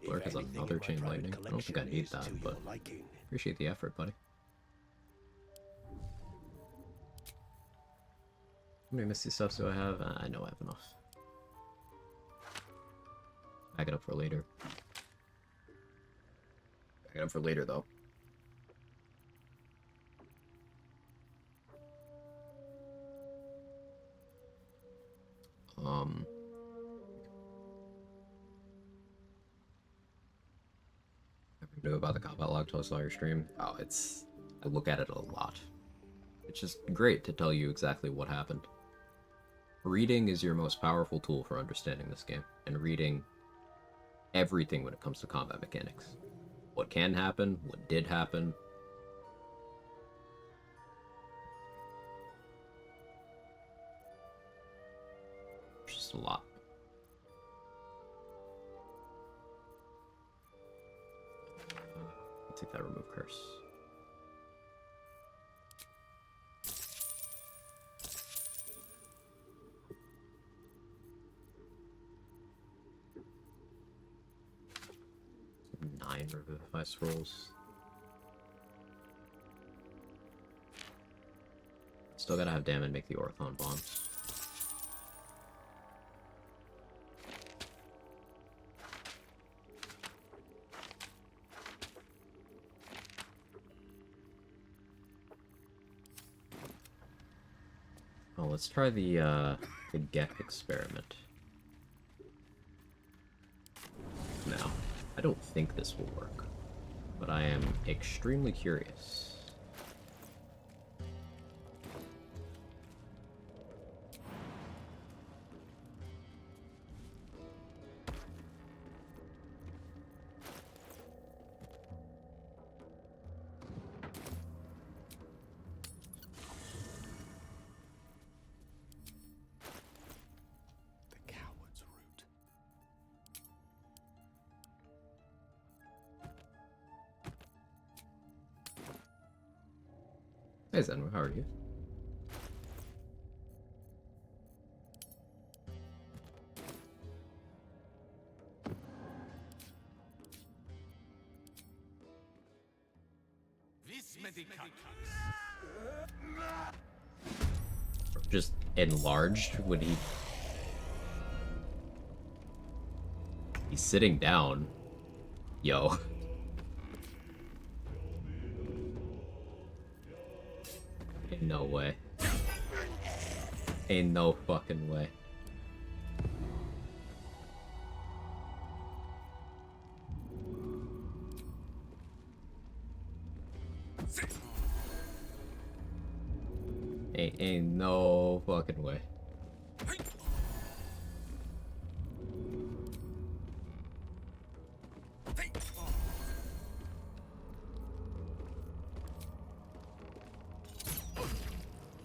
Blurg has another chain lightning. I don't think I need that, but appreciate the effort, buddy. How many Misty stuffs do I have? I know I have enough. Back it up for later. Back it up for later, though. Never knew about the combat log till I saw your stream. Oh, I look at it a lot. It's just great to tell you exactly what happened. Reading is your most powerful tool for understanding this game, and reading everything when it comes to combat mechanics. What can happen, what did happen. Just a lot. Let's take that remove curse. Nine revivify scrolls. Still gotta have Damon make the Orthon bombs. Oh, let's try the get experiment. Now, I don't think this will work, but I am extremely curious. Hey Zen, how are you? Just enlarged when he's sitting down. Yo. Ain't no way. Ain't no fucking way. Ain't no fucking way.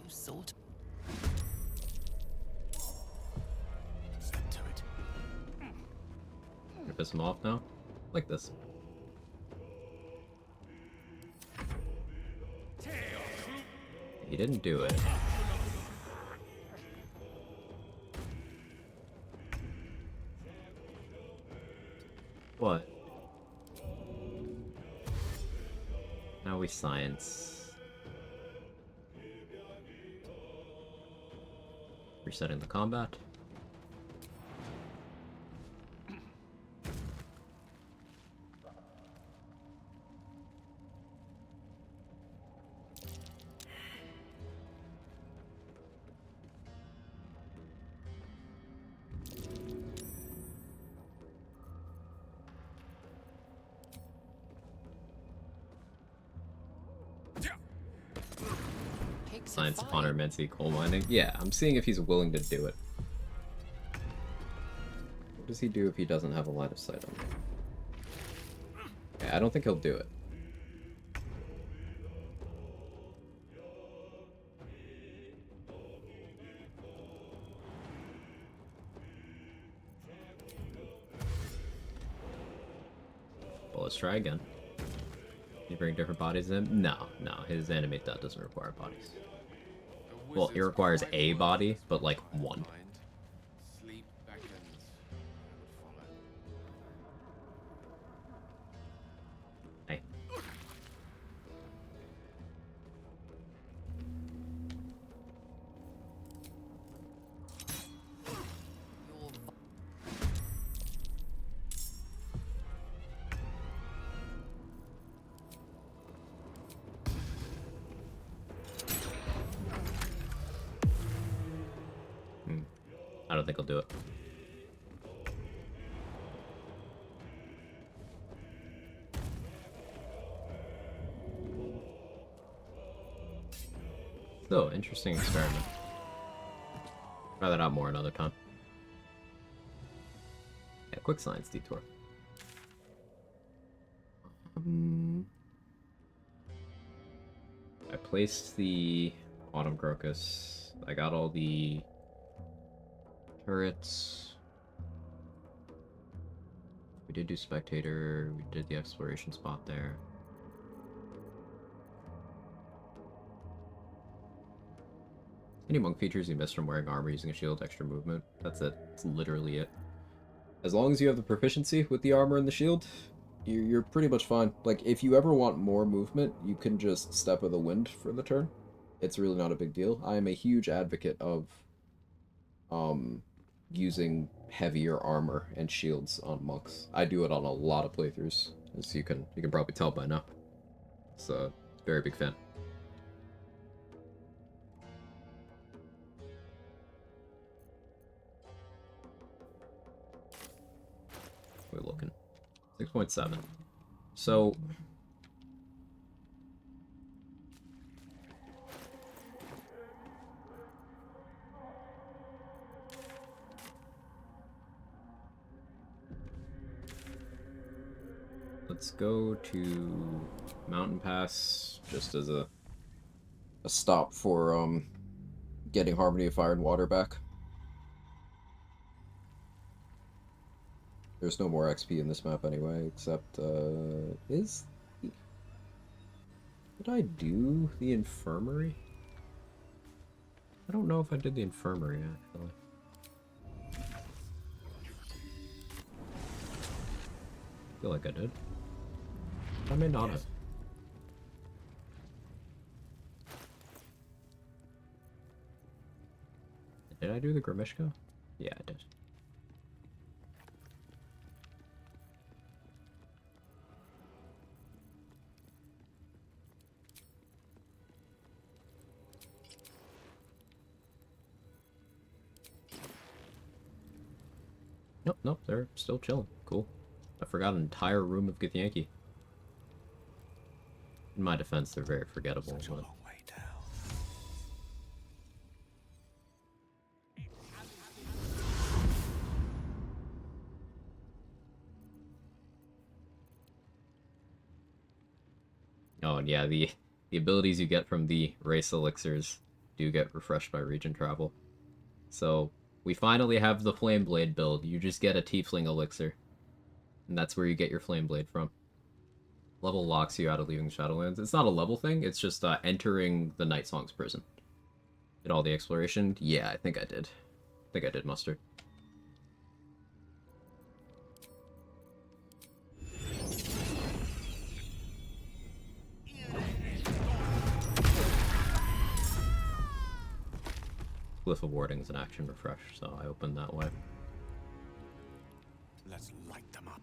You sort. Step to it. Gonna piss him off now? Like this. He didn't do it. What? Now we science. Resetting the combat. Science upon Immensity coal mining. Yeah, I'm seeing if he's willing to do it. What does he do if he doesn't have a line of sight on him? Yeah, I don't think he'll do it. Well, let's try again. Can you bring different bodies in? No, his animate that doesn't require bodies. Well, it requires a body, but like one. Sleep beckons. I would follow. Hey. I don't think he'll do it. So, interesting experiment. Try that out more another time. Yeah, quick science detour. I placed the Autumn Crocus. I got all the turrets. We did do Spectator. We did the exploration spot there. Any monk features you missed from wearing armor, using a shield, extra movement? That's it. That's literally it. As long as you have the proficiency with the armor and the shield, you're pretty much fine. Like, if you ever want more movement, you can just Step of the Wind for the turn. It's really not a big deal. I am a huge advocate of using heavier armor and shields on monks. I do it on a lot of playthroughs, as you can probably tell by now. So, very big fan. We're looking 6.7. So let's go to Mountain Pass just as a stop for getting Harmony of Fire and Water back. There's no more XP in this map anyway, except, did I do the infirmary? I don't know if I did the infirmary, actually. I feel like I did. I may not have. Did I do the Grimishka? Yeah, I did. Nope, they're still chilling. Cool. I forgot an entire room of Githyanki. In my defense, they're very forgettable. Such a But... long way down. Oh, and yeah, the abilities you get from the race elixirs do get refreshed by region travel. So, we finally have the Flame Blade build. You just get a Tiefling elixir. And that's where you get your Flame Blade from. Level locks you out of leaving Shadowlands. It's not a level thing, it's just entering the Night Song's prison. Did all the exploration? Yeah, I think I did. I think I did, Mustard. Glyph of Warding is an action refresh, so I opened that way. Let's light them up.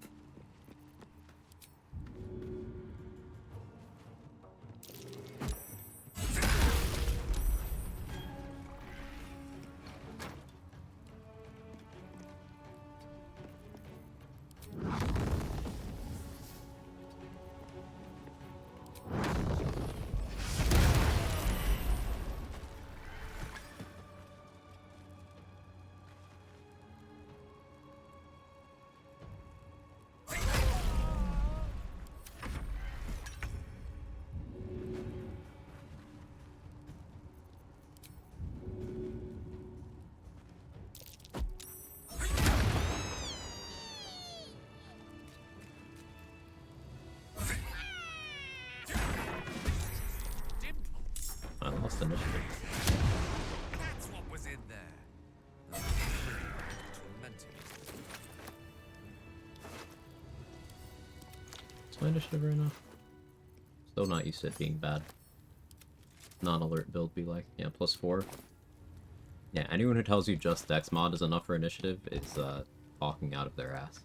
I lost initiative. That's what was in there. Tormenting. What's my initiative right now? Still not used to it being bad. Non-alert build be like, yeah, +4. Yeah, anyone who tells you just Dex mod is enough for initiative is talking out of their ass.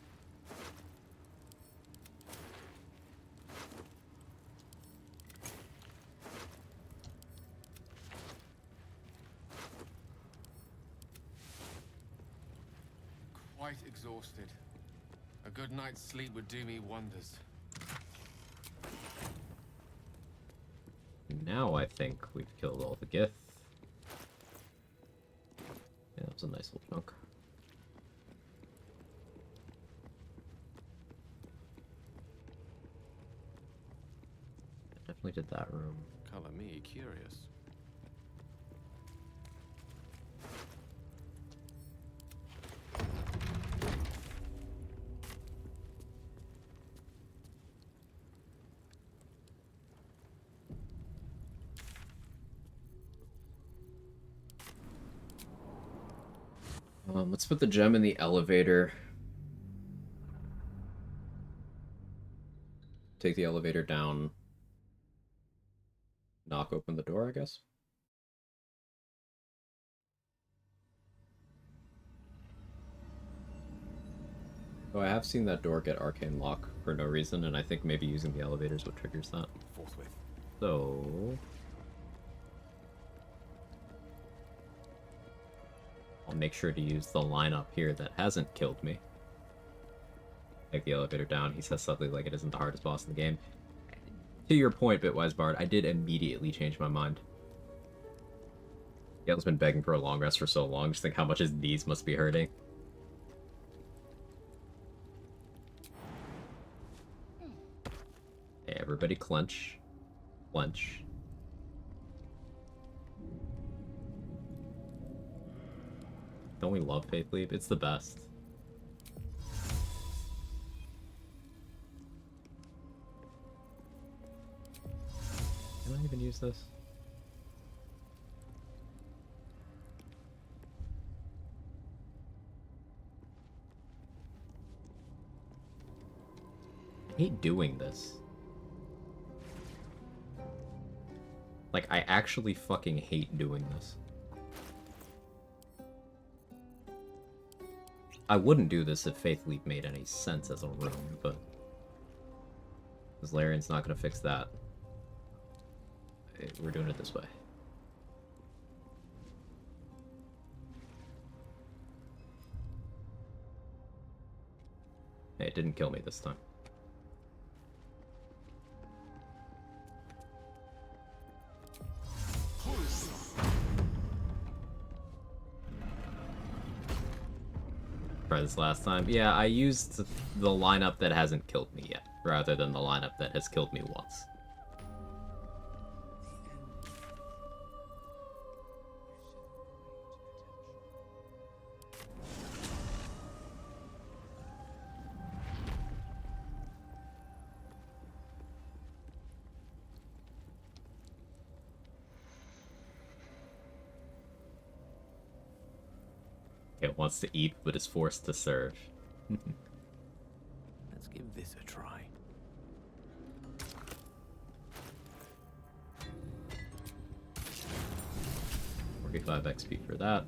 Quite exhausted. A good night's sleep would do me wonders. Now I think we've killed all the Gith. Yeah, that was a nice little chunk. I definitely did that room. Color me curious. Let's put the gem in the elevator. Take the elevator down. Knock open the door, I guess. Oh, I have seen that door get arcane lock for no reason, and I think maybe using the elevator is what triggers that. Forthwith. So... I'll make sure to use the line up here that hasn't killed me. Take the elevator down. He says something like it isn't the hardest boss in the game. To your point, Bitwise Bard, I did immediately change my mind. Gale's been begging for a long rest for so long, just think how much his knees must be hurting. Hey, everybody clench. Clench. Don't we love Faith Leap? It's the best. Can I even use this? I hate doing this. Like, I actually fucking hate doing this. I wouldn't do this if Faith Leap made any sense as a room, but... because Larian's not gonna fix that. We're doing it this way. Hey, it didn't kill me this time. try this last time. Yeah, I used the lineup that hasn't killed me yet, rather than the lineup that has killed me once. It wants to eat, but is forced to serve. Let's give this a try. 45 XP for that.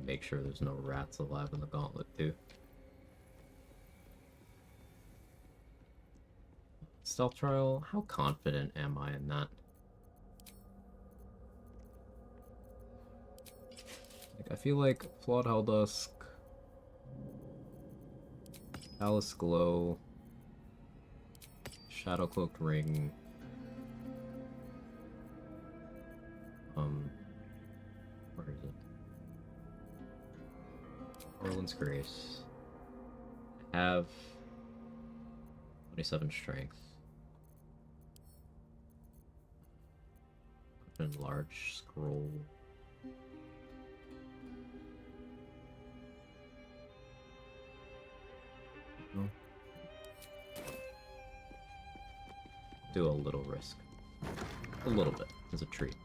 Make sure there's no rats alive in the gauntlet, too. Stealth trial? How confident am I in that? Like, I feel like Flawed Helldusk, Palace Glow, Shadow Cloaked Ring, where is it? Orland's Grace. I have 27 strength. Large scroll. No. Do a little risk. A little bit, as a treat.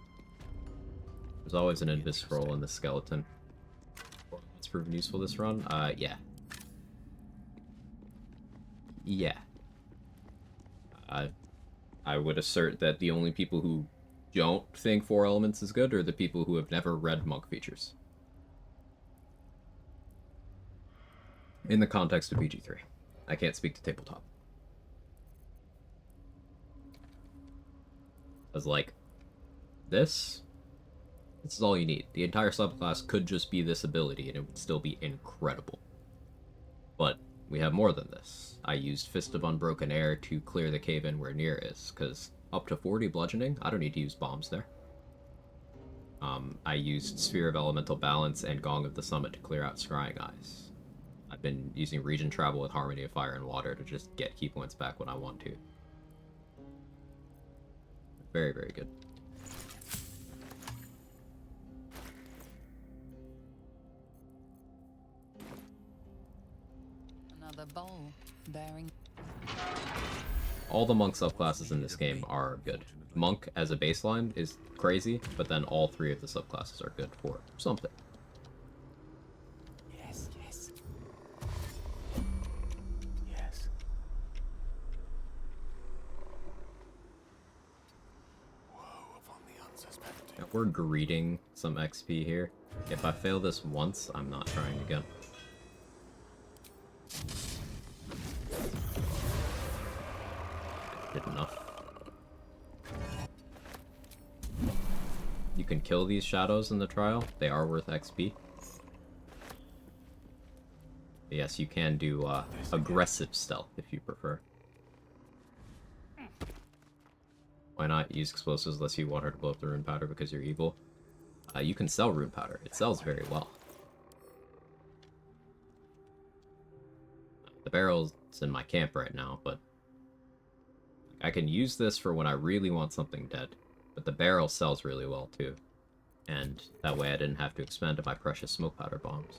There's always an invis scroll in the skeleton. It's proven useful this run? Yeah. Yeah. I would assert that the only people who don't think 4 elements is good are the people who have never read monk features. In the context of BG3. I can't speak to tabletop. As like, this is all you need. The entire subclass could just be this ability and it would still be incredible. But we have more than this. I used Fist of Unbroken Air to clear the cave-in where Nier is, because up to 40 bludgeoning, I don't need to use bombs there. I used Sphere of Elemental Balance and Gong of the Summit to clear out Scrying Eyes. I've been using region travel with Harmony of Fire and Water to just get key points back when I want to. Very, very good. Another bowl bearing. All the monk subclasses in this game are good. Monk as a baseline is crazy, but then all 3 of the subclasses are good for something. Yes, yes. Yes. Woe upon the unsuspecting. Now, we're greeting some XP here. If I fail this once, I'm not trying again. Did enough. You can kill these shadows in the trial. They are worth XP. Yes, you can do aggressive stealth if you prefer. Why not use explosives unless you want her to blow up the rune powder because you're evil? You can sell rune powder. It sells very well. The barrel's in my camp right now, but I can use this for when I really want something dead. But the barrel sells really well too. And that way I didn't have to expend my precious smoke powder bombs.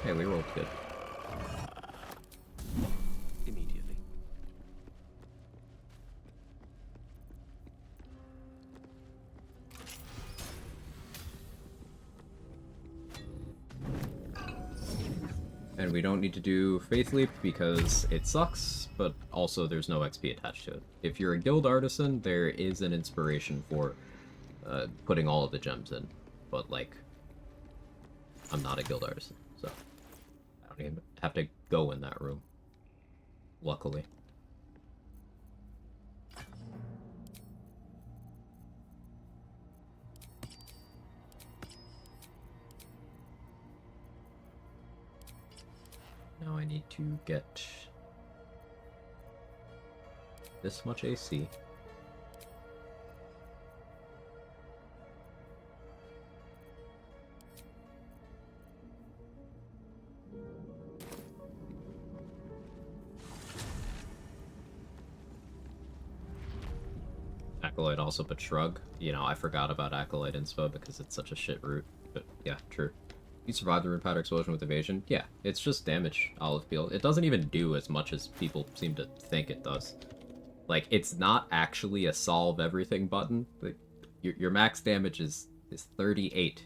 Hey, we rolled good. Immediately. And we don't need to do Faith Leap because it sucks, but also there's no XP attached to it. If you're a guild artisan, there is an inspiration for putting all of the gems in. But, like, I'm not a guild artisan, so I don't even have to go in that room. Luckily. Now I need to get this much AC. Acolyte also, but Shrug. You know, I forgot about Acolyte inspo because it's such a shit route. But yeah, true. You survive the Rune Powder Explosion with evasion? Yeah, it's just damage, Olive Peel. It doesn't even do as much as people seem to think it does. Like, it's not actually a solve everything button. Like, your max damage is 38.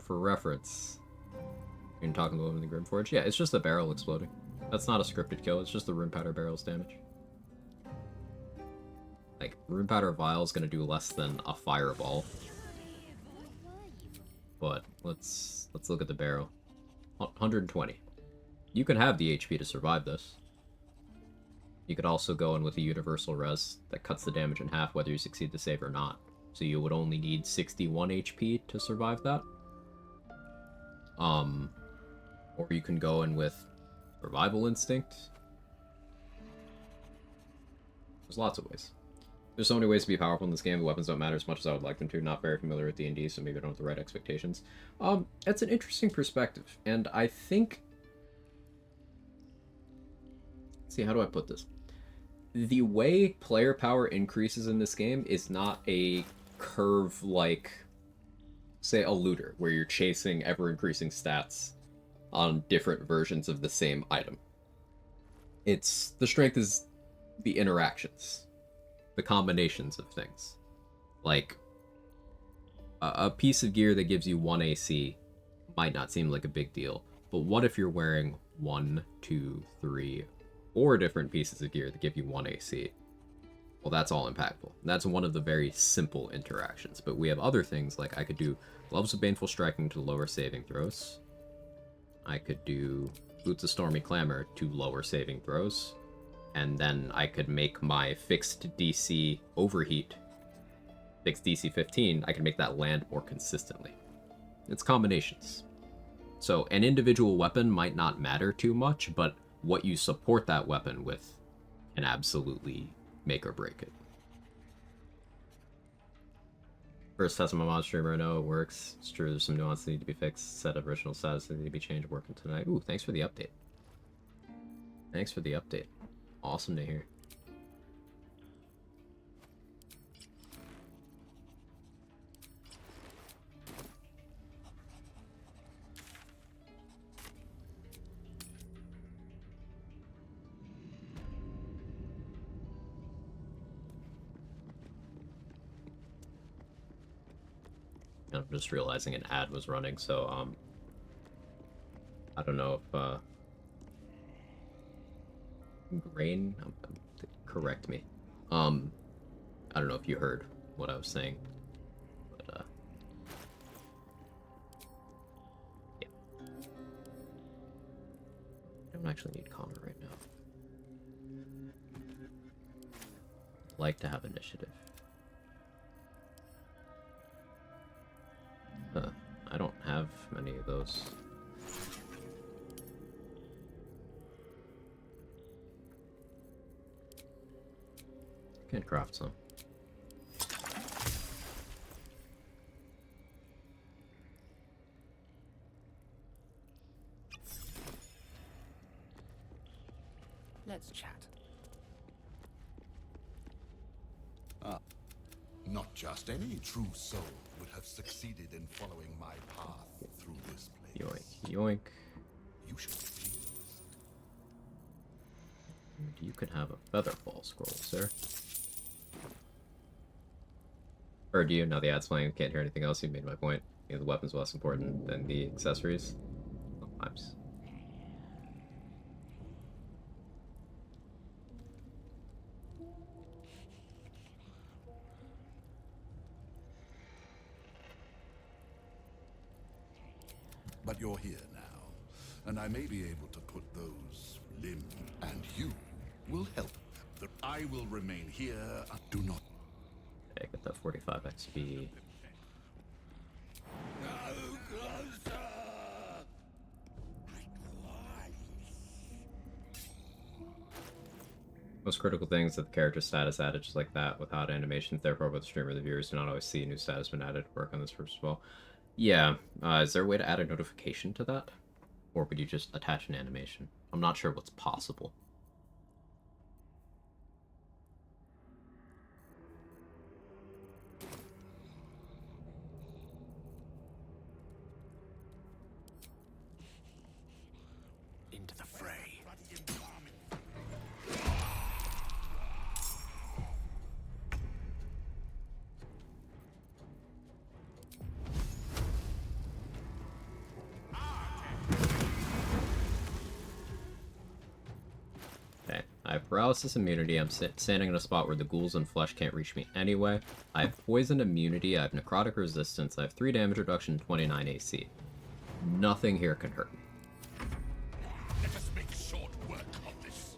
For reference, you're talking about in the Grimforge. Yeah, it's just the barrel exploding. That's not a scripted kill. It's just the Rune Powder barrel's damage. Like, Rune Powder Vial is gonna do less than a fireball. But let's look at the barrel. 120. You can have the HP to survive this. You could also go in with a universal res that cuts the damage in half whether you succeed the save or not. So you would only need 61 HP to survive that. Or you can go in with Survival Instinct. There's lots of ways. There's so many ways to be powerful in this game. The weapons don't matter as much as I would like them to. Not very familiar with D&D, so maybe I don't have the right expectations. It's an interesting perspective, and I think... Let's see, how do I put this? The way player power increases in this game is not a curve like, say, a looter, where you're chasing ever-increasing stats on different versions of the same item. It's... the strength is the interactions. The combinations of things. Like, a piece of gear that gives you 1 AC might not seem like a big deal, but what if you're wearing 1, 2, 3, 4 different pieces of gear that give you 1 AC? Well, that's all impactful. That's one of the very simple interactions, but we have other things, like I could do Gloves of Baneful Striking to lower saving throws. I could do Boots of Stormy Clamor to lower saving throws. And then I could make my fixed DC overheat, fixed DC 15, I can make that land more consistently. It's combinations. So an individual weapon might not matter too much, but what you support that weapon with can absolutely make or break it. First test of my mod streamer, I know it works. It's true, there's some nuances that need to be fixed. Set of original status that need to be changed working tonight. Ooh, thanks for the update. Thanks for the update. Awesome to hear. I'm just realizing an ad was running, so I don't know if Grain, correct me. I don't know if you heard what I was saying, but yeah. I don't actually need Connor right now. I'd like to have initiative. I don't have many of those. Can craft some. Let's chat. Not just any true soul would have succeeded in following my path through this place. Yoink, yoink. You should be pleased. You can have a Featherfall scroll, sir. Or do you? No, the ad's playing. Can't hear anything else. You made my point. You know, the weapon's less important than the accessories. Sometimes. But you're here now, and I may be able to put those limbs, and you will help them. I will remain here. Do not. Okay, get that 45 XP. Most critical things that the character status added just like that without animations, therefore both the streamer and the viewers do not always see a new status been added. Work on this first of all. Yeah, is there a way to add a notification to that? Or would you just attach an animation? I'm not sure what's possible. Into the fray. Okay, I have paralysis immunity. I'm standing in a spot where the ghouls and flesh can't reach me anyway. I have poison immunity. I have necrotic resistance. I have 3 damage reduction, 29 AC. Nothing here can hurt me. Let us make short work of this.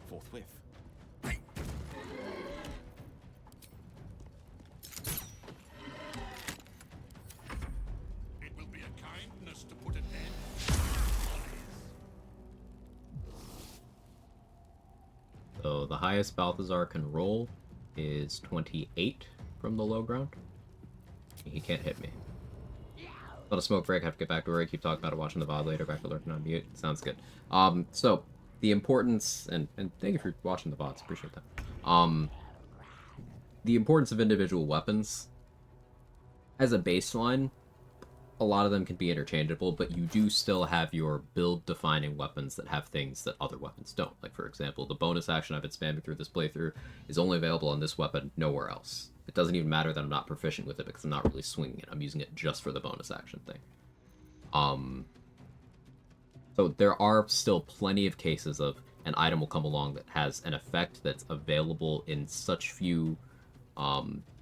Forthwith. It will be a kindness to put an end. So the highest Balthazar can roll is 28 from the low ground. He can't hit me. Let a smoke break, have to get back to work, keep talking about it, watching the VOD later, back to lurking on mute. Sounds good. So the importance, and thank you for watching the VODs, appreciate that. The importance of individual weapons. As a baseline, a lot of them can be interchangeable, but you do still have your build-defining weapons that have things that other weapons don't. Like, for example, the bonus action I've been spamming through this playthrough is only available on this weapon, nowhere else. It doesn't even matter that I'm not proficient with it because I'm not really swinging it. I'm using it just for the bonus action thing. So there are still plenty of cases of an item will come along that has an effect that's available in such few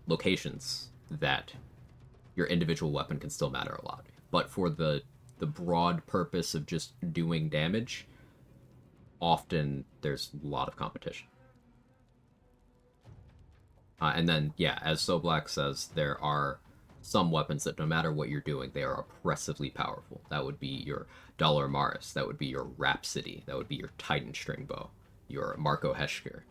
locations that your individual weapon can still matter a lot. But for the broad purpose of just doing damage, often there's a lot of competition. And then, yeah, as Soblack says, there are some weapons that no matter what you're doing, they are oppressively powerful. That would be your Dollar Maris, that would be your Rhapsody, that would be your Titan String Bow, your Marco Heschker.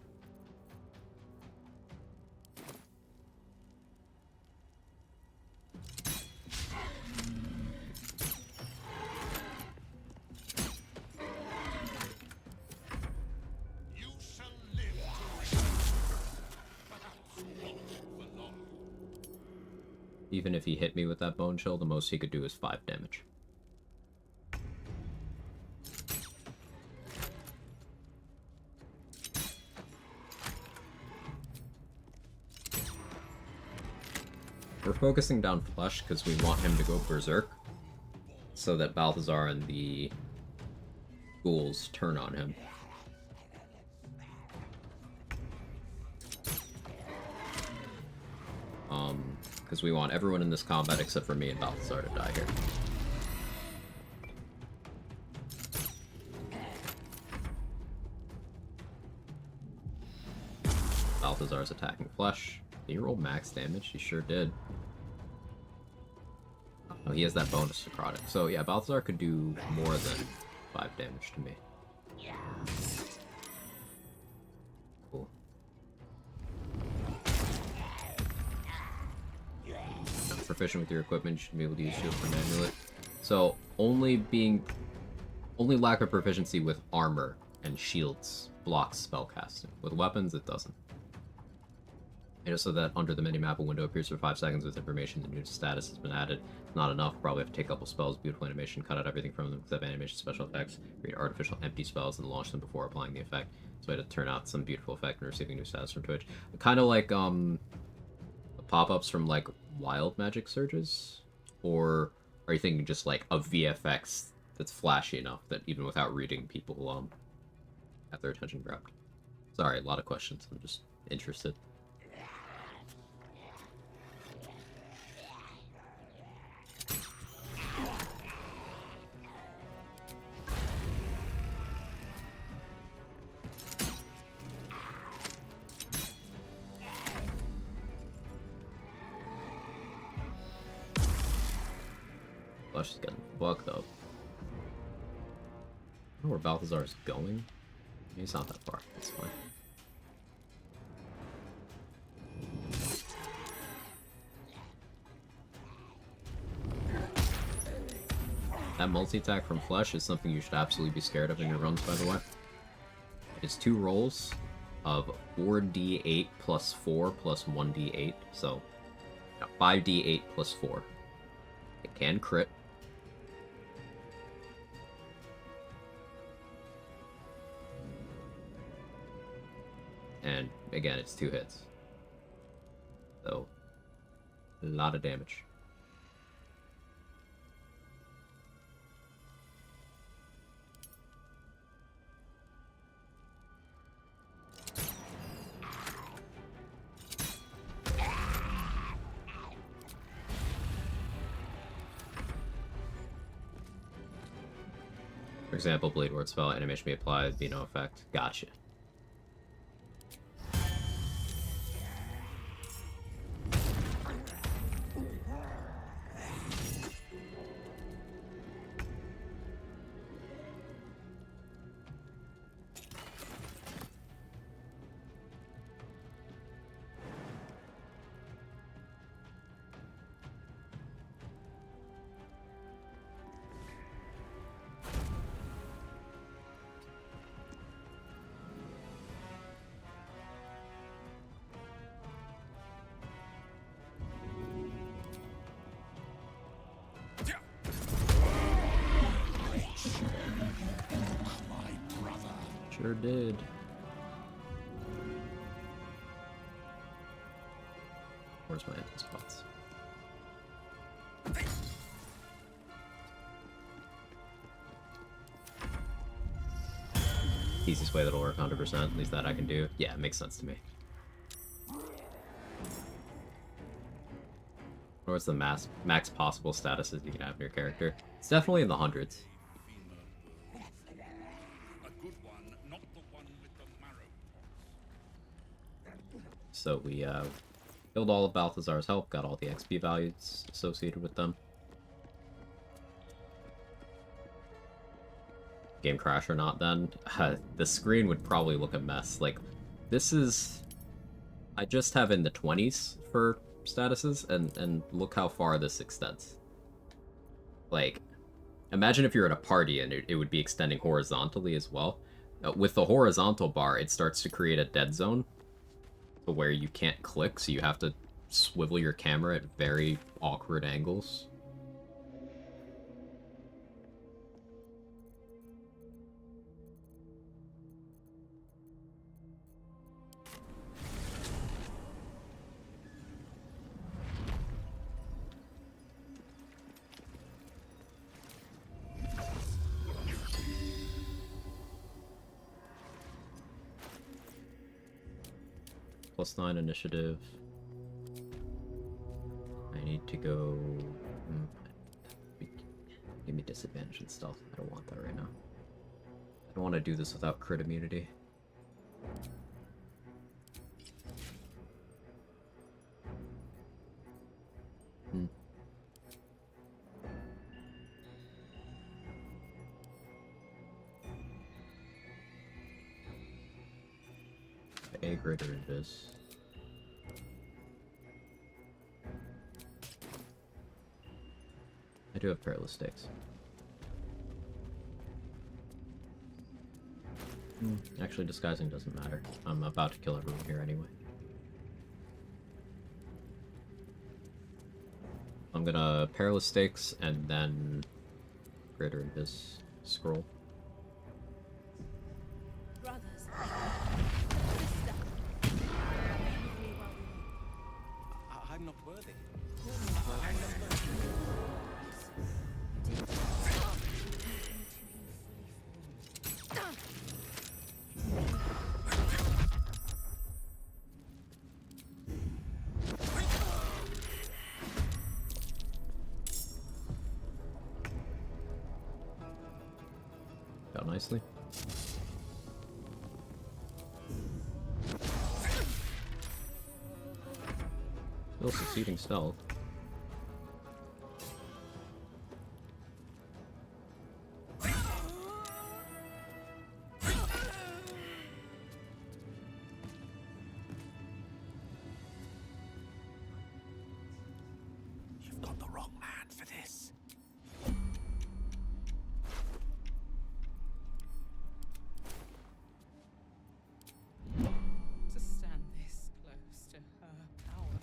Even if he hit me with that Bone Chill, the most he could do is 5 damage. We're focusing down Flesh because we want him to go Berserk, so that Balthazar and the ghouls turn on him. Because we want everyone in this combat except for me and Balthazar to die here. Balthazar's attacking Flesh. Did he roll max damage? He sure did. Oh, he has that bonus necrotic. So yeah, Balthazar could do more than 5 damage to me. proficient with your equipment, you should be able to use shield for an amulet. So only lack of proficiency with armor and shields blocks spellcasting. With weapons, it doesn't. And just so that under the minimap, a window appears for 5 seconds with information the new status has been added. Not enough. Probably have to take a couple spells, beautiful animation, cut out everything from them except animation, special effects, create artificial empty spells, and launch them before applying the effect. So I had to turn out some beautiful effect and receiving new status from Twitch. Kind of like the pop-ups from like Wild Magic Surges? Or are you thinking just like a VFX that's flashy enough that even without reading, people have their attention grabbed? Sorry, a lot of questions. I'm just interested. Flesh is getting fucked up. I don't know where Balthazar is going. He's not that far. That's fine. That multi-attack from Flesh is something you should absolutely be scared of in your runs, by the way. It's 2 rolls of 4d8 plus 4 plus 1d8, so 5d8 plus 4. It can crit. And again, it's 2 hits. So, a lot of damage. For example, Blade Ward spell, animation be applied, be no effect. Gotcha. Sure did. Where's my empty spots? Easiest way that'll work 100%, at least that I can do. Yeah, it makes sense to me. What's the max possible statuses you can have in your character? It's definitely in the hundreds. So we killed all of Balthazar's help, got all the XP values associated with them. Game crash or not then, the screen would probably look a mess. Like, this is... I just have in the 20s for statuses, and look how far this extends. Like, imagine if you're at a party and it would be extending horizontally as well. With the horizontal bar, it starts to create a dead zone where you can't click, so you have to swivel your camera at very awkward angles. +9 initiative. I need to go... Give me disadvantage and stealth. I don't want that right now. I don't want to do this without crit immunity. A greater than this. I do have perilous stakes. Actually, disguising doesn't matter. I'm about to kill everyone here anyway. I'm gonna perilous stakes and then Critter in his scroll. Brothers. Sister. Pray with me while we wait. I'm not worthy. Got nicely. Still succeeding stealth. You've got the wrong man for this. To stand this close to her power.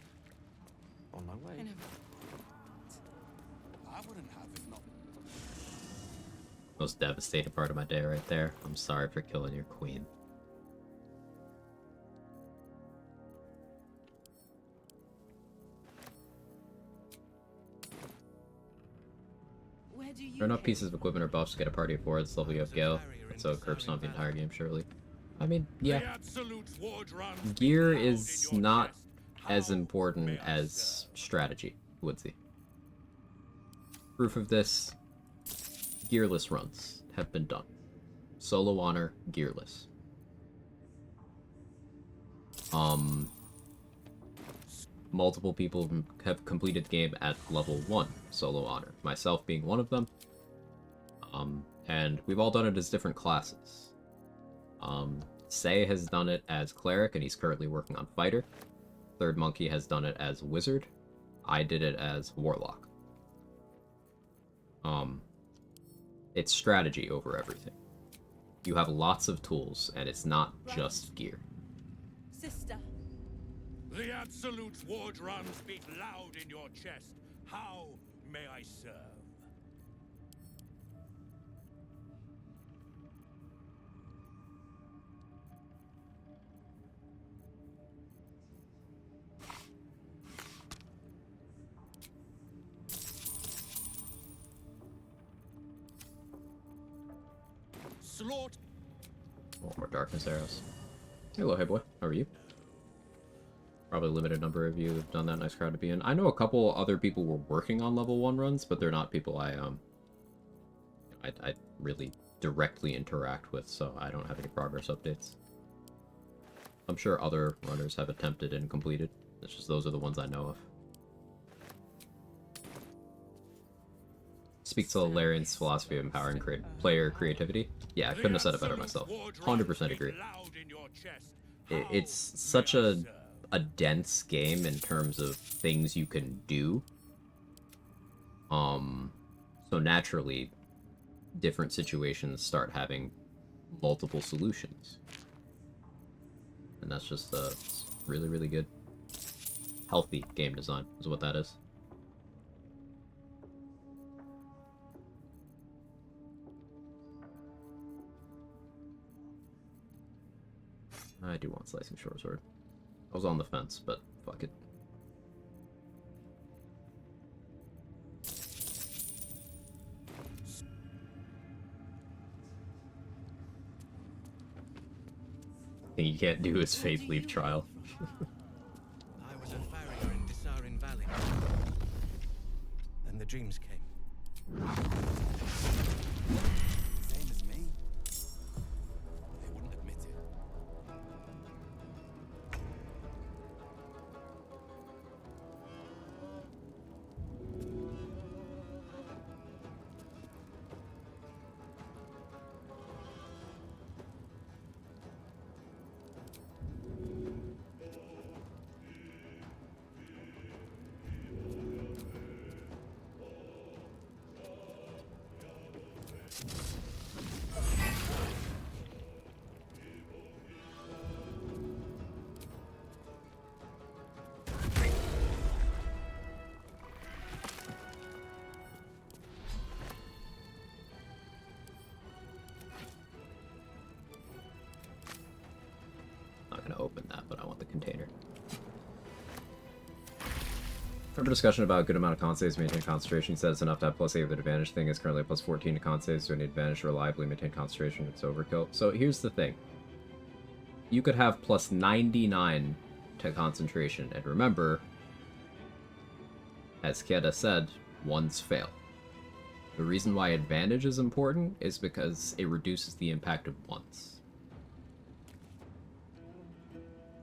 On my way. I never. I wouldn't have if not. Most devastating part of my day right there. I'm sorry for killing your queen. Where do you There are enough pieces of equipment or buffs to get a party of 4 at this level. You have Gale, so curb stomp the entire game, surely. I mean, yeah. Gear is not as important as strategy, Woodsy. Proof of this, gearless runs have been done. Solo honor, gearless. Multiple people have completed the game at level 1 solo honor, myself being one of them. And we've all done it as different classes. Say has done it as cleric, and he's currently working on fighter. Third Monkey has done it as wizard. I did it as warlock. It's strategy over everything. You have lots of tools, and it's not just gear. Sister. The Absolute's war drums beat loud in your chest. How may I serve? Slaughter. More darkness arrows. Hello, hey boy. How are you? Probably a limited number of you have done that. Nice crowd to be in. I know a couple other people were working on level 1 runs, but they're not people I really directly interact with, so I don't have any progress updates. I'm sure other runners have attempted and completed. It's just those are the ones I know of. Speaks to Larian's philosophy of empowering player creativity. Yeah, I couldn't have said it better myself. 100% agree. It's such a dense game in terms of things you can do. So naturally, different situations start having multiple solutions. And that's just really, really good. Healthy game design is what that is. I do want Slicing Short Sword. I was on the fence, but fuck it. Thing you can't do is Faith Leaf Trial. I was a farrier in Dissarin Valley. Then the dreams came. Same as me. They wouldn't admit it. Not gonna open that, but I want the container. Remember discussion about a good amount of con saves to maintain concentration. He said it's enough to have +8 with an advantage thing. It's currently +14 to con saves, so an advantage to reliably maintain concentration. It's overkill. So here's the thing. You could have +99 to concentration, and remember, as Kieda said, ones fail. The reason why advantage is important is because it reduces the impact of ones.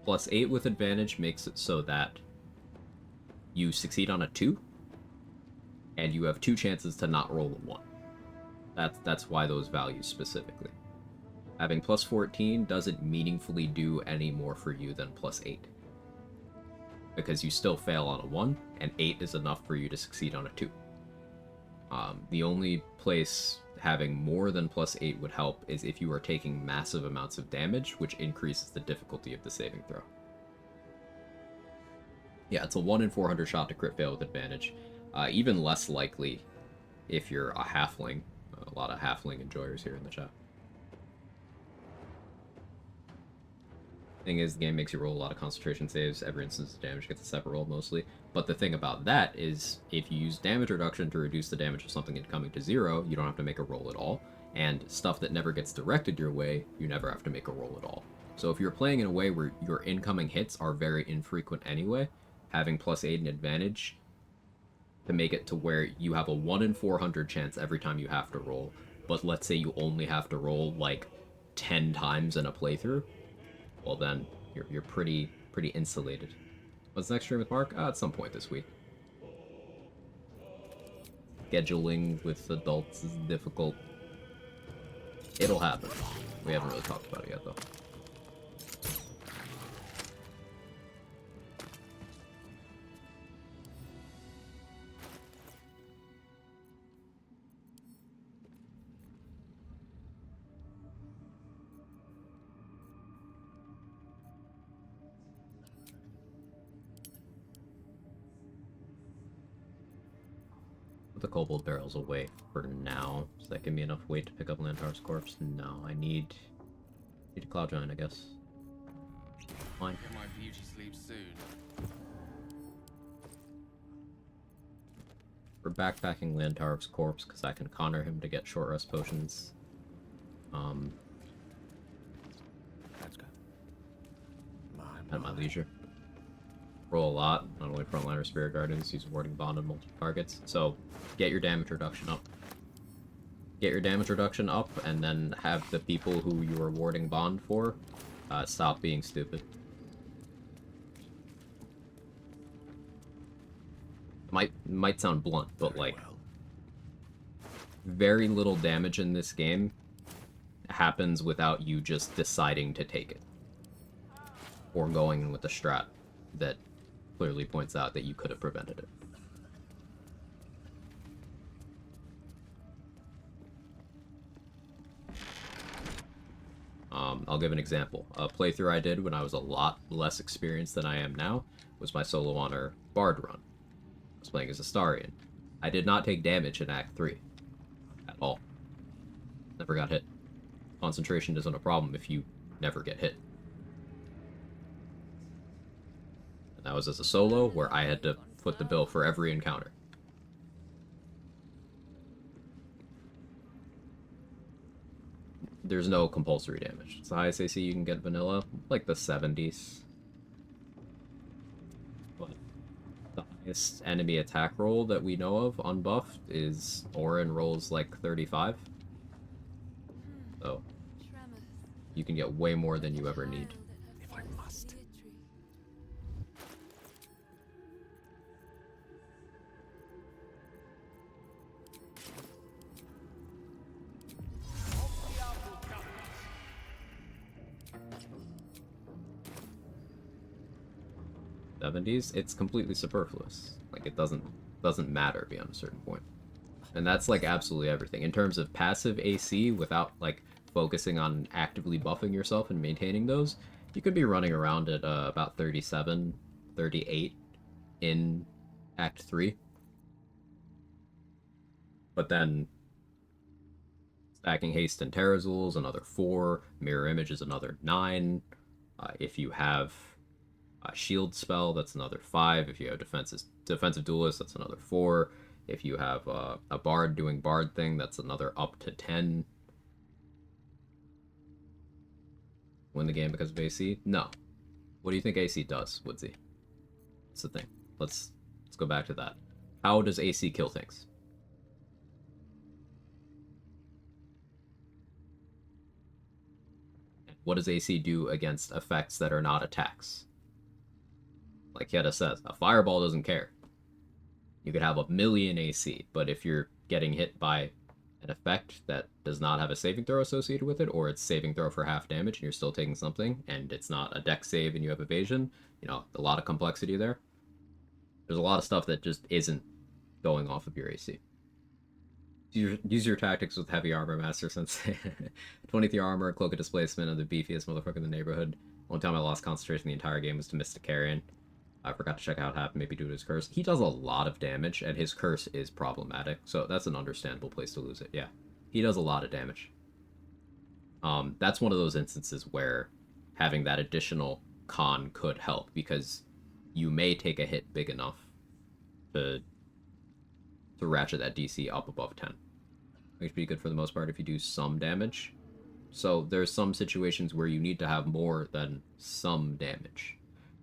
+8 with advantage makes it so that you succeed on a 2, and you have 2 chances to not roll a 1. That's why those values specifically. Having +14 doesn't meaningfully do any more for you than +8. Because you still fail on a 1, and 8 is enough for you to succeed on a 2. The only place having more than +8 would help is if you are taking massive amounts of damage, which increases the difficulty of the saving throw. Yeah, it's a 1 in 400 shot to crit fail with advantage. Even less likely if you're a halfling. A lot of halfling enjoyers here in the chat. Thing is, the game makes you roll a lot of concentration saves. Every instance of damage gets a separate roll mostly. But the thing about that is, if you use damage reduction to reduce the damage of something incoming to 0, you don't have to make a roll at all. And stuff that never gets directed your way, you never have to make a roll at all. So if you're playing in a way where your incoming hits are very infrequent anyway, having +8 and advantage to make it to where you have a 1 in 400 chance every time you have to roll, but let's say you only have to roll like 10 times in a playthrough, well then you're pretty insulated. What's the next stream with Mark? At some point this week. Scheduling with adults is difficult. It'll happen. We haven't really talked about it yet though. Put the kobold barrels away for now. Does that give me enough weight to pick up Lantar's corpse? No, I need a Cloud Giant, I guess. Fine. Get my beauty sleep soon. We're backpacking Lantar's corpse because I can Connor him to get short rest potions. Let's go. At my leisure. Roll a lot, not only frontliner Spirit Guardians, use Warding Bond on multiple targets. So, get your damage reduction up. Get your damage reduction up, and then have the people who you are Warding Bond for stop being stupid. Might sound blunt, but like, very little damage in this game happens without you just deciding to take it. Or going in with a strat that clearly points out that you could have prevented it. I'll give an example. A playthrough I did when I was a lot less experienced than I am now was my solo honor Bard run. I was playing as Astarion. I did not take damage in Act 3. At all. Never got hit. Concentration isn't a problem if you never get hit. And that was as a solo, where I had to foot the bill for every encounter. There's no compulsory damage. It's the highest AC you can get vanilla, like the 70s. But the highest enemy attack roll that we know of, unbuffed, is Orin rolls like 35. So, you can get way more than you ever need. If I must. '70s, it's completely superfluous. Like, it doesn't matter beyond a certain point. And that's like absolutely everything. In terms of passive AC, without like focusing on actively buffing yourself and maintaining those, you could be running around at about 37, 38 in Act 3. But then stacking Haste and Terrazul is another 4, Mirror Image is another 9. If you have a Shield spell, that's another 5. If you have Defensive Duelist, that's another 4. If you have a Bard doing Bard thing, that's another up to 10. Win the game because of AC? No. What do you think AC does, Woodsy? That's the thing. Let's go back to that. How does AC kill things? What does AC do against effects that are not attacks? Like Yetta says, a fireball doesn't care. You could have a million AC, but if you're getting hit by an effect that does not have a saving throw associated with it, or it's saving throw for half damage and you're still taking something, and it's not a dex save and you have evasion, you know, a lot of complexity there. There's a lot of stuff that just isn't going off of your AC. Use your tactics with heavy armor, Master Sensei. 23 armor, cloak of displacement, and the beefiest motherfucker in the neighborhood. One time I lost concentration the entire game was to Mysticarian. I forgot to check out how it happened, maybe due to his curse. He does a lot of damage, and his curse is problematic, so that's an understandable place to lose it, yeah. He does a lot of damage. That's one of those instances where having that additional con could help, because you may take a hit big enough to ratchet that DC up above 10. It should be good for the most part if you do some damage. So there's some situations where you need to have more than some damage.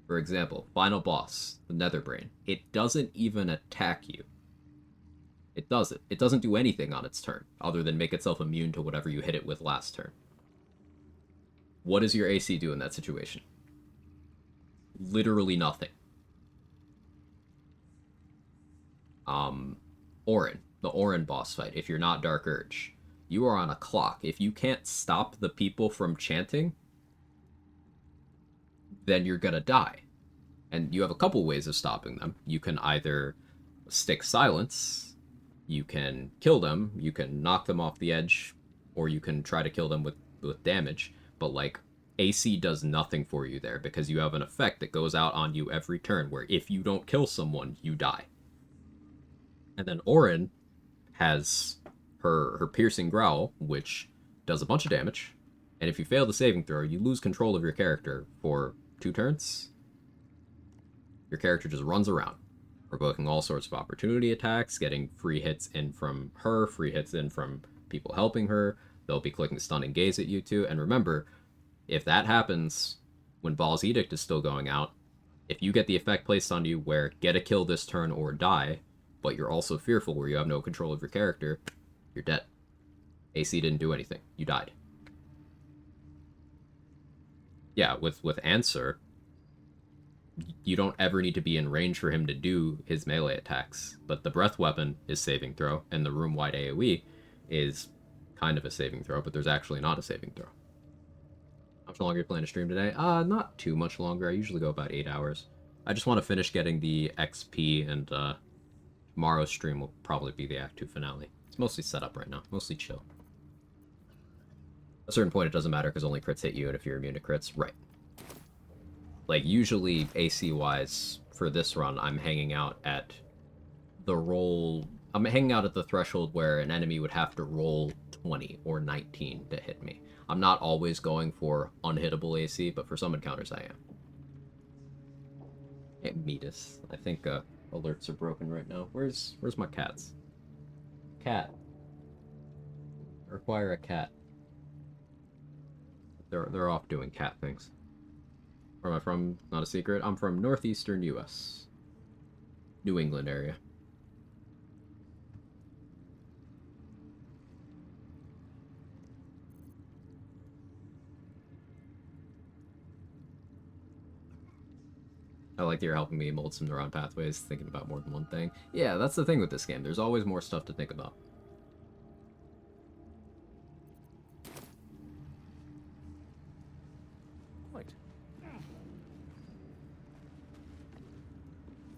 For example, final boss, the Netherbrain. It doesn't even attack you. It doesn't. It doesn't do anything on its turn, other than make itself immune to whatever you hit it with last turn. What does your AC do in that situation? Literally nothing. Orin, the Orin boss fight, if you're not Dark Urge, you are on a clock. If you can't stop the people from chanting, then you're gonna die. And you have a couple ways of stopping them. You can either stick silence, you can kill them, you can knock them off the edge, or you can try to kill them with damage. But like, AC does nothing for you there, because you have an effect that goes out on you every turn, where if you don't kill someone, you die. And then Orin has her piercing growl, which does a bunch of damage. And if you fail the saving throw, you lose control of your character for 2 turns. Your character just runs around, provoking all sorts of opportunity attacks, getting free hits in from her, free hits in from people helping her. They'll be clicking Stunning Gaze at you too. And remember, if that happens when Baal's Edict is still going out, if you get the effect placed on you where get a kill this turn or die, but you're also fearful where you have no control of your character, you're dead. AC didn't do anything. You died. Yeah, with Answer, you don't ever need to be in range for him to do his melee attacks, but the breath weapon is saving throw, and the room-wide AoE is kind of a saving throw, but there's actually not a saving throw. How much longer are you planning to stream today? Not too much longer. I usually go about 8 hours. I just want to finish getting the XP, and tomorrow's stream will probably be the Act 2 finale. It's mostly set up right now, mostly chill. At a certain point, it doesn't matter because only crits hit you, and if you're immune to crits, right. Like, usually, AC-wise, for this run, I'm hanging out at the roll... I'm hanging out at the threshold where an enemy would have to roll 20 or 19 to hit me. I'm not always going for unhittable AC, but for some encounters I am. Hey, Metis. I think alerts are broken right now. Where's my cats? Cat. I require a cat. They're off doing cat things. Where am I from? Not a secret. I'm from northeastern US. New England area. I like that you're helping me mold some neuron pathways, thinking about more than one thing. Yeah, that's the thing with this game. There's always more stuff to think about. Quite.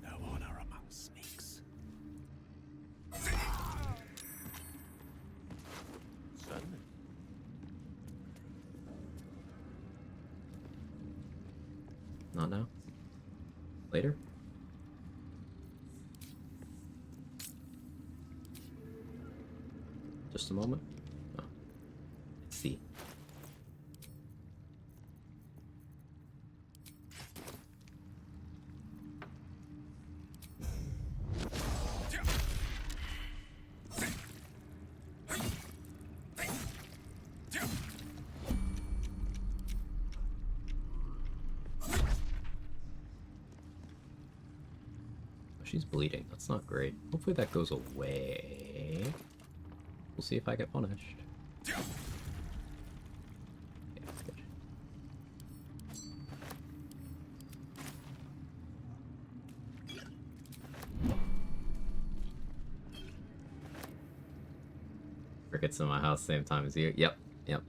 No honor among sneaks. Not now. Later? Just a moment. Oh. Let's see. She's bleeding. That's not great. Hopefully that goes away. We'll see if I get punished. Yeah, that's good. Crickets in my house same time as you. Yep, yep.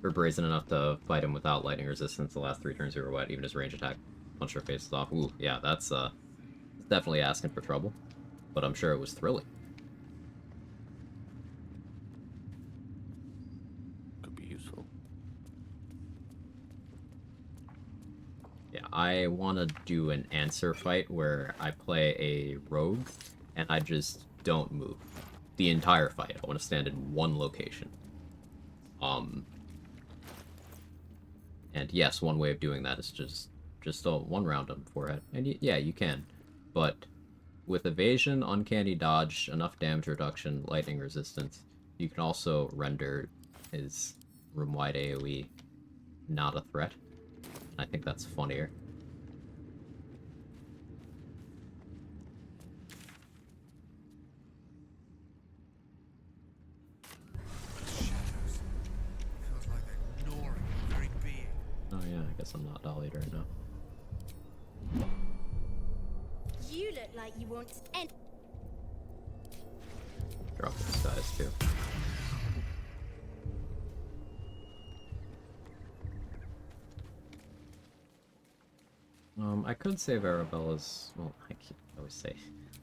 We're brazen enough to fight him without lightning resistance the last 3 turns we were wet, even his range attack punched our faces off. Ooh, yeah, that's definitely asking for trouble. But I'm sure it was thrilling. Could be useful. Yeah, I want to do an answer fight where I play a rogue and I just don't move the entire fight. I want to stand in one location. And yes, one way of doing that is just one round on the forehead. And yeah, you can. But with evasion, uncanny dodge, enough damage reduction, lightning resistance, you can also render his room-wide AoE not a threat. I think that's funnier. Oh yeah, I guess I'm not dollied right now. You look like you want to Drop the disguise too. I could save Arabella's... Well, I always say...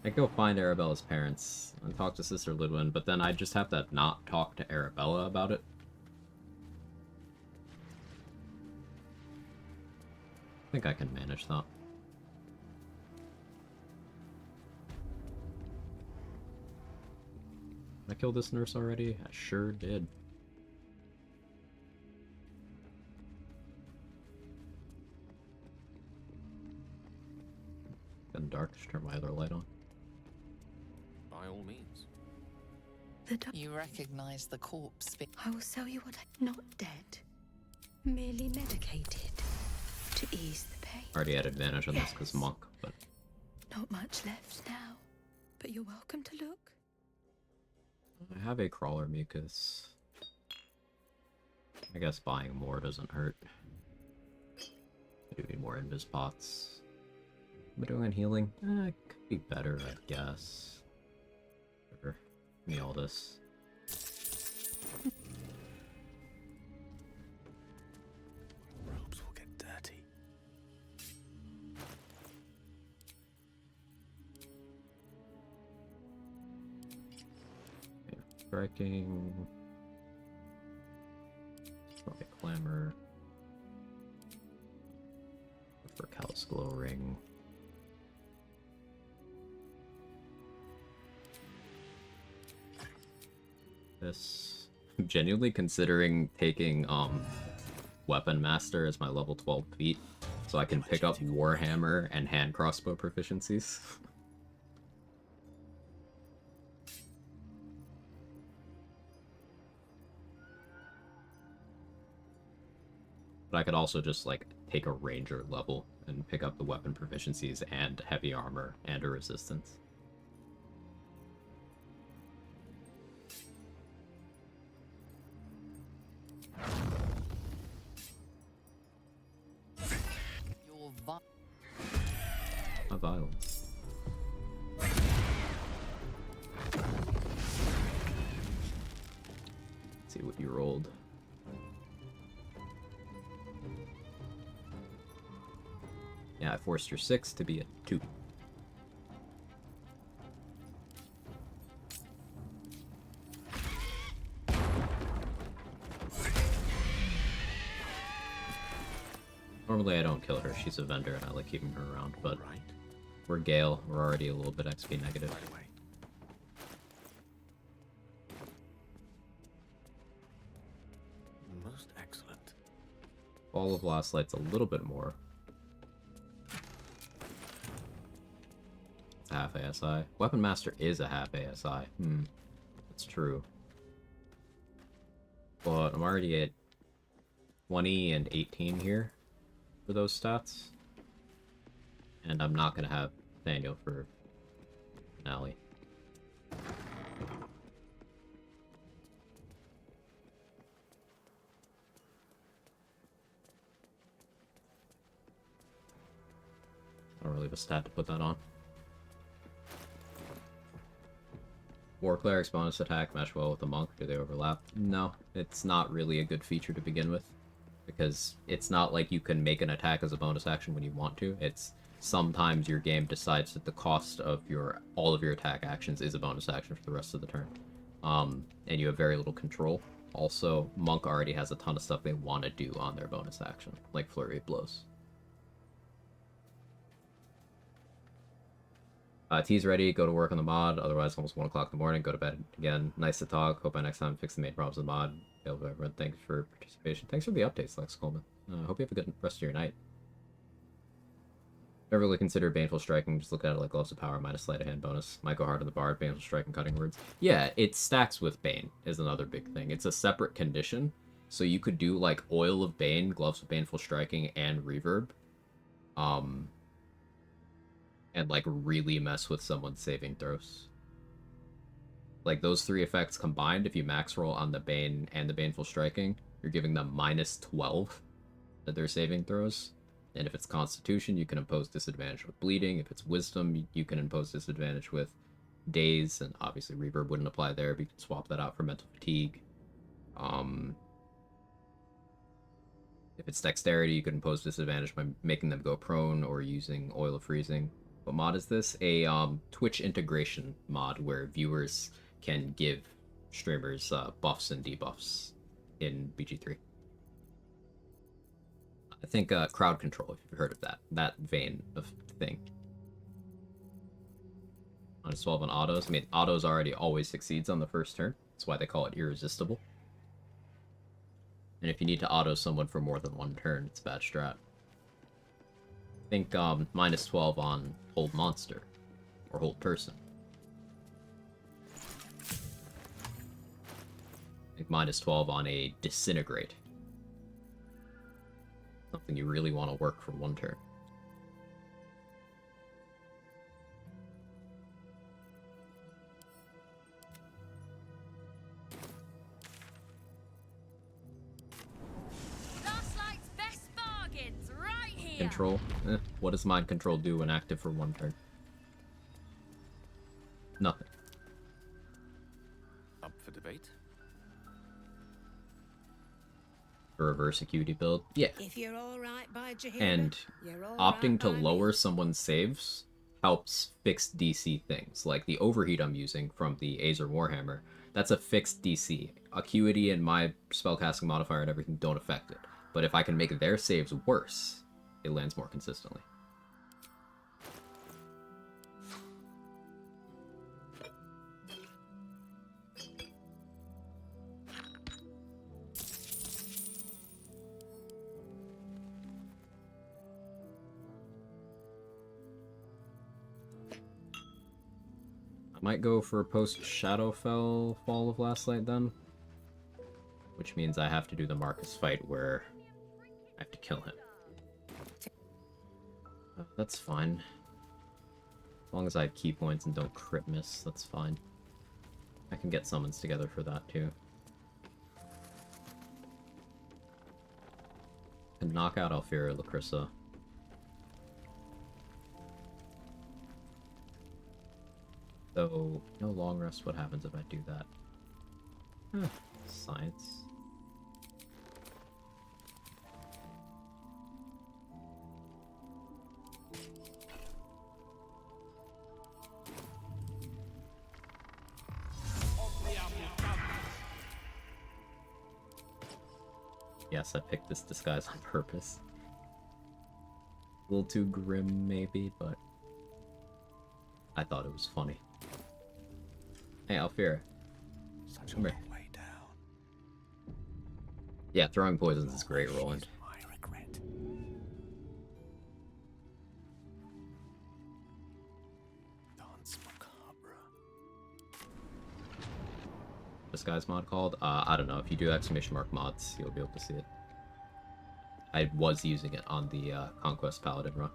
I go find Arabella's parents and talk to Sister Lidwin, but then I just have to not talk to Arabella about it. I think I can manage that. I killed this nurse already? I sure did. Getting dark, just turn my other light on. By all means. You recognize the corpse. I will sell you what I'm not dead. Merely medicated. To ease the pain. Already had advantage on this because monk, but... Not much left now. But you're welcome to look. I have a crawler mucus. I guess buying more doesn't hurt. I do need more invis pots. Am I doing on healing? It could be better, I guess. Sure. Give me all this. Robes will get dirty. Okay, striking. Probably clamor. For Callous Glow Ring. This. I'm genuinely considering taking Weapon Master as my level 12 feat, so I can pick up Warhammer and hand crossbow proficiencies. But I could also just, like, take a ranger level and pick up the weapon proficiencies and heavy armor and a resistance. A violence. Let's see what you rolled. Yeah, I forced your 6 to be a 2. Normally I don't kill her, she's a vendor and I like keeping her around, but we're Gale, we're already a little bit XP negative. Most excellent. Fall of Last Light's a little bit more. It's a half ASI. Weapon Master is a half ASI. That's true. But I'm already at 20 and 18 here for those stats. And I'm not going to have Daniel for finale. I don't really have a stat to put that on. War Cleric's bonus attack mesh well with the Monk. Do they overlap? No, it's not really a good feature to begin with. Because it's not like you can make an attack as a bonus action when you want to. It's sometimes your game decides that the cost of all of your attack actions is a bonus action for the rest of the turn. And you have very little control. Also, Monk already has a ton of stuff they want to do on their bonus action, like Flurry of Blows. T's ready, go to work on the mod, otherwise almost 1 o'clock in the morning, go to bed again. Nice to talk, hope by next time fix the main problems of the mod. Everyone, thanks for participation. Thanks for the updates, Lex Coleman. Hope you have a good rest of your night. Never really consider Baneful Striking, just look at it like Gloves of Power minus sleight of hand bonus. Might go hard on the Bard, Baneful Striking, Cutting Words. Yeah, it stacks with Bane, is another big thing. It's a separate condition, so you could do like Oil of Bane, Gloves of Baneful Striking, and Reverb. And like really mess with someone's saving throws. Like those 3 effects combined, if you max roll on the Bane and the Baneful Striking, you're giving them minus 12 to their saving throws. And if it's Constitution, you can impose disadvantage with Bleeding. If it's Wisdom, you can impose disadvantage with Daze, and obviously Reverb wouldn't apply there, but you can swap that out for Mental Fatigue. If it's Dexterity, you can impose disadvantage by making them go prone or using Oil of Freezing. What mod is this? A Twitch integration mod where viewers can give streamers buffs and debuffs in BG3. I think crowd control, if you've heard of that vein of thing. On 12 on autos. I mean, autos already always succeeds on the first turn. That's why they call it irresistible. And if you need to auto someone for more than 1 turn, it's a bad strat. I think minus 12 on Hold Monster or Hold Person. I think minus 12 on a Disintegrate. Something you really want to work for 1 turn. Control. What does Mind Control do when active for 1 turn? Nothing. Up for debate? A reverse acuity build? Yeah. If you're all right by Jahira, And you're all opting right to by me. lower someone's saves helps fix DC things. Like the Overheat I'm using from the Azer Warhammer, that's a fixed DC. Acuity and my spellcasting modifier and everything don't affect it. But if I can make their saves worse, it lands more consistently. I might go for post-Shadowfell Fall of Last Light then. Which means I have to do the Marcus fight where I have to kill him. That's fine. As long as I have key points and don't crit miss, that's fine. I can get summons together for that too. And knock out Alfira Lacrissa. Though, no long rest, what happens if I do that? Science. Yes, I picked this disguise on purpose. A little too grim, maybe, but I thought it was funny. Hey, Alfira. Such Come a here. long way down. Yeah, throwing poisons is great, Roland. My regret. Dance macabre. This guy's mod called? I don't know. If you do exclamation mark mods, you'll be able to see it. I was using it on the Conquest Paladin run.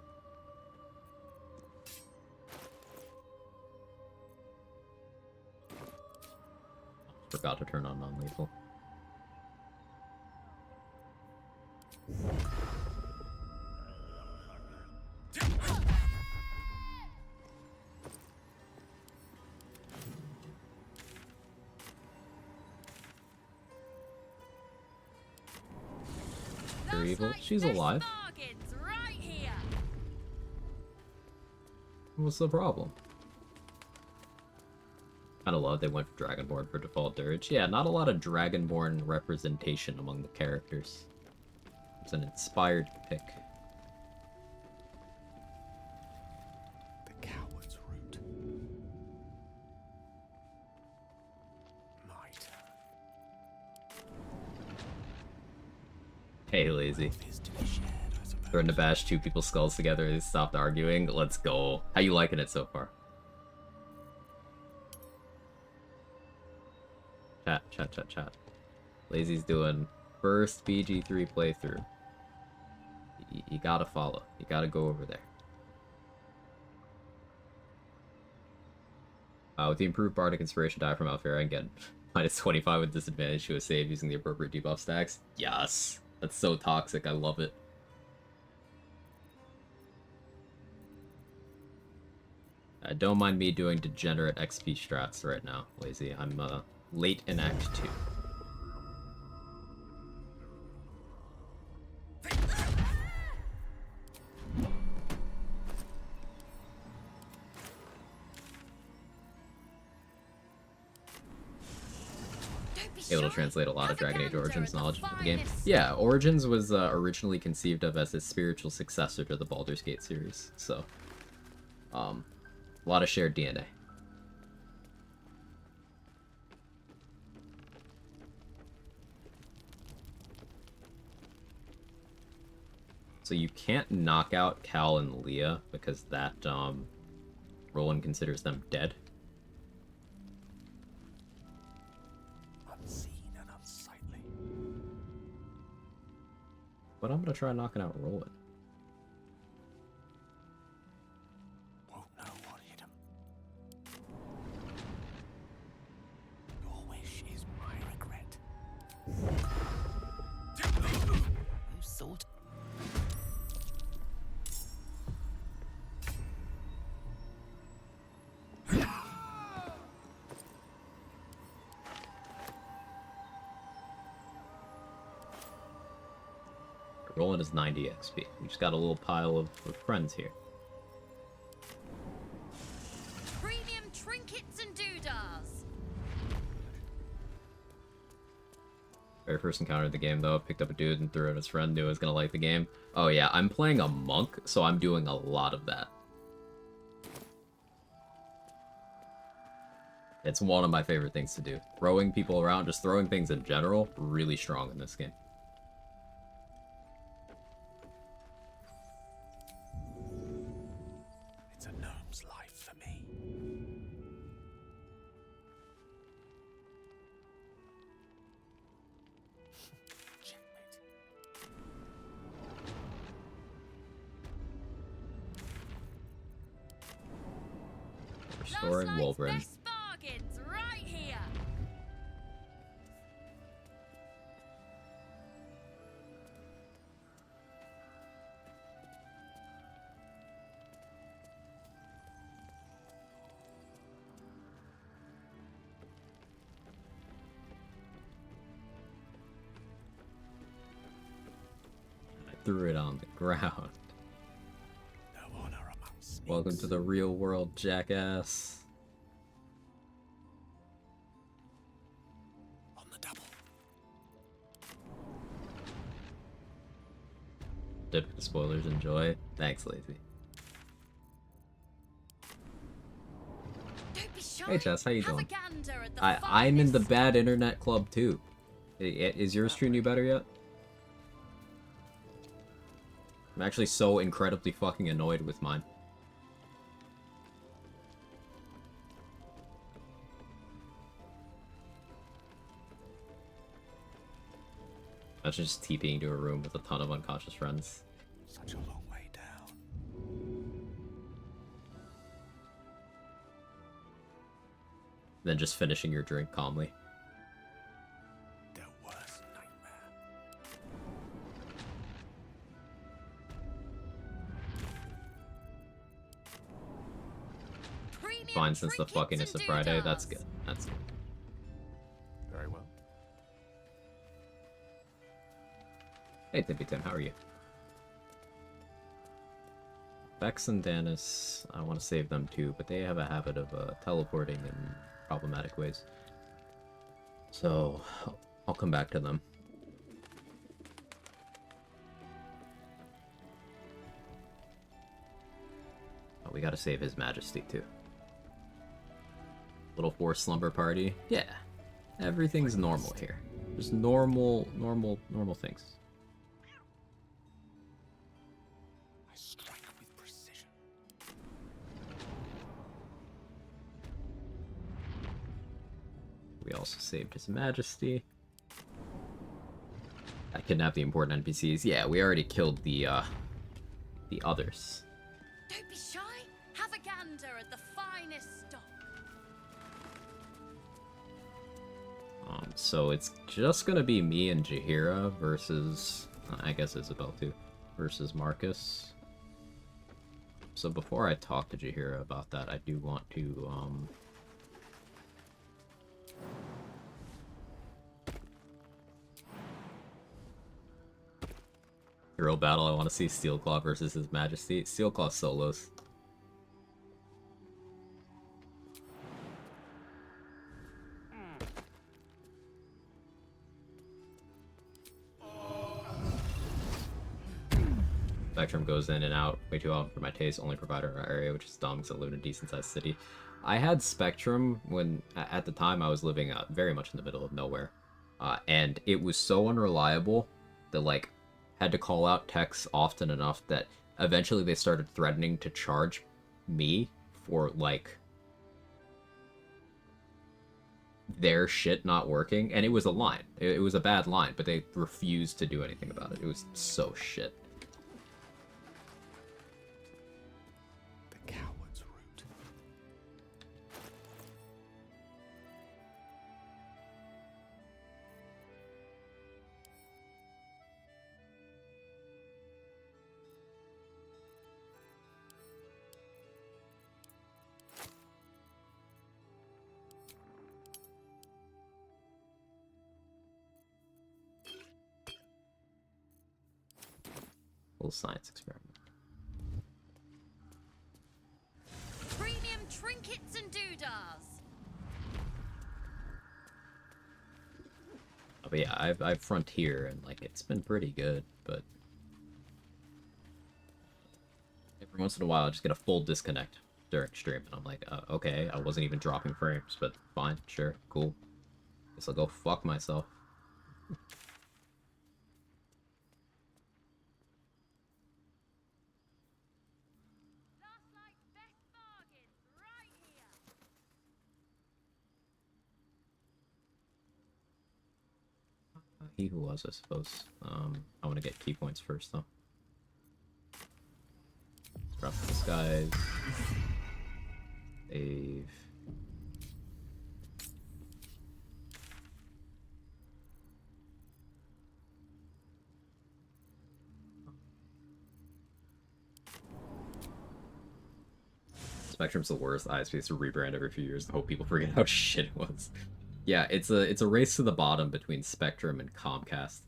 Forgot to turn on non-lethal. You're evil. She's alive. Right here. What's the problem? Kinda love they went for Dragonborn for default dirge. Yeah, not a lot of Dragonborn representation among the characters. It's an inspired pick. The coward's root. My turn. Hey, lazy. Is to be shared, I suppose. Threatened to bash two people's skulls together. They stopped arguing. Let's go. How you liking it so far? Chat. Lazy's doing first BG3 playthrough. You gotta follow. You gotta go over there. With the improved Bardic Inspiration die from Alfira and get minus 25 with disadvantage to a save using the appropriate debuff stacks. Yes! That's so toxic. I love it. Don't mind me doing degenerate XP strats right now, Lazy. I'm late in Act 2. Able to translate a lot of Dragon Age Origins knowledge into the game. Yeah, Origins was originally conceived of as a spiritual successor to the Baldur's Gate series, so a lot of shared DNA. So you can't knock out Cal and Leah because that Roland considers them dead. Unseen and unsightly. But I'm gonna try knocking out Roland. Won't know what hit him. Your wish is my regret. Who sought? Roland is 90 XP. We just got a little pile of friends here. Premium trinkets and doodahs. Very first encounter of the game, though, picked up a dude and threw at his friend, knew I was gonna like the game. Oh yeah, I'm playing a monk, so I'm doing a lot of that. It's one of my favorite things to do. Throwing people around, just throwing things in general, really strong in this game. It's a gnome's life for me. Checkmate. Restoring Wolverine. Best bargains right here. I threw it on the ground. No honor among sneaks. Welcome to the real world, jackass. On the double. Dip the spoilers, enjoy. Thanks, Lazy. Don't be shy. Hey Jess, how you Have a doing? gander at the I'm in the finest. bad internet club too. Is yours treating you better yet? I'm actually so incredibly fucking annoyed with mine. That's just TPing to a room with a ton of unconscious friends. Such a long way down. Then just finishing your drink calmly. Their worst nightmare. Premium Fine since the trinkets fuckiness of and Friday. doodads. That's good. That's good. Very well. Hey Tippy Tim, how are you? Vex and Danis, I want to save them too, but they have a habit of teleporting in problematic ways. So, I'll come back to them. Oh, we gotta save His Majesty too. Little forced slumber party? Yeah. Everything's normal here. Just normal things. I strike with precision. We also saved His Majesty. I kidnapped the important NPCs. Yeah, we already killed the others. Don't be shy. Have a gander at the finest stock. So it's just gonna be me and Jaheira versus, I guess Isabel too, versus Marcus. So before I talk to Jaheira about that, I do want to, Hero battle, I want to see Steelclaw versus His Majesty. Steelclaw solos. Spectrum goes in and out way too often for my taste. Only provider in our area, which is dumb because I live in a decent sized city. I had Spectrum when, at the time, I was living very much in the middle of nowhere. And it was so unreliable that, like, had to call out techs often enough that eventually they started threatening to charge me for, like, their shit not working. And it was a line. It was a bad line, but they refused to do anything about it. It was so shit. The coward's root. Little science experiment. Premium trinkets and doodads. But yeah, I've Frontier and like it's been pretty good, but every once in a while I just get a full disconnect during stream, and I'm like, okay, I wasn't even dropping frames, but fine, sure, cool. Guess I'll go fuck myself. He who was, I suppose. I want to get key points first, though. Drop the disguise. Save. Spectrum's the worst ISP to rebrand every few years and hope people forget how shit it was. Yeah, it's a race to the bottom between Spectrum and Comcast.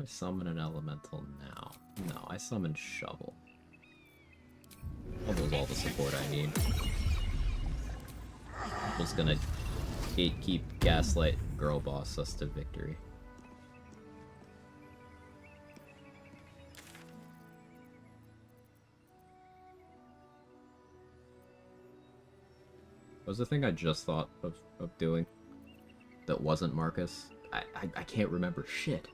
Do I summon an elemental now? No, I summon Shovel. Shovel's all the support I need. Shovel's gonna gatekeep, gaslight, girl boss us to victory. What was the thing I just thought of doing that wasn't Marcus? I can't remember shit.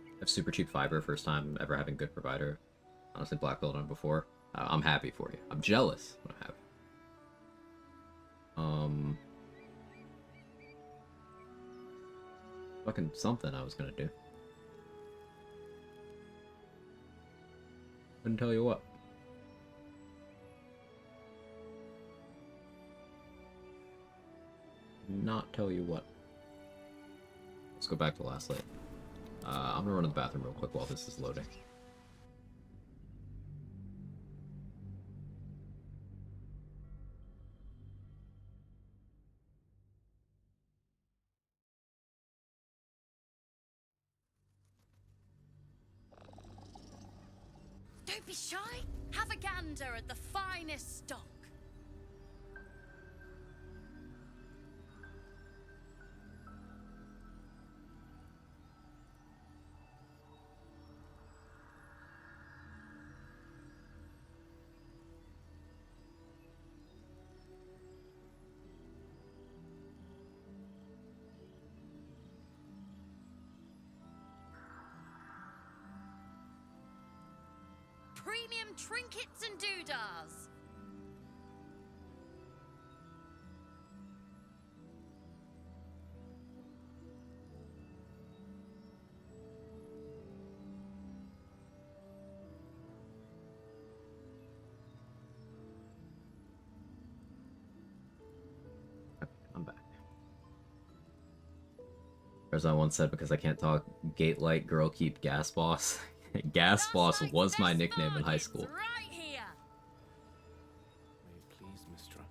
I have super cheap fiber, first time ever having good provider. Honestly, black belt on before. I'm happy for you. I'm jealous, but I'm happy. Fucking something I was gonna do. Couldn't tell you what. Not tell you what. Let's go back to last light. I'm gonna run to the bathroom real quick while this is loading. Don't be shy. Have a gander at the finest stock. Premium trinkets and doodahs. I'm back. As I once said, because I can't talk, gate light girl keep gas boss. Gas boss was my nickname in high school. Right here. May it please, Mystra.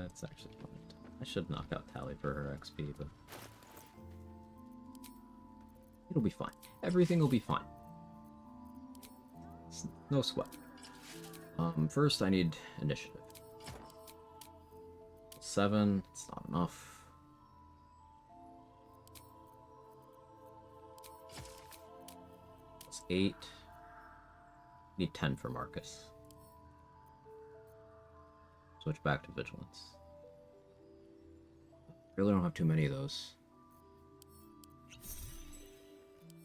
It's actually fine. I should knock out Tally for her XP, but it'll be fine. Everything will be fine. It's no sweat. First I need initiative. 7, it's not enough. It's 8. Need 10 for Marcus. Switch back to Vigilance. Really don't have too many of those.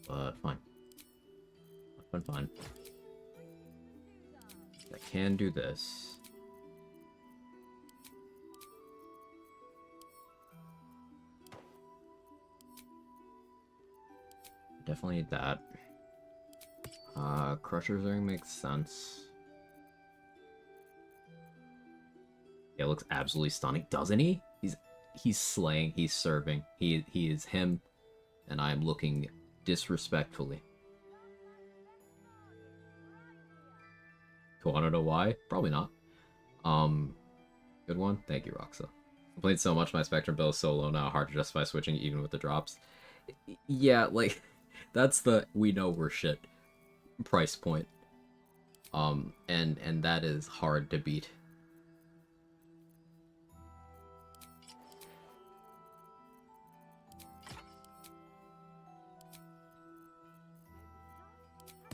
But fine. Fine. I can do this. Definitely need that. Crusher's Ring makes sense. Yeah, it looks absolutely stunning, doesn't he? He's slaying, he's serving. He is him, and I am looking disrespectfully. Do you want to know why? Probably not. Good one. Thank you, Roxa. I played so much, my Spectrum bill is so low now, hard to justify switching even with the drops. Yeah, like, that's the we know we're shit price point. And that is hard to beat.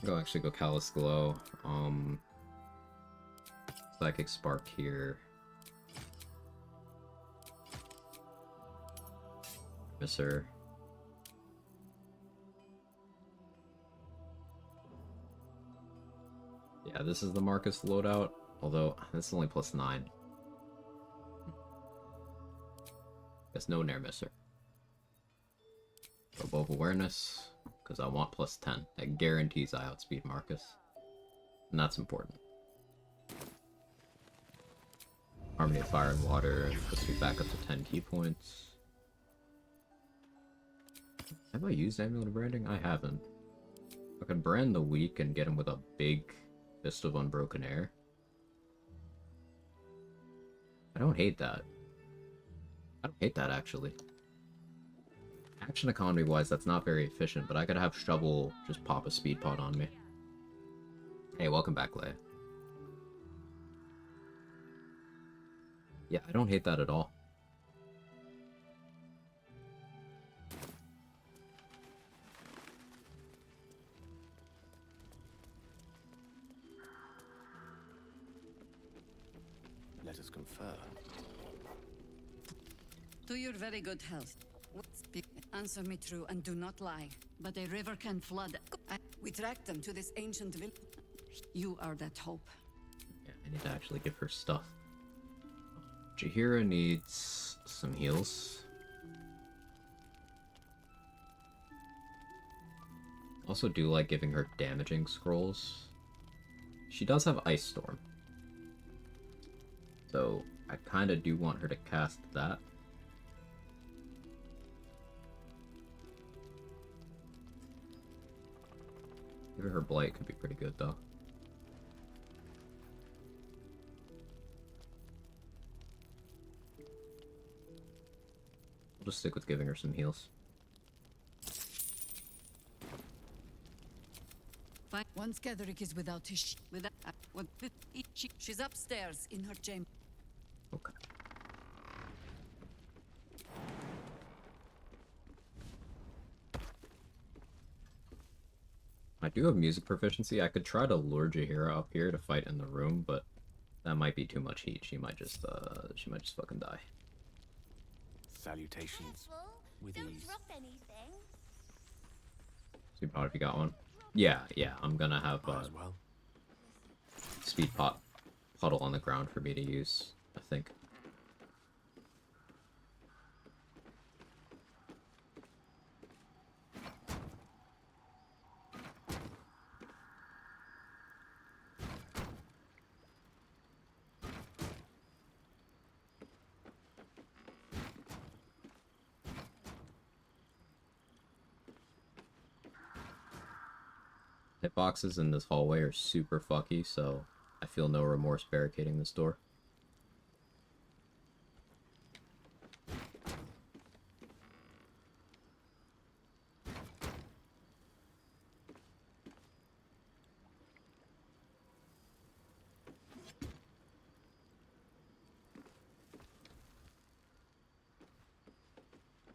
Actually go Callous Glow. Psychic Spark here. Misser. Yeah, this is the Marcus loadout, although this is only +9. There's no Nair Misser. Above Awareness, because I want +10. That guarantees I outspeed Marcus. And that's important. Harmony of Fire and Water puts me back up to 10 key points. Have I used Amulet of Branding? I haven't. I can brand the weak and get him with a big Fist of Unbroken Air. I don't hate that. I don't hate that, actually. Action economy-wise, that's not very efficient, but I could have Shovel just pop a speed pot on me. Hey, welcome back, Leia. Yeah, I don't hate that at all. Let us confer. To your very good health. Answer me true and do not lie. But a river can flood. We tracked them to this ancient village. You are that hope. Yeah, I need to actually give her stuff. Jaheira needs some heals. Also do like giving her damaging scrolls. She does have Ice Storm. So I kind of do want her to cast that. Giving her Blight could be pretty good though. We'll just stick with giving her some heals. Fine. Once Ketherick is without his she's upstairs in her chamber. Okay. I do have music proficiency. I could try to lure Jaheira up here to fight in the room, but that might be too much heat. She might just fucking die. Salutations with Don't ease. drop anything. Speed pot if you got one. Yeah, I'm gonna have speed pot puddle on the ground for me to use, I think. Hitboxes in this hallway are super fucky, so I feel no remorse barricading this door.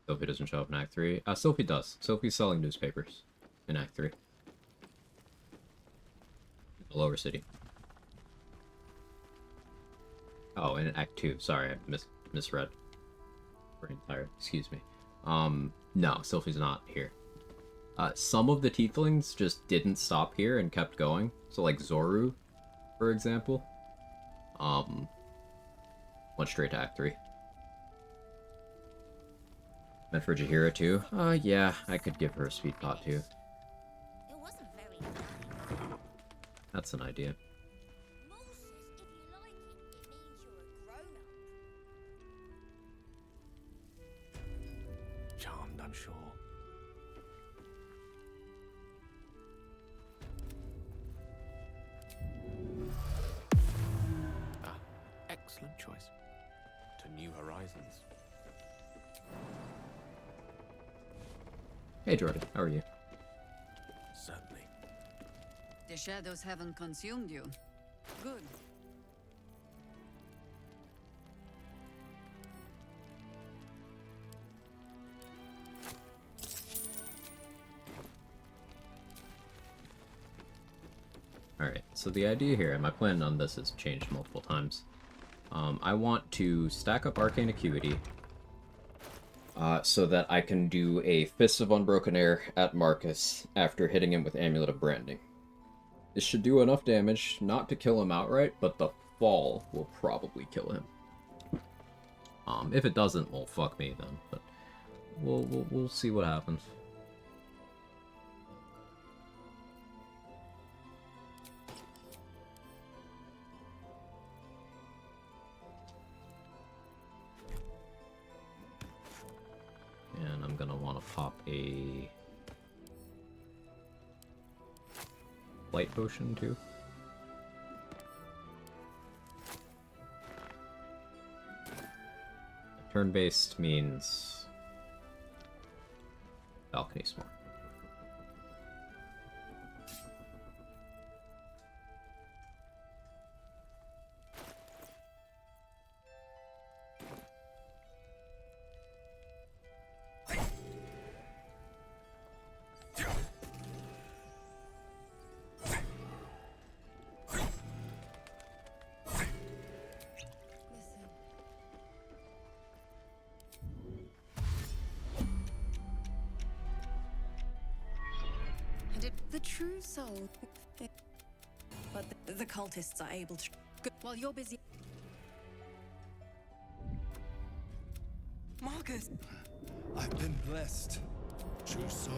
Sophie doesn't show up in Act 3. Sophie does. Sophie's selling newspapers in Act 3. The lower city. Oh, in Act 2. Sorry, I misread. Brain tired. Excuse me. No, Sophie's not here. Some of the tieflings just didn't stop here and kept going. So, like Zoru, for example. Went straight to Act 3. Meant for Jaheira too? Yeah, I could give her a speed pot too. It wasn't very nice. That's an idea. Mom says if you like it, it means you're a grown-up. Charmed, I'm sure. Ah, excellent choice. To new horizons. Hey Jordan, how are you? Certainly. The shadows haven't consumed you. Good. Alright, so the idea here, and my plan on this has changed multiple times. I want to stack up Arcane Acuity so that I can do a Fist of Unbroken Air at Marcus after hitting him with Amulet of Branding. This should do enough damage, not to kill him outright, but the fall will probably kill him. If it doesn't, well, fuck me then, but we'll see what happens. And I'm gonna want to pop a light potion too. Turn-based means balcony smart. The true soul. But the cultists are able to. While you're busy. Marcus! I've been blessed. True soul.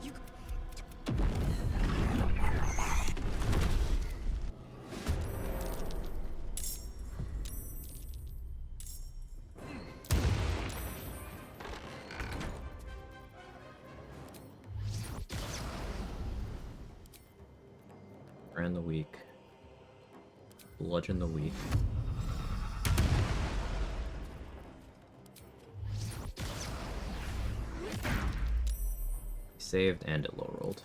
You. Brand the weak. Bludgeon the weak. Saved and it low rolled.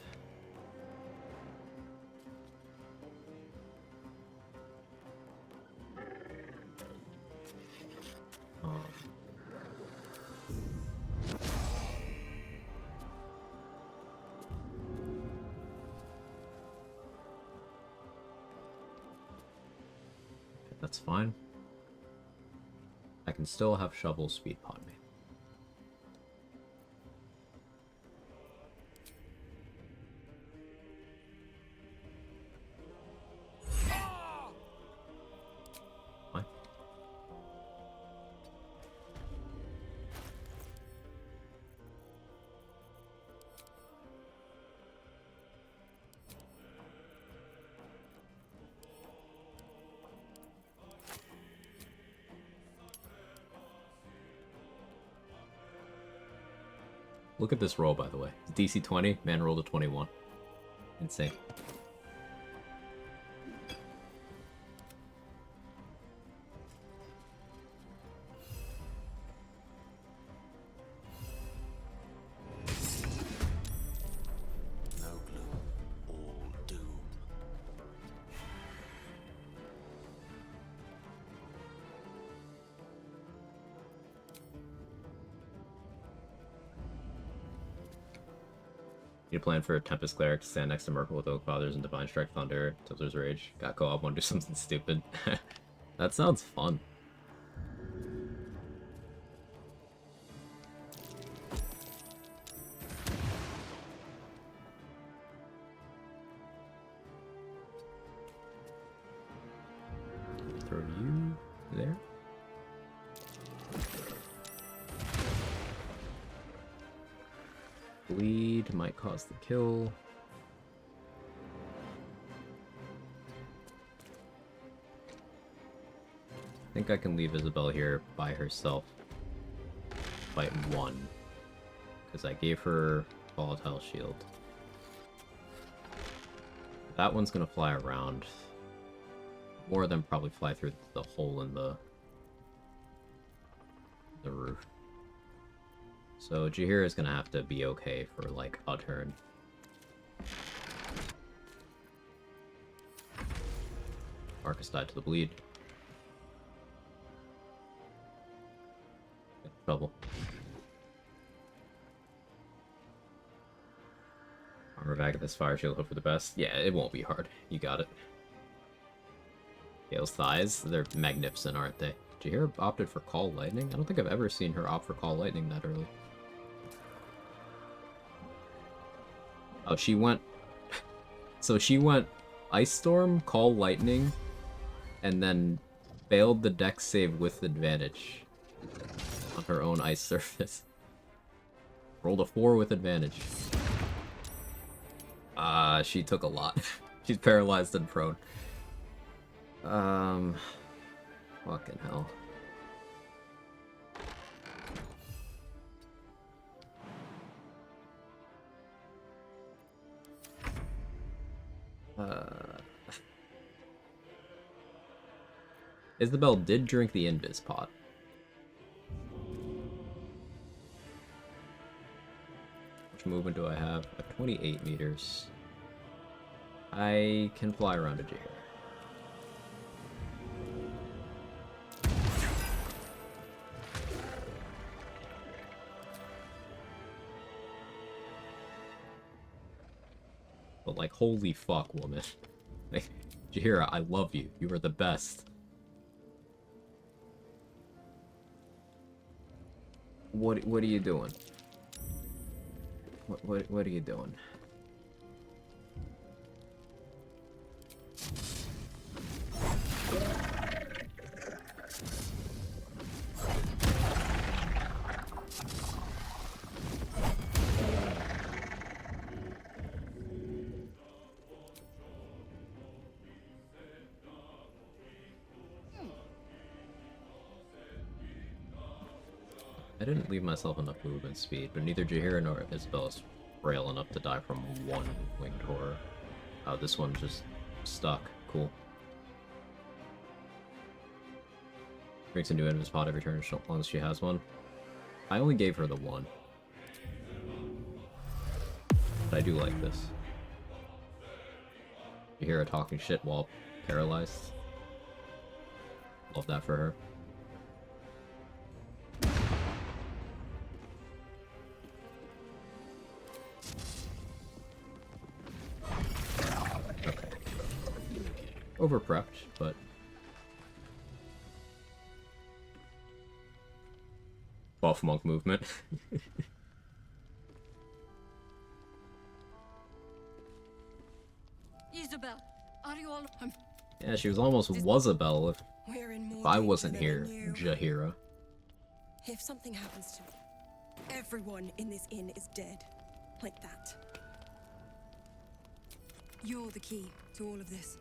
That's fine. I can still have Shovel speed pod me. Fine. Look at this roll, by the way. DC 20, man rolled a 21. Insane. No gloom, all doom. You plan for a Tempest Cleric to stand next to Merkle with Oak Fathers and Divine Strike Thunder, Tilter's Rage. Got co-op, want to do something stupid. That sounds fun. Throw you there. Bleed might cause the kill. I think I can leave Isabel here by herself. Fight one. Because I gave her Volatile Shield. That one's gonna fly around. More of them probably fly through the hole in the roof. So Jaheira is gonna have to be okay for like a turn. Marcus died to the bleed. Trouble. Armor back at this fire shield, hope for the best. Yeah, it won't be hard. You got it. Gale's thighs, they're magnificent, aren't they? Jaheira opted for Call Lightning? I don't think I've ever seen her opt for Call Lightning that early. Oh, she went... So she went Ice Storm, Call Lightning, and then failed the dex save with advantage on her own ice surface. Rolled a 4 with advantage. She took a lot. She's paralyzed and prone. Fucking hell. Isabel did drink the Invis pot. Which movement do I have? 28 meters. I can fly around a Jahir. But like, holy fuck, woman. Like, Jahira, I love you. You are the best. What are you doing? What are you doing? I didn't leave myself enough movement speed, but neither Jahira nor Isabel is frail enough to die from one winged horror. Oh, this one's just stuck. Cool. Makes a new enemy spot every turn as long as she has one. I only gave her the one. But I do like this. Jahira talking shit while paralyzed. Love that for her. Over-prepped, but... Buff monk movement. Isabel, are you all... Yeah, she was almost Wasabel if I wasn't here, Jahira. If something happens to everyone in this inn is dead. Like that. You're the key to all of this.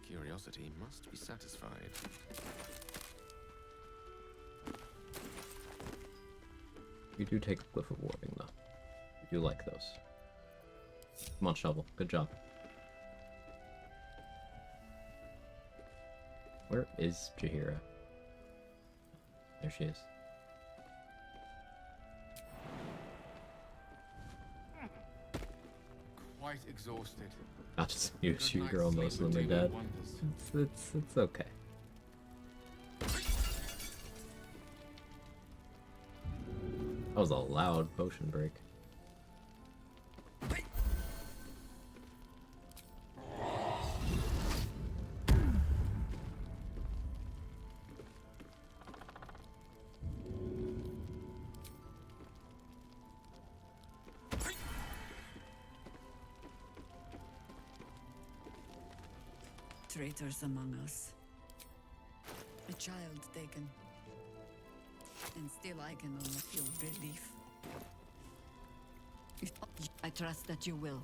Curiosity must be satisfied. You do take a Glyph of Warning, though. You do like those. Come on, Shovel. Good job. Where is Jahira? There she is. Quite exhausted. Not just use you, girl. Most of them are dead. It's okay. That was a loud potion break. Traitors among us. A child taken. And still I can only feel relief. I trust that you will.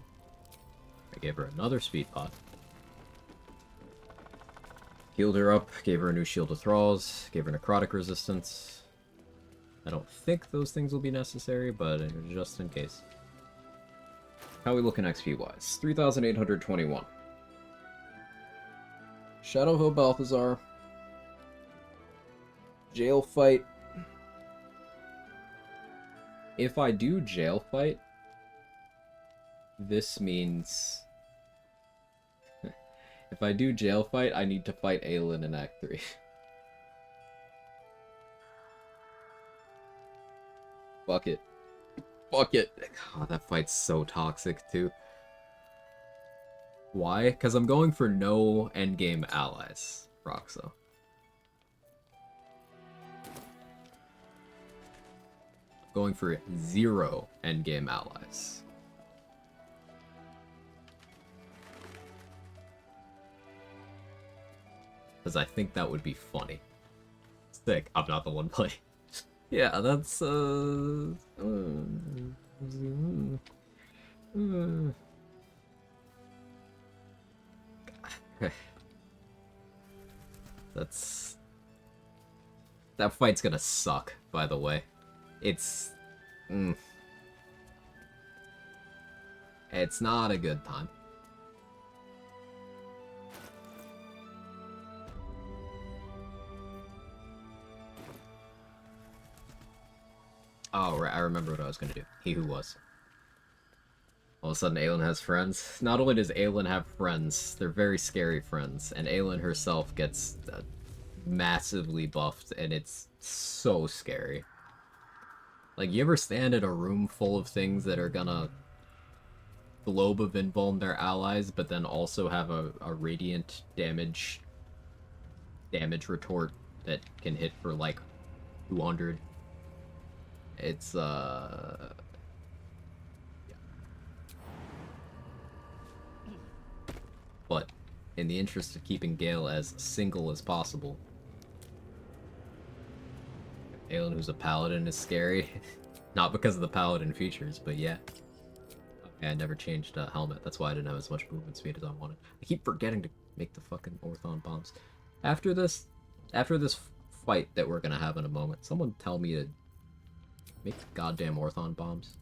I gave her another speed pot. Healed her up, gave her a new Shield of Thralls, gave her necrotic resistance. I don't think those things will be necessary, but just in case. How are we looking XP-wise? 3,821. Shadowhill Balthazar. Jail fight. If I do jail fight, this means... if I do jail fight, I need to fight Aelin in Act 3. Fuck it. Fuck it. God, that fight's so toxic, too. Why? Because I'm going for no endgame allies, Roxo. Going for 0 endgame allies. Because I think that would be funny. Sick. I'm not the one playing. Yeah, that's, That's... That fight's gonna suck, by the way. It's... It's not a good time. Oh, right, I remember what I was gonna do. He Who Was. All of a sudden, Aelin has friends. Not only does Aelin have friends, they're very scary friends, and Aelin herself gets massively buffed, and it's so scary. Like, you ever stand in a room full of things that are gonna globe of invuln their allies, but then also have a radiant damage retort that can hit for like 200? It's yeah. But in the interest of keeping Gale as single as possible, Aelin, who's a paladin, is scary. Not because of the paladin features, but yeah. Okay, I never changed helmet. That's why I didn't have as much movement speed as I wanted. I keep forgetting to make the fucking Orthon bombs. After this fight that we're gonna have in a moment, someone tell me to make the goddamn Orthon bombs.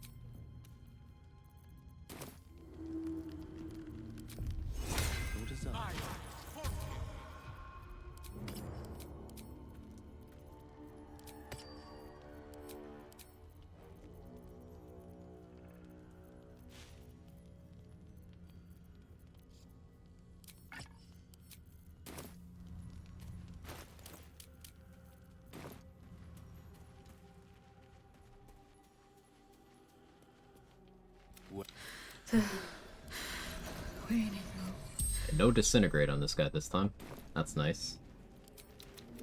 No disintegrate on this guy this time. That's nice.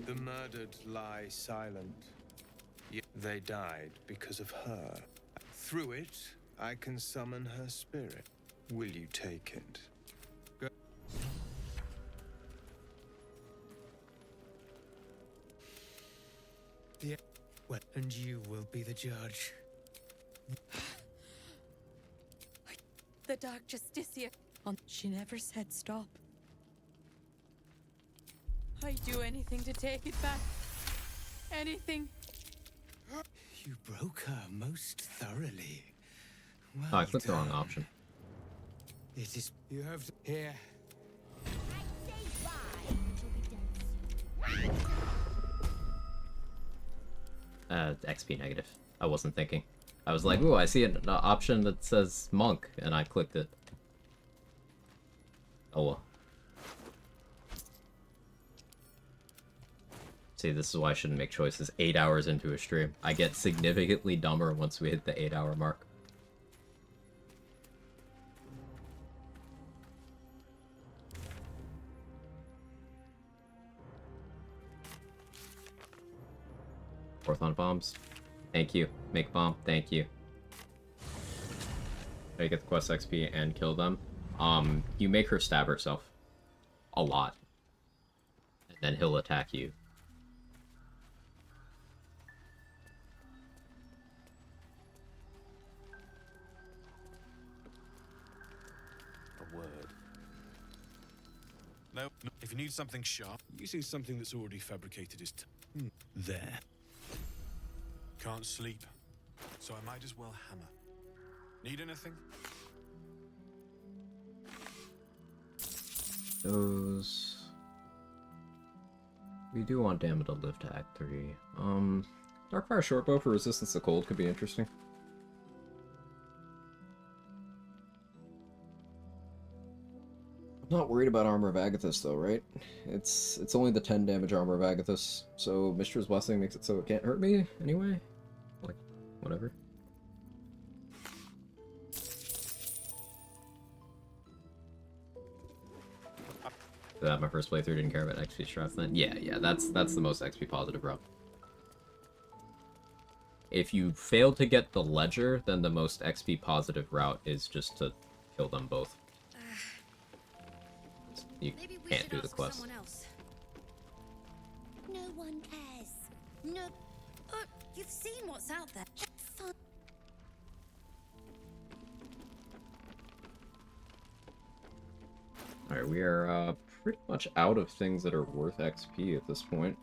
The murdered lie silent. Yet they died because of her. Through it, I can summon her spirit. Will you take it? Go. Yeah. Well, and you will be the judge. The Dark Justicia. She never said stop. I'd do anything to take it back. Anything. You broke her most thoroughly. Well Oh, I clicked the wrong done. option. It is. You have to. Here. XP negative. I wasn't thinking. I was like, ooh, I see an option that says monk, and I clicked it. Oh well. See, this is why I shouldn't make choices 8 hours into a stream. I get significantly dumber once we hit the 8-hour mark. Orthon bombs. Thank you. Make bomb. Thank you. I get the quest XP and kill them. You make her stab herself. A lot. And then he'll attack you. A word. No, if you need something sharp, Using something that's already fabricated is there. can't sleep, so I might as well hammer. Need anything? Those... We do want Damn to live to Act 3. Darkfire Shortbow for resistance to cold could be interesting. I'm not worried about Armor of Agathis though, right? It's only the 10 damage Armor of Agathis, so Mystra's Blessing makes it so it can't hurt me anyway. Like, whatever. My first playthrough didn't care about XP strats then. Yeah, that's the most XP positive route. If you fail to get the ledger, then the most XP positive route is just to kill them both. You can't do the quest. No one cares. No. You've seen what's out there. Fun. Alright, we are pretty much out of things that are worth XP at this point.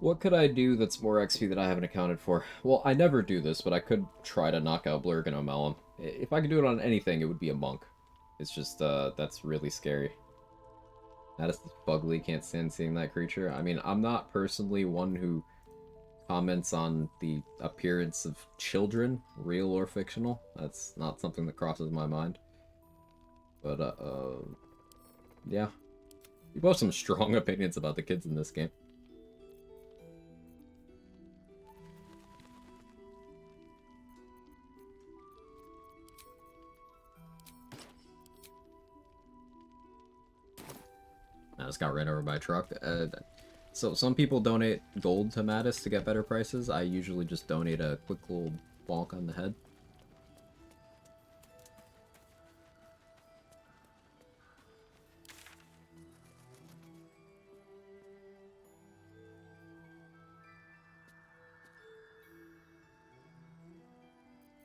What could I do that's more XP that I haven't accounted for? Well, I never do this, but I could try to knock out Blurg and Omelum. If I could do it on anything, it would be a monk. It's just, that's really scary. That is fugly, can't stand seeing that creature. I mean, I'm not personally one who comments on the appearance of children, real or fictional. That's not something that crosses my mind. But, yeah. You both have some strong opinions about the kids in this game. I just got ran over by a truck. So some people donate gold to Mattis to get better prices. I usually just donate a quick little bonk on the head.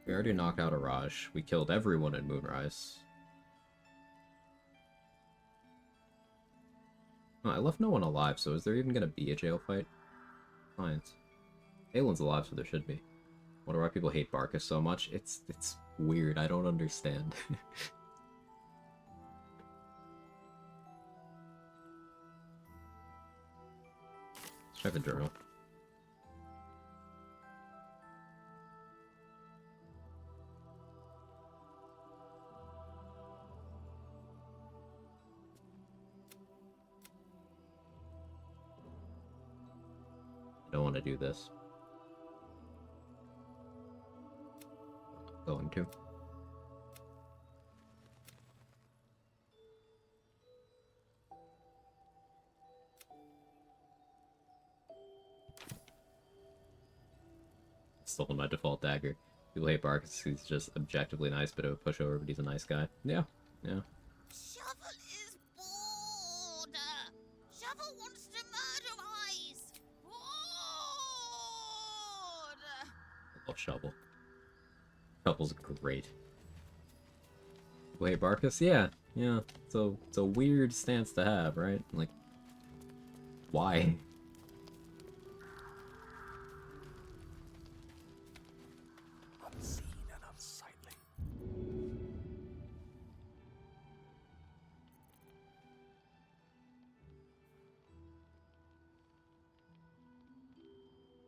We already knocked out a Raj. We killed everyone in Moonrise. Oh, I left no one alive, so is there even gonna be a jail fight? Science. Aelin's alive, so there should be. Wonder why people hate Barkus so much. It's weird. I don't understand. Let's check the journal. I don't want to do this. Going to. Stole my default dagger. People hate Barkus, he's just objectively nice, but it would push over, but he's a nice guy. Yeah, yeah. Shovel is bored. Shovel wants to murder Eyes. Bored. I love Shovel. Shovel's great. People hate Barkus? Yeah, yeah. So it's a weird stance to have, right? Like, why? Unseen and unsightly.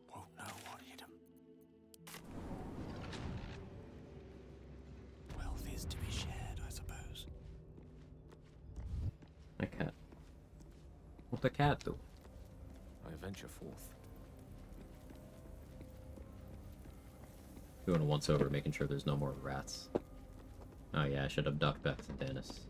Won't know what hit him. Wealth is to be shared, I suppose. A cat. What the cat do? I venture forth. Doing a once over, making sure there's no more rats. Oh yeah, I should abduct back to Dennis.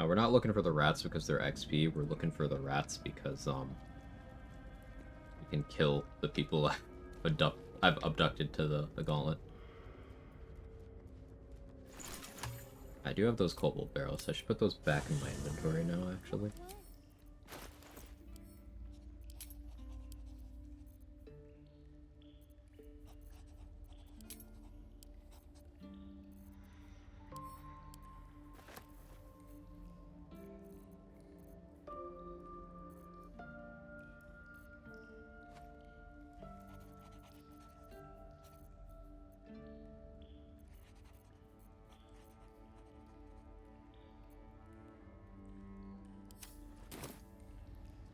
We're not looking for the rats because they're XP. We're looking for the rats because we can kill the people I've abducted to the gauntlet. I do have those cobalt barrels. I should put those back in my inventory now, actually.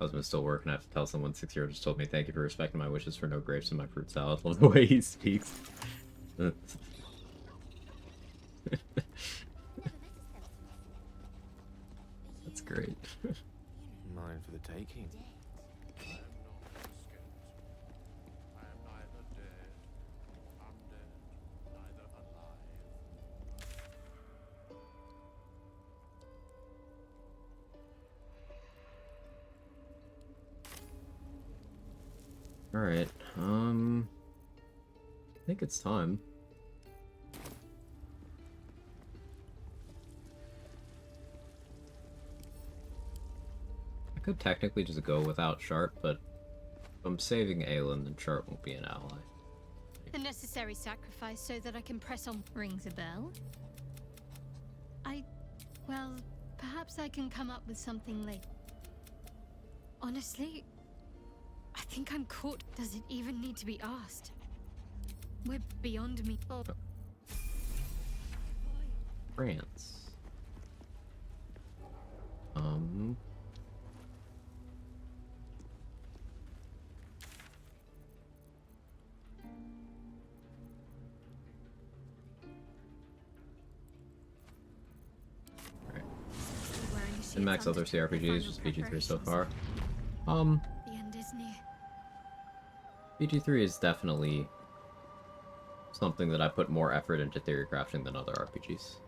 Husband's still working. I have to tell someone 6 years just told me thank you for respecting my wishes for no grapes in my fruit salad. Love the way he speaks. That's great. Mine for the taking. Alright, I think it's time. I could technically just go without Sharp, but if I'm saving Aelin, then Sharp won't be an ally. Like, the necessary sacrifice so that I can press on. Rings a bell? Well, perhaps I can come up with something late. Honestly, I think I'm caught. Does it even need to be asked? We're beyond me. Oh. France. And max other CRPGs, just BG3 so far. The end is near. BG3 is definitely something that I put more effort into theory crafting than other RPGs.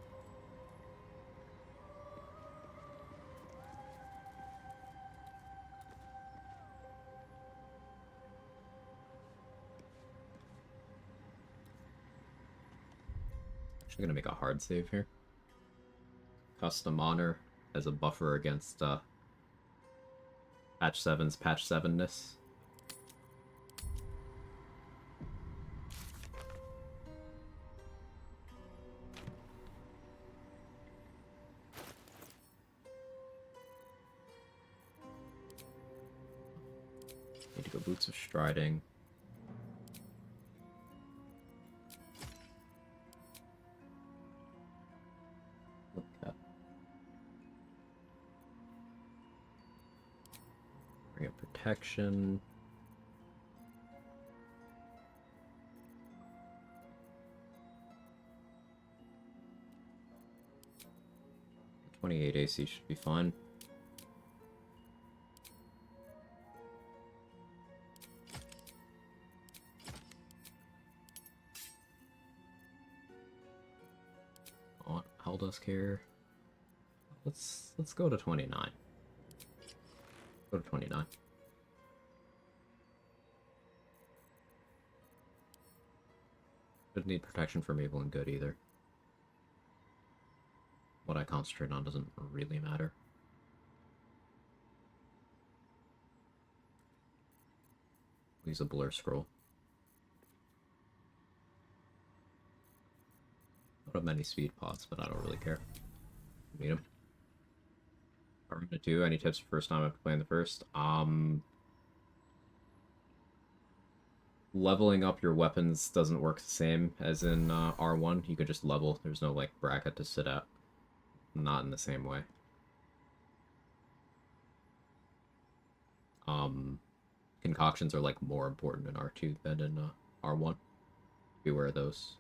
Actually gonna make a hard save here. Custom honor as a buffer against patch 7's patch 7-ness. Need to go Boots of Striding. Okay. Bring up protection. .28 AC should be fine. Heldusk here. Let's go to 29. Go to 29. Doesn't need protection from evil and good either. What I concentrate on doesn't really matter. Use a blur scroll. I don't have many speed pots, but I don't really care. Need them. What I'm gonna do, any tips for first time after playing the first? Leveling up your weapons doesn't work the same as in R1. You could just level. There's no like bracket to sit at. Not in the same way. Concoctions are like more important in R2 than in R1. Beware of those.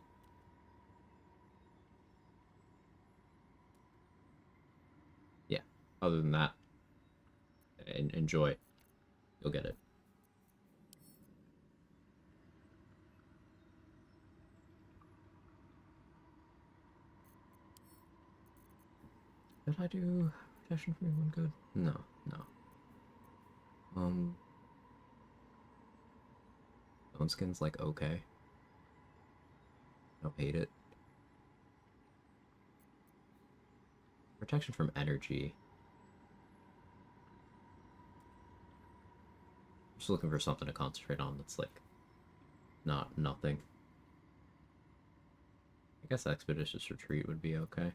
Yeah. Other than that, enjoy. You'll get it. Did I do protection for anyone good? No, no. Bone skin's like okay. I don't hate it. Protection from energy. Just looking for something to concentrate on that's like nothing. I guess Expeditious Retreat would be okay.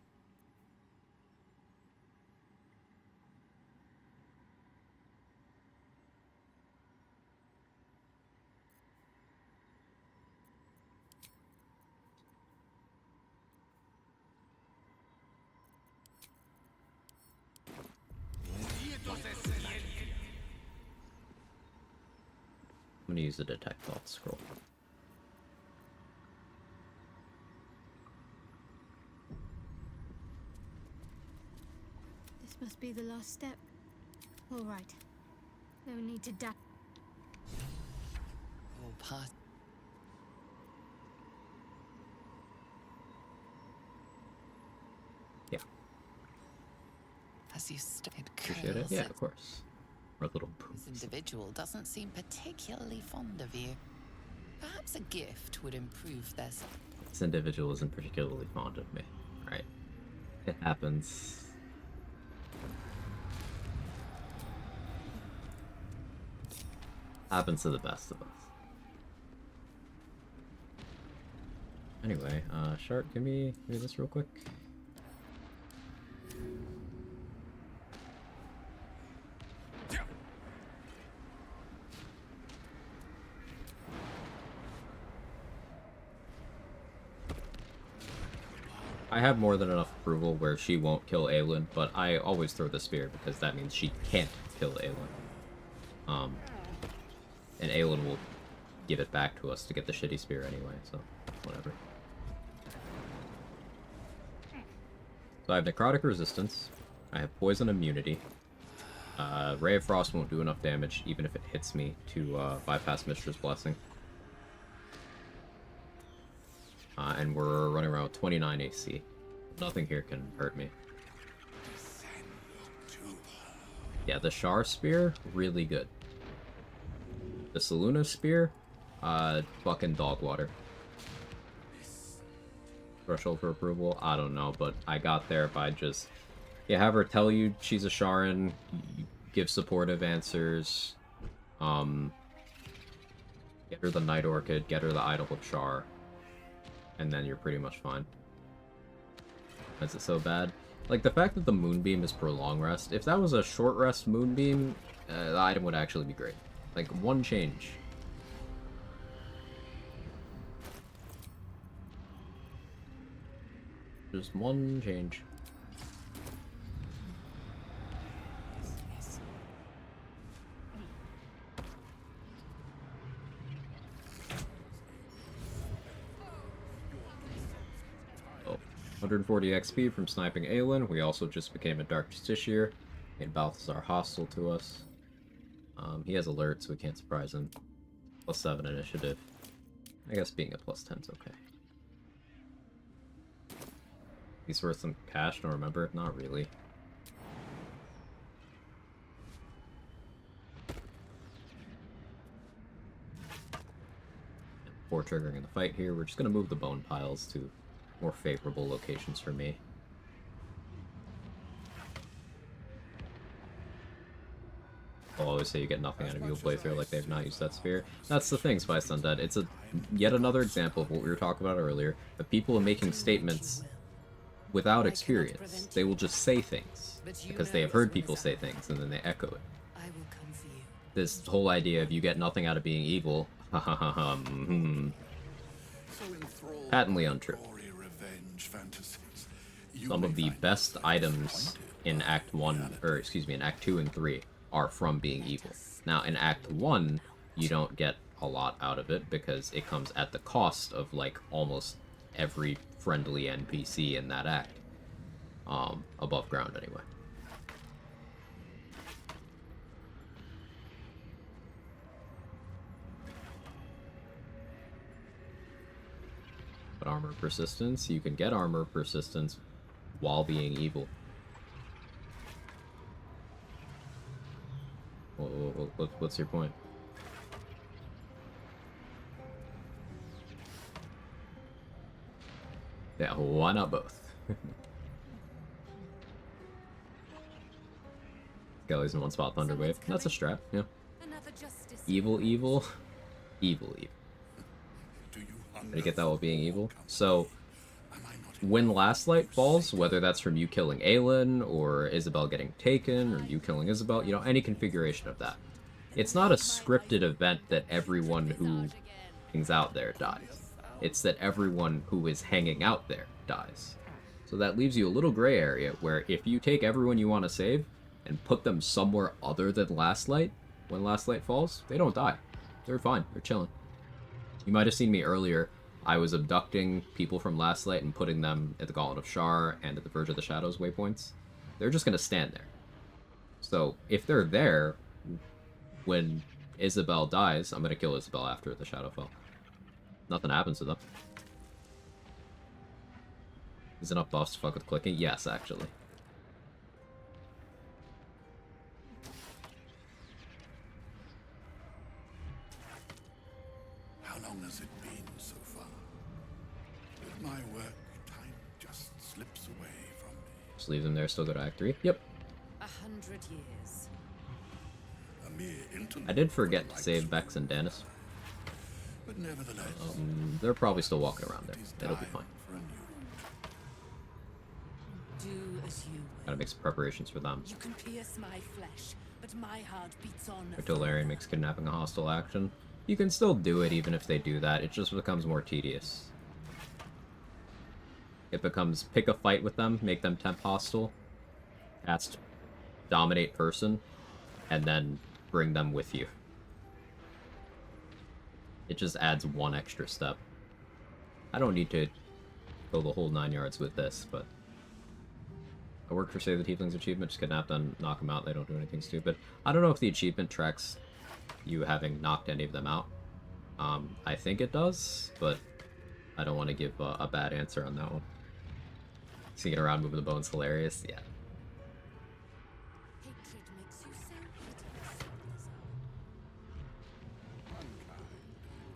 I'm gonna use the Detect Thought scroll. This must be the last step. All right. No need to dash. All part. Yeah. As you stayed Appreciate it. Yeah, of course. Or a little This individual doesn't seem particularly fond of you. Perhaps a gift would improve their... This individual isn't particularly fond of me, right? It happens. Happens to the best of us. Anyway, Shark, give me this real quick. I have more than enough approval where she won't kill Aelin, but I always throw the spear because that means she can't kill Aelin. And Aelin will give it back to us to get the shitty spear anyway, so whatever. So I have necrotic resistance, I have poison immunity, Ray of Frost won't do enough damage even if it hits me to bypass Mystra's Blessing. And we're running around with 29 AC. Nothing here can hurt me. Yeah, the Shar Spear, really good. The Selûne Spear, fucking dog water. Threshold for approval? I don't know, but I got there by just... You have her tell you she's a Sharan, you give supportive answers, get her the Night Orchid, get her the Idol of Shar, and then you're pretty much fine. Is it so bad? Like, the fact that the Moonbeam is for long rest, if that was a short rest Moonbeam, the item would actually be great. Like, one change. Just one change. Oh, 140 XP from sniping Aelin. We also just became a Dark Justiciar. Made Balthazar hostile to us. He has alert, so we can't surprise him. +7 initiative. I guess being a +10 is okay. He's worth some cash, don't remember. Not really. Before triggering the fight here, we're just going to move the bone piles to more favorable locations for me. I'll always say you get nothing out of your playthrough like they've not used that spear. That's the thing, Spice Undead. It's yet another example of what we were talking about earlier, of people making statements without experience. They will just say things because they have heard people say things and then they echo it. This whole idea of you get nothing out of being evil, patently untrue. Some of the best items in Act 1, or excuse me, in Act 2 and 3 are from being evil. Now, in Act 1, you don't get a lot out of it because it comes at the cost of, like, almost every friendly NPC in that act. Above ground, anyway. But armor persistence, you can get armor persistance while being evil. What's your point? Yeah, why not both? Gale's in one spot, Thunderwave. That's a strat, yeah. Evil, evil. Evil, evil. How do you get that while being evil? So, when Last Light falls, whether that's from you killing Aelin, or Isabel getting taken, or you killing Isabel, you know, any configuration of that. It's not a scripted event that everyone who hangs out there dies. It's that everyone who is hanging out there dies. So that leaves you a little gray area where if you take everyone you want to save and put them somewhere other than Last Light, when Last Light falls, they don't die. They're fine. They're chilling. You might have seen me earlier. I was abducting people from Last Light and putting them at the Gauntlet of Shar and at the Verge of the Shadows waypoints. They're just going to stand there. So if they're there, when Isabel dies, I'm going to kill Isabel after the Shadow fell. Nothing happens to them. Is enough buffs to fuck with clicking? Yes, actually. How long has it been so far? With my work, time just slips away from me. Just leave them there, still go to Act 3? Yep. 100 years. A mere interlude I did forget to save Vex and Danis. But nevertheless, They're probably still walking around there. It'll be fine. Do as you Gotta make some preparations for them. You can pierce my flesh, but my heart beats on. Artillery makes kidnapping a hostile action. You can still do it even if they do that. It just becomes more tedious. It becomes pick a fight with them, make them temp hostile, cast dominate person, and then bring them with you. It just adds one extra step. I don't need to go the whole 9 yards with this, but I work for Save the Tieflings achievement, just kidnap them, knock them out, they don't do anything stupid. I don't know if the achievement tracks you having knocked any of them out. I think it does, but I don't want to give a bad answer on that one. Seeing it around moving the bone's hilarious, yeah.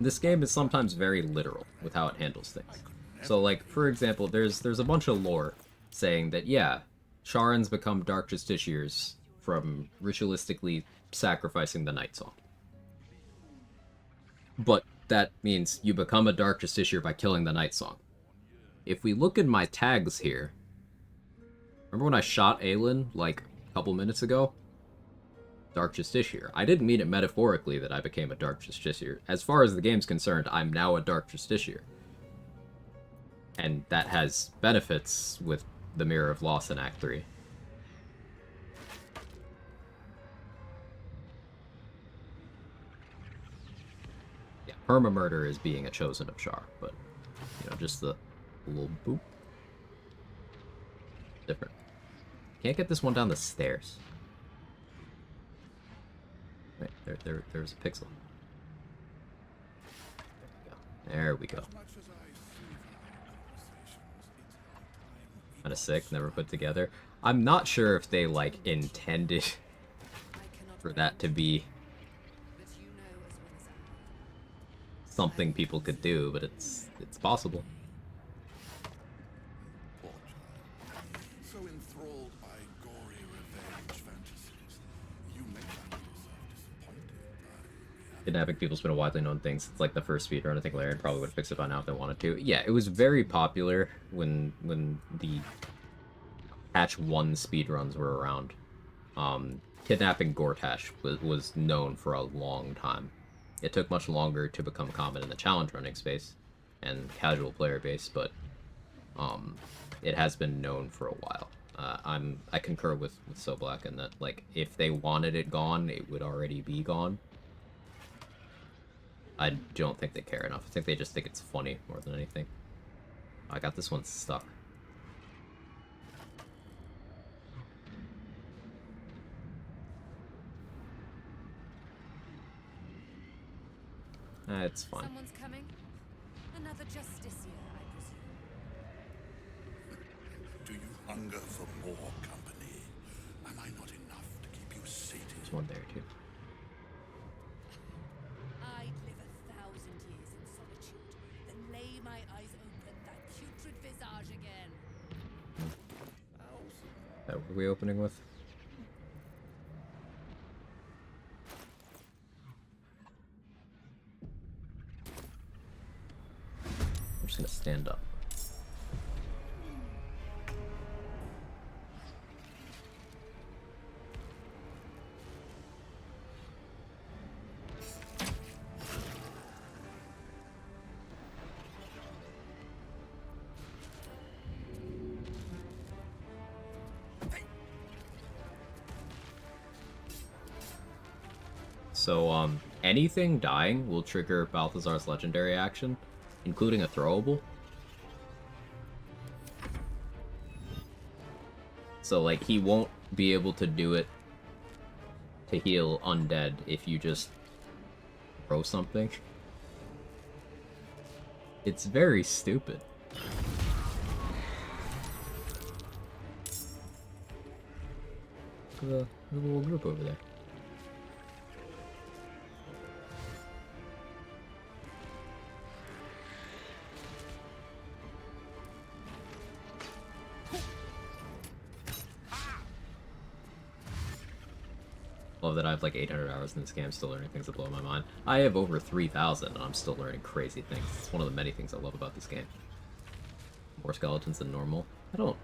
This game is sometimes very literal with how it handles things. So, like, for example, there's a bunch of lore saying that, yeah, Sharans become Dark Justiciars from ritualistically sacrificing the Night Song. But that means you become a Dark Justiciar by killing the Night Song. If we look at my tags here, remember when I shot Aelin, like, a couple minutes ago? Dark Justiciar. I didn't mean it metaphorically that I became a Dark Justiciar. As far as the game's concerned, I'm now a Dark Justiciar. And that has benefits with the Mirror of Loss in Act 3. Yeah, perma-murder is being a chosen of Shar, but, you know, just the little boop. Different. Can't get this one down the stairs. Wait, there's a pixel. There we go. Kind of sick, never put together. I'm not sure if they, like, intended for that to be something people could do, but it's possible. So enthralled by gory revenge fantasies, you may find yourself disappointed. Kidnapping people's been a widely known thing since, like, the first speedrun. I think Larian probably would have fixed it by now if they wanted to. Yeah, it was very popular when the patch 1 speedruns were around. Kidnapping Gortash was known for a long time. It took much longer to become common in the challenge running space and casual player base, but it has been known for a while. I concur with So Black in that, like, if they wanted it gone, it would already be gone. I don't think they care enough. I think they just think it's funny more than anything. I got this one stuck. It's fine. Someone's coming? Another justiciar, I presume. Do you hunger for more company? Am I not enough to keep you sated? There's one there too. I'd live 1,000 years in solitude, then lay my eyes open that putrid visage again. What are we opening with? I'm just gonna stand up. So, anything dying will trigger Balthazar's legendary action, including a throwable. So, like, he won't be able to do it to heal undead if you just throw something. It's very stupid. There's a little group over there. love that I have like 800 hours in this game, still learning things that blow my mind. I have over 3,000, and I'm still learning crazy things. It's one of the many things I love about this game. More skeletons than normal? I don't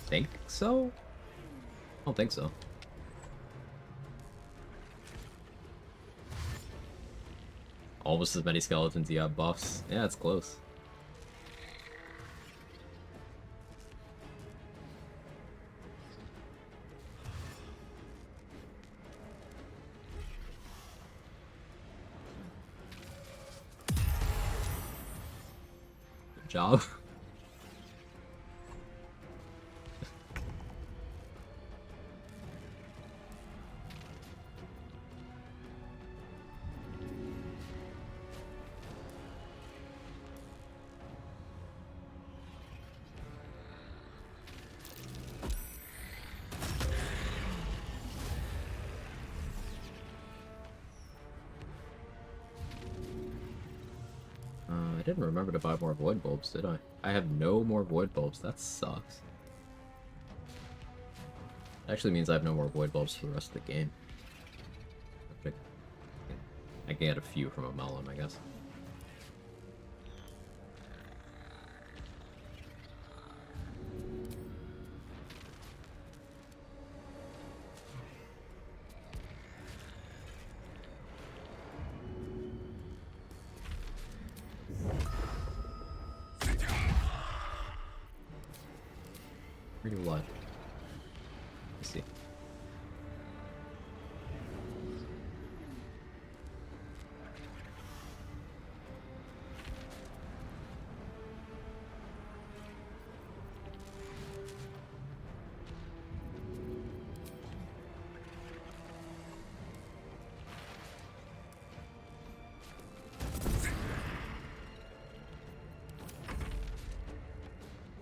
think so. I don't think so. Almost as many skeletons you have buffs. Yeah, it's close. Good job. I didn't remember to buy more void bulbs, did I? I have no more void bulbs. That sucks. Actually means I have no more void bulbs for the rest of the game. I can get a few from a melon, I guess. Pretty blood. Let's see.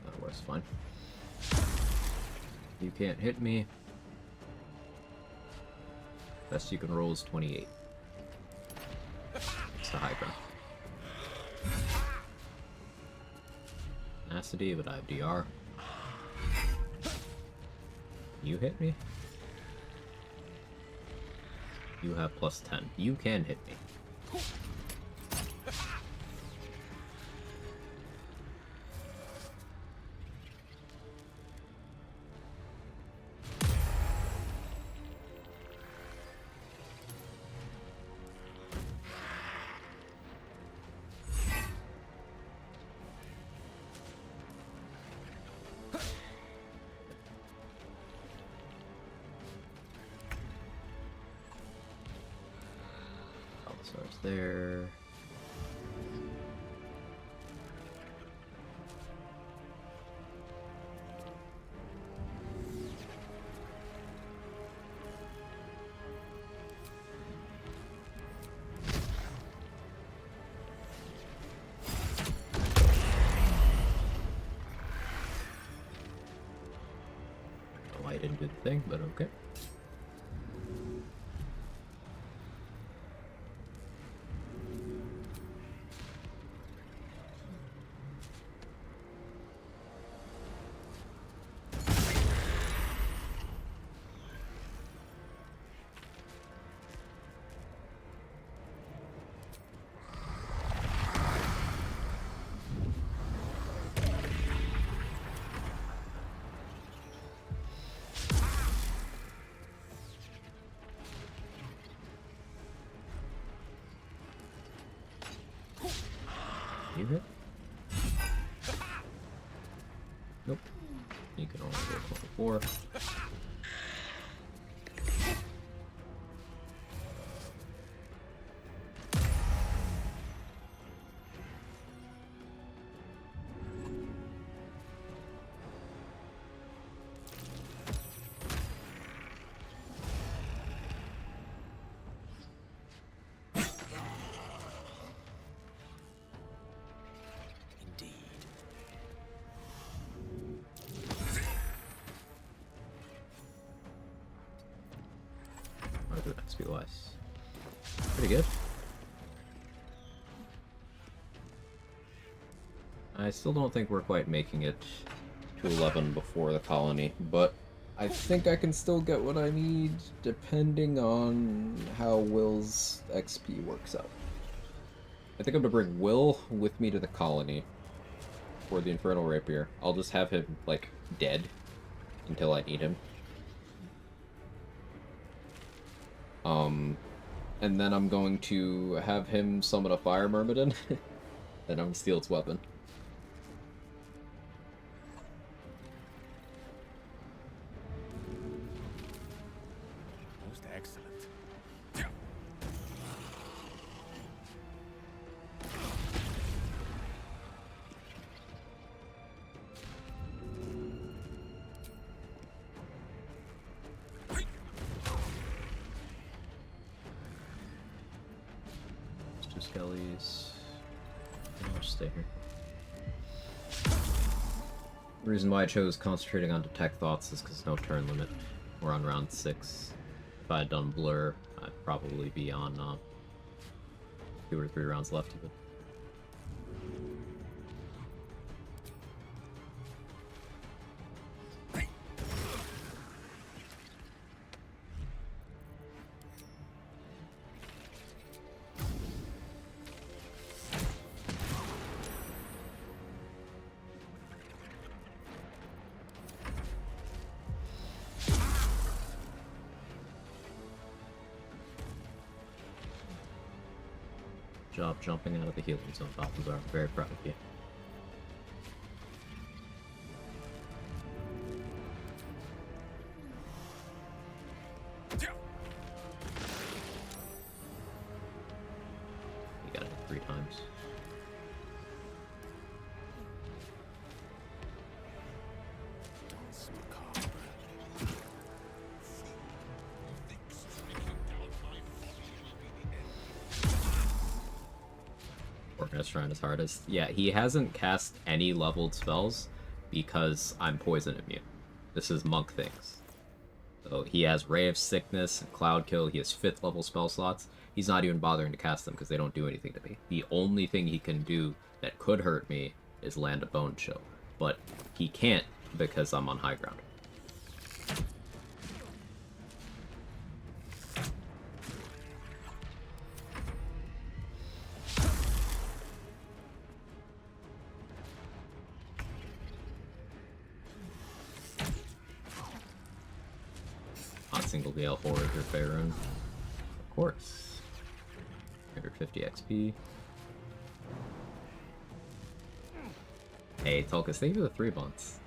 That works fine. You can't hit me. Best you can roll is 28. It's the high ground. Tenacity, but I have DR. You hit me? You have plus 10. You can hit me. Starts there. Oh, I didn't do the thing, but okay. You hit? Nope. You can only go 24. XP wise. Pretty good. I still don't think we're quite making it to 11 before the colony, but I think I can still get what I need, depending on how Will's XP works out. I think I'm gonna bring Will with me to the colony for the Infernal Rapier. I'll just have him, like, dead until I need him. And then I'm going to have him summon a Fire Myrmidon, and I'm gonna steal its weapon. Most excellent. Two skellies. I'll just stay here. The reason why I chose concentrating on Detect Thoughts is because no turn limit. We're on round 6. If I had done Blur, I'd probably be on 2 or 3 rounds left of it. Job jumping out of the healing zone, Balthazar. I'm very proud of you. You got it 3 times. Orcus trying his hardest. Yeah, he hasn't cast any leveled spells because I'm poison immune. This is monk things. So he has Ray of Sickness and Cloud Kill. He has 5th level spell slots. He's not even bothering to cast them because they don't do anything to me. The only thing he can do that could hurt me is land a Bone Chill. But he can't because I'm on high ground. Not single Gale Forward or Faerun. Of course. 150 XP. Hey, Tulkas, thank you for the 3 months.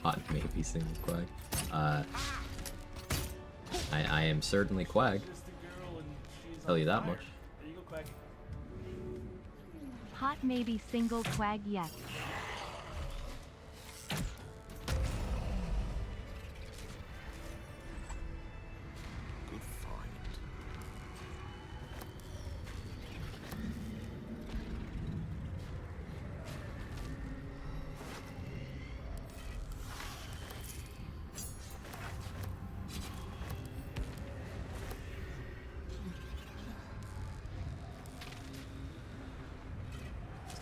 Hot maybe single Quag. I am certainly Quag. Tell you that much. There you go, Quag. Hot maybe single Quag, yes. Good find.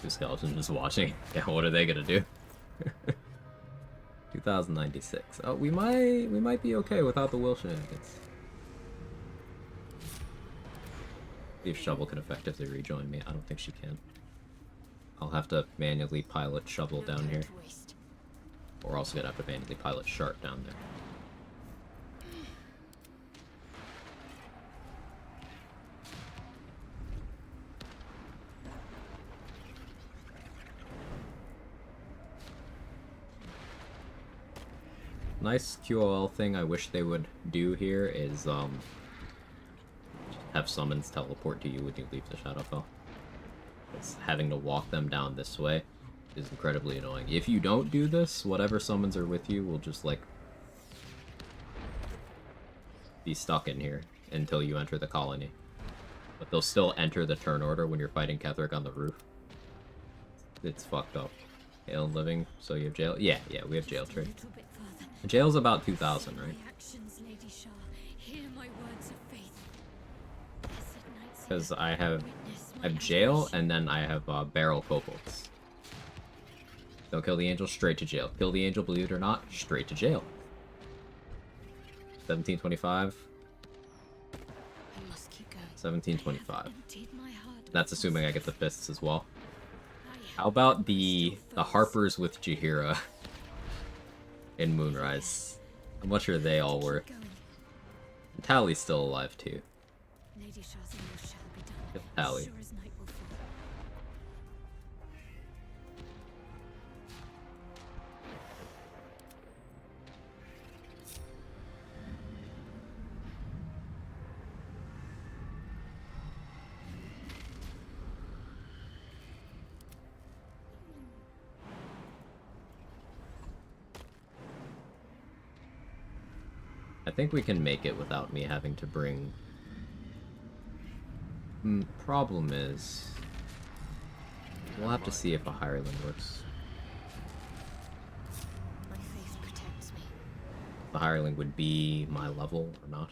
Two skeletons just watching. Yeah, what are they gonna do? 2096. Oh, we might be okay without the will shenanigans. See if Shovel can effectively rejoin me. I don't think she can. I'll have to manually pilot Shovel down here. Or also gonna have to manually pilot Shark down there. Nice QOL thing I wish they would do here is have summons teleport to you when you leave the Shadowfell. It's having to walk them down this way is incredibly annoying. If you don't do this, whatever summons are with you will just like be stuck in here until you enter the colony. But they'll still enter the turn order when you're fighting Ketheric on the roof. It's fucked up. Gale and Living, so you have Jail? Yeah, we have Jail trade. Jail's about 2,000, right? Because I have Jail, and then I have Barrel Kobolds. Don't kill the Angel, straight to Jail. Kill the Angel, believe it or not, straight to Jail. 1725. I must keep going. 1725. Emptied my heart. That's assuming I get the fists as well. How about the Harpers with Jaheira in Moonrise? How much are they all worth? And Tally's still alive too. Lady Shazia shall be done. Kill Tally. Sure as night will fall. I think we can make it without me having to bring... problem is... we'll have to see if a hireling works. My faith protects me. The hireling would be my level or not.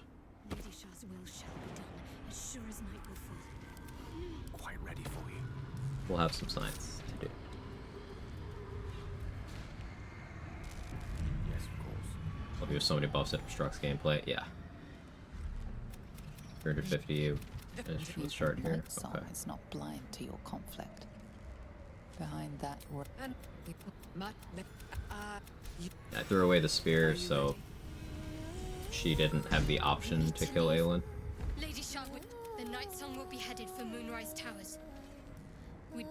Lady Shah's will shall be done, as sure as night will fall. Quite ready for you. We'll have some science to do. Yes, of course. I'll do so many buffs it obstructs gameplay. Yeah. 350. Let's start here. Okay. It's not blind to your conflict. Behind that were I threw away the spear, so she didn't have the option to kill Aelin. Lady Shah, the Night Song will be headed for Moonrise Towers.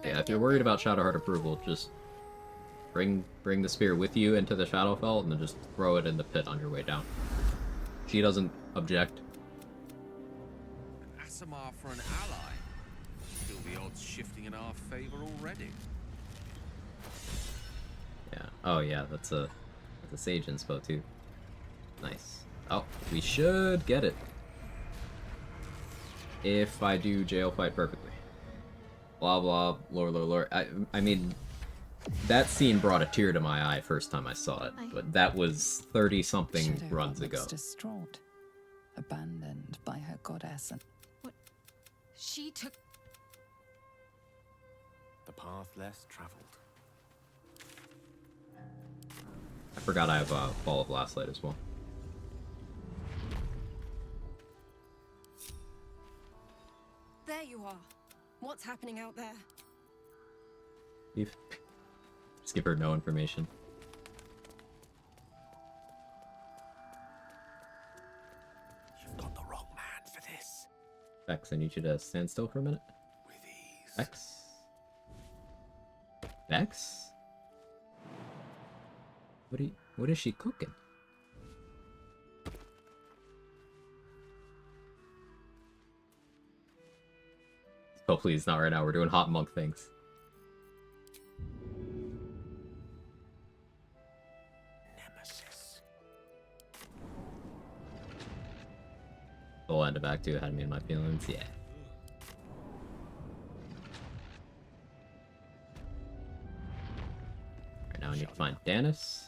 Yeah, if you're worried about Shadowheart approval, just bring the spear with you into the Shadowfell and then just throw it in the pit on your way down. She doesn't object. Asimar for an ally. Feel the odds shifting in our favor already. Yeah. Oh yeah, that's a sage inspo too. Nice. Oh, we should get it. If I do jail fight perfectly. Blah blah, lore. I mean, that scene brought a tear to my eye first time I saw it, but that was 30-something runs ago. Distraught, abandoned by her goddess, and She took... The path less traveled. I forgot I have a Ball of Last Light as well. There you are. What's happening out there? Leave. Just give her no information. You've got the wrong man for this. Vex, I need you to stand still for a minute. With ease. Vex? Vex? What is she cooking? Oh please, not right now. We're doing hot monk things. Nemesis. Full end of Act 2 had me in my feelings, yeah. Right now I need to find Danis.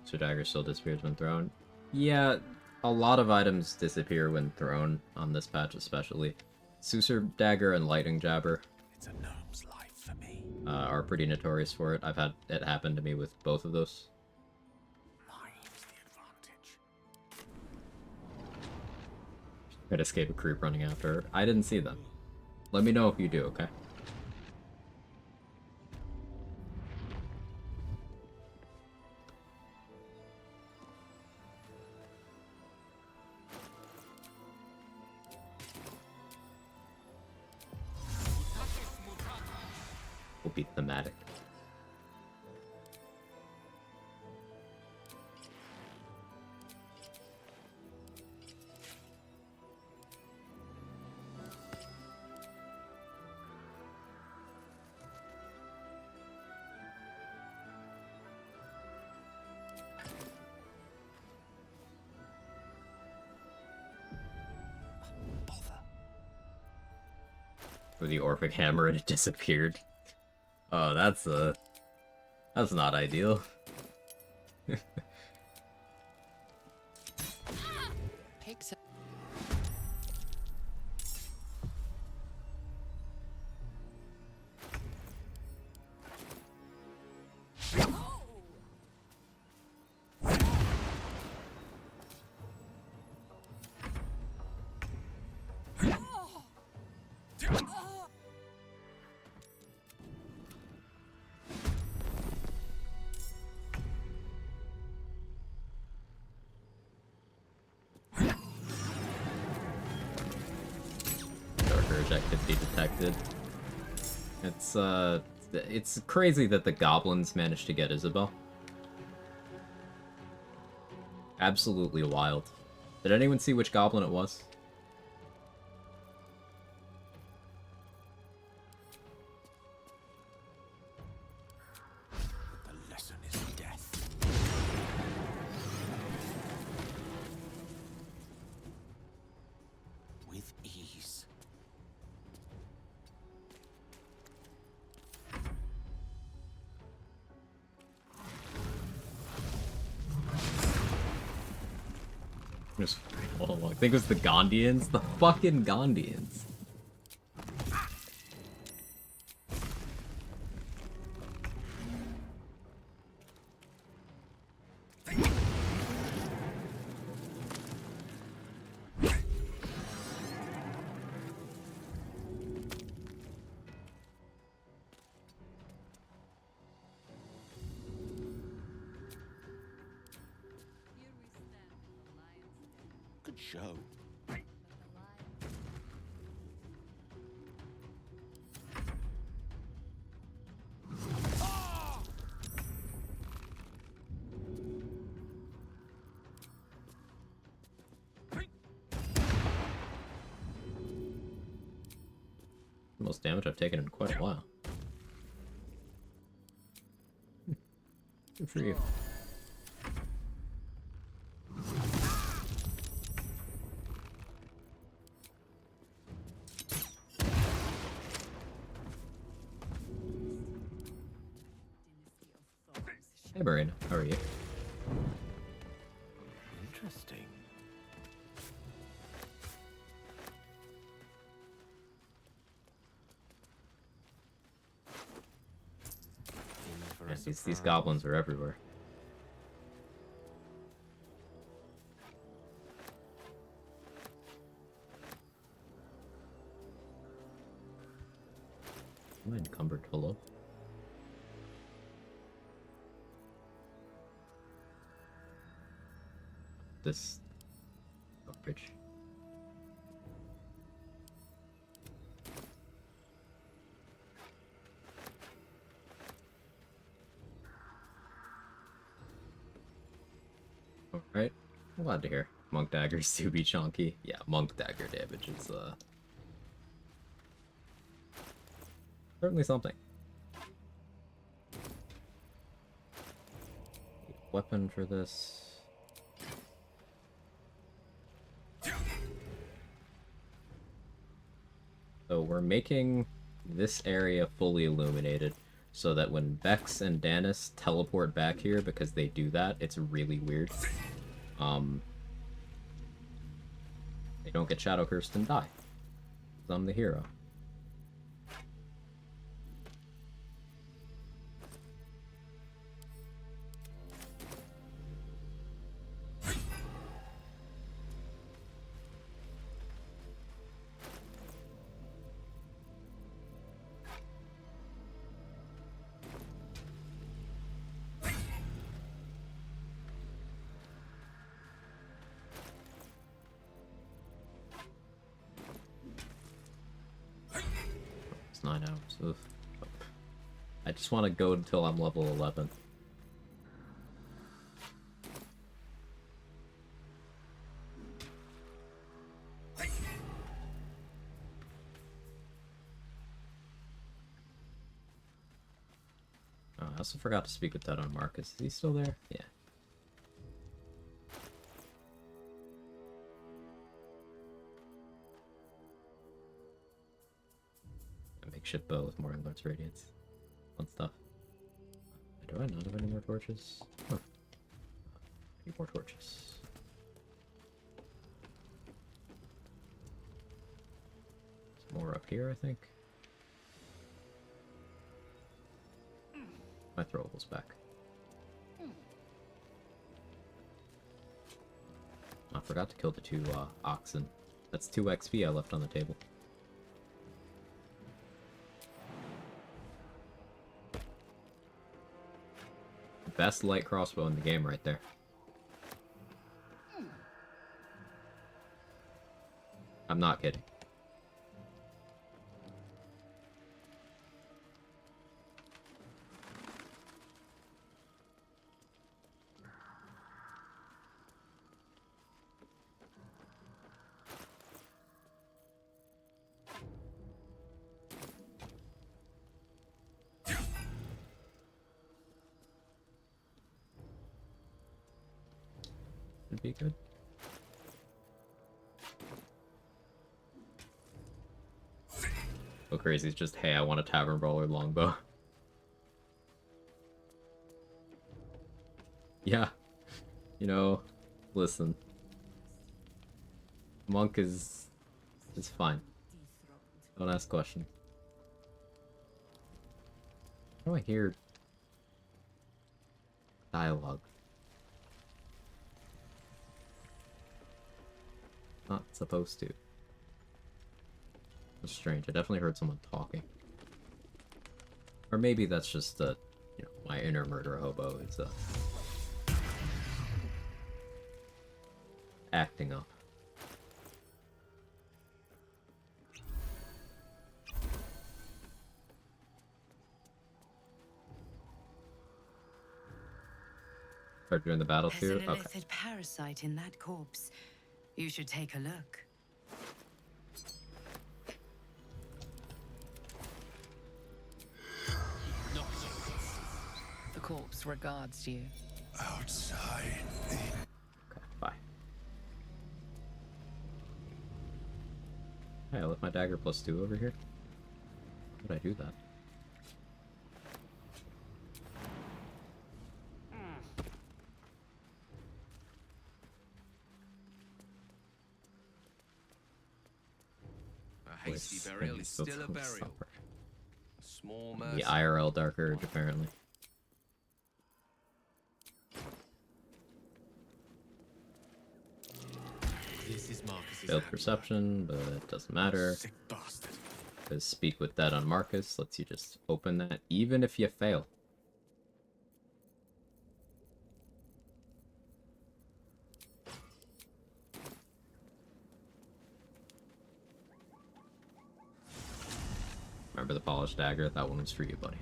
So dagger still disappears when thrown. Yeah, a lot of items disappear when thrown on this patch especially. Susur dagger and lightning jabber It's a gnome's life for me. are pretty notorious for it. I've had it happen to me with both of those. Mine's the advantage. Could escape a creep running after her. I didn't see them. Let me know if you do, okay? Will be thematic. For the Orphic Hammer and it disappeared. Oh, that's not ideal. picks expected. It's crazy that the goblins managed to get Isabel. Absolutely wild. Did anyone see which goblin it was? The lesson is death. With ease. Oh, I think it was the Gondians. The fucking Gondians. Good show. The most damage I've taken in quite a while. Good for you. Hey, Marina. How are you? Interesting. Yeah, these goblins are everywhere. Am I encumbered? Hello? This bridge. Alright, I'm glad to hear. Monk daggers do be chunky. Yeah, monk dagger damage is certainly something. Weapon for this. So we're making this area fully illuminated so that when Vex and Danis teleport back here, because they do that, it's really weird. They don't get shadow cursed and die. 'Cause I'm the hero. It's 9 hours. Oof. I just want to go until I'm level 11. Oh, I also forgot to speak with that on Marcus. Is he still there? Yeah. A makeshift bow with more Lord's Radiance. Fun stuff. Do I not have any more torches? Huh. I need more torches. Some more up here, I think. My throwables back. I forgot to kill the 2 oxen. That's 2 XP I left on the table. Best light crossbow in the game right there. I'm not kidding. be good. Go crazy. It's just, hey, I want a tavern brawler longbow. Yeah. You know, listen. Monk is fine. Don't ask questions. How do I hear dialogue? Not supposed to. It's strange. I definitely heard someone talking. Or maybe that's just you know, my inner murder hobo is acting up. Start doing the battle too? There's an Okay. illicit parasite in that corpse. You should take a look. The corpse regards you. Outside. Okay, bye. Hey, I left my dagger +2 over here. How did I do that? A hasty burial is still a burial. Small mercy. The IRL Dark Urge, apparently. This is Marcus's Failed perception, but it doesn't matter. Sick bastard. Because Speak with Dead on Marcus lets you just open that, even if you fail. Remember the polished dagger? That one was for you, buddy.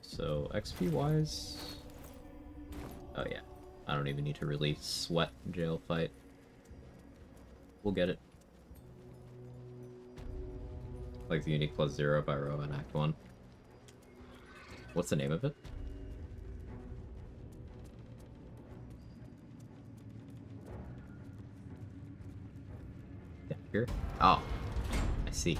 So, XP wise. Oh, yeah. I don't even need to really sweat jail fight. We'll get it. Like the unique +0 by Row in Act 1. What's the name of it? Yeah, here? Oh, I see.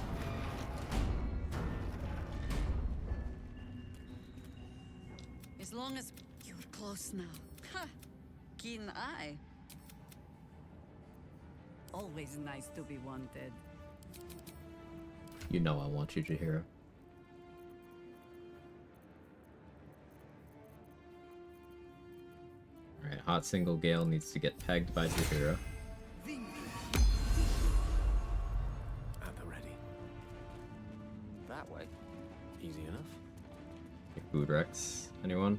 As long as you're close now. Ha! Keen eye. Always nice to be wanted. You know I want you, Jaheira. Alright, hot single Gale needs to get pegged by Jaheira. At the ready. That way. Easy enough. Food Rex, anyone?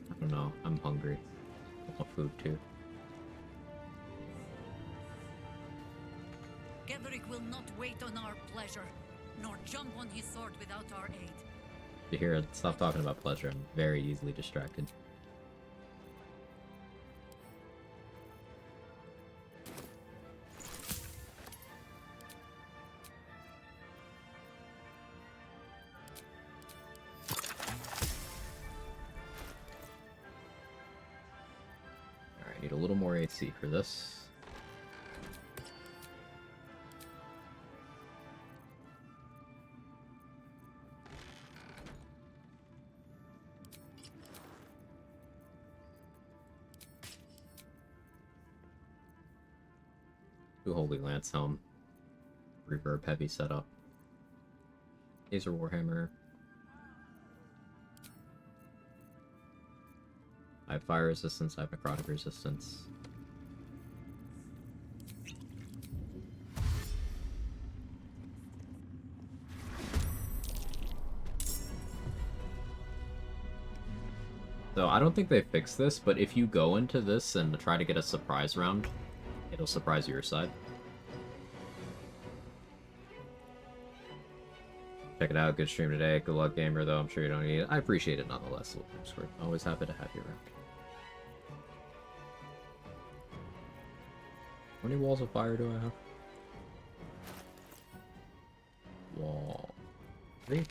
I don't know, I'm hungry. I want food too. Geverick will not wait on our pleasure, nor jump on his sword without our aid. Jaheira, stop talking about pleasure. I'm very easily distracted. Alright, need a little more AC for this. Holy Lance Helm. Reverb heavy setup. Laser Warhammer. I have fire resistance, I have necrotic resistance. So I don't think they fixed this, but if you go into this and try to get a surprise round, it'll surprise your side. Check it out. Good stream today. Good luck, gamer, though. I'm sure you don't need it. I appreciate it nonetheless. We're always happy to have you around. How many walls of fire do I have? Wall 3.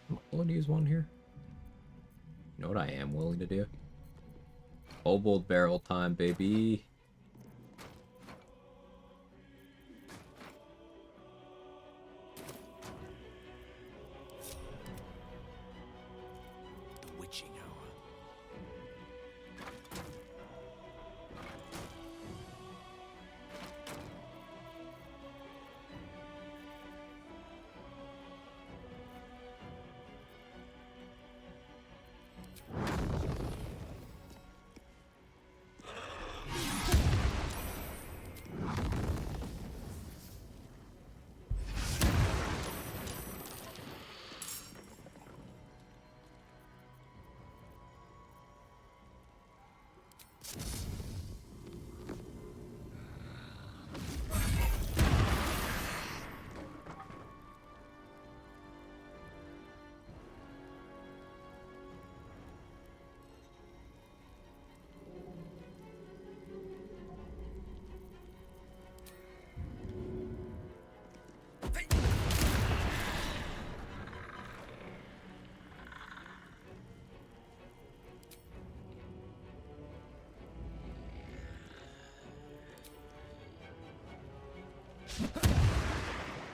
I'm willing to use one here. You know what I am willing to do? Kobold barrel time, baby. Witching hour.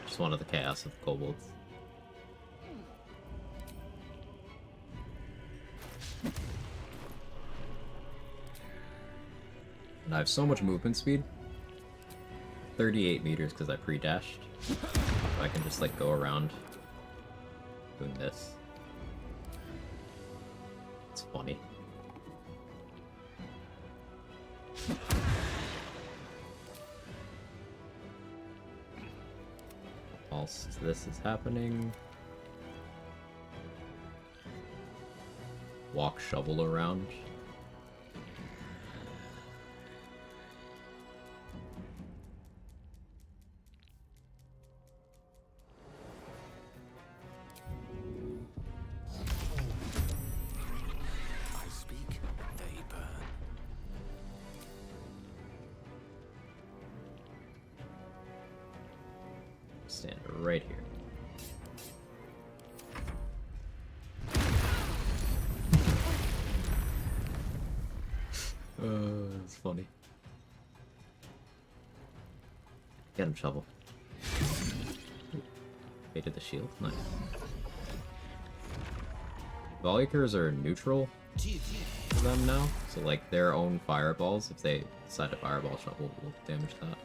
Just wanted the chaos of kobolds. And I have so much movement speed. 38 meters because I pre-dashed. So I can just like go around doing this. It's funny. Whilst this is happening, walk shovel around. I speak, they burn. Stand right here. It's funny. Get him, shovel. Baited the shield. Nice. Volleyers are neutral for them now, so like their own fireballs, if they decide to fireball shovel, will damage that.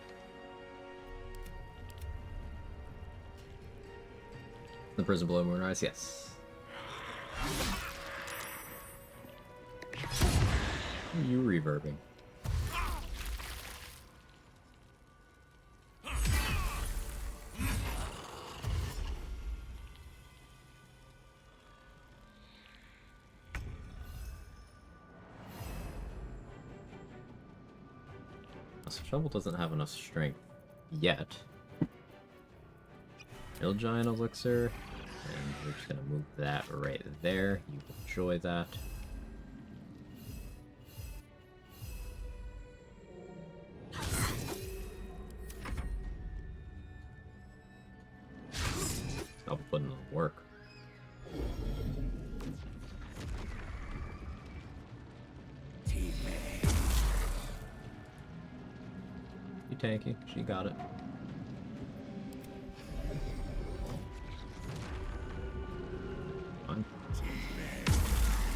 The prison below Moonrise, yes. You reverbing. This shovel doesn't have enough strength yet. Hill Giant Elixir, and we're just gonna move that right there. You enjoy that. I'll be putting in the work. You tanky, she got it.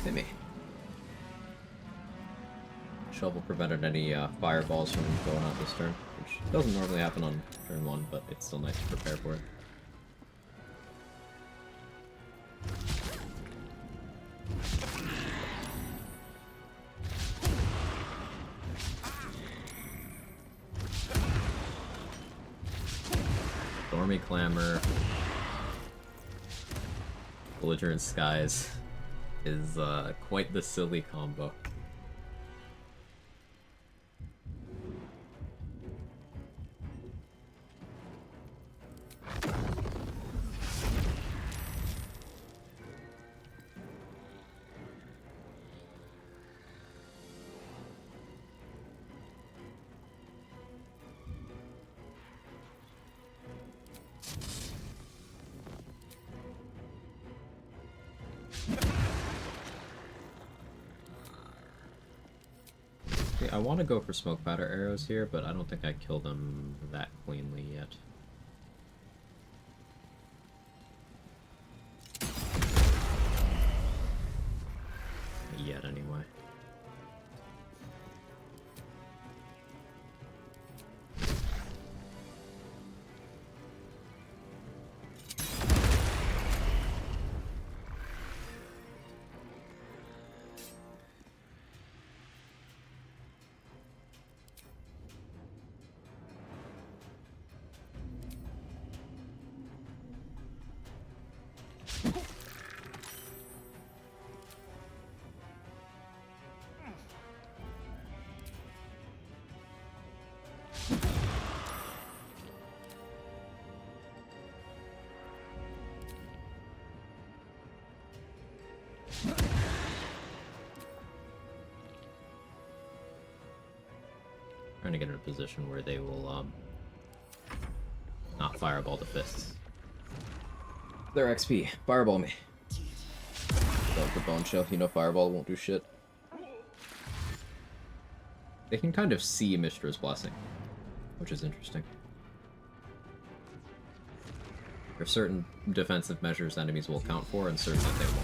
Hit me. Shovel prevented any fireballs from going out this turn, which doesn't normally happen on turn 1, but it's still nice to prepare for it. Stormy Clamor, Belligerent Skies is quite the silly combo. I want to go for smoke powder arrows here, but I don't think I kill them that cleanly yet. Yet, anyway. Trying to get in a position where they will not fireball the fists. Their XP, fireball me. Like the bone shell, you know fireball won't do shit. They can kind of see Mystra's blessing, which is interesting. There are certain defensive measures enemies will account for, and certain that they won't.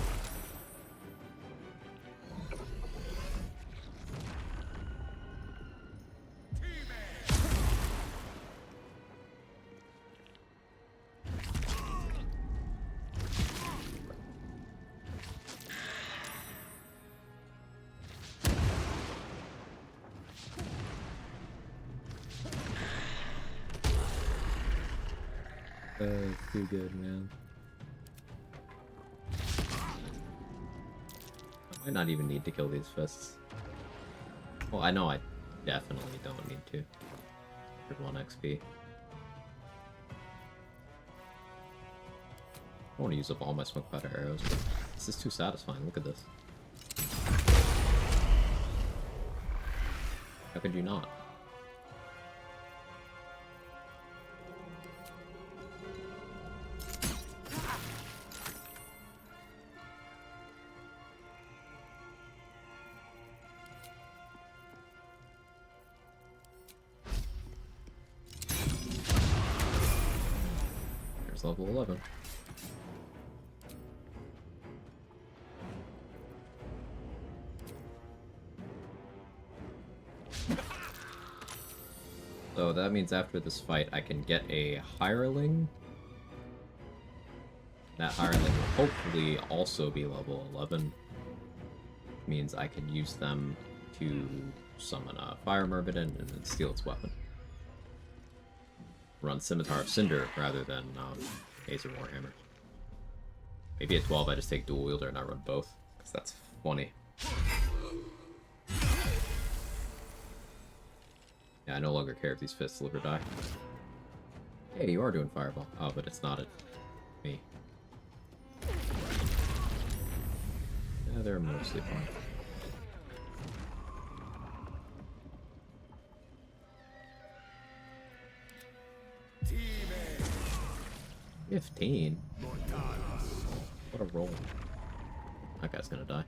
Too good, man. I might not even need to kill these fists. Well, I know I definitely don't need to. 1 XP. I want to use up all my smoke powder arrows, but this is too satisfying. Look at this. How could you not? Level 11. So that means after this fight I can get a hireling. That hireling will hopefully also be level 11. Means I can use them to summon a fire myrmidon and then steal its weapon. Run Scimitar of Cinder rather than Acer Warhammer. Maybe at 12 I just take dual wielder and I run both, because that's funny. Yeah, I no longer care if these fists live or die. Hey, you are doing fireball. Oh, but it's not at me. Yeah, they're mostly fine. 15? What a roll. That guy's gonna die.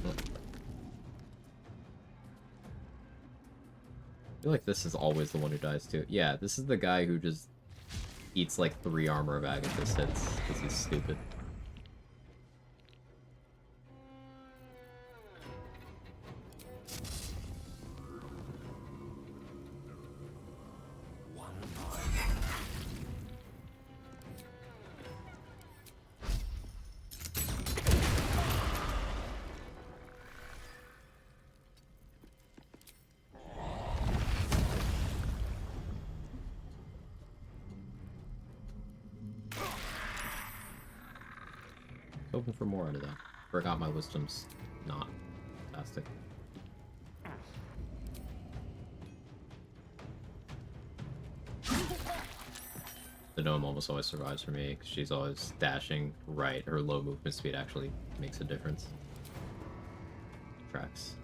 Oh. I feel like this is always the one who dies too. Yeah, this is the guy who just eats like 3 armor of Agathis hits because he's stupid. Hoping for more out of that. Forgot my wisdom's not fantastic. The gnome almost always survives for me because she's always dashing right. Her low movement speed actually makes a difference. Tracks.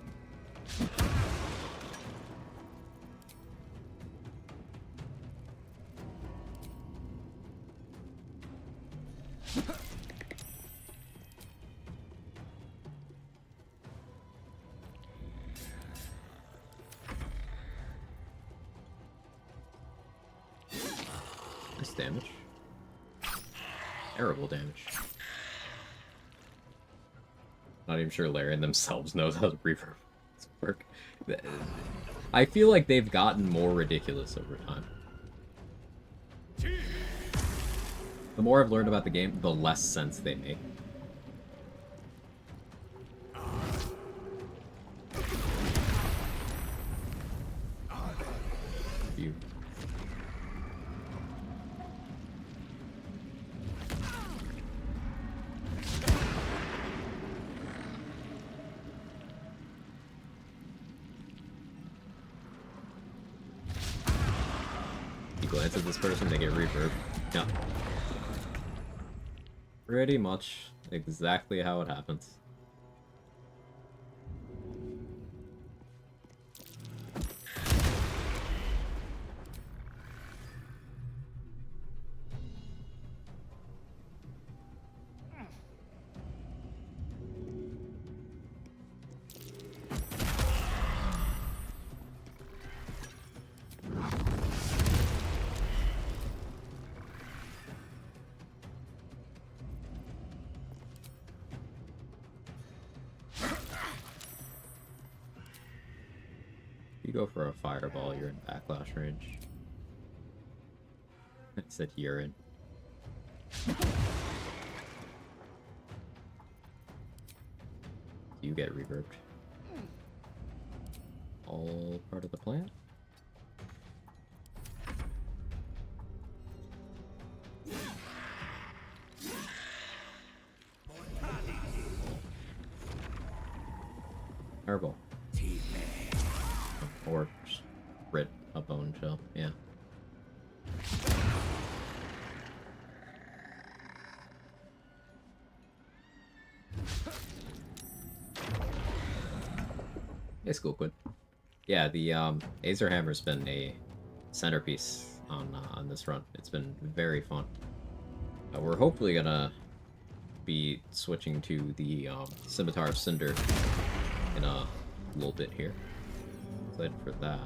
Nice damage. Terrible damage. Not even sure Larian themselves knows how the reverb work. I feel like they've gotten more ridiculous over time. The more I've learned about the game, the less sense they make. You. You glance at this person, they get reverb. Yeah. Pretty much exactly how it happens. You go for a fireball, you're in backlash range. I said urine. You get reverbed. All part of the plan? Fireball. Or just Rit a bone shell, yeah. Hey, School Quid. Yeah, the Azer Hammer's been a centerpiece on this run. It's been very fun. We're hopefully gonna be switching to the Scimitar of Cinder in a little bit here. Excited for that.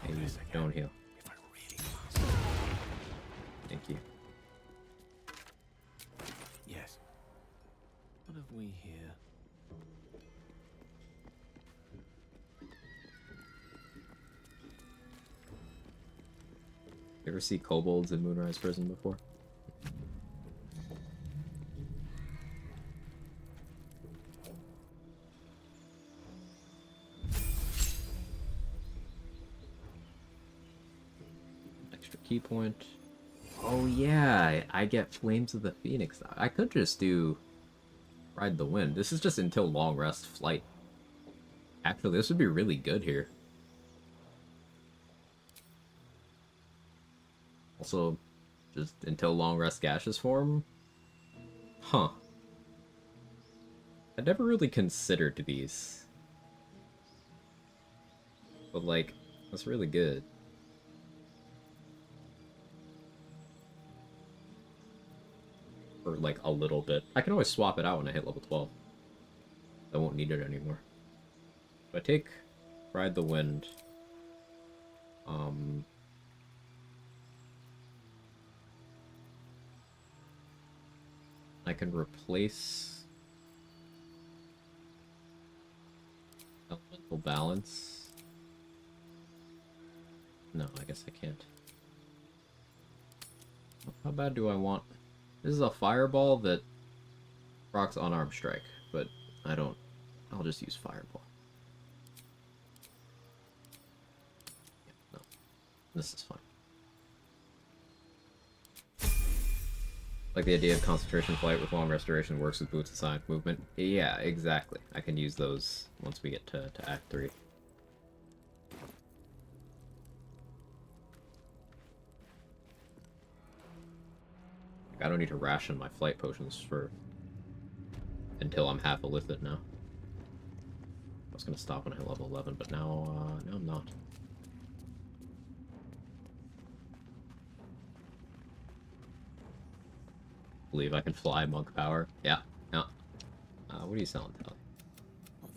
Hey, don't heal. Thank you. Yes. What have we here? You ever see kobolds in Moonrise Prison before? Extra key point. Oh yeah, I get Flames of the Phoenix. I could just do Ride the Wind. This is just until Long Rest Flight. Actually, this would be really good here. Also, just until Long Rest Gaseous form? Huh. I never really considered these. But, like, that's really good. For, like, a little bit. I can always swap it out when I hit level 12. I won't need it anymore. If I take Ride the Wind, I can replace Elemental Balance. No, I guess I can't. How bad do I want? This is a fireball that procs unarmed strike, but I don't. I'll just use fireball. Yeah, no, this is fine. Like the idea of concentration flight with long restoration works with boots aside movement. Yeah, exactly. I can use those once we get to Act 3. I don't need to ration my flight potions for until I'm half a Lithid now. I was gonna stop when I hit level 11, but now I'm not. Believe I can fly monk power. Yeah, yeah. What are you selling, Tally?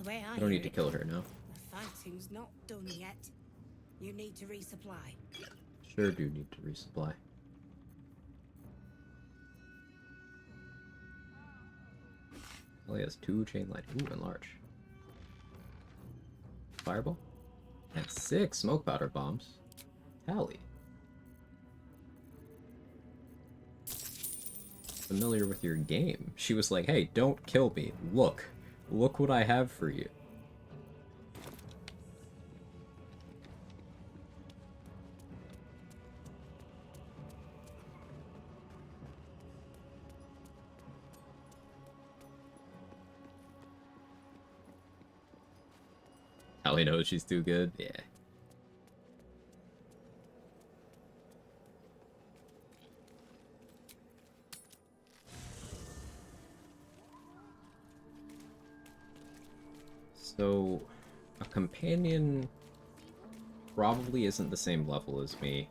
The way I I don't hear need to it, kill her now. the fighting's not done yet. You need to resupply. Sure do need to resupply. Oh, he has 2 chain lightning. Ooh, and large. Fireball? And 6 smoke powder bombs. Tally. Familiar with your game. She was like, hey, don't kill me. Look. Look what I have for you. Allie knows she's too good. Yeah. So, a companion probably isn't the same level as me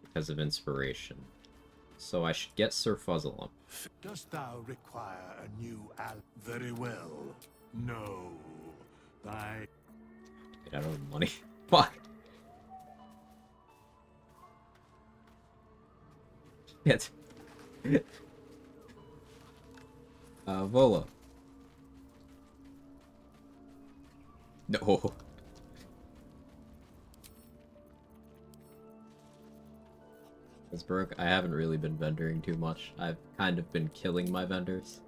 because of inspiration. So I should get Sir Fuzzle up. Dost thou require a new ally? Very well. No. Thy... Get out of the money. Fuck! Shit. Vola. No. As Brooke, I haven't really been vendoring too much. I've kind of been killing my vendors.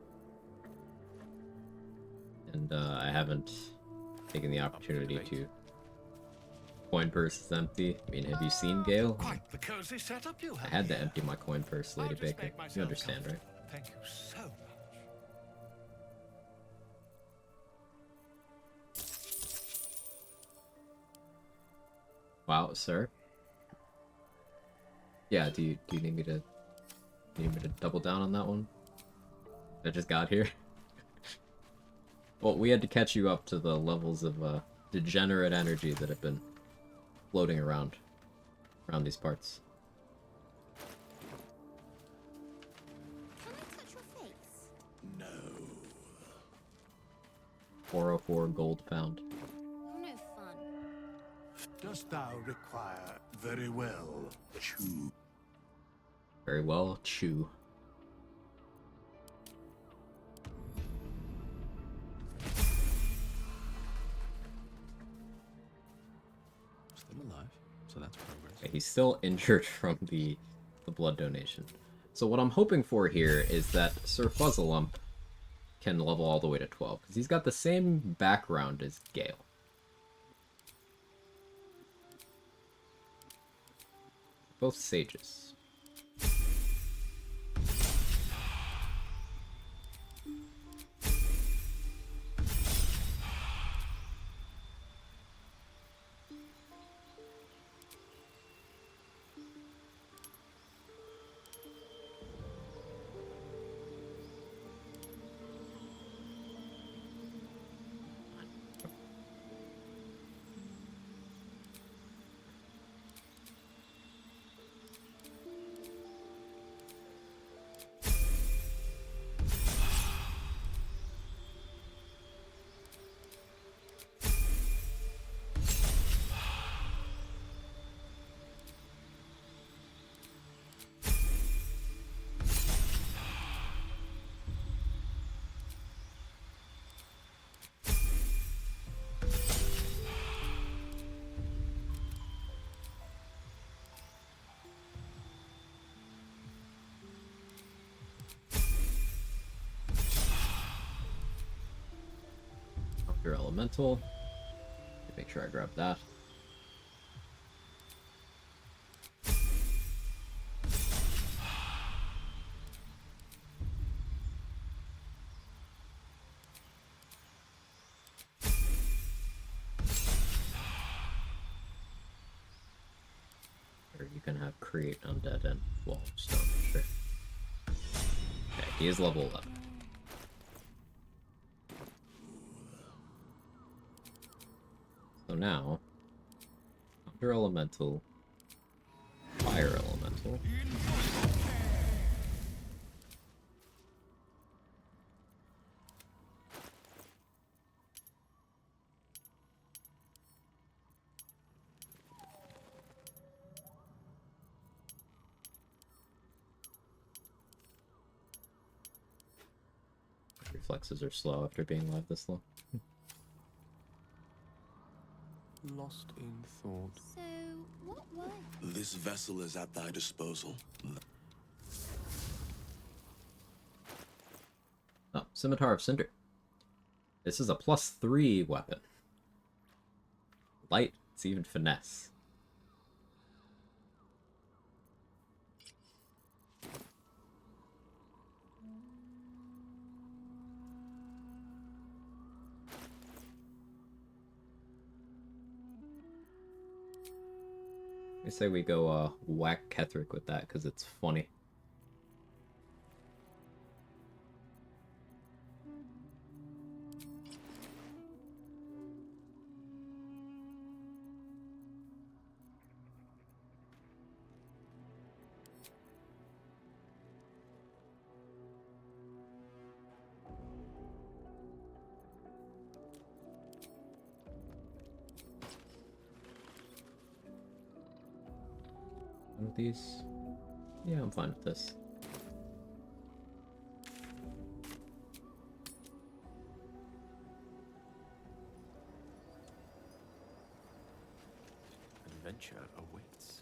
And I haven't taken the opportunity to... Coin purse is empty. I mean, have you seen Gale? Quite the cozy setup you have. I had to empty my coin purse, Lady Baker. You understand, right? Thank you so much. Wow, sir. Yeah, do you need me to double down on that one? I just got here. Well, we had to catch you up to the levels of degenerate energy that have been floating around these parts. Can I touch your face? No. 404 gold pound. You're no fun. Dost thou require... Very well. Chew. Very well, chew. Still alive, so that's progress. Okay, he's still injured from the blood donation. So what I'm hoping for here is that Sir Fuzzlelump can level all the way to 12, because he's got the same background as Gale. Both sages. Your elemental. Make sure I grab that. Or you can have create undead and wall of stone, sure. Okay, he is level 11. So now, Thunder Elemental, Fire Elemental. reflexes are slow after being live this long. Lost in thought. So, what were... This vessel is at thy disposal. Oh, Scimitar of Cinder. This is a +3 weapon. Light, it's even finesse. I say we go whack Ketherick with that because it's funny. With these, yeah, I'm fine with this. Adventure awaits.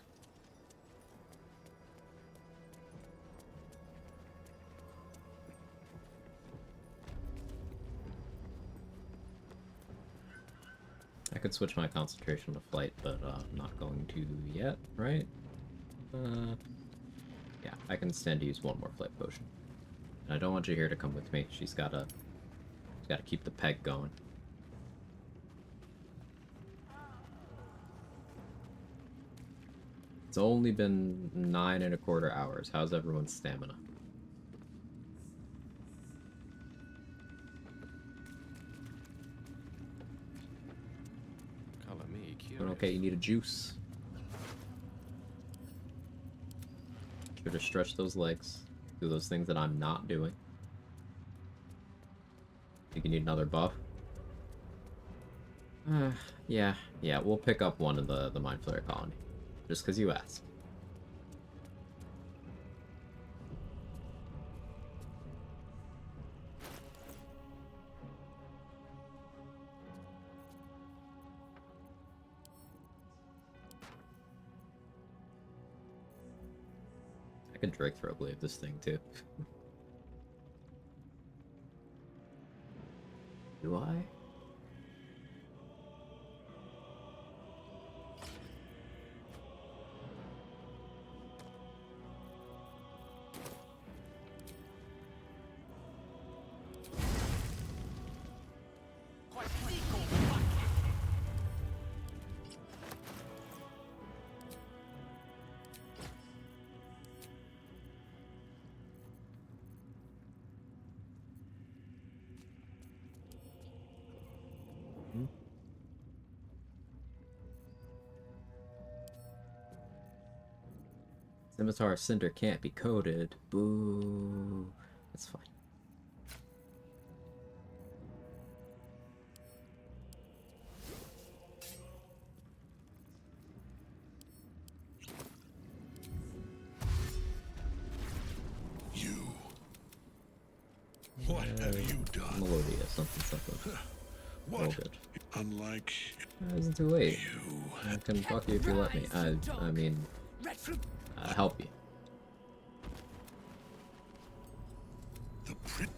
I could switch my concentration to flight, but I'm not going to yet, right? Yeah, I can stand to use one more flight potion. And I don't want Jaheira to come with me. She's gotta keep the peg going. It's only been 9¼ hours. How's everyone's stamina? Color me curious. Okay, you need a juice. Sure to stretch those legs. Do those things that I'm not doing. Think you need another buff? Yeah, we'll pick up one of the Mind Flayer colony. Just because you asked. I could Drake Throw Blade this thing too. Do I? Scimitar Cinder can't be coded. Boo. That's fine. You. What have you done? Melodia, something. What? All good. Unlike It isn't too late. I can fuck you if you let me. I mean, help you.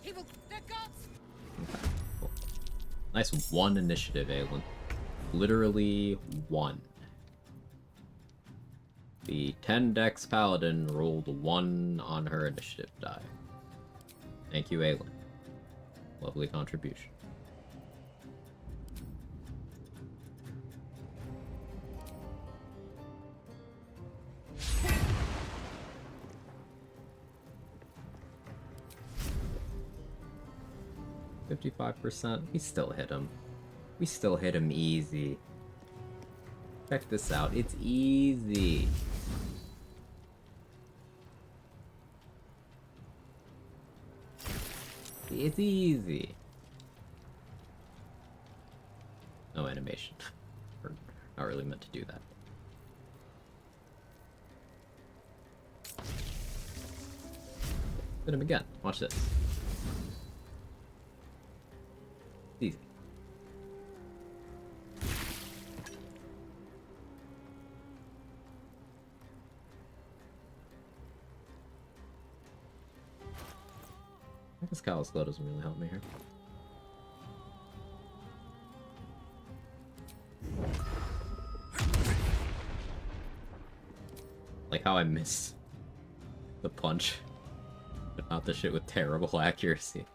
He will... The gods! Okay, cool. Nice 1 initiative, Aelin. Literally 1. The 10 Dex Paladin rolled 1 on her initiative die. Thank you, Aelin. Lovely contribution. %. We still hit him. We still hit him easy. Check this out. It's easy. It's easy. No animation. We're not really meant to do that. Hit him again. Watch this. Easy. I guess Callous Glow doesn't really help me here. Like how I miss the punch, but not the shit with terrible accuracy.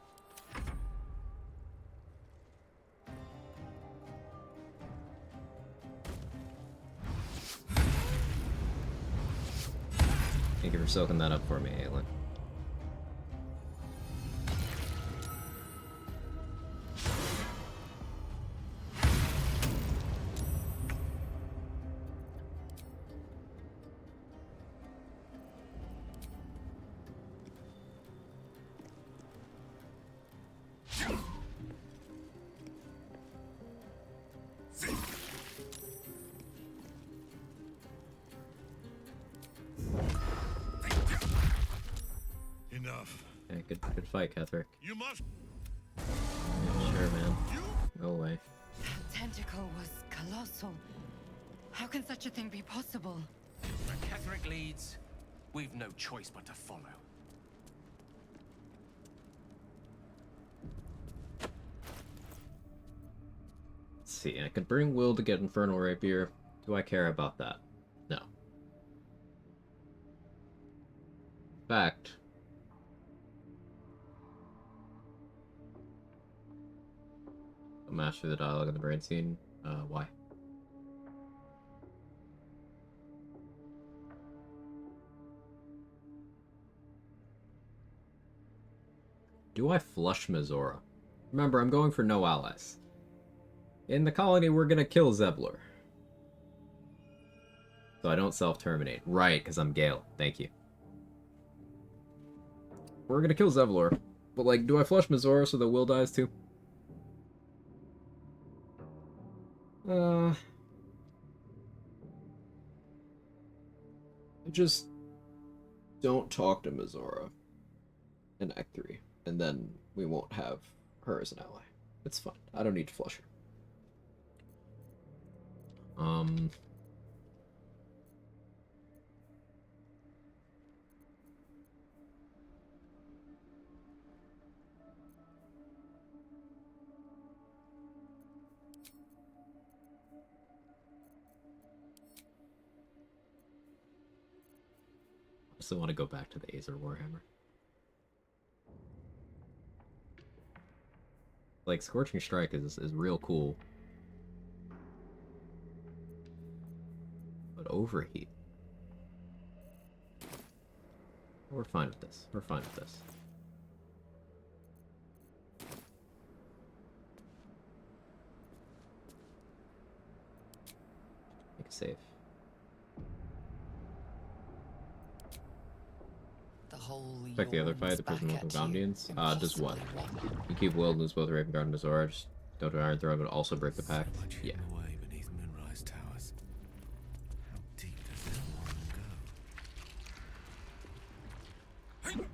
Thank you for soaking that up for me, Aelin. Enough. Okay, good fight, Ketherick. You must. Yeah, sure, man. Go away. That tentacle was colossal. How can such a thing be possible? Where Ketherick leads, we've no choice but to follow. Let's see, I could bring Will to get Infernal Rapier. Do I care about that? No. In fact, master the dialogue in the brain scene. Why? Do I flush Mizora? Remember, I'm going for no allies. In the colony, we're gonna kill Zevlor. So I don't self-terminate. Right, because I'm Gale. Thank you. We're gonna kill Zevlor. But, like, do I flush Mizora so that Will dies too? I just don't talk to Mizora in Act 3, and then we won't have her as an ally. It's fine. I don't need to flush her. I still want to go back to the Aether Warhammer. Like, Scorching Strike is real cool. But Overheat. We're fine with this. We're fine with this. Make a save. Check the other fight, the Prison of Gondians. Does what? You keep Will, lose both Raven Guard and Mizora, just don't do Iron Throne, but also break the pact. Yeah. Away beneath Moonrise Towers. How deep does this one go?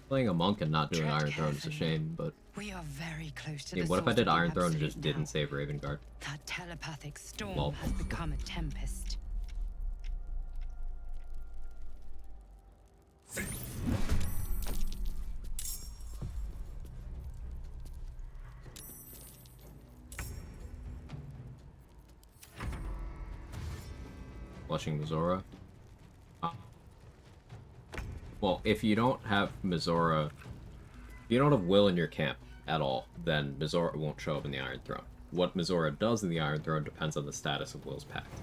Playing a monk and not doing Iron Throne is a shame, but... We are very close to yeah, the what if I source did of the Iron Throne and Absolute just didn't now. save Raven Guard? That telepathic storm Lol. has become a tempest. Flushing Mizora. Well, if you don't have Mizora... if you don't have Will in your camp at all, then Mizora won't show up in the Iron Throne. What Mizora does in the Iron Throne depends on the status of Will's pact.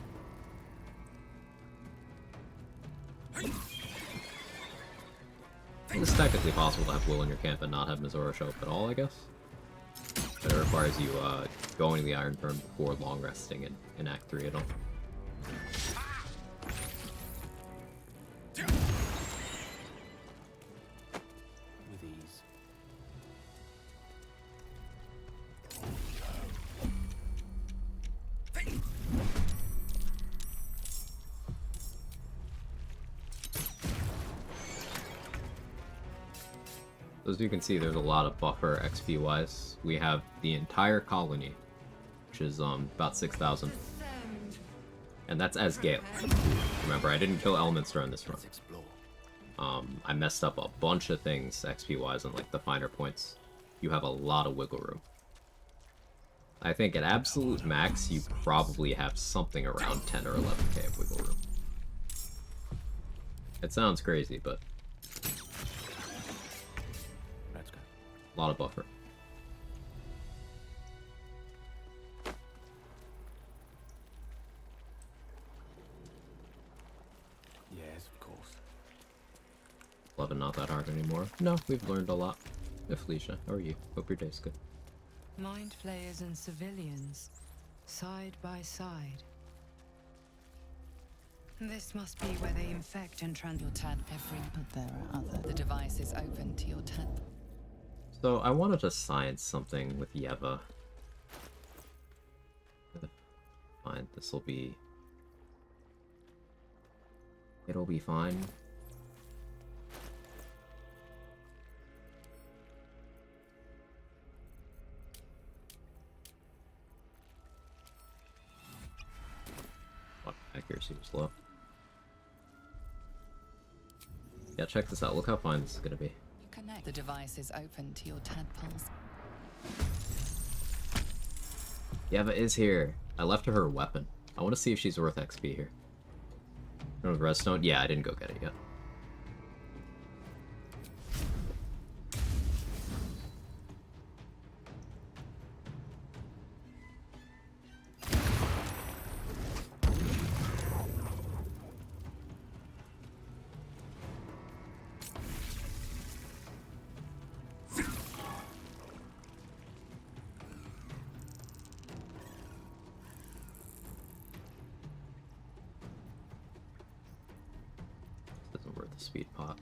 It's technically possible to have Will in your camp and not have Mizora show up at all, I guess. But it requires you going to the Iron Throne before long resting in Act 3 at all. With ease. As you can see, there's a lot of buffer XP-wise. We have the entire colony, which is about 6,000. And that's as Gale. Remember, I didn't kill elements during this run. I messed up a bunch of things XP-wise and like the finer points. You have a lot of wiggle room. I think at absolute max, you probably have something around 10 or 11k of wiggle room. It sounds crazy, but a lot of buffer. Yes, of course. 11 not that hard anymore. No, we've learned a lot. Felicia, how are you? Hope your day's good. Mind flayers and civilians, side by side. This must be where they infect and Your tan every, but there are other. The device is open to your tan. So I wanted to science something with Yeva. Fine, this'll be... It'll be fine. What, accuracy was low. Yeah, check this out. Look how fine this is gonna be. Connect. The device is open to your tadpoles. Yeva is here. I left her a weapon. I want to see if she's worth XP here. Redstone? Yeah, I didn't go get it yet. Isn't worth the speed pot.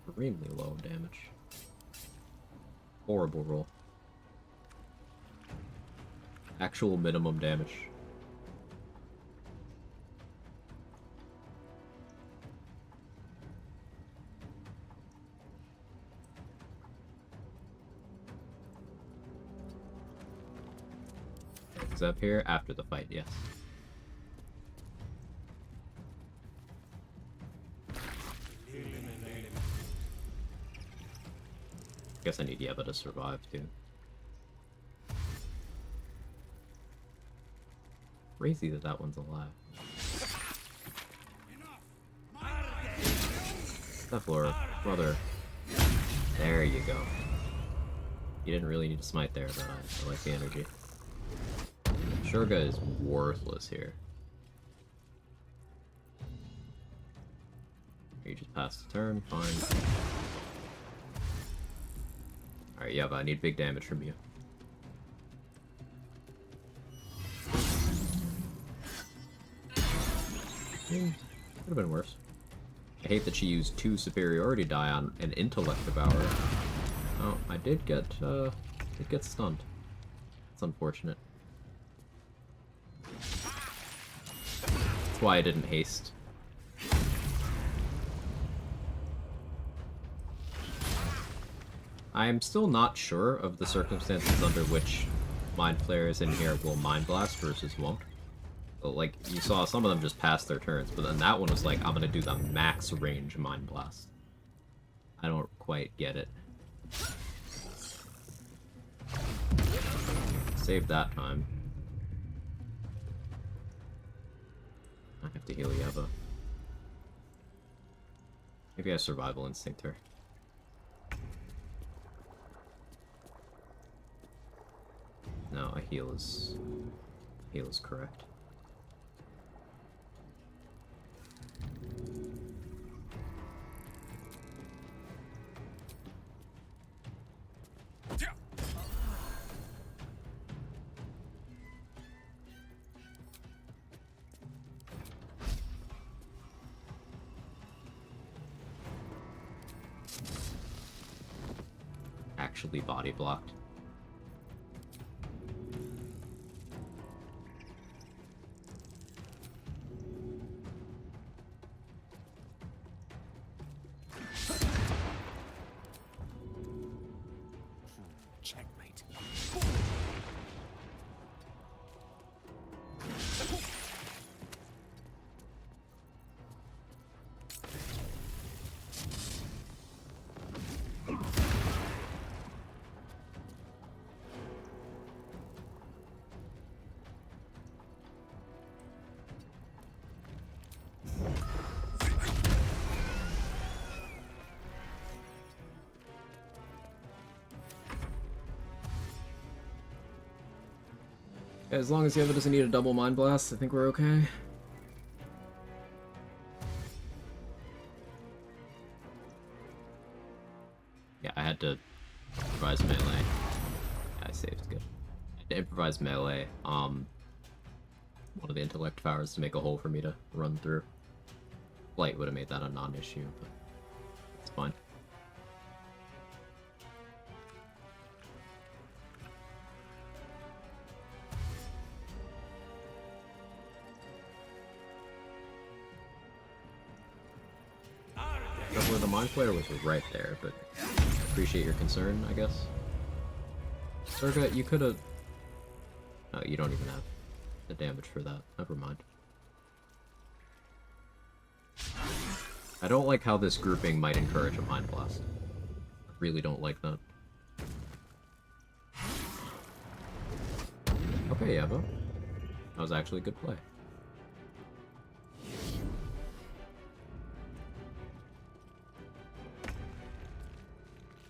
Extremely low damage. Horrible roll. Actual minimum damage. Is up here after the fight, yes. Guess I need Yeva to survive too. Crazy that that one's alive. Stephlor, brother. There you go. You didn't really need to smite there, but I like the energy. Shurga is worthless here. You just passed the turn, fine. Alright, Yeva, I need big damage from you. Could have been worse. I hate that she used 2 superiority die on an intellect devourer. Oh, I did get stunned. It's unfortunate. That's why I didn't haste. I am still not sure of the circumstances under which mind flayers in here will mind blast versus won't. But, like, you saw some of them just pass their turns, but then that one was like, I'm gonna do the max range mind blast. I don't quite get it. Save that time. I have to heal Yeva. Maybe I survival instinct her. No, a heal is correct. Actually body blocked. As long as Yeva doesn't need a double Mind Blast, I think we're okay. Yeah, I had to improvise melee. Yeah, I saved, good. I had to improvise melee, one of the intellect powers to make a hole for me to run through. Flight would have made that a non-issue, but it's fine. Where the Mind Flayer was right there, but I appreciate your concern, I guess. Urga, you could've... Oh, you don't even have the damage for that. Never mind. I don't like how this grouping might encourage a Mind Blast. I really don't like that. Okay, Yeva. That was actually a good play.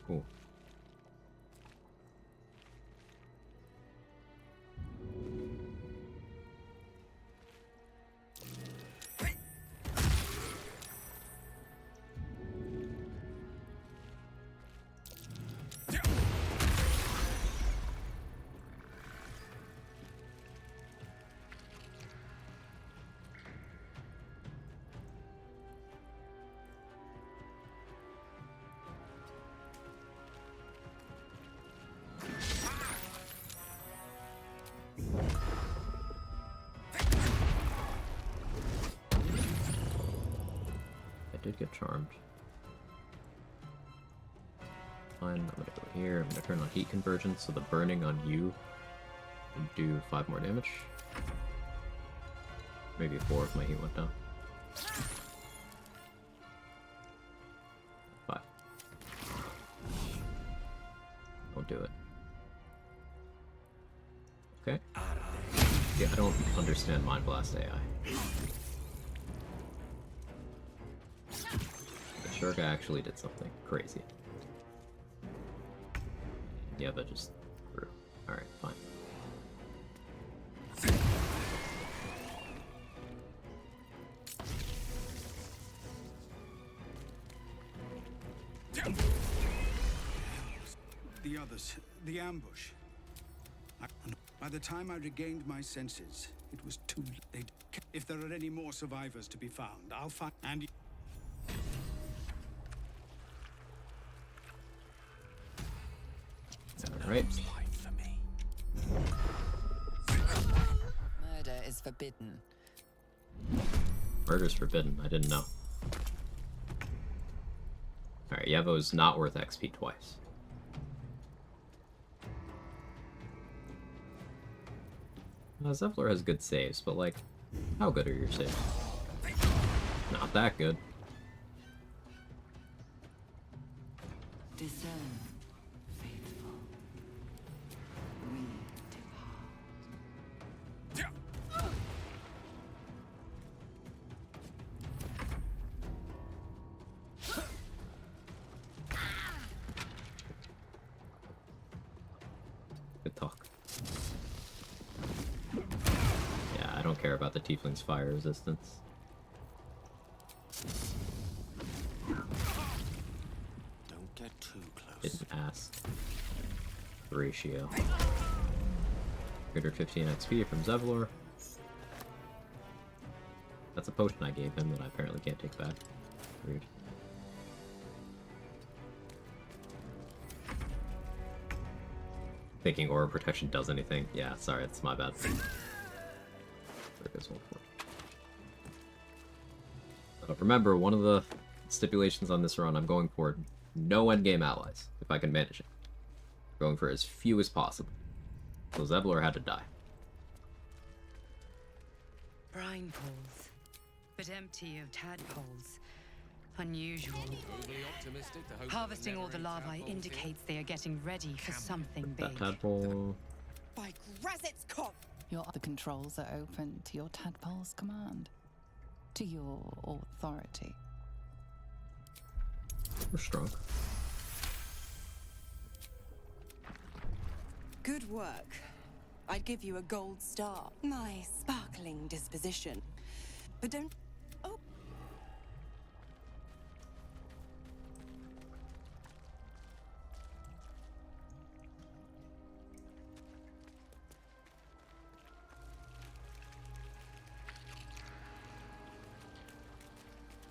Cool. Did get charmed. Fine, I'm gonna go here, I'm gonna turn on heat conversion, so the burning on you can do 5 more damage. Maybe 4 if my heat went down. 5. Don't do it. Okay. Yeah, I don't understand Mind Blast AI. Shurga actually did something crazy. Yeah, but just grew. Alright, fine. The others, the ambush. By the time I regained my senses, it was too late. If there are any more survivors to be found, I'll find... And... Alright. Murder is forbidden. Murder's forbidden, I didn't know. Alright, Yevo's not worth XP twice. Zevlor has good saves, but like, how good are your saves? Not that good. Discern, faithful. We depart. Good talk. Yeah, I don't care about the Tiefling's fire resistance. Don't get too close. Didn't ask. The ratio. 115 XP from Zevlor. That's a potion I gave him that I apparently can't take back. Rude. Thinking Aura Protection does anything. Yeah, sorry, it's my bad. Remember, one of the stipulations on this run, I'm going for no endgame allies, if I can manage it. I'm going for as few as possible. So Zevlor had to die. Brine pools, but empty of tadpoles. Unusual. Harvesting all the larvae indicates they are getting ready for something big. That tadpole... By Grazit's cock! Your other controls are open to your tadpole's command. To your authority. We're strong. Good work. I'd give you a gold star. My sparkling disposition. But don't... Oh.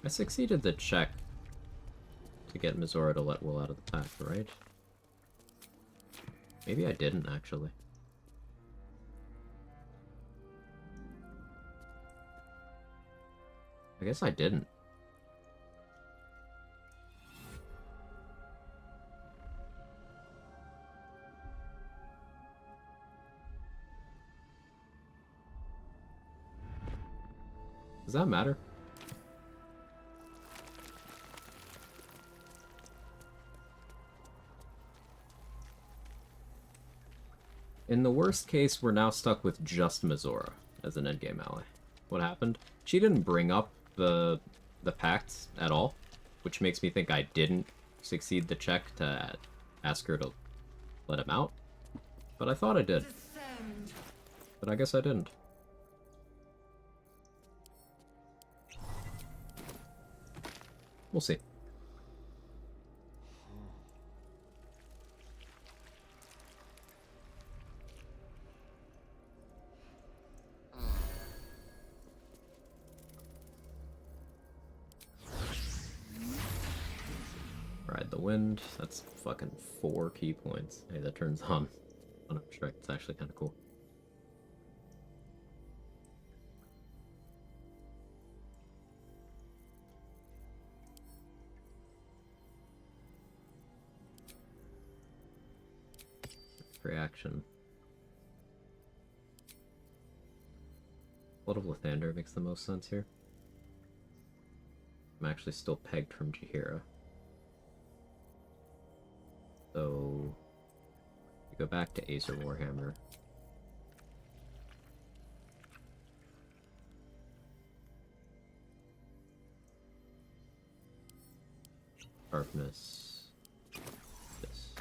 I succeeded the check to get Mizora to let Will out of the pack, right? Maybe I didn't, actually. I guess I didn't. Does that matter? In the worst case, we're now stuck with just Mizora as an endgame ally. What happened? She didn't bring up the pact at all, which makes me think I didn't succeed the check to ask her to let him out. But I thought I did. But I guess I didn't. We'll see. Ride the wind. That's fucking 4 key points. Hey, that turns on obstruct. It's actually kind of cool. Reaction. Blood of Lathander makes the most sense here. I'm actually still pegged from Jaheira. So, we go back to Acer Warhammer. Sharpness. This.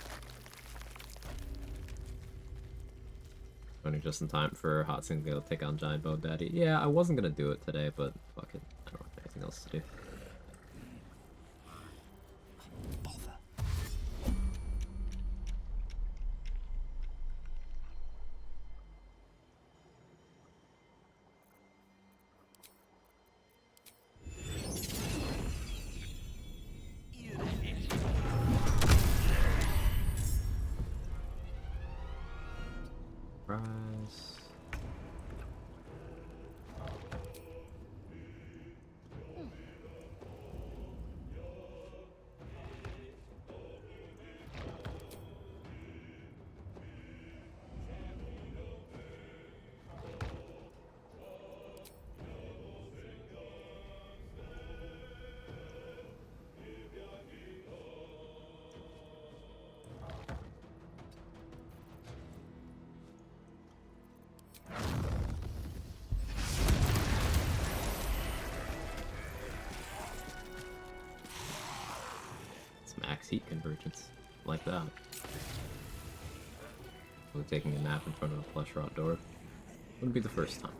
Running just in time for Hot Sing to go take on Giant Bone Daddy. Yeah, I wasn't gonna do it today, but fuck it. I don't have anything else to do. Max heat convergence. Like that. We're taking a nap in front of a flesh rot door. Wouldn't be the first time.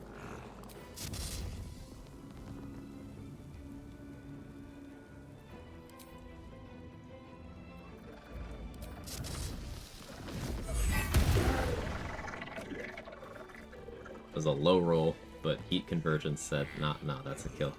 It was a low roll, but heat convergence said, nah, that's a kill.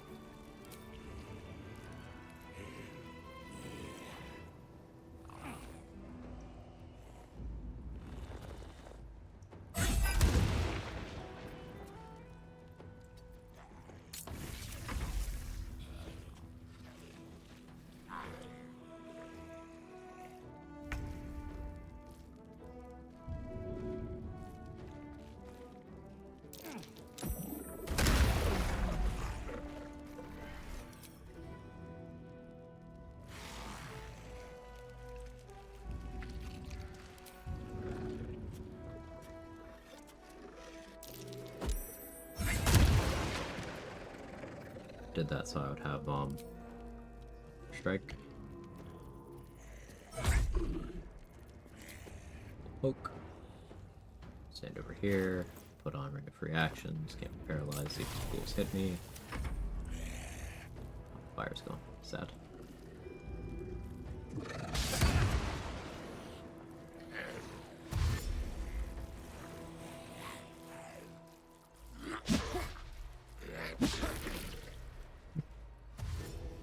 Did that so I would have strike, poke, Stand over here. Put on ring of free actions. Can't be paralyzed. See if the fools hit me. Fire's gone. Sad.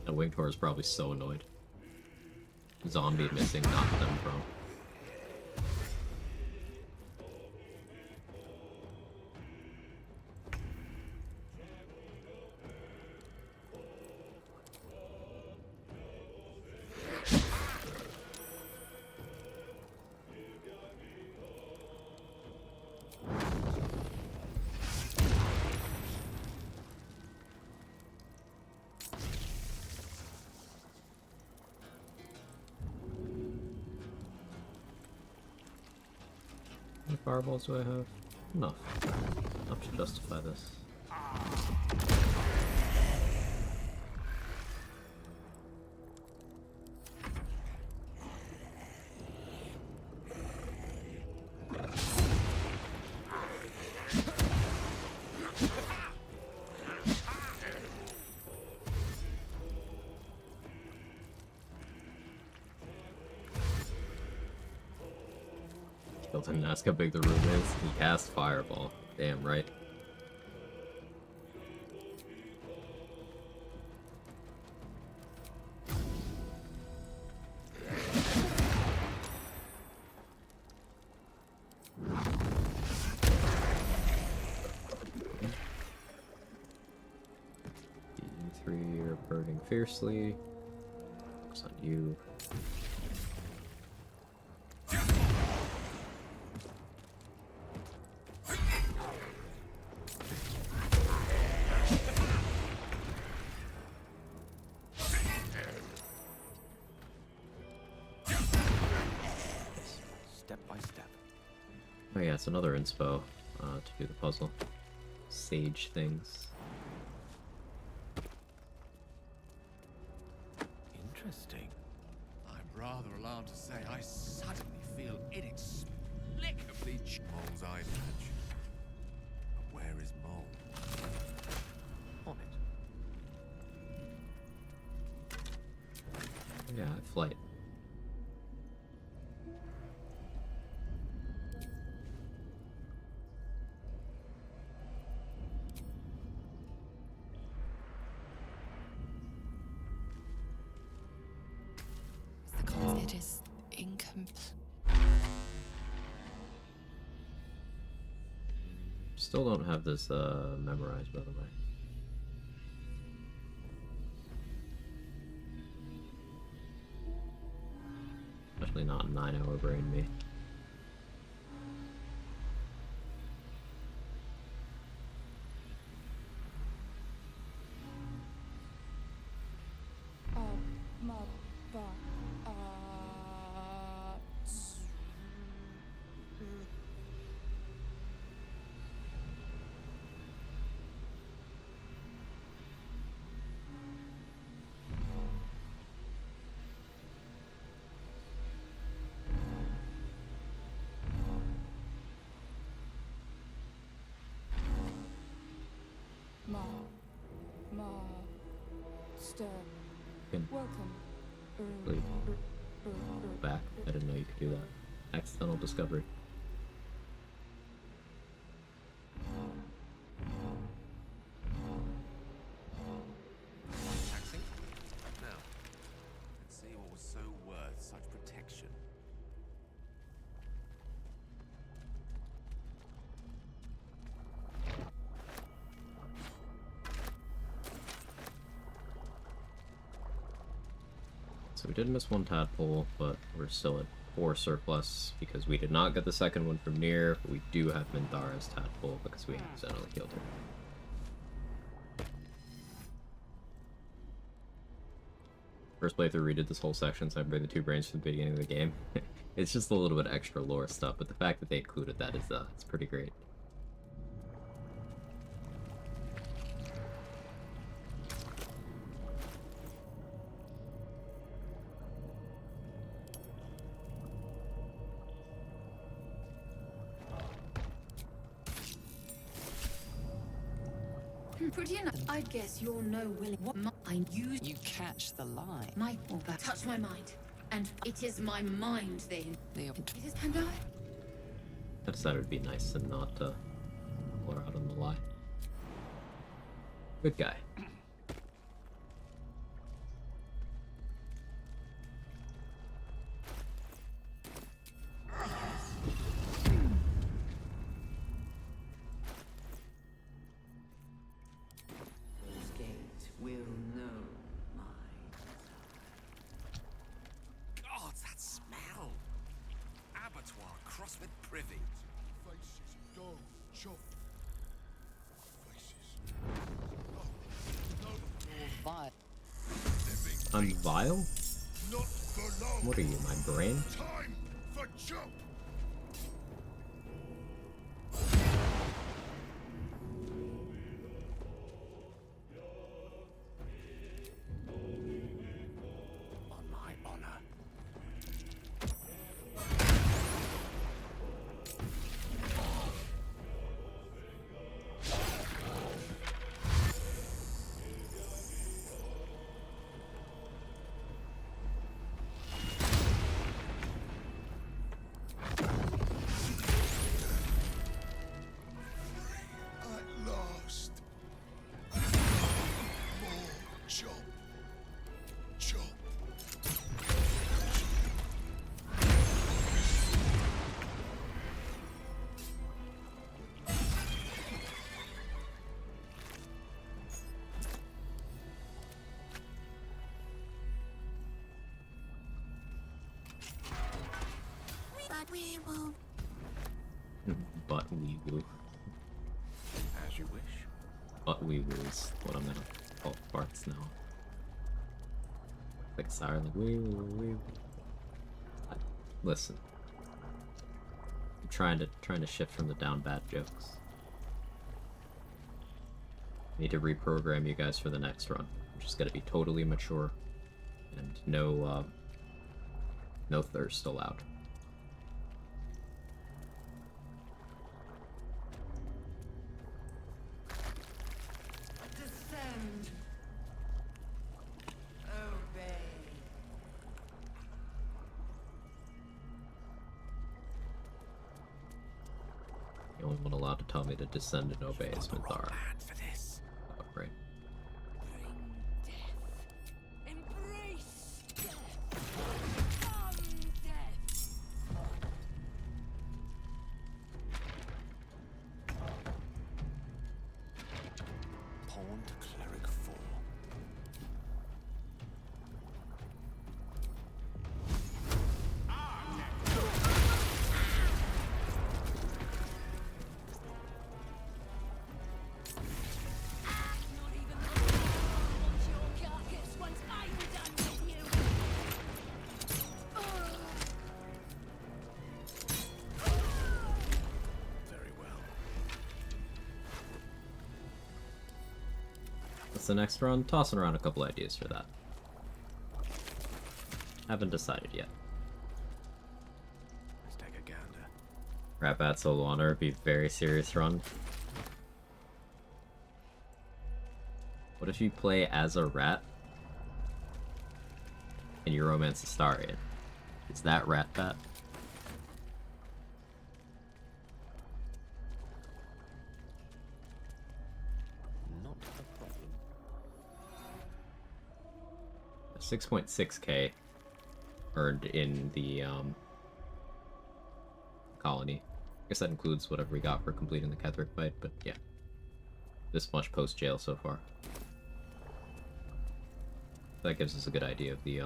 The Wingtor is probably so annoyed. Zombie missing, knocked them from. How many fireballs do I have? Enough. Enough to justify this. Still didn't ask how big the room is. He cast Fireball. Damn right. You three are burning fiercely. Focus on you. Oh yeah, it's another inspo to do the puzzle. Sage things. Interesting. I'm rather alarmed to say I suddenly feel inexplicably Mole's eye patch. But where is Mole? On it. Yeah, flight. It is incomplete. Still don't have this memorized, by the way. Especially not 9-hour brain me. Welcome. Back. I didn't know you could do that. Accidental discovery. Taxing? Now, let's see what was so worth such protection. So we did miss one tadpole, but we're still at 4 surplus because we did not get the second one from near, but we do have Minthara's tadpole because we accidentally killed her. First playthrough redid this whole section, so I bring the 2 brains from the beginning of the game. It's just a little bit extra lore stuff, but the fact that they included that is it's pretty great. Pretty enough. I'd guess you're no willing. What I use. You catch the lie. My all that touch my mind, and it is my mind then. It is, and I decided it'd be nice and not pull her out on the lie. Good guy. God, that smell! Abattoir crossed with privy. Faces, dog, chop. I'm vile? Not for long. What are you, my brain? Time for chop. On my honor. At last. More chop. Chop. But we will. But we woo. As you wish. But we woo is what I'm gonna call farts now. Like sour, like wee woo wee. Listen. I'm trying to shift from the down bad jokes. Need to reprogram you guys for the next run. I'm just gonna be totally mature and no thirst allowed. Descend. Obey. The only one allowed to tell me to descend and obey is Minthara. For this. Oh, right. Embrace death. Come, death. Pawn to cleric 4. Not even the wants your carcass once I'm done with you. Very well. What's the next run? Tossing around a couple ideas for that. Haven't decided yet. Let's take a gander. Rat Bat solo honor would be a very serious run. What if you play as a rat and you romance Astarion? Is that Rat Bat? Not a problem. 6.6k earned in the colony. I guess that includes whatever we got for completing the Ketheric fight, but yeah. This much post-jail so far. That gives us a good idea of the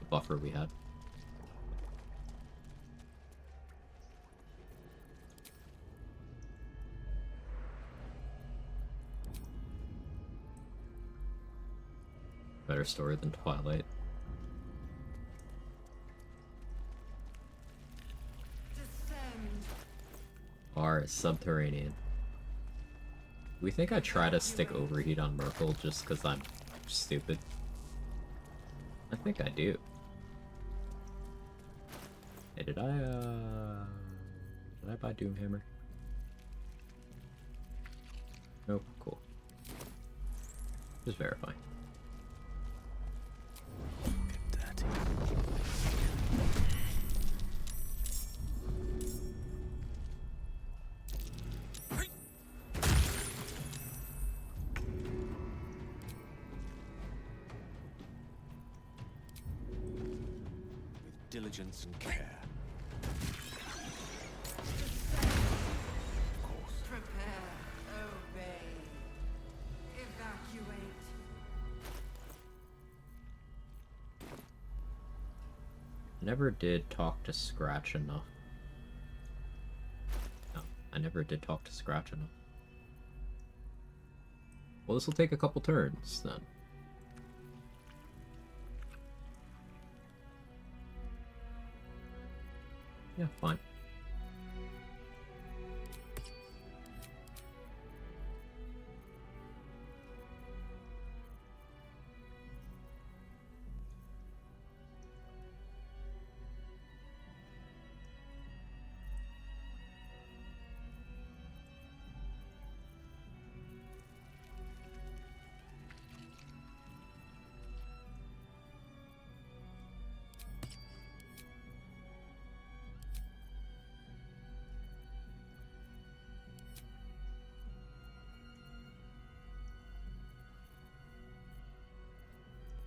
buffer we had. Better story than Twilight. R is subterranean. We think I try to stick overheat on Merkel just because I'm stupid. I think I do. Hey, did I buy Doomhammer? Nope, cool. Just verify. With diligence and care. Prepare, obey, evacuate. I never did talk to Scratch enough. No, I never did talk to Scratch enough. Well, this will take a couple turns, then. Yeah, fine.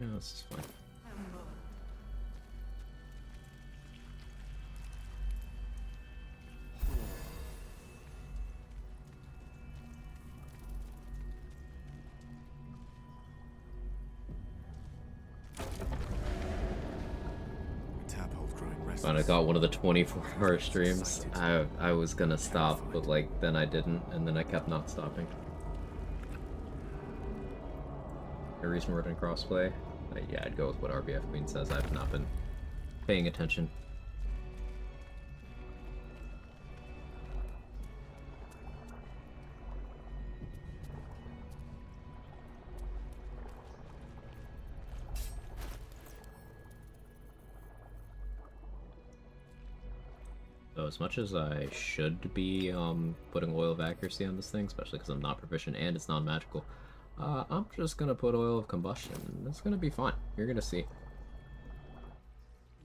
Yeah, this is fine. When I got one of the 24-hour streams, I was gonna stop, but like then I didn't, and then I kept not stopping. A reason we're in crossplay? Yeah, I'd go with what RBF Queen says. I've not been paying attention. So as much as I should be putting oil of accuracy on this thing, especially because I'm not proficient and it's non-magical, I'm just gonna put oil of combustion. It's gonna be fine. You're gonna see.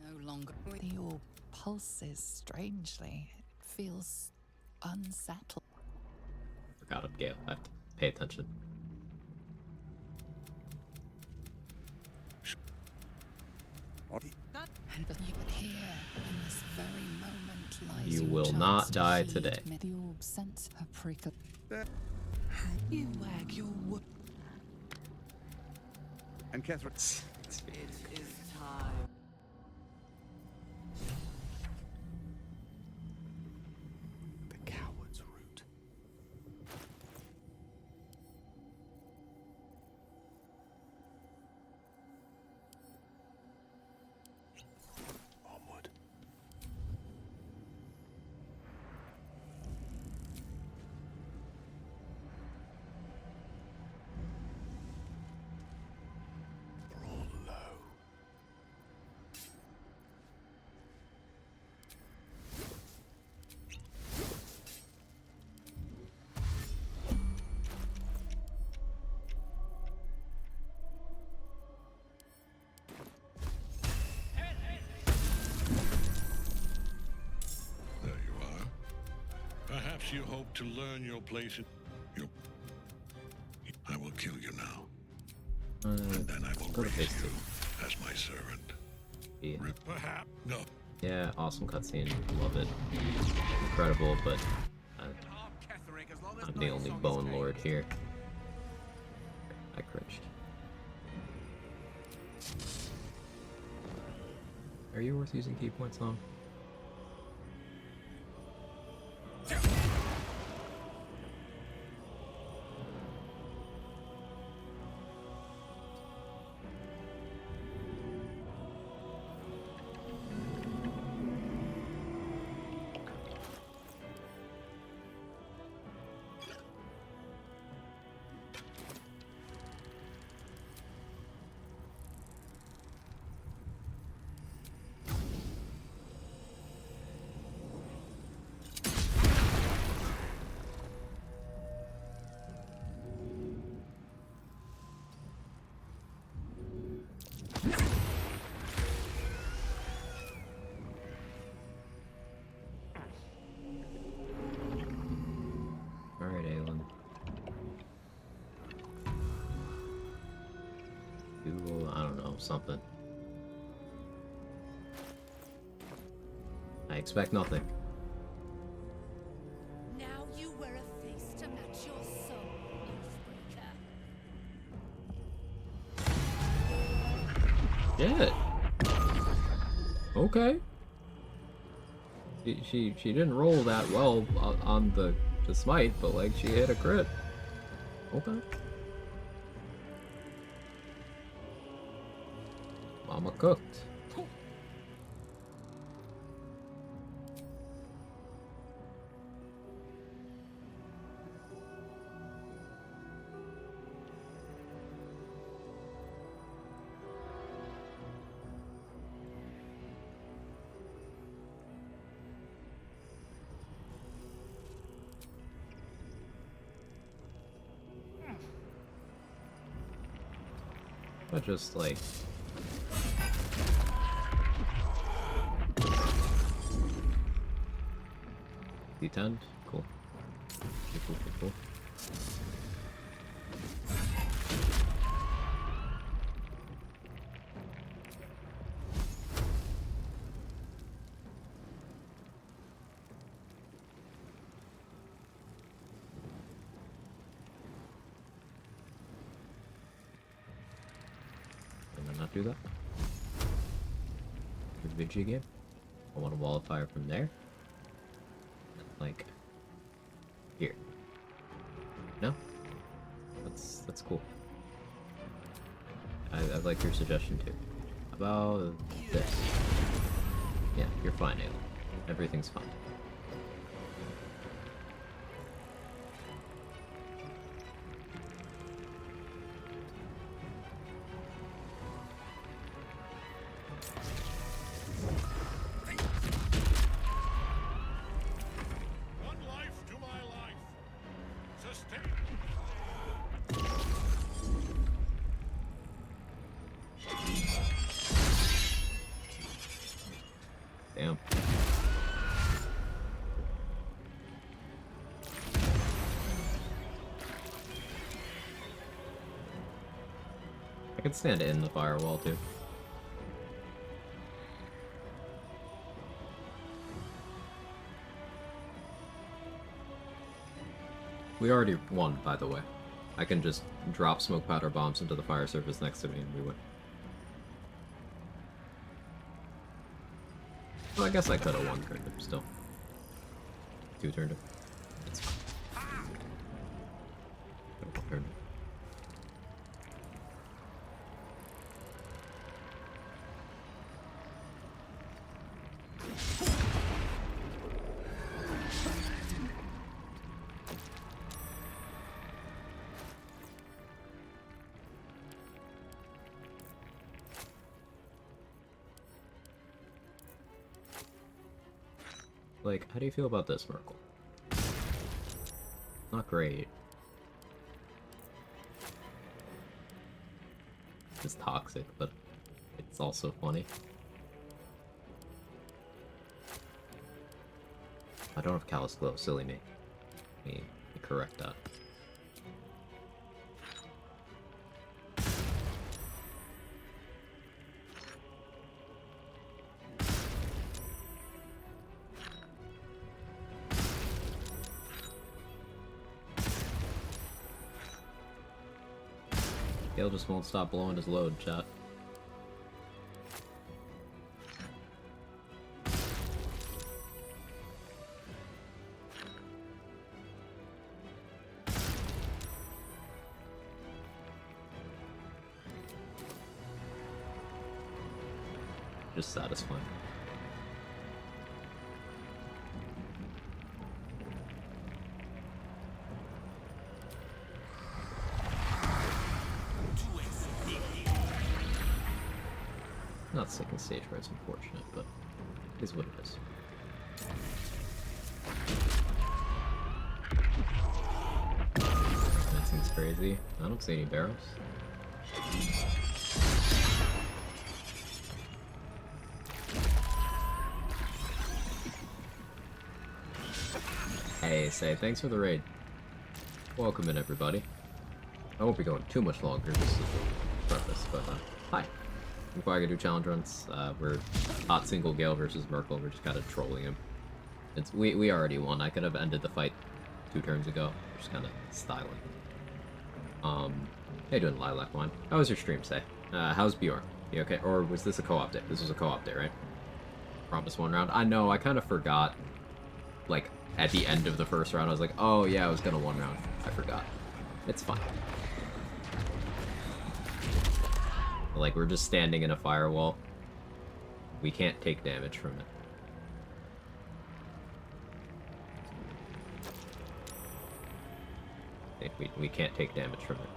No longer. Your pulses, strangely. It feels unsettled. Forgot of Gale. I have to pay attention. But here, in this very moment, lies You your will chance not to die heed today. The orb sense her prickle. You wag your wood. And Catherine. It is time. The coward's root. Onward. Brawl low. There you are. Perhaps you hope to learn your place in your... I will kill you now. And then I will raise you as my servant. Yeah. Perhaps... No. Yeah, awesome cutscene. Love it. Incredible, but I'm the only Bone Lord here. I cringed. Are you worth using key points on? Alright, Aelin. You, I don't know, something. I expect nothing. Now you wear a face to match your soul, Oathbreaker. Shit. Okay. She didn't roll that well on the smite, but like she hit a crit. Okay. Mama cooked. But just like D10, cool. Cool. Not do that. Vigi game. I want a wall of fire from there. Like here. No? That's cool. I like your suggestion too. About this. Yeah, you're fine, Aelin. Everything's fine. Damn. I can stand in the firewall too. We already won, by the way. I can just drop smoke powder bombs into the fire surface next to me and we win. Well, I guess I could have one turned him still. Two turned him. It's fine. Could've one turned him. Like, how do you feel about this, Merkle? Not great. It's toxic, but it's also funny. I don't have Callous Glow, silly me. Let me correct that. Gale just won't stop blowing his load, chat. Just satisfying. Not second stage where it's unfortunate, but it is what it is. That seems crazy. I don't see any barrels. Hey, say, thanks for the raid. Welcome in, everybody. I won't be going too much longer, just as a preface, but, hi. I'm Quag, I do challenge runs. We're hot single Gale versus Merkel, we're just kind of trolling him. We already won, I could have ended the fight 2 turns ago, just kind of styling. How you doing, Lilac Wine? How was your stream, say? How's Bjorn? You okay? Or was this a co-op day? This was a co-op day, right? Promise 1 round. I know, I kind of forgot, like, at the end of the first round, I was like, oh yeah, I was gonna 1 round. I forgot. It's fine. Like, we're just standing in a firewall. We can't take damage from it. We can't take damage from it.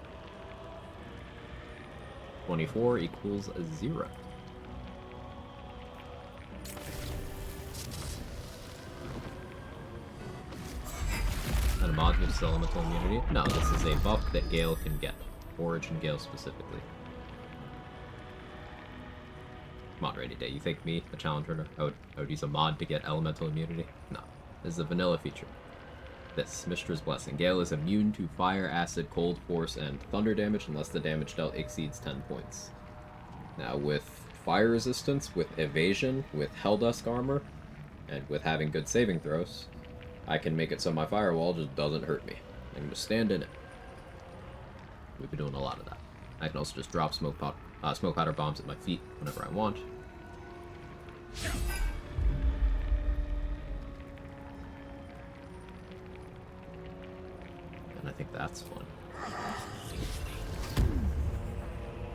24 equals 0. And a mod gives elemental immunity? No, this is a buff that Gale can get. Origin Gale specifically. Mod ready day. You think me, a challenge runner, I would use a mod to get elemental immunity? No. This is a vanilla feature. This, Mystra's Blessing. Gale is immune to fire, acid, cold, force, and thunder damage unless the damage dealt exceeds 10 points. Now, with fire resistance, with evasion, with Helldusk armor, and with having good saving throws, I can make it so my firewall just doesn't hurt me. I can just stand in it. We've been doing a lot of that. I can also just drop smoke powder bombs at my feet whenever I want. And I think that's fun.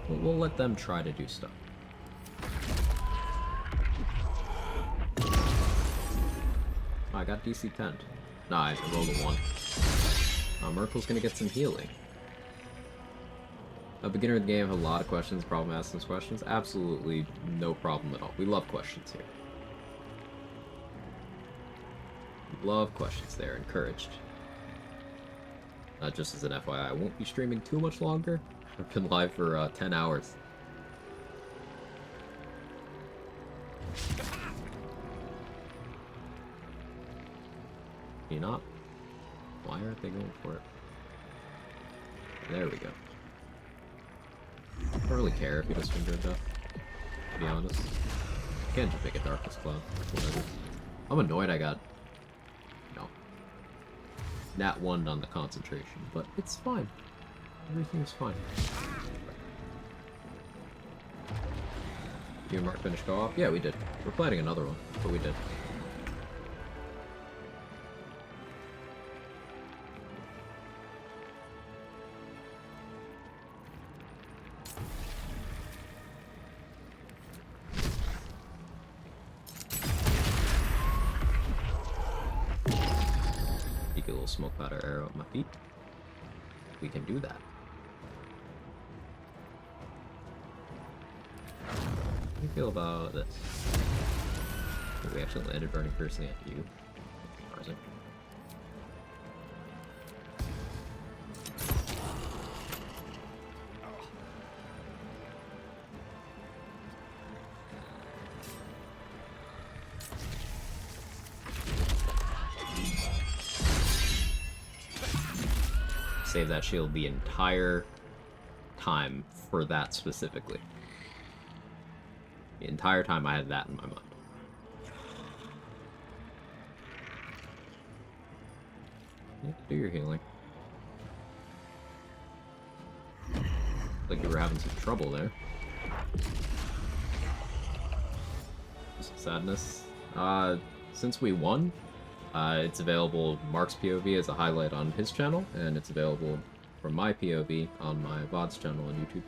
We'll let them try to do stuff. Oh, I got DC 10. Nah, I rolled a 1. Merkel's gonna get some healing. A beginner of the game, have a lot of questions, problem asking questions. Absolutely no problem at all. We love questions here. We love questions. They're encouraged. Just as an FYI, I won't be streaming too much longer. I've been live for 10 hours. You not? Why aren't they going for it? There we go. I don't really care if he does finger death, to be honest. I can't just make a Darkness Cloud. Whatever. I'm annoyed I got, you know, nat 1 on the concentration, but it's fine. Everything's fine. You and Mark finished co-op? Yeah, we did. We're planning another one, but we did. Take a little smoke powder arrow at my feet. We can do that. How do you feel about this? We actually landed burning personally at you. Surprising. Save that shield the entire time for that specifically. The entire time I had that in my mind. Yeah, do your healing. Like you were having some trouble there. Some sadness. Since we won, it's available, Mark's POV as a highlight on his channel, and it's available from my POV on my VOD's channel on YouTube.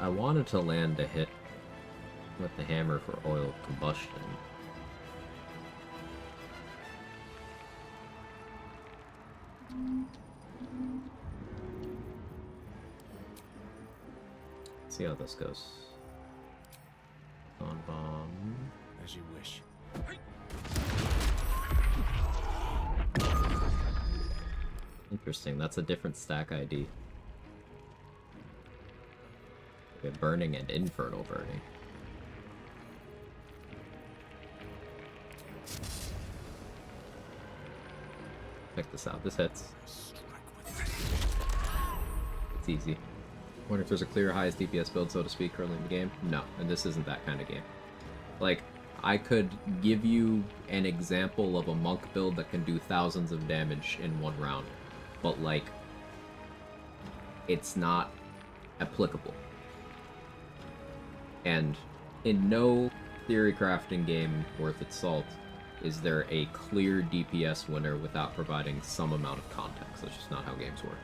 I wanted to land a hit with the hammer for oil combustion. See how this goes. On bomb. As you wish. Interesting, that's a different stack ID. We have burning and infernal burning. Check this out, this hits. It's easy. Wonder if there's a clear highest DPS build, so to speak, currently in the game? No, and this isn't that kind of game. Like, I could give you an example of a monk build that can do thousands of damage in one round, but like, it's not applicable. And in no theory crafting game worth its salt is there a clear DPS winner without providing some amount of context. That's just not how games work.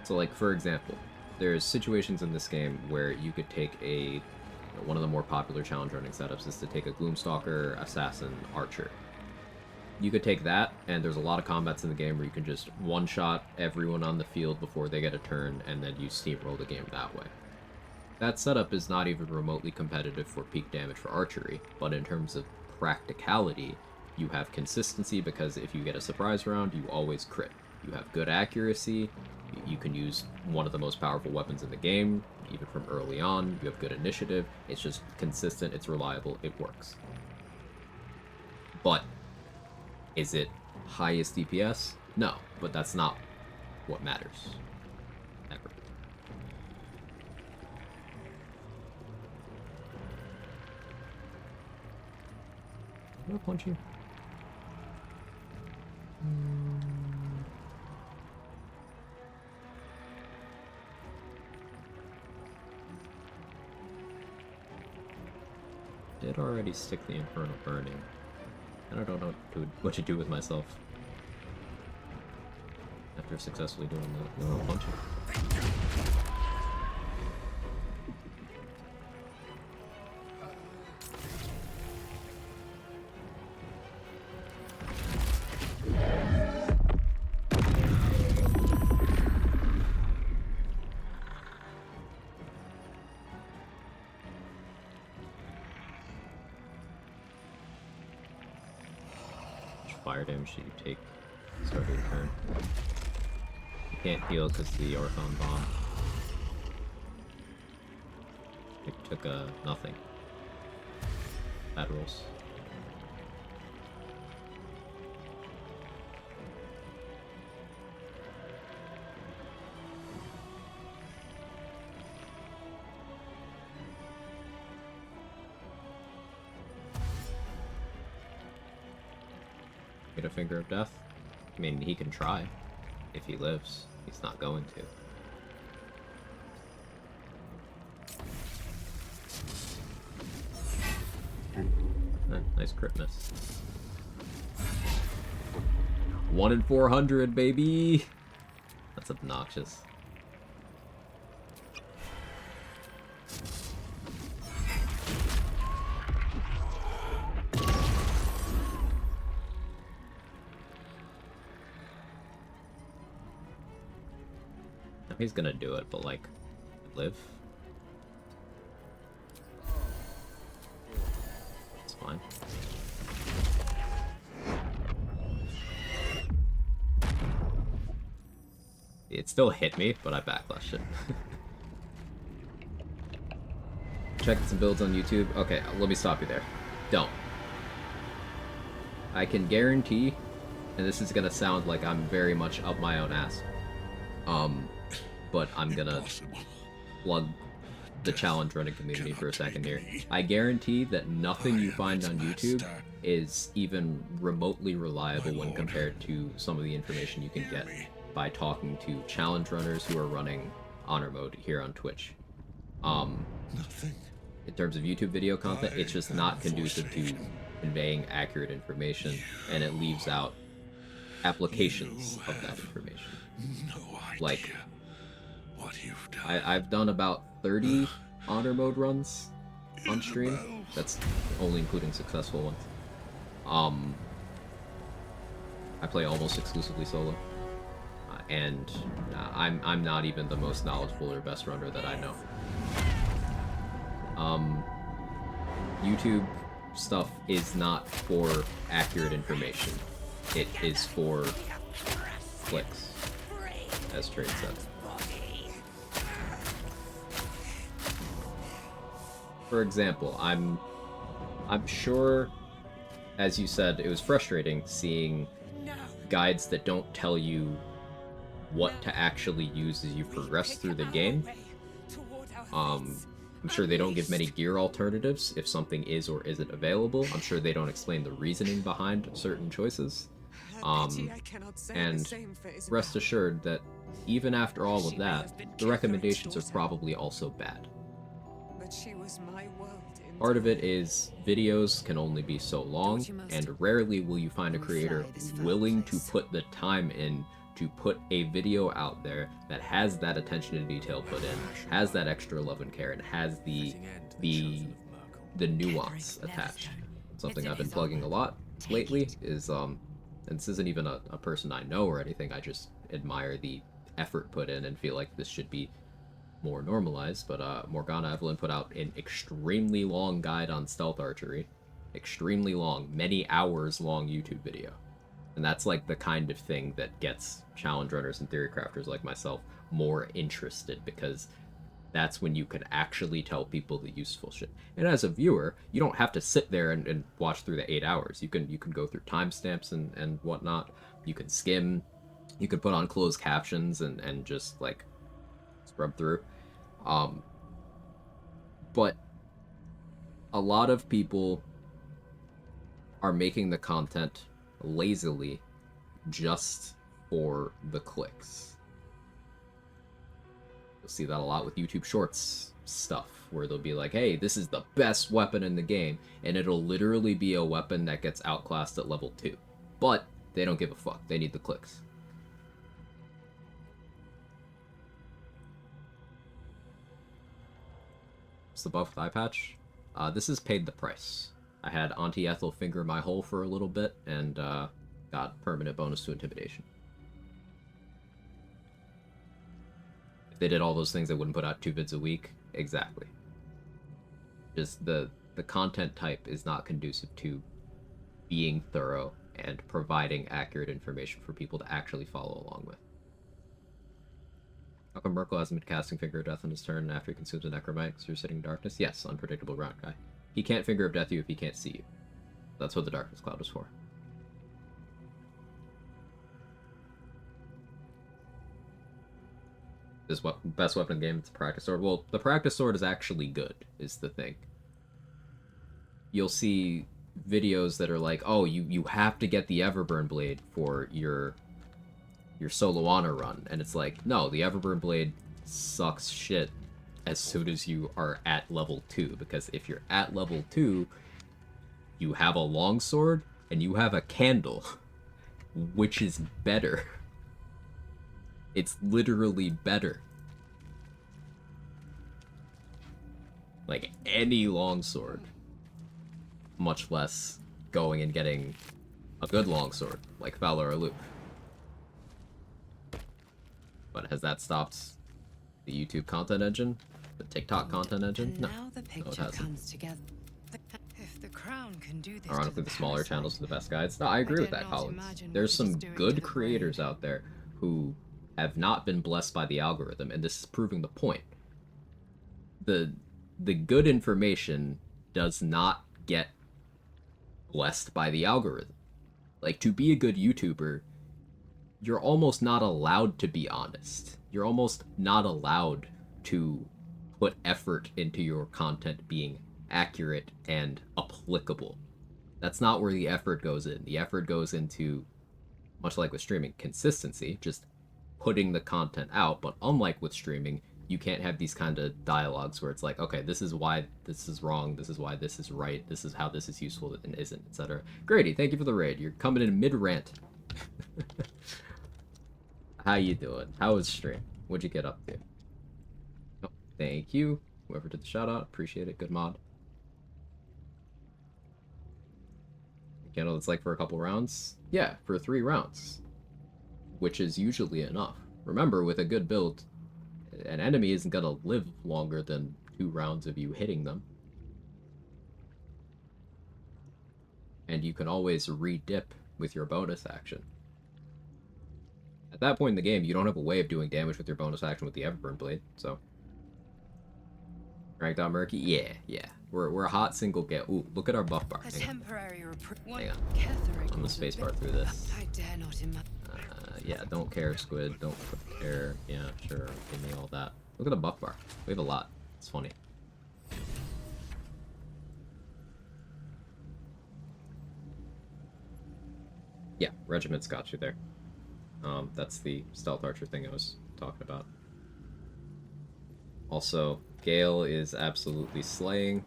So like, for example, there's situations in this game where you could take one of the more popular challenge running setups is to take a Gloomstalker, Assassin, Archer. You could take that, and there's a lot of combats in the game where you can just one-shot everyone on the field before they get a turn, and then you steamroll the game that way. That setup is not even remotely competitive for peak damage for archery, but in terms of practicality, you have consistency because if you get a surprise round, you always crit. You have good accuracy, you can use one of the most powerful weapons in the game, even from early on, you have good initiative, it's just consistent, it's reliable, it works. But, is it highest DPS? No, but that's not what matters. Ever. Did I punch you? Did already stick the Infernal Burning. And I don't know what to do with myself after successfully doing that. No, punch it. Fire damage that you take start of your turn. You can't heal because the Orphon Bomb. It took nothing. Bad rolls. Get a Finger of Death? I mean, he can try. If he lives. He's not going to. Nice crit miss. 1 in 400, baby! That's obnoxious. He's gonna do it, but like, live? It's fine. It still hit me, but I backlashed it. Checking some builds on YouTube. Okay, let me stop you there. Don't. I can guarantee, and this is gonna sound like I'm very much up my own ass. But I'm gonna plug the challenge running community for a second here. I guarantee that nothing you find on YouTube is even remotely reliable when compared to some of the information you can get by talking to challenge runners who are running honor mode here on Twitch. In terms of YouTube video content, it's just not conducive to conveying accurate information, and it leaves out applications of that information. Like, I've done about 30 honor mode runs on stream. That's only including successful ones. I play almost exclusively solo. and I'm not even the most knowledgeable or best runner that I know. YouTube stuff is not for accurate information. It is for clicks, as Trade said. For example, I'm sure, as you said, it was frustrating seeing guides that don't tell you what to actually use as you progress through the game. I'm sure they don't give many gear alternatives if something is or isn't available. I'm sure they don't explain the reasoning behind certain choices. And rest assured that even after all of that, the recommendations are probably also bad. Part of it is videos can only be so long, and rarely will you find a creator willing to put the time in to put a video out there that has that attention to detail put in, has that extra love and care, and has the nuance attached. Something I've been plugging a lot lately is, and this isn't even a person I know or anything, I just admire the effort put in and feel like this should be more normalized, but Morgana Evelyn put out an extremely long guide on stealth archery. Extremely long, many hours long YouTube video. And that's like the kind of thing that gets challenge runners and theory crafters like myself more interested, because that's when you can actually tell people the useful shit. And as a viewer, you don't have to sit there and watch through the 8 hours. You can go through timestamps and whatnot. You can skim. You can put on closed captions and just like scrub through. But a lot of people are making the content lazily just for the clicks. You'll see that a lot with YouTube Shorts stuff, where they'll be like, hey, this is the best weapon in the game, and it'll literally be a weapon that gets outclassed at level 2. But they don't give a fuck. They need the clicks. What's the buff with eye patch? This has paid the price. I had Auntie Ethel finger my hole for a little bit, and got permanent bonus to intimidation. If they did all those things, they wouldn't put out 2 vids a week. Exactly. Just the content type is not conducive to being thorough and providing accurate information for people to actually follow along with. How come Merkel hasn't been casting Finger of Death on his turn after he consumes a Necromite because you're sitting in darkness? Yes, unpredictable ground guy. He can't Finger of Death you if he can't see you. That's what the Darkness Cloud is for. This best weapon in the game, it's a practice sword. Well, the practice sword is actually good, is the thing. You'll see videos that are like, oh, you have to get the Everburn Blade for your solo honor run. And it's like, no, the Everburn Blade sucks shit as soon as you are at level 2. Because if you're at level 2, you have a longsword and you have a candle, which is better. It's literally better. Like any longsword. Much less going and getting a good longsword, like Valor or Luke. But has that stopped the YouTube content engine? The TikTok content engine? No. Now the picture comes together. If the crown can do this, ironically, the smaller channels are the best guides. No, I agree with that, Collins. There's some good creators out there who have not been blessed by the algorithm, and this is proving the point. The good information does not get blessed by the algorithm. Like, to be a good YouTuber, you're almost not allowed to be honest. You're almost not allowed to put effort into your content being accurate and applicable. That's not where the effort goes in. The effort goes into, much like with streaming, consistency, just putting the content out. But unlike with streaming, you can't have these kind of dialogues where it's like, okay, this is why this is wrong, this is why this is right, this is how this is useful and isn't, etc. Grady, thank you for the raid. You're coming in mid-rant. How you doing? How was stream? What'd you get up to? Oh, thank you. Whoever did the shout out, appreciate it. Good mod. You know, it's like for a couple rounds. Yeah, for 3 rounds. which is usually enough. Remember, with a good build, an enemy isn't gonna live longer than 2 rounds of you hitting them. And you can always re-dip with your bonus action. At that point in the game, you don't have a way of doing damage with your bonus action with the Everburn Blade, so... Ranked out Murky? Yeah. We're a hot single Gale. Ooh, look at our buff bar. Hang on. Hang on. I'm gonna spacebar through this. Yeah, don't care, Squid. Don't care. Yeah, sure. Give me all that. Look at the buff bar. We have a lot. It's funny. Yeah, Regiment's got you there. That's the stealth archer thing I was talking about. Also, Gale is absolutely slaying.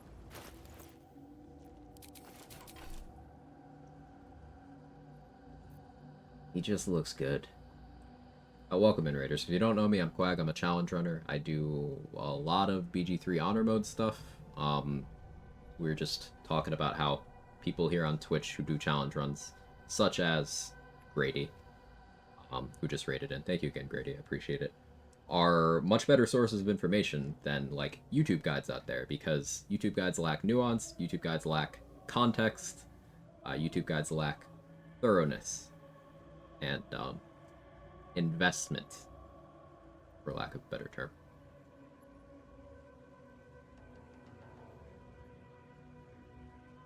He just looks good. Welcome in, Raiders. If you don't know me, I'm Quag. I'm a challenge runner. I do a lot of BG3 honor mode stuff. We were just talking about how people here on Twitch who do challenge runs, such as Grady, who just raided in. Thank you again, Grady. I appreciate it. Are much better sources of information than, like, YouTube guides out there, because YouTube guides lack nuance, YouTube guides lack context, YouTube guides lack thoroughness, and, investment, for lack of a better term.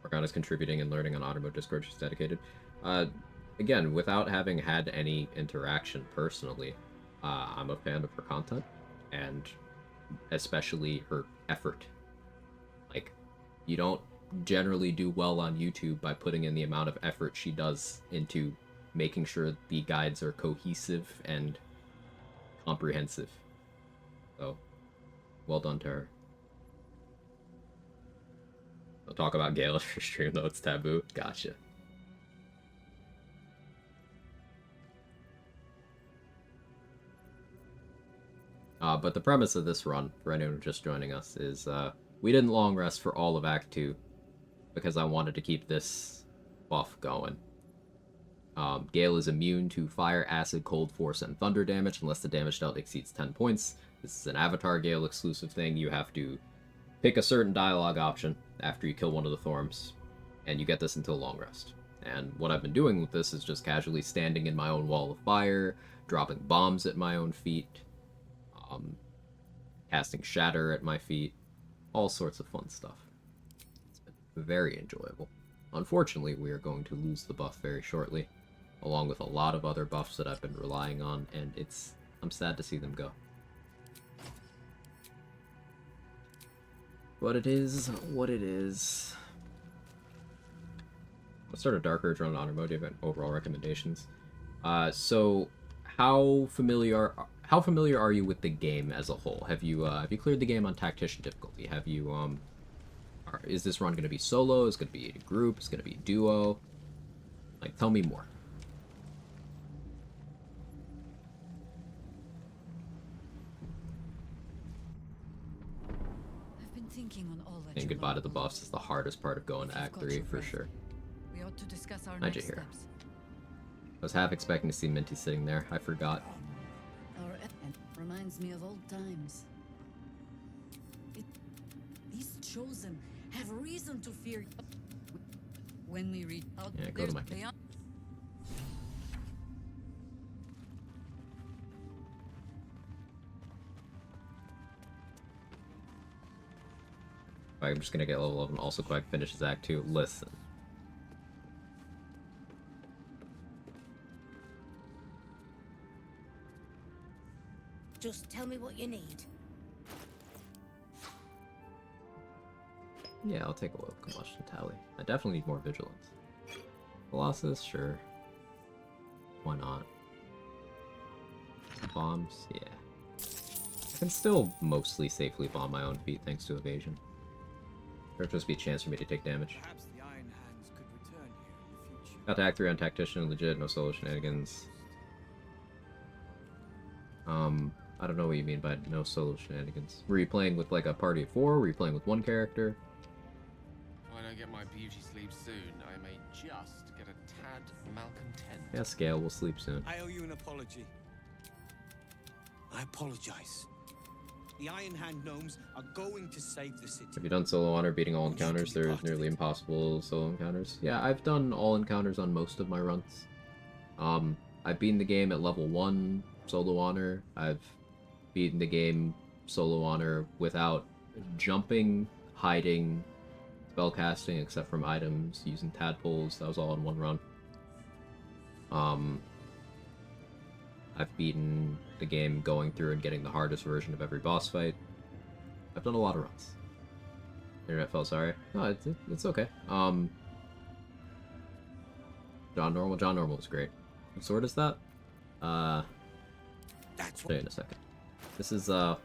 Morgana's contributing and learning on Automo Discord. She's dedicated. Again, without having had any interaction personally, I'm a fan of her content, and especially her effort. Like, you don't generally do well on YouTube by putting in the amount of effort she does into making sure the guides are cohesive and comprehensive. So, well done to her. I'll talk about Gale at her stream, though it's taboo. Gotcha. But the premise of this run, for anyone just joining us, is we didn't long rest for all of Act 2 because I wanted to keep this buff going. Gale is immune to fire, acid, cold, force, and thunder damage unless the damage dealt exceeds 10 points. This is an Avatar Gale exclusive thing. You have to pick a certain dialogue option after you kill one of the Thorms, and you get this until long rest. And what I've been doing with this is just casually standing in my own wall of fire, dropping bombs at my own feet, casting shatter at my feet, all sorts of fun stuff. It's been very enjoyable. Unfortunately, we are going to lose the buff very shortly, along with a lot of other buffs that I've been relying on, and I'm sad to see them go. But it is what it is. Let's start a Dark Urge run on honor mode. Do you have overall recommendations? So how familiar are you with the game as a whole? Have you cleared the game on Tactician difficulty? Have you is this run going to be solo? Is it going to be a group? Is it going to be a duo? Like, tell me more. I've been thinking on all that. Saying goodbye to the buffs is the hardest part of going to Act 3 for sure. We ought to discuss our How'd you next hear? steps. I was half expecting to see Minty sitting there. I forgot. Our end reminds me of old times. These chosen have reason to fear. When we read out, Yeah, go to my they are. I'm just gonna get level 11. Also, Quag finishes Act 2. Listen. Just tell me what you need. Yeah, I'll take a low combustion tally. I definitely need more vigilance. Colossus, sure. Why not? Bombs, yeah. I can still mostly safely bomb my own feet thanks to evasion. There'll just be a chance for me to take damage. Perhaps the Iron Hands could return here in the future. Got to Act 3 on Tactician, legit, no solo shenanigans. I don't know what you mean by no solo shenanigans. Were you playing with like a party of 4? Were you playing with one character? If I don't get my beauty sleep soon, I may just get a had malcontent. Yes, Gale, we'll sleep soon. I owe you an apology. I apologize. The Iron Hand gnomes are going to save the city. Have you done solo honor beating all encounters? There's nearly impossible solo encounters. Yeah, I've done all encounters on most of my runs. I've beaten the game at level 1 solo honor. I've beaten the game solo honor without jumping, hiding, spellcasting, except from items, using tadpoles. That was all in one run. I've beaten the game going through and getting the hardest version of every boss fight. I've done a lot of runs. Internet fell, sorry. No, it's okay. John Normal was great. What sword is that? That's show you in a second. This is the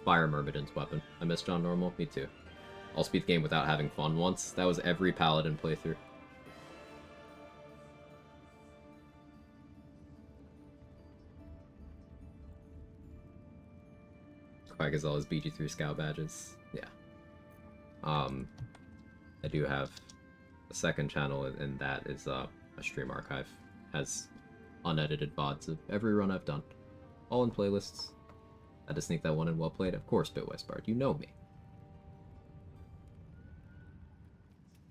Fire Myrmidon's weapon. I miss John Normal. Me too. I'll beat the game without having fun once. That was every Paladin playthrough. Quag has all his BG3 scout badges. Yeah. I do have a second channel, and that is a stream archive. Has unedited VODs of every run I've done. All in playlists. I had to sneak that one in. Well played. Of course, Bitwise Bard. You know me.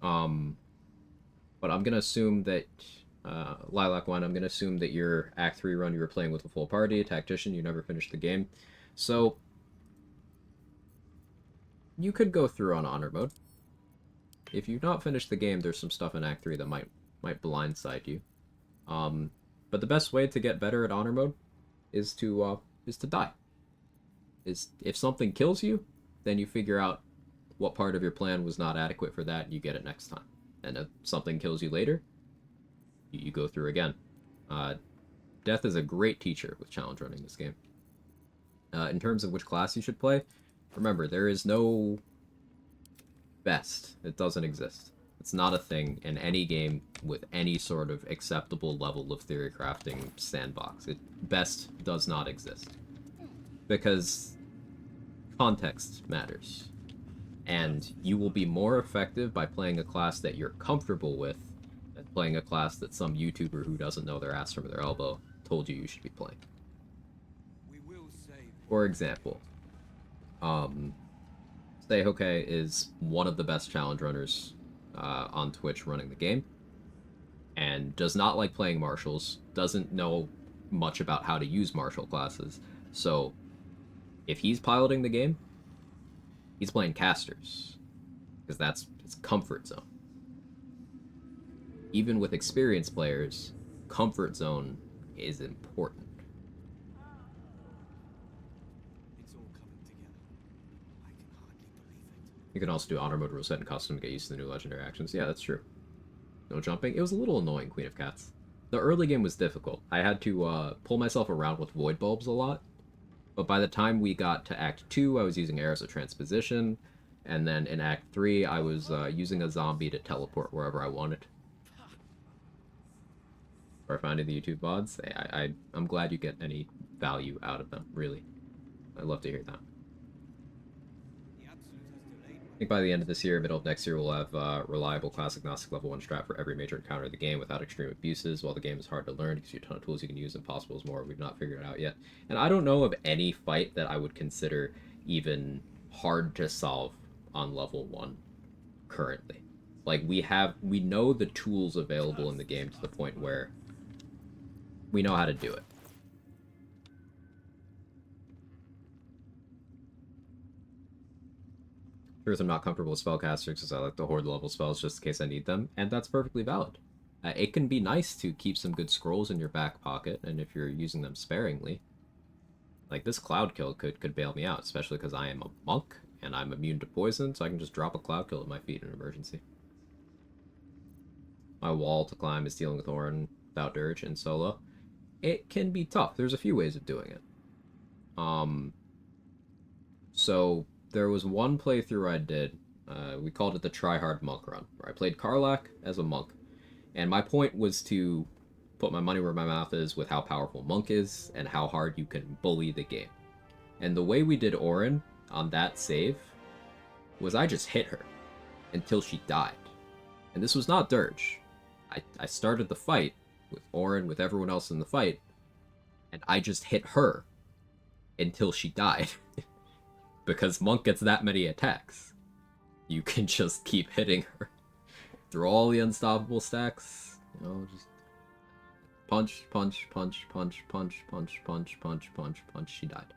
But I'm gonna assume that, Lilac Wine, I'm gonna assume that your Act 3 run you were playing with a full party, a tactician, you never finished the game. So, you could go through on honor mode. If you've not finished the game, there's some stuff in Act 3 that might blindside you. But the best way to get better at honor mode is to die. If something kills you, then you figure out what part of your plan was not adequate for that, and you get it next time. And if something kills you later, you go through again. Death is a great teacher with challenge running this game. In terms of which class you should play, remember, there is no best. It doesn't exist. It's not a thing in any game with any sort of acceptable level of theory crafting sandbox. Best does not exist. Because context matters. And you will be more effective by playing a class that you're comfortable with than playing a class that some YouTuber who doesn't know their ass from their elbow told you should be playing. For example, Seihoke is one of the best challenge runners on Twitch running the game, and does not like playing martials, doesn't know much about how to use martial classes, so if he's piloting the game, he's playing casters, because that's his comfort zone. Even with experienced players, comfort zone is important. You can also do honor mode, reset, and custom to get used to the new legendary actions. Yeah, that's true. No jumping. It was a little annoying, Queen of Cats. The early game was difficult. I had to pull myself around with void bulbs a lot. But by the time we got to Act 2, I was using arrows of transposition. And then in Act 3, I was using a zombie to teleport wherever I wanted. Or finding the YouTube VODs. I'm glad you get any value out of them, really. I'd love to hear that. I think by the end of this year, middle of next year, we'll have reliable classic Gnostic level 1 strat for every major encounter of the game without extreme abuses. While the game is hard to learn, it gives you a ton of tools you can use, and possible is more. We've not figured it out yet. And I don't know of any fight that I would consider even hard to solve on level 1 currently. Like, we know the tools available in the game to the point where we know how to do it. Truth, I'm not comfortable with spellcasters because I like to hoard level spells just in case I need them, and that's perfectly valid. It can be nice to keep some good scrolls in your back pocket, and if you're using them sparingly. Like, this Cloud Kill could bail me out, especially because I am a monk, and I'm immune to poison, so I can just drop a Cloud Kill at my feet in an emergency. My wall to climb is dealing with Orin without Dirge in solo. It can be tough. There's a few ways of doing it. So there was one playthrough I did, we called it the Try Hard Monk Run, where I played Karlach as a monk, and my point was to put my money where my mouth is with how powerful Monk is, and how hard you can bully the game. And the way we did Orin on that save was I just hit her until she died. And this was not Dirge. I started the fight with Orin, with everyone else in the fight, and I just hit her until she died. Because Monk gets that many attacks. You can just keep hitting her through all the unstoppable stacks. You know, just punch, punch, punch, punch, punch, punch, punch, punch, punch, punch. She died.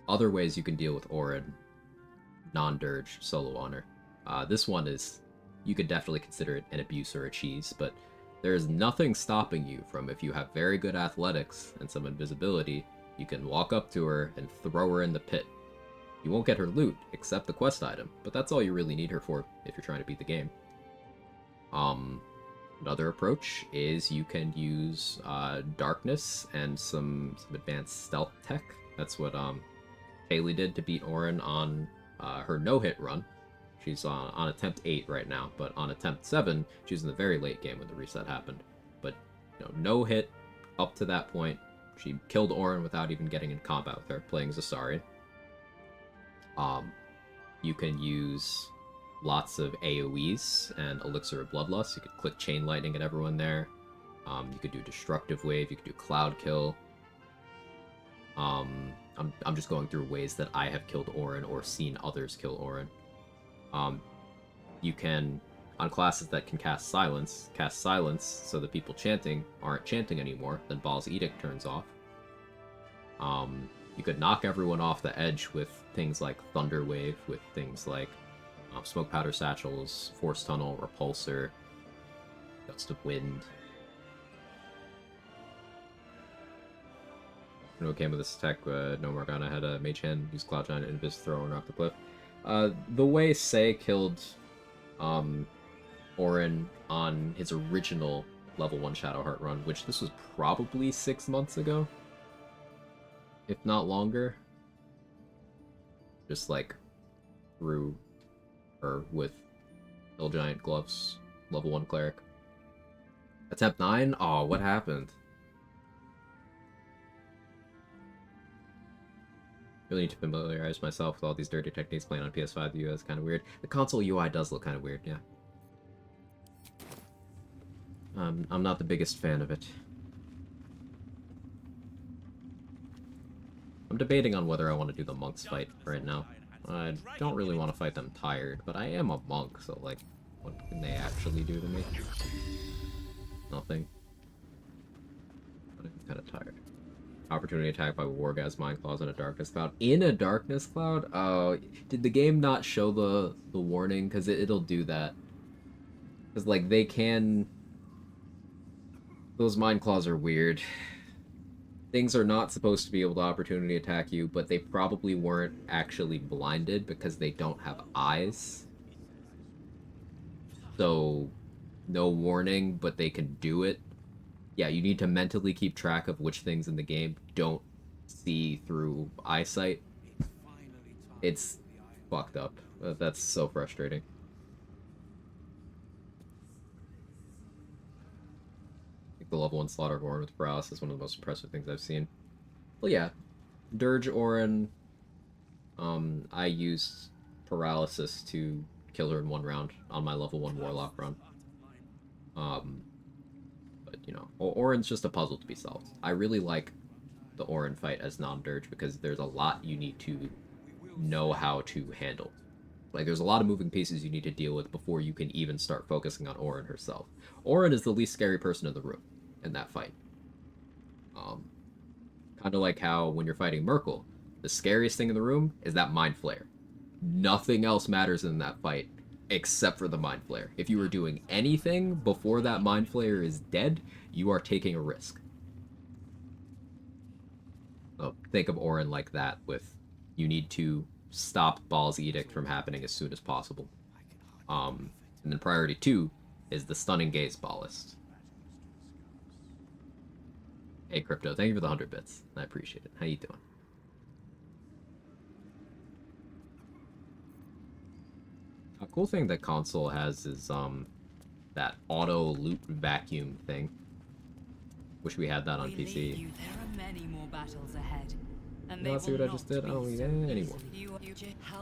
Other ways you can deal with Orin, non-dirge, solo honor. This one is, you could definitely consider it an abuse or a cheese, but there is nothing stopping you from, if you have very good athletics and some invisibility, you can walk up to her and throw her in the pit. You won't get her loot, except the quest item, but that's all you really need her for if you're trying to beat the game. Another approach is you can use darkness and some advanced stealth tech. That's what Haley did to beat Orin on her no-hit run. She's on attempt 8 right now, but on attempt 7, she was in the very late game when the reset happened. But, you know, no hit up to that point. She killed Orin without even getting in combat with her, playing Zasari. You can use lots of AoEs and Elixir of Bloodlust. You could click Chain Lightning at everyone there. You could do Destructive Wave. You could do Cloud Kill. I'm just going through ways that I have killed Orin or seen others kill Orin. You can, on classes that can cast Silence so the people chanting aren't chanting anymore, then Baal's Edict turns off. You could knock everyone off the edge with things like Thunder Wave, with things like Smoke Powder Satchels, Force Tunnel, Repulsor, Gust of Wind. What came with this attack? No Morgana had a Mage Hand, use Cloud Giant, and Invis, throw and off the cliff. The way Sei killed Orin on his original level 1 Shadowheart run, which this was probably 6 months ago, if not longer, just like threw her with Hill Giant Gloves, level 1 Cleric. Attempt 9? Oh, what happened? Really need to familiarize myself with all these dirty techniques. Playing on PS5, the UI is kind of weird. The console UI does look kind of weird, yeah. I'm not the biggest fan of it. I'm debating on whether I want to do the monks fight right now. I don't really want to fight them tired, but I am a monk, so like, what can they actually do to me? Nothing. But I'm kind of tired. Opportunity attack by Wargaz Mind Claws in a Darkness Cloud. In a Darkness Cloud? Oh, did the game not show the warning? Because it'll do that. Because, like, they can... Those Mind Claws are weird. Things are not supposed to be able to opportunity attack you, but they probably weren't actually blinded because they don't have eyes. So, no warning, but they can do it. Yeah, you need to mentally keep track of which things in the game don't see through eyesight. It's fucked up. That's so frustrating. I think the level 1 Slaughter of Orin with Paralysis is one of the most impressive things I've seen. Well, yeah. Dirge Orin, I used Paralysis to kill her in 1 round on my level 1 Warlock run. You know, Orin's just a puzzle to be solved. I really like the Orin fight as non-dirge because there's a lot you need to know how to handle. Like, there's a lot of moving pieces you need to deal with before you can even start focusing on Orin herself. Orin is the least scary person in the room in that fight. Kind of like how when you're fighting Merkel, the scariest thing in the room is that Mind Flare. Nothing else matters in that fight except for the Mind Flare. If you are doing anything before that Mind Flare is dead, you are taking a risk. So think of Orin like that, with you need to stop Baal's Edict from happening as soon as possible. And then priority 2 is the Stunning Gaze Ballast. Hey Crypto, thank you for the 100 bits. I appreciate it. How you doing? A cool thing that console has is that auto loot vacuum thing. Wish we had that on PC. There are many more battles ahead. And You want to see what I just did? I don't need it anymore.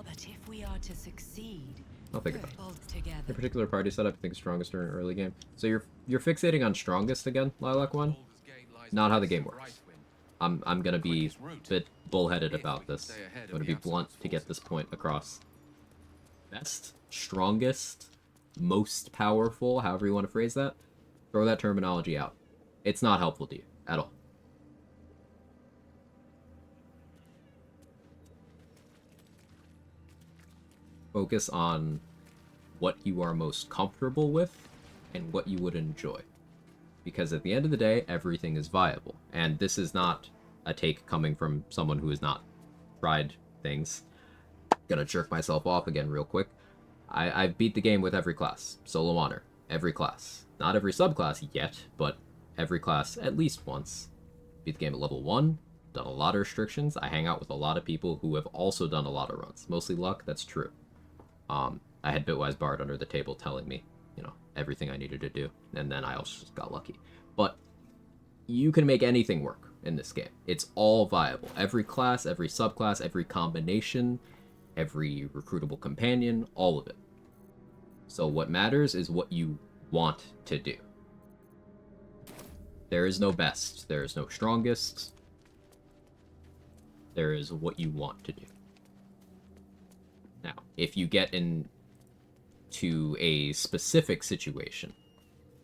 But if we are to succeed, I'll think about it. Hold together. Your particular party setup, I think, is strongest during early game. So you're fixating on strongest again, Lilac One? Not how the game works. I'm gonna be a bit bullheaded about this. I'm gonna be blunt to get this point across. Best, strongest, most powerful, however you want to phrase that, throw that terminology out. It's not helpful to you at all. Focus on what you are most comfortable with and what you would enjoy. Because at the end of the day, everything is viable. And this is not a take coming from someone who has not tried things. Gonna jerk myself off again real quick. I've beat the game with every class. Solo Honor. Every class. Not every subclass yet, but every class at least once. Beat the game at level 1. Done a lot of restrictions. I hang out with a lot of people who have also done a lot of runs. Mostly luck, that's true. I had Bitwise Bard under the table telling me, you know, everything I needed to do. And then I also just got lucky. But you can make anything work in this game. It's all viable. Every class, every subclass, every combination, every recruitable companion, all of it. So what matters is what you want to do. There is no best. There is no strongest. There is what you want to do. Now, if you get into a specific situation,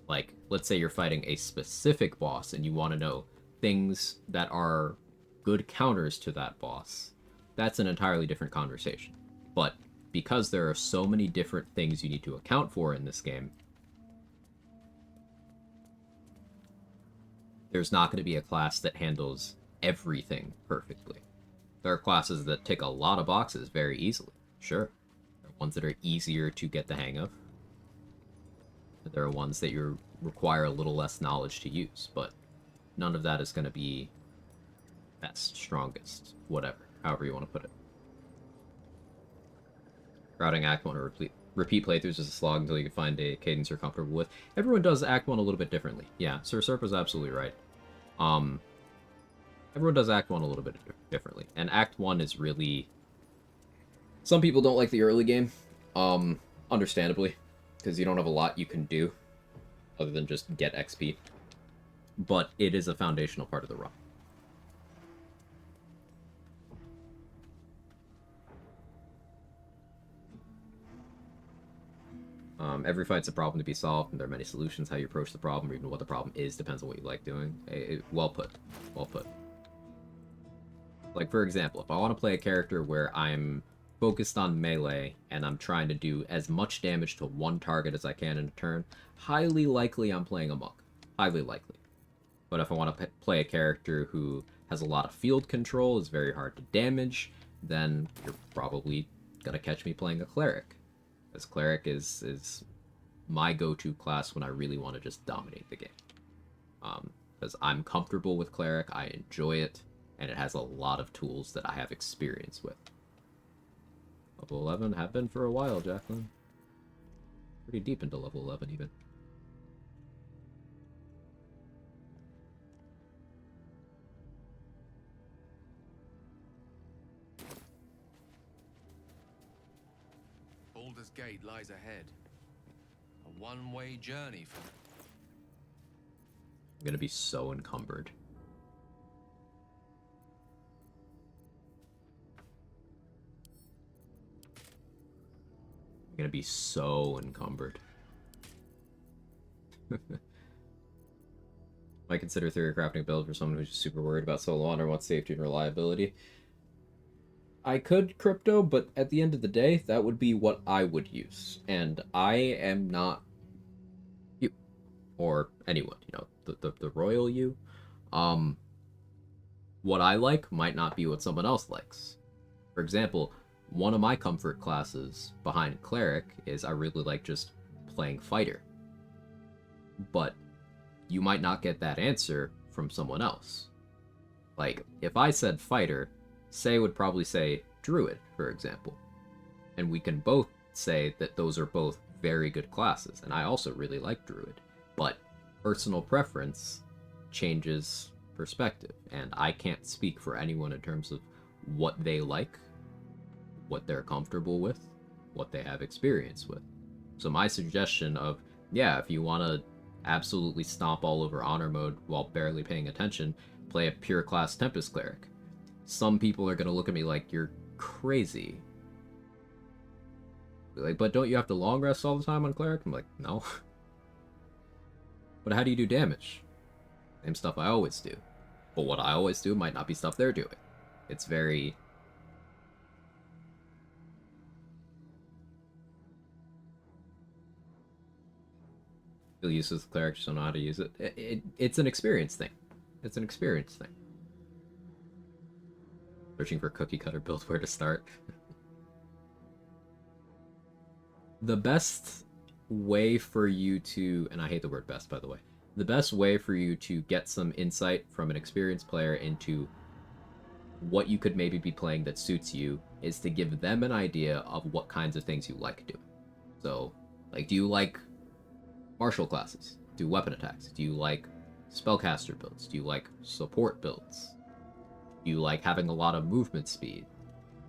like, let's say you're fighting a specific boss and you want to know things that are good counters to that boss, that's an entirely different conversation. But because there are so many different things you need to account for in this game, there's not going to be a class that handles everything perfectly. There are classes that tick a lot of boxes very easily. Sure. There are ones that are easier to get the hang of. There are ones that you require a little less knowledge to use, but none of that is going to be best, strongest, whatever, however you want to put it. Routing Act 1 or repeat playthroughs is a slog until you can find a cadence you're comfortable with. Everyone does Act 1 a little bit differently. Yeah, Sir Serp was absolutely right. Everyone does Act 1 a little bit differently. And Act 1 is really... Some people don't like the early game, understandably, because you don't have a lot you can do other than just get XP. But it is a foundational part of the run. Every fight's a problem to be solved, and there are many solutions. How you approach the problem, or even what the problem is, depends on what you like doing. Well put. Well put. Like, for example, if I want to play a character where I'm focused on melee, and I'm trying to do as much damage to one target as I can in a turn, highly likely I'm playing a monk. Highly likely. But if I want to play a character who has a lot of field control, is very hard to damage, then you're probably gonna catch me playing a cleric. As cleric is my go-to class when I really want to just dominate the game. Because I'm comfortable with cleric, I enjoy it, and it has a lot of tools that I have experience with. Level 11, have been for a while, Jacqueline. Pretty deep into level 11, even. Baldur's Gate lies ahead. A one-way journey for... I'm gonna be so encumbered. I'm gonna be so encumbered. Might consider theory crafting a build for someone who's just super worried about solo honor and wants safety and reliability. I could crypto, but at the end of the day, that would be what I would use. And I am not you. Or anyone, you know, the royal you. What I like might not be what someone else likes. For example, one of my comfort classes behind cleric is I really like just playing fighter. But you might not get that answer from someone else. Like, if I said fighter, Say would probably say druid, for example. And we can both say that those are both very good classes, and I also really like druid. But personal preference changes perspective, and I can't speak for anyone in terms of what they like, what they're comfortable with, what they have experience with. So my suggestion of, yeah, if you want to absolutely stomp all over honor mode while barely paying attention, play a pure class Tempest Cleric. Some people are going to look at me like you're crazy. Like, but don't you have to long rest all the time on Cleric? I'm like, no. But how do you do damage? Same stuff I always do. But what I always do might not be stuff they're doing. It's very... feel used as a cleric, just don't know how to use it. It's an experience thing. It's an experience thing. Searching for cookie cutter build, where to start. The best way for you to, and I hate the word best, by the way, the best way for you to get some insight from an experienced player into what you could maybe be playing that suits you is to give them an idea of what kinds of things you like doing. So, like, do you like martial classes? Do weapon attacks? Do you like spellcaster builds? Do you like support builds? Do you like having a lot of movement speed?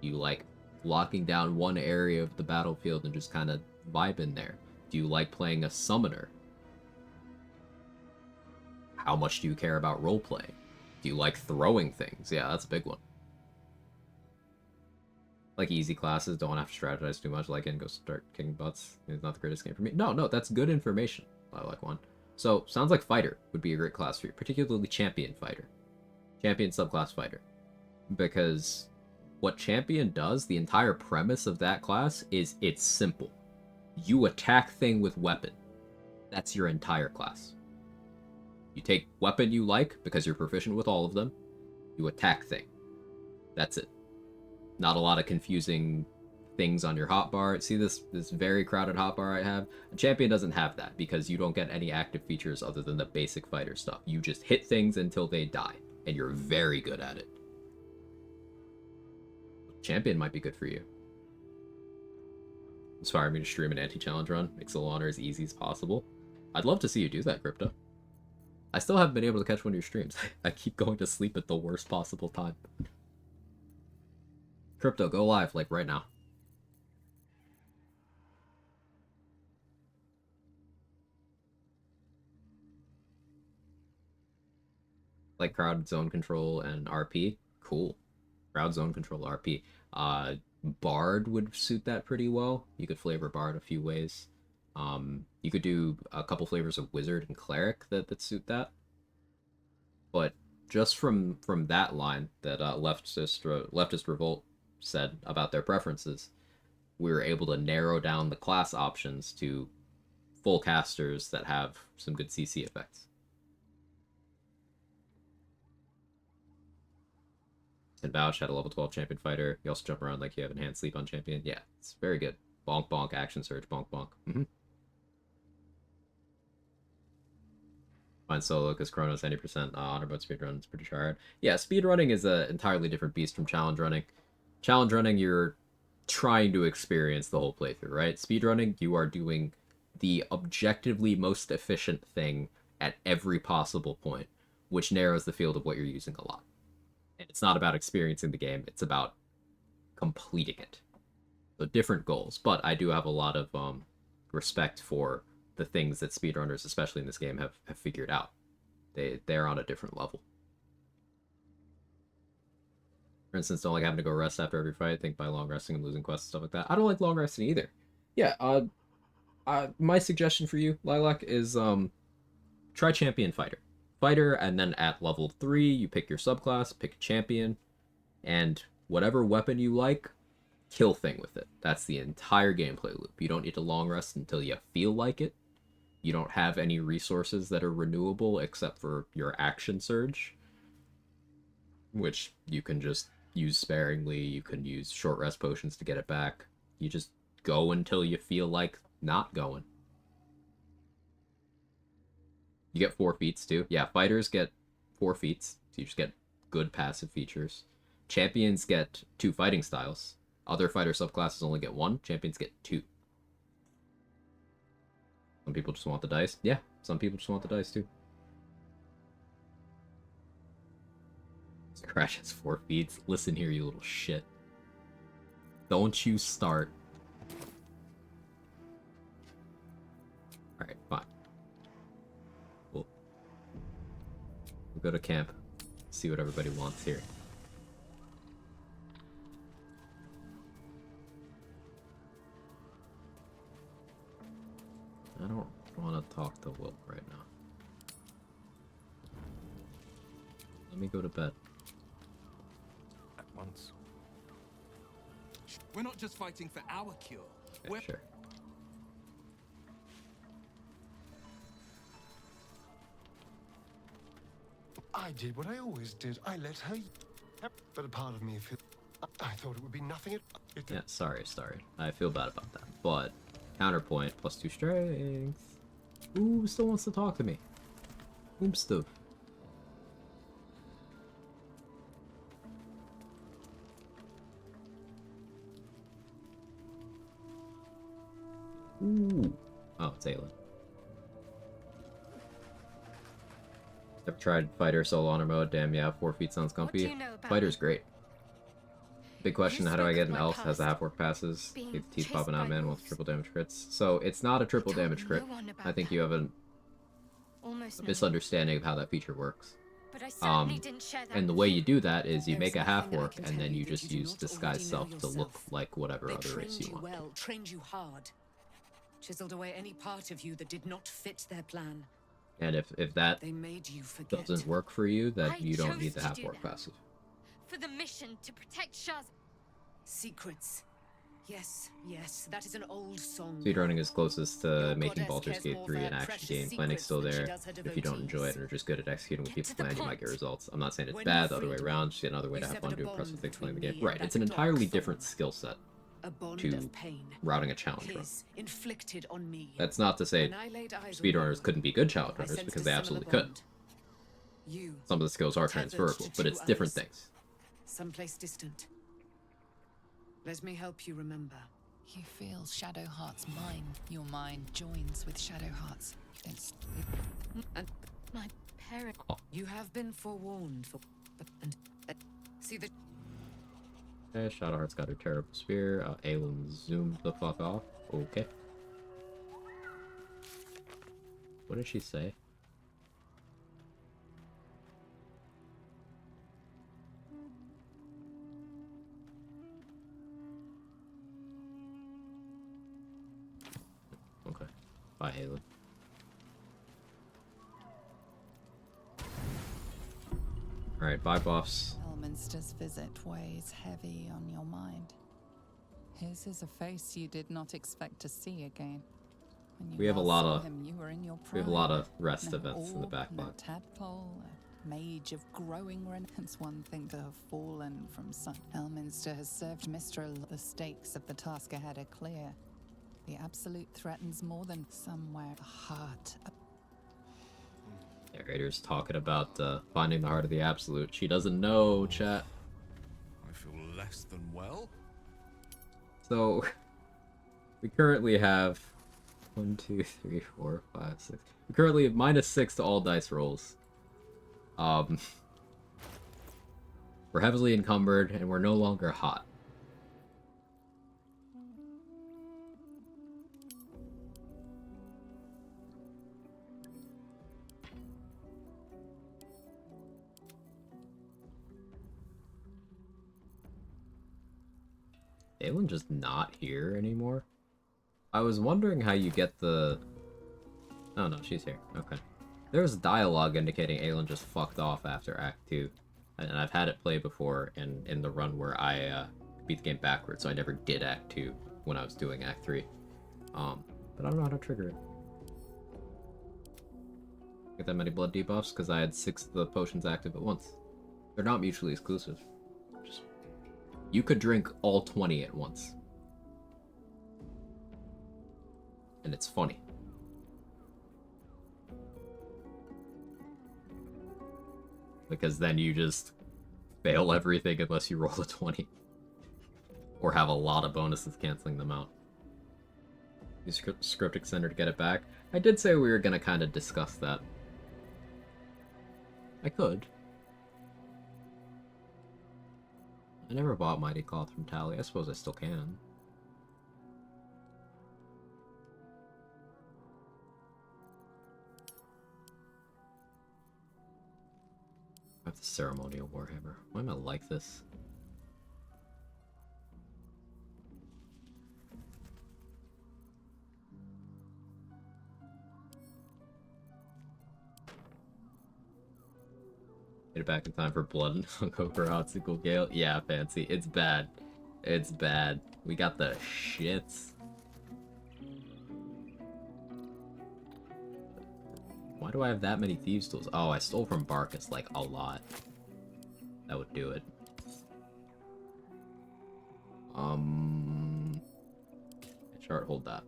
Do you like locking down one area of the battlefield and just kind of vibing there? Do you like playing a summoner? How much do you care about roleplaying? Do you like throwing things? Yeah, that's a big one. Like easy classes, don't have to strategize too much, like and go start kicking butts. It's not the greatest game for me. No, that's good information. I like one. So, sounds like fighter would be a great class for you, particularly champion fighter. Champion subclass fighter. Because what champion does, the entire premise of that class is it's simple. You attack thing with weapon. That's your entire class. You take weapon you like, because you're proficient with all of them. You attack thing. That's it. Not a lot of confusing things on your hotbar. See this very crowded hotbar I have? A champion doesn't have that, because you don't get any active features other than the basic fighter stuff. You just hit things until they die, and you're very good at it. Champion might be good for you. Inspire me to stream an anti-challenge run. Make solo honor as easy as possible. I'd love to see you do that, Crypto. I still haven't been able to catch one of your streams. I keep going to sleep at the worst possible time. Crypto, go live, like, right now. Like crowd zone control and RP? Cool. Crowd zone control, RP. Bard would suit that pretty well. You could flavor Bard a few ways. You could do a couple flavors of Wizard and Cleric that suit that. But just from that line that Leftist Revolt said about their preferences, we were able to narrow down the class options to full casters that have some good CC effects. And Vouch had a level 12 champion fighter. You also jump around like you have enhanced sleep on champion. Yeah, it's very good. Bonk bonk, action surge, bonk bonk. Fine solo because Chrono's 90% honor mode speedrun is pretty hard. Yeah, speedrunning is an entirely different beast from challenge running. Challenge running, you're trying to experience the whole playthrough, right? Speedrunning, you are doing the objectively most efficient thing at every possible point, which narrows the field of what you're using a lot. And it's not about experiencing the game, it's about completing it. So different goals, but I do have a lot of respect for the things that speedrunners, especially in this game, have figured out. They're on a different level. For instance, don't like having to go rest after every fight. I think by long resting and losing quests and stuff like that. I don't like long resting either. Yeah, my suggestion for you, Lilac, is try champion fighter. Fighter, and then at level 3, you pick your subclass, pick a champion, and whatever weapon you like, kill thing with it. That's the entire gameplay loop. You don't need to long rest until you feel like it. You don't have any resources that are renewable except for your action surge, which you can just use sparingly. You can use short rest potions to get it back. You just go until you feel like not going. You get 4 feats too. Yeah, fighters get 4 feats, so you just get good passive features. Champions get 2 fighting styles. Other fighter subclasses only get 1. Champions get 2. Some people just want the dice. Yeah, some people just want the dice too. Crash has 4 feats. Listen here, you little shit. Don't you start Alright, fine. We'll go to camp, see what everybody wants here. I don't want to talk to Will right now. Let me go to bed. At once. We're not just fighting for our cure. Yeah, sure. I did what I always did. I let her. But a part of me feels. I thought it would be nothing. Yeah, sorry. I feel bad about that. But counterpoint, +2 strength. Ooh, still wants to talk to me. Stuff. Ooh. Oh, it's Aelin. I've tried Fighter solo honor mode. Damn, yeah, 4 feet sounds comfy. you know about Fighter's great. Big question, how do I spoke get of an my elf that has the past half-orc passes? being Leave the teeth chased popping out, by man, with triple damage crits. So, it's not a triple damage crit. no one about I think that. you have a Almost no. misunderstanding of how that feature works. But I certainly didn't share that And the with way you. you do that is you There make is a nothing I half-orc, can and tell then you you that just you do use not disguise already know self to look yourself. like whatever They other race trained you you want. well, trained you hard. Chiseled away any part of you that did not fit their plan. And if that They made you forget. doesn't work for you, then I you don't chose need the to do half-orc that. passive. For the mission to protect Shaz. Secrets. Yes, that is an old song. Speedrunning is closest to making goddess Baldur's cares Gate more 3 for an her action precious game. Planning's secrets still than she there. does her If you don't enjoy it devotees. and are just good at executing what Get people to the plan, you might get point. results. I'm not saying it's When bad you the other way freed around, me, just another way you to have severed fun, a do bond impressive things playing the between game. me Right, and it's an that entirely dark different thorn. skill set A bond to of pain. routing a challenge run. His, inflicted on me. That's not to say When I laid eyes on speedrunners you, couldn't be good challenge I runners, sensed because a they similar absolutely could. bond. You, Some of the skills are tethered transferable, to but two it's different others. things. Someplace distant. Let me help you remember. You feel Shadowheart's mind. Your mind joins with Shadowheart's. And My parent. you have been forewarned for. And see the. Okay, Shadowheart's got her terrible spear. Aelin zoomed the fuck off. Okay. What did she say? Okay. Bye, Aelin. Alright, bye, buffs. Elminster's visit weighs heavy on your mind. His is a face you did not expect to see again. When you We have a last lot saw of him, you were in your we have a prime. lot of rest No events in the orb, backlog. No tadpole, a mage of growing renown. It's one thing to have fallen from sun. Elminster has served Mystra. The stakes of the task ahead are clear. The absolute threatens more than somewhere the heart. Narrator's talking about finding the heart of the absolute. She doesn't know, chat. I feel less than well. So, we currently have 1, 2, 3, 4, 5, 6. We currently have -6 to all dice rolls. We're heavily encumbered, and we're no longer hot. Aelin just not here anymore? I was wondering how you get the... Oh no, she's here. Okay. There's dialogue indicating Aelin just fucked off after Act 2. And I've had it play before in the run where I beat the game backwards, so I never did Act 2 when I was doing Act 3. But I don't know how to trigger it. Get that many blood debuffs because I had 6 of the potions active at once. They're not mutually exclusive. You could drink all 20 at once. And it's funny. Because then you just fail everything unless you roll a 20. Or have a lot of bonuses canceling them out. Use script extender to get it back. I did say we were going to kind of discuss that. I could. I never bought Mighty Cloth from Tally. I suppose I still can. I have the ceremonial warhammer. Why am I like this? Get it back in time for blood and hungover Hotzicle Gale. Yeah, fancy. It's bad. It's bad. We got the shits. Why do I have that many thieves tools? Oh, I stole from Barkus like a lot. That would do it. Chart, hold that.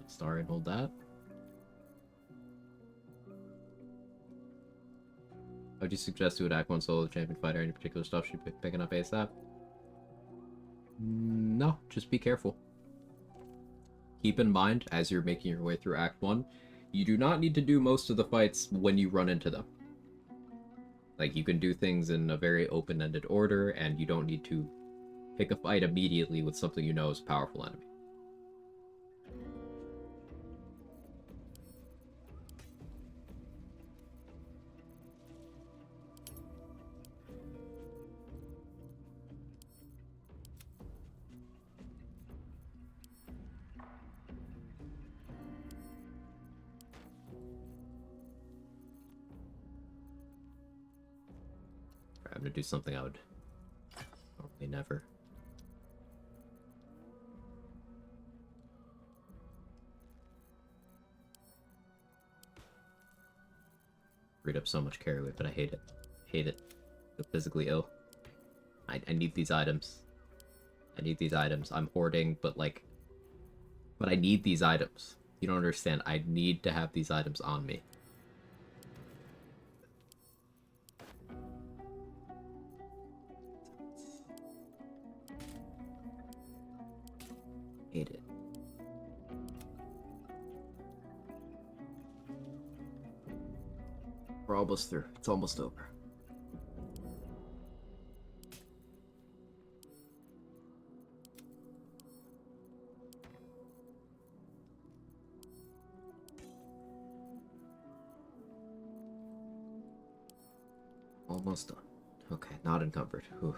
Sorry, hold that. Would you suggest to attack one solo champion fighter? Any particular stuff should be picking up ASAP? No, just be careful. Keep in mind, as you're making your way through Act 1, you do not need to do most of the fights when you run into them. Like, you can do things in a very open-ended order, and you don't need to pick a fight immediately with something you know is a powerful enemy. I'm gonna do something I would normally never. Read up so much carry weight, but I hate it. Hate it. I'm physically ill. I need these items. I need these items. I'm hoarding, but I need these items. You don't understand. I need to have these items on me. Hate it. We're almost through. It's almost over. Almost done. Okay, not encumbered. Whew.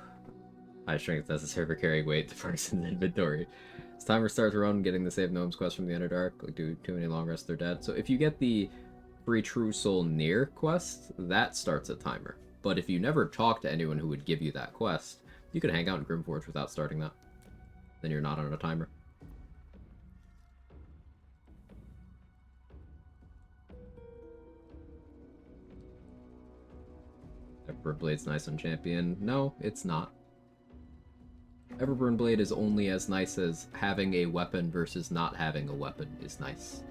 High strength necessary for carrying weight to person's inventory. As timer starts run, getting the Save Gnomes quest from the Underdark. Like, do too many long rests, they're dead. So if you get the Free True Soul Near quest, that starts a timer. But if you never talk to anyone who would give you that quest, you could hang out in Grimforge without starting that. Then you're not on a timer. Everburn Blade's nice on champion. No, it's not. Everburn Blade is only as nice as having a weapon versus not having a weapon is nice.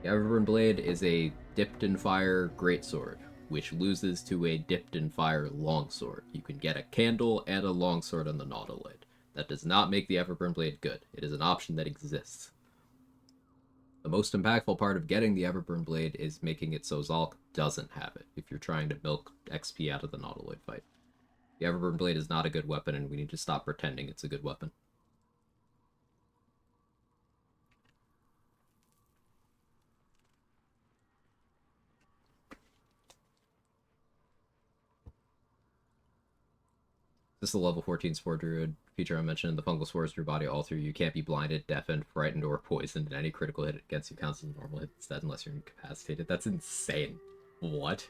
The Everburn Blade is a dipped in fire greatsword, which loses to a dipped in fire longsword. You can get a candle and a longsword on the Nautiloid. That does not make the Everburn Blade good. It is an option that exists. The most impactful part of getting the Everburn Blade is making it so Zalk doesn't have it, if you're trying to milk XP out of the Nautiloid fight. The Everburn Blade is not a good weapon, and we need to stop pretending it's a good weapon. This is the level 14 Spore Druid feature I mentioned. The fungal spores through your body all through. You can't be blinded, deafened, frightened, or poisoned, and any critical hit against you counts as a normal hit instead unless you're incapacitated. That's insane. What?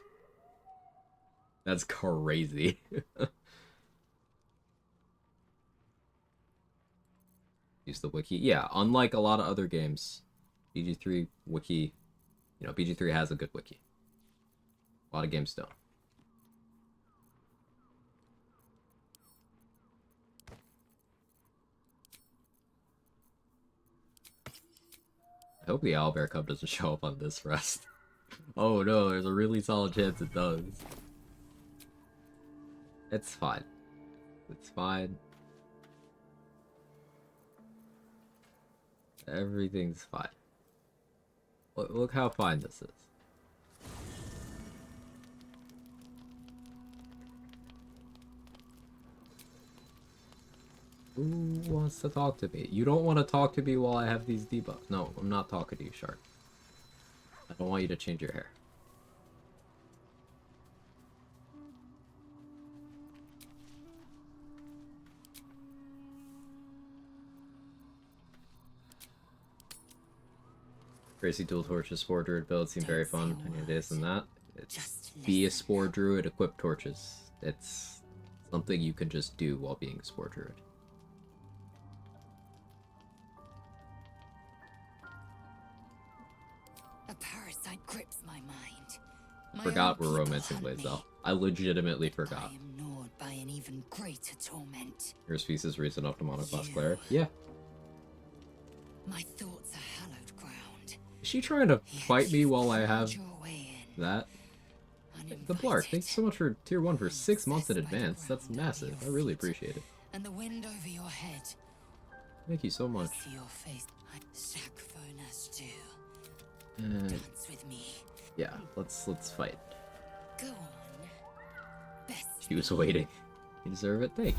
That's crazy. Use the wiki. Yeah, unlike a lot of other games, BG3 wiki, BG3 has a good wiki. A lot of games don't. I hope the Owlbear Cub doesn't show up on this rest. Oh no, there's a really solid chance it does. It's fine. It's fine. Everything's fine. Look how fine this is. Who wants to talk to me? You don't want to talk to me while I have these debuffs. No, I'm not talking to you, Shark. I don't want you to change your hair. Crazy dual torches, spore druid build seem very fun. Any days than that. It's be a spore druid, equip torches. It's something you can just do while being a spore druid. A parasite grips my mind. I forgot we're romancing Lae'zel. I legitimately forgot. I am gnawed by an even greater torment. Your species reason up to monoclass cleric. Yeah. My thoughts are hallowed ground. Is she trying to fight me while I have that? The Blark, thanks so much for tier 1 for 6 months in advance. That's massive. I really appreciate it. And the wind over your head. Thank you so much. See your face. Dance with me. Yeah, let's fight. Go on. Best. She was waiting. You deserve it. Thank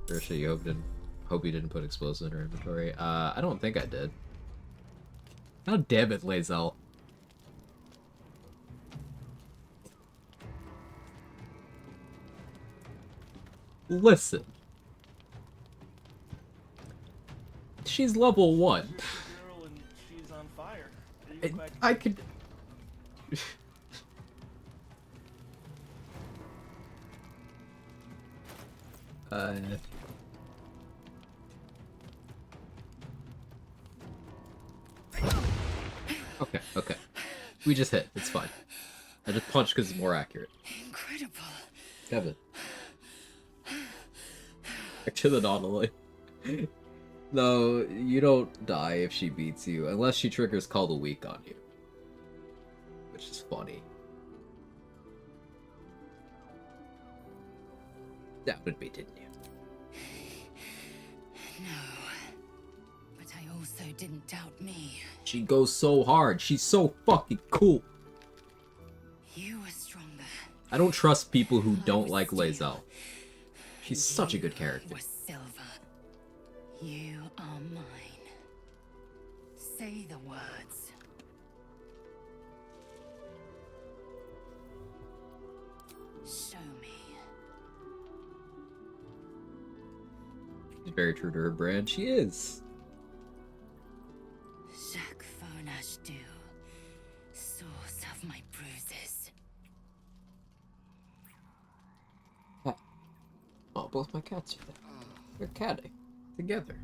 you. Ursha, you hope you didn't put explosives in her inventory. I don't think I did. How damn it, Lae'zel. Listen. She's level 1. She's on fire. I could... Okay. We just hit. It's fine. I just punched because it's more accurate. Incredible. Kevin. Back to the Nautilus. No, you don't die if she beats you, unless she triggers Call the Weak on you. Which is funny. Doubted me, didn't you? No. But I also didn't doubt me. She goes so hard. She's so fucking cool. You were stronger. I don't trust people who don't like Lae'zel. She's such a good character. Silver. You are mine. Say the words. Show me. She's very true to her brand. She is. Jacques Fonashdu, source of my bruises. Oh, both my cats are there. They're catting. Together.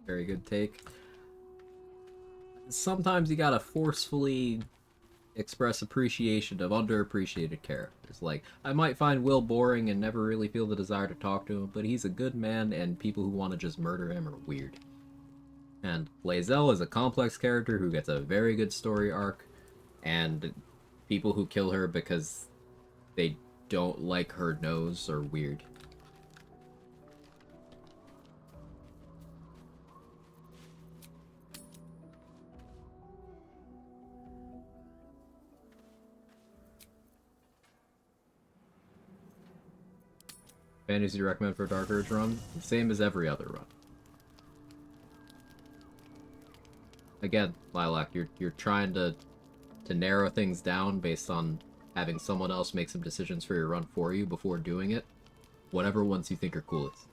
Very good take. Sometimes you gotta forcefully express appreciation of underappreciated characters. Like, I might find Will boring and never really feel the desire to talk to him, but he's a good man and people who want to just murder him are weird. And Lae'zel is a complex character who gets a very good story arc, and people who kill her because they don't like her nose are weird. Fantasy recommend for Dark Urge run? Same as every other run. Again, Lilac, you're trying to narrow things down based on having someone else make some decisions for your run for you before doing it. Whatever ones you think are coolest.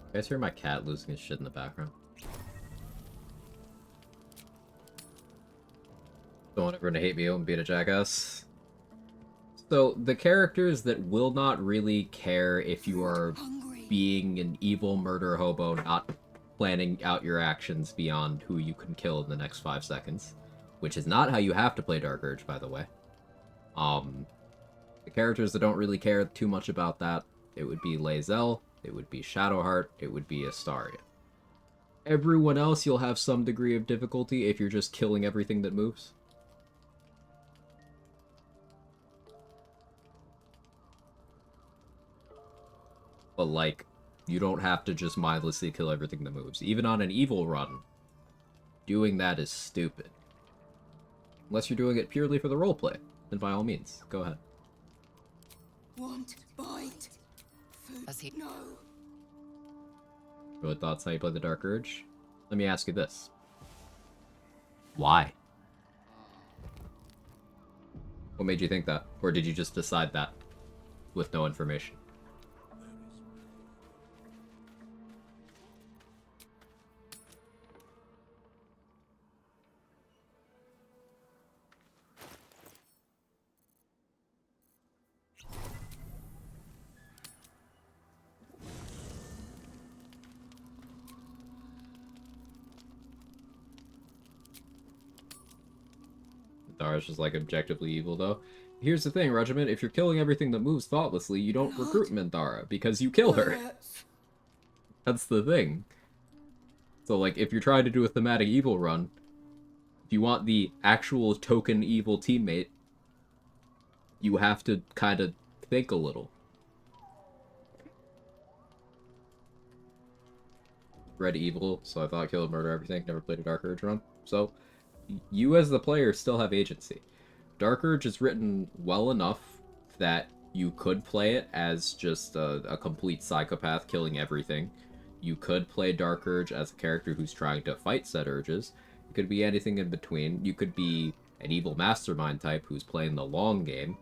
You guys hear my cat losing his shit in the background? Don't want everyone to hate me and being a jackass. So, the characters that will not really care if you are being an evil murder hobo, not planning out your actions beyond who you can kill in the next 5 seconds. Which is not how you have to play Dark Urge, by the way. The characters that don't really care too much about that, it would be Lae'zel, it would be Shadowheart, it would be Astaria. Everyone else you'll have some degree of difficulty if you're just killing everything that moves. but like, you don't have to just mindlessly kill everything that moves. Even on an evil run, doing that is stupid. Unless you're doing it purely for the roleplay, then by all means, go ahead. Want bite? Food? No. Really thoughts how you play the Dark Urge? Let me ask you this. Why? What made you think that? Or did you just decide that with no information? Dara's just like objectively evil though. Here's the thing, Regiment, if you're killing everything that moves thoughtlessly, you don't recruit Minthara, because you kill her. That's the thing. So like, if you're trying to do a thematic evil run, if you want the actual token evil teammate, you have to kind of think a little. Read Evil, so I thought Kill, Murder, Everything, never played a Dark Urge run. So, you as the player still have agency. Dark Urge is written well enough that you could play it as just a complete psychopath killing everything. You could play Dark Urge as a character who's trying to fight said urges. It could be anything in between. You could be an evil mastermind type who's playing the long game.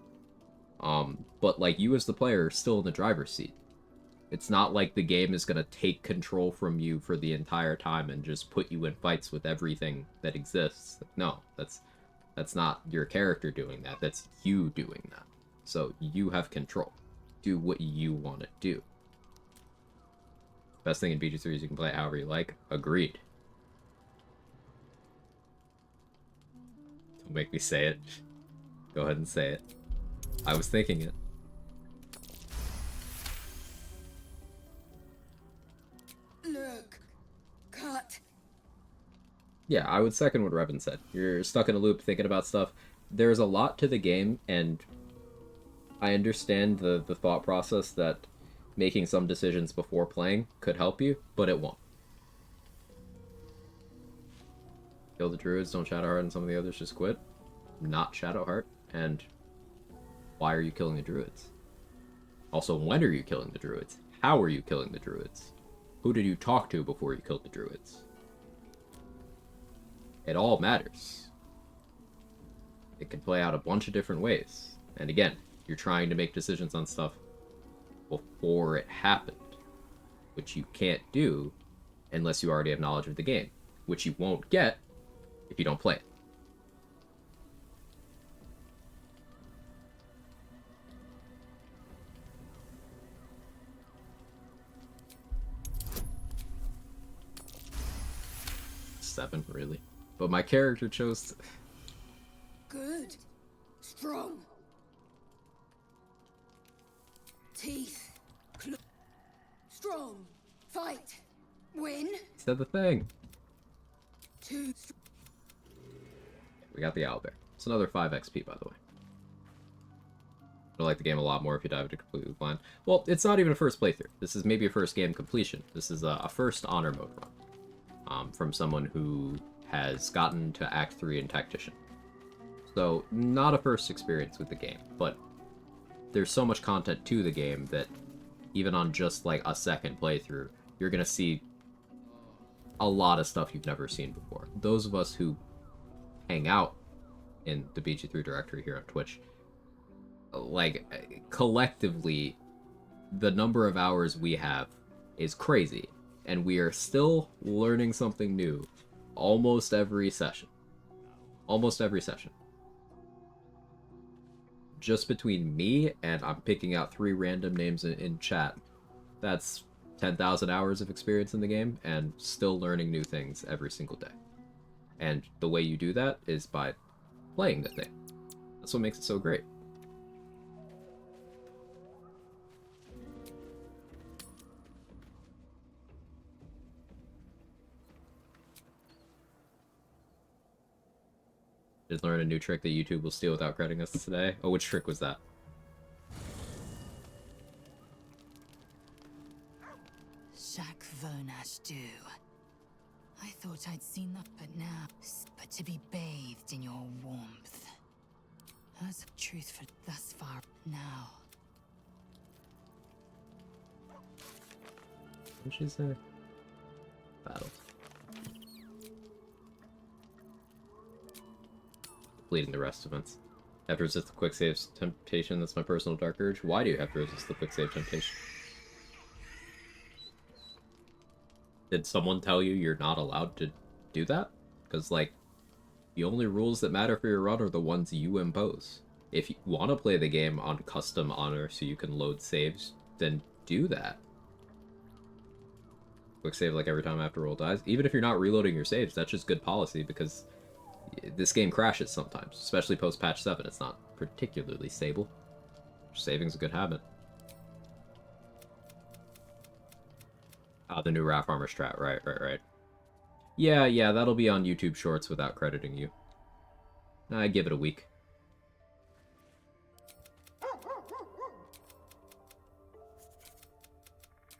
But like, you as the player are still in the driver's seat. It's not like the game is going to take control from you for the entire time and just put you in fights with everything that exists. No, that's not your character doing that. That's you doing that. So you have control. Do what you want to do. Best thing in BG3 is you can play it however you like. Agreed. Don't make me say it. Go ahead and say it. I was thinking it. Look. Cut. Yeah, I would second what Revan said. You're stuck in a loop thinking about stuff. There's a lot to the game, and I understand the thought process that making some decisions before playing could help you, but it won't. Kill the druids, don't Shadowheart, and some of the others just quit. Not Shadowheart, and why are you killing the druids? Also, when are you killing the druids? How are you killing the druids? Who did you talk to before you killed the druids? It all matters. It can play out a bunch of different ways. And again, you're trying to make decisions on stuff before it happened, which you can't do unless you already have knowledge of the game, which you won't get if you don't play it. Seven, really. But my character chose to... Good. Strong. Teeth. Strong. Fight. Win. Said the thing. Two. We got the owlbear. It's another 5 XP, by the way. I like the game a lot more if you dive into completely blind. Well, it's not even a first playthrough. This is maybe a first game completion. This is a first honor mode run. From someone who has gotten to Act 3 in Tactician. So, not a first experience with the game, but there's so much content to the game that even on just like a second playthrough, you're gonna see a lot of stuff you've never seen before. Those of us who hang out in the BG3 directory here on Twitch, like, collectively, the number of hours we have is crazy. And we are still learning something new almost every session. Almost every session. Just between me and I'm picking out 3 random names in chat, that's 10,000 hours of experience in the game and still learning new things every single day. And the way you do that is by playing the thing. That's what makes it so great. Just learn a new trick that YouTube will steal without crediting us today. Oh, which trick was that? stew. I thought I'd seen that, but now... But to be bathed in your warmth. As truthful thus far now. What'd she say? Battle. Completing the rest events. Have to resist the quick save temptation. That's my personal dark urge. Why do you have to resist the quick save temptation? Did someone tell you you're not allowed to do that? Because, like, the only rules that matter for your run are the ones you impose. If you want to play the game on custom honor so you can load saves, then do that. Quick save like every time after roll dies. Even if you're not reloading your saves, that's just good policy because this game crashes sometimes, especially post patch 7. It's not particularly stable. Saving's a good habit. The new Wrath Armor strat, right. Yeah, that'll be on YouTube Shorts without crediting you. I give it a week.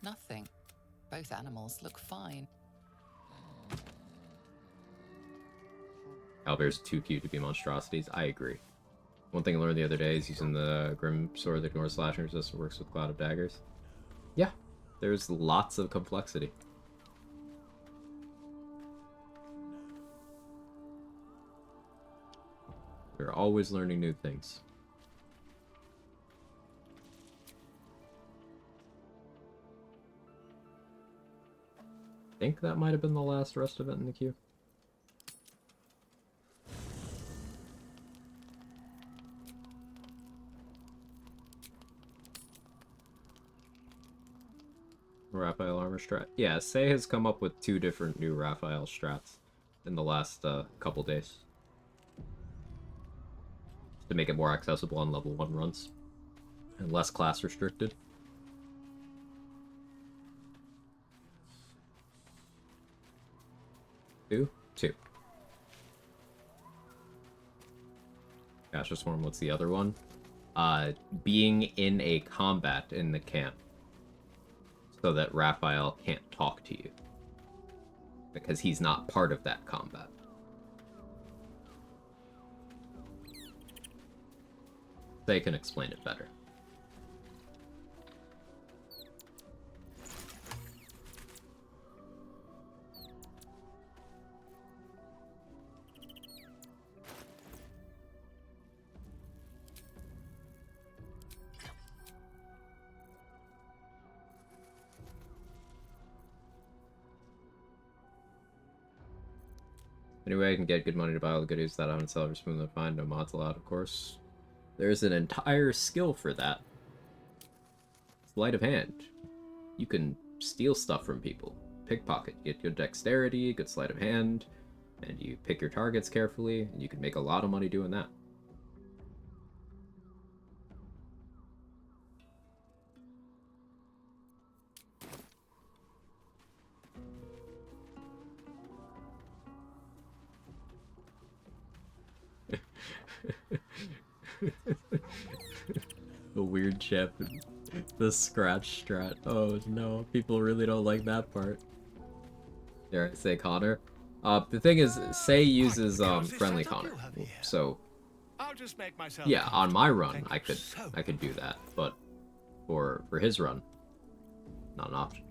Nothing. Both animals look fine. Owlbear's too cute to be monstrosities. I agree. One thing I learned the other day is using the Grim Sword that ignores slashing resistance works with Cloud of Daggers. Yeah, there's lots of complexity. We're always learning new things. I think that might have been the last rest event in the queue. Raphael armor strat. Yeah, Say has come up with 2 different new Raphael strats in the last couple days. To make it more accessible on level 1 runs. And less class restricted. Two. Gaseous Swarm, what's the other one? Being in a combat in the camp. So that Raphael can't talk to you. Because he's not part of that combat. They can explain it better. Anyway, I can get good money to buy all the goodies that I haven't sell or smooth and find. No mods allowed, of course. There's an entire skill for that. Sleight of hand. You can steal stuff from people. Pickpocket. You get good dexterity, good sleight of hand, and you pick your targets carefully, and you can make a lot of money doing that. The weird chip. The scratch strat. Oh no, people really don't like that part. Dare I say Connor? The thing is, Say uses friendly Connor. So yeah, on my run I could do that, but for his run, not an option.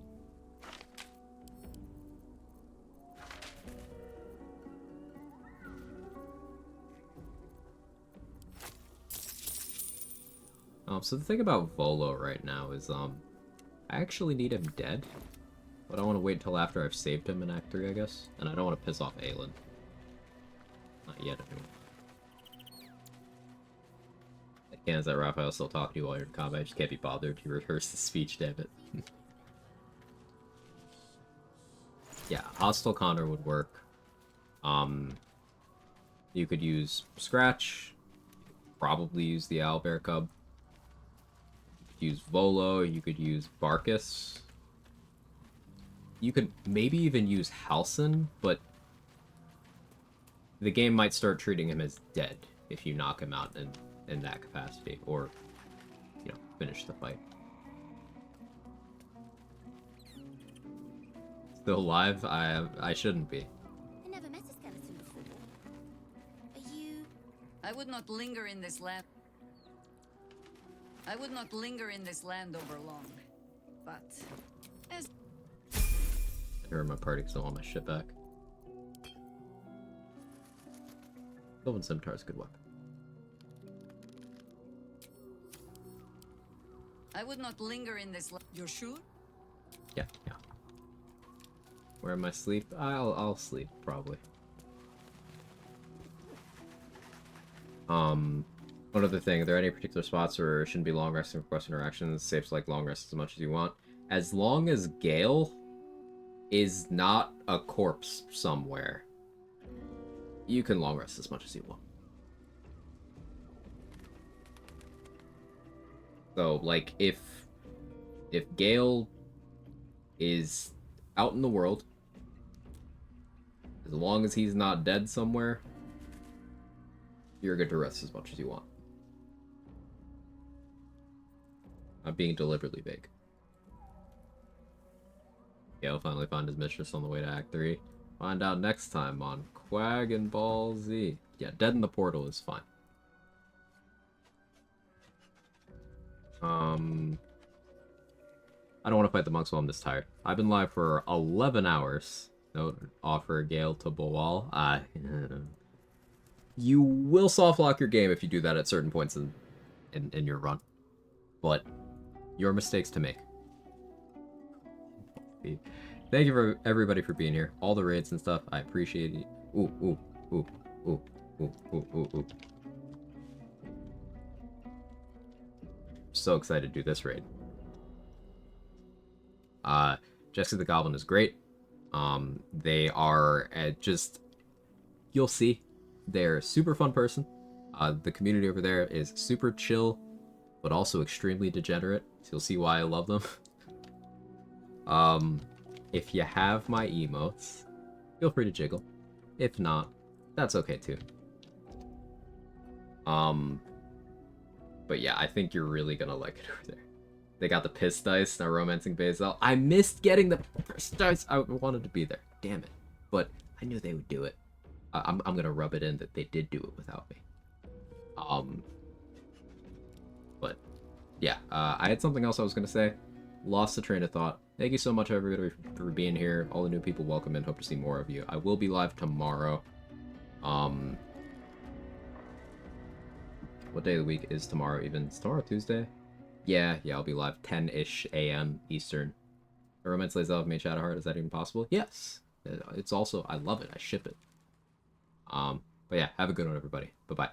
So the thing about Volo right now is, I actually need him dead, but I want to wait until after I've saved him in Act 3, I guess, and I don't want to piss off Aelin. Not yet, anyway. I can't let Raphael still talk to you while you're in combat, I just can't be bothered to rehearse the speech, damn it. Yeah, Hostile Connor would work. You could use Scratch, probably use the Owlbear Cub. Use Volo, you could use Barkus. You could maybe even use Halcyon, but the game might start treating him as dead if you knock him out in that capacity, or, you know, finish the fight. still live? I shouldn't be. I never met a skeleton before. Are you... I would not linger in this land. I would not linger in this land over long. But as I heard my party because I want my shit back. Golden Scimitar is a good weapon. I would not linger in this land. You're sure? Yeah. Where am I sleep? I'll sleep probably. One other thing, are there any particular spots where it shouldn't be long resting for quest interactions? Safe to like long rest as much as you want. As long as Gale is not a corpse somewhere, you can long rest as much as you want. So, like, if Gale is out in the world, as long as he's not dead somewhere, you're good to rest as much as you want. I'm being deliberately vague. Gale finally found his mistress on the way to Act 3. Find out next time on Quag and Ball Z. Yeah, dead in the portal is fine. I don't want to fight the monks while I'm this tired. I've been live for 11 hours. Note, offer Gale to Boal. You will soft lock your game if you do that at certain points in your run. But your mistakes to make. Thank you for everybody for being here. All the raids and stuff. I appreciate it. Ooh. So excited to do this raid. Jesse the Goblin is great. They are just... You'll see. They're a super fun person. The community over there is super chill, but also extremely degenerate. So you'll see why I love them. If you have my emotes, feel free to jiggle. If not, that's okay too. But yeah, I think you're really gonna like it over there. They got the piss dice, now romancing Basil. I missed getting the piss dice. I wanted to be there. Damn it. But I knew they would do it. I'm gonna rub it in that they did do it without me. But yeah, I had something else I was gonna say. Lost the train of thought. Thank you so much, everybody, for being here. All the new people, welcome in. Hope to see more of you. I will be live tomorrow. What day of the week is tomorrow even? Is tomorrow Tuesday? Yeah, I'll be live 10-ish a.m. Eastern. A Romance Lays Love, Made Shadowheart, is that even possible? Yes. It's also, I love it. I ship it. But yeah, have a good one, everybody. Bye-bye.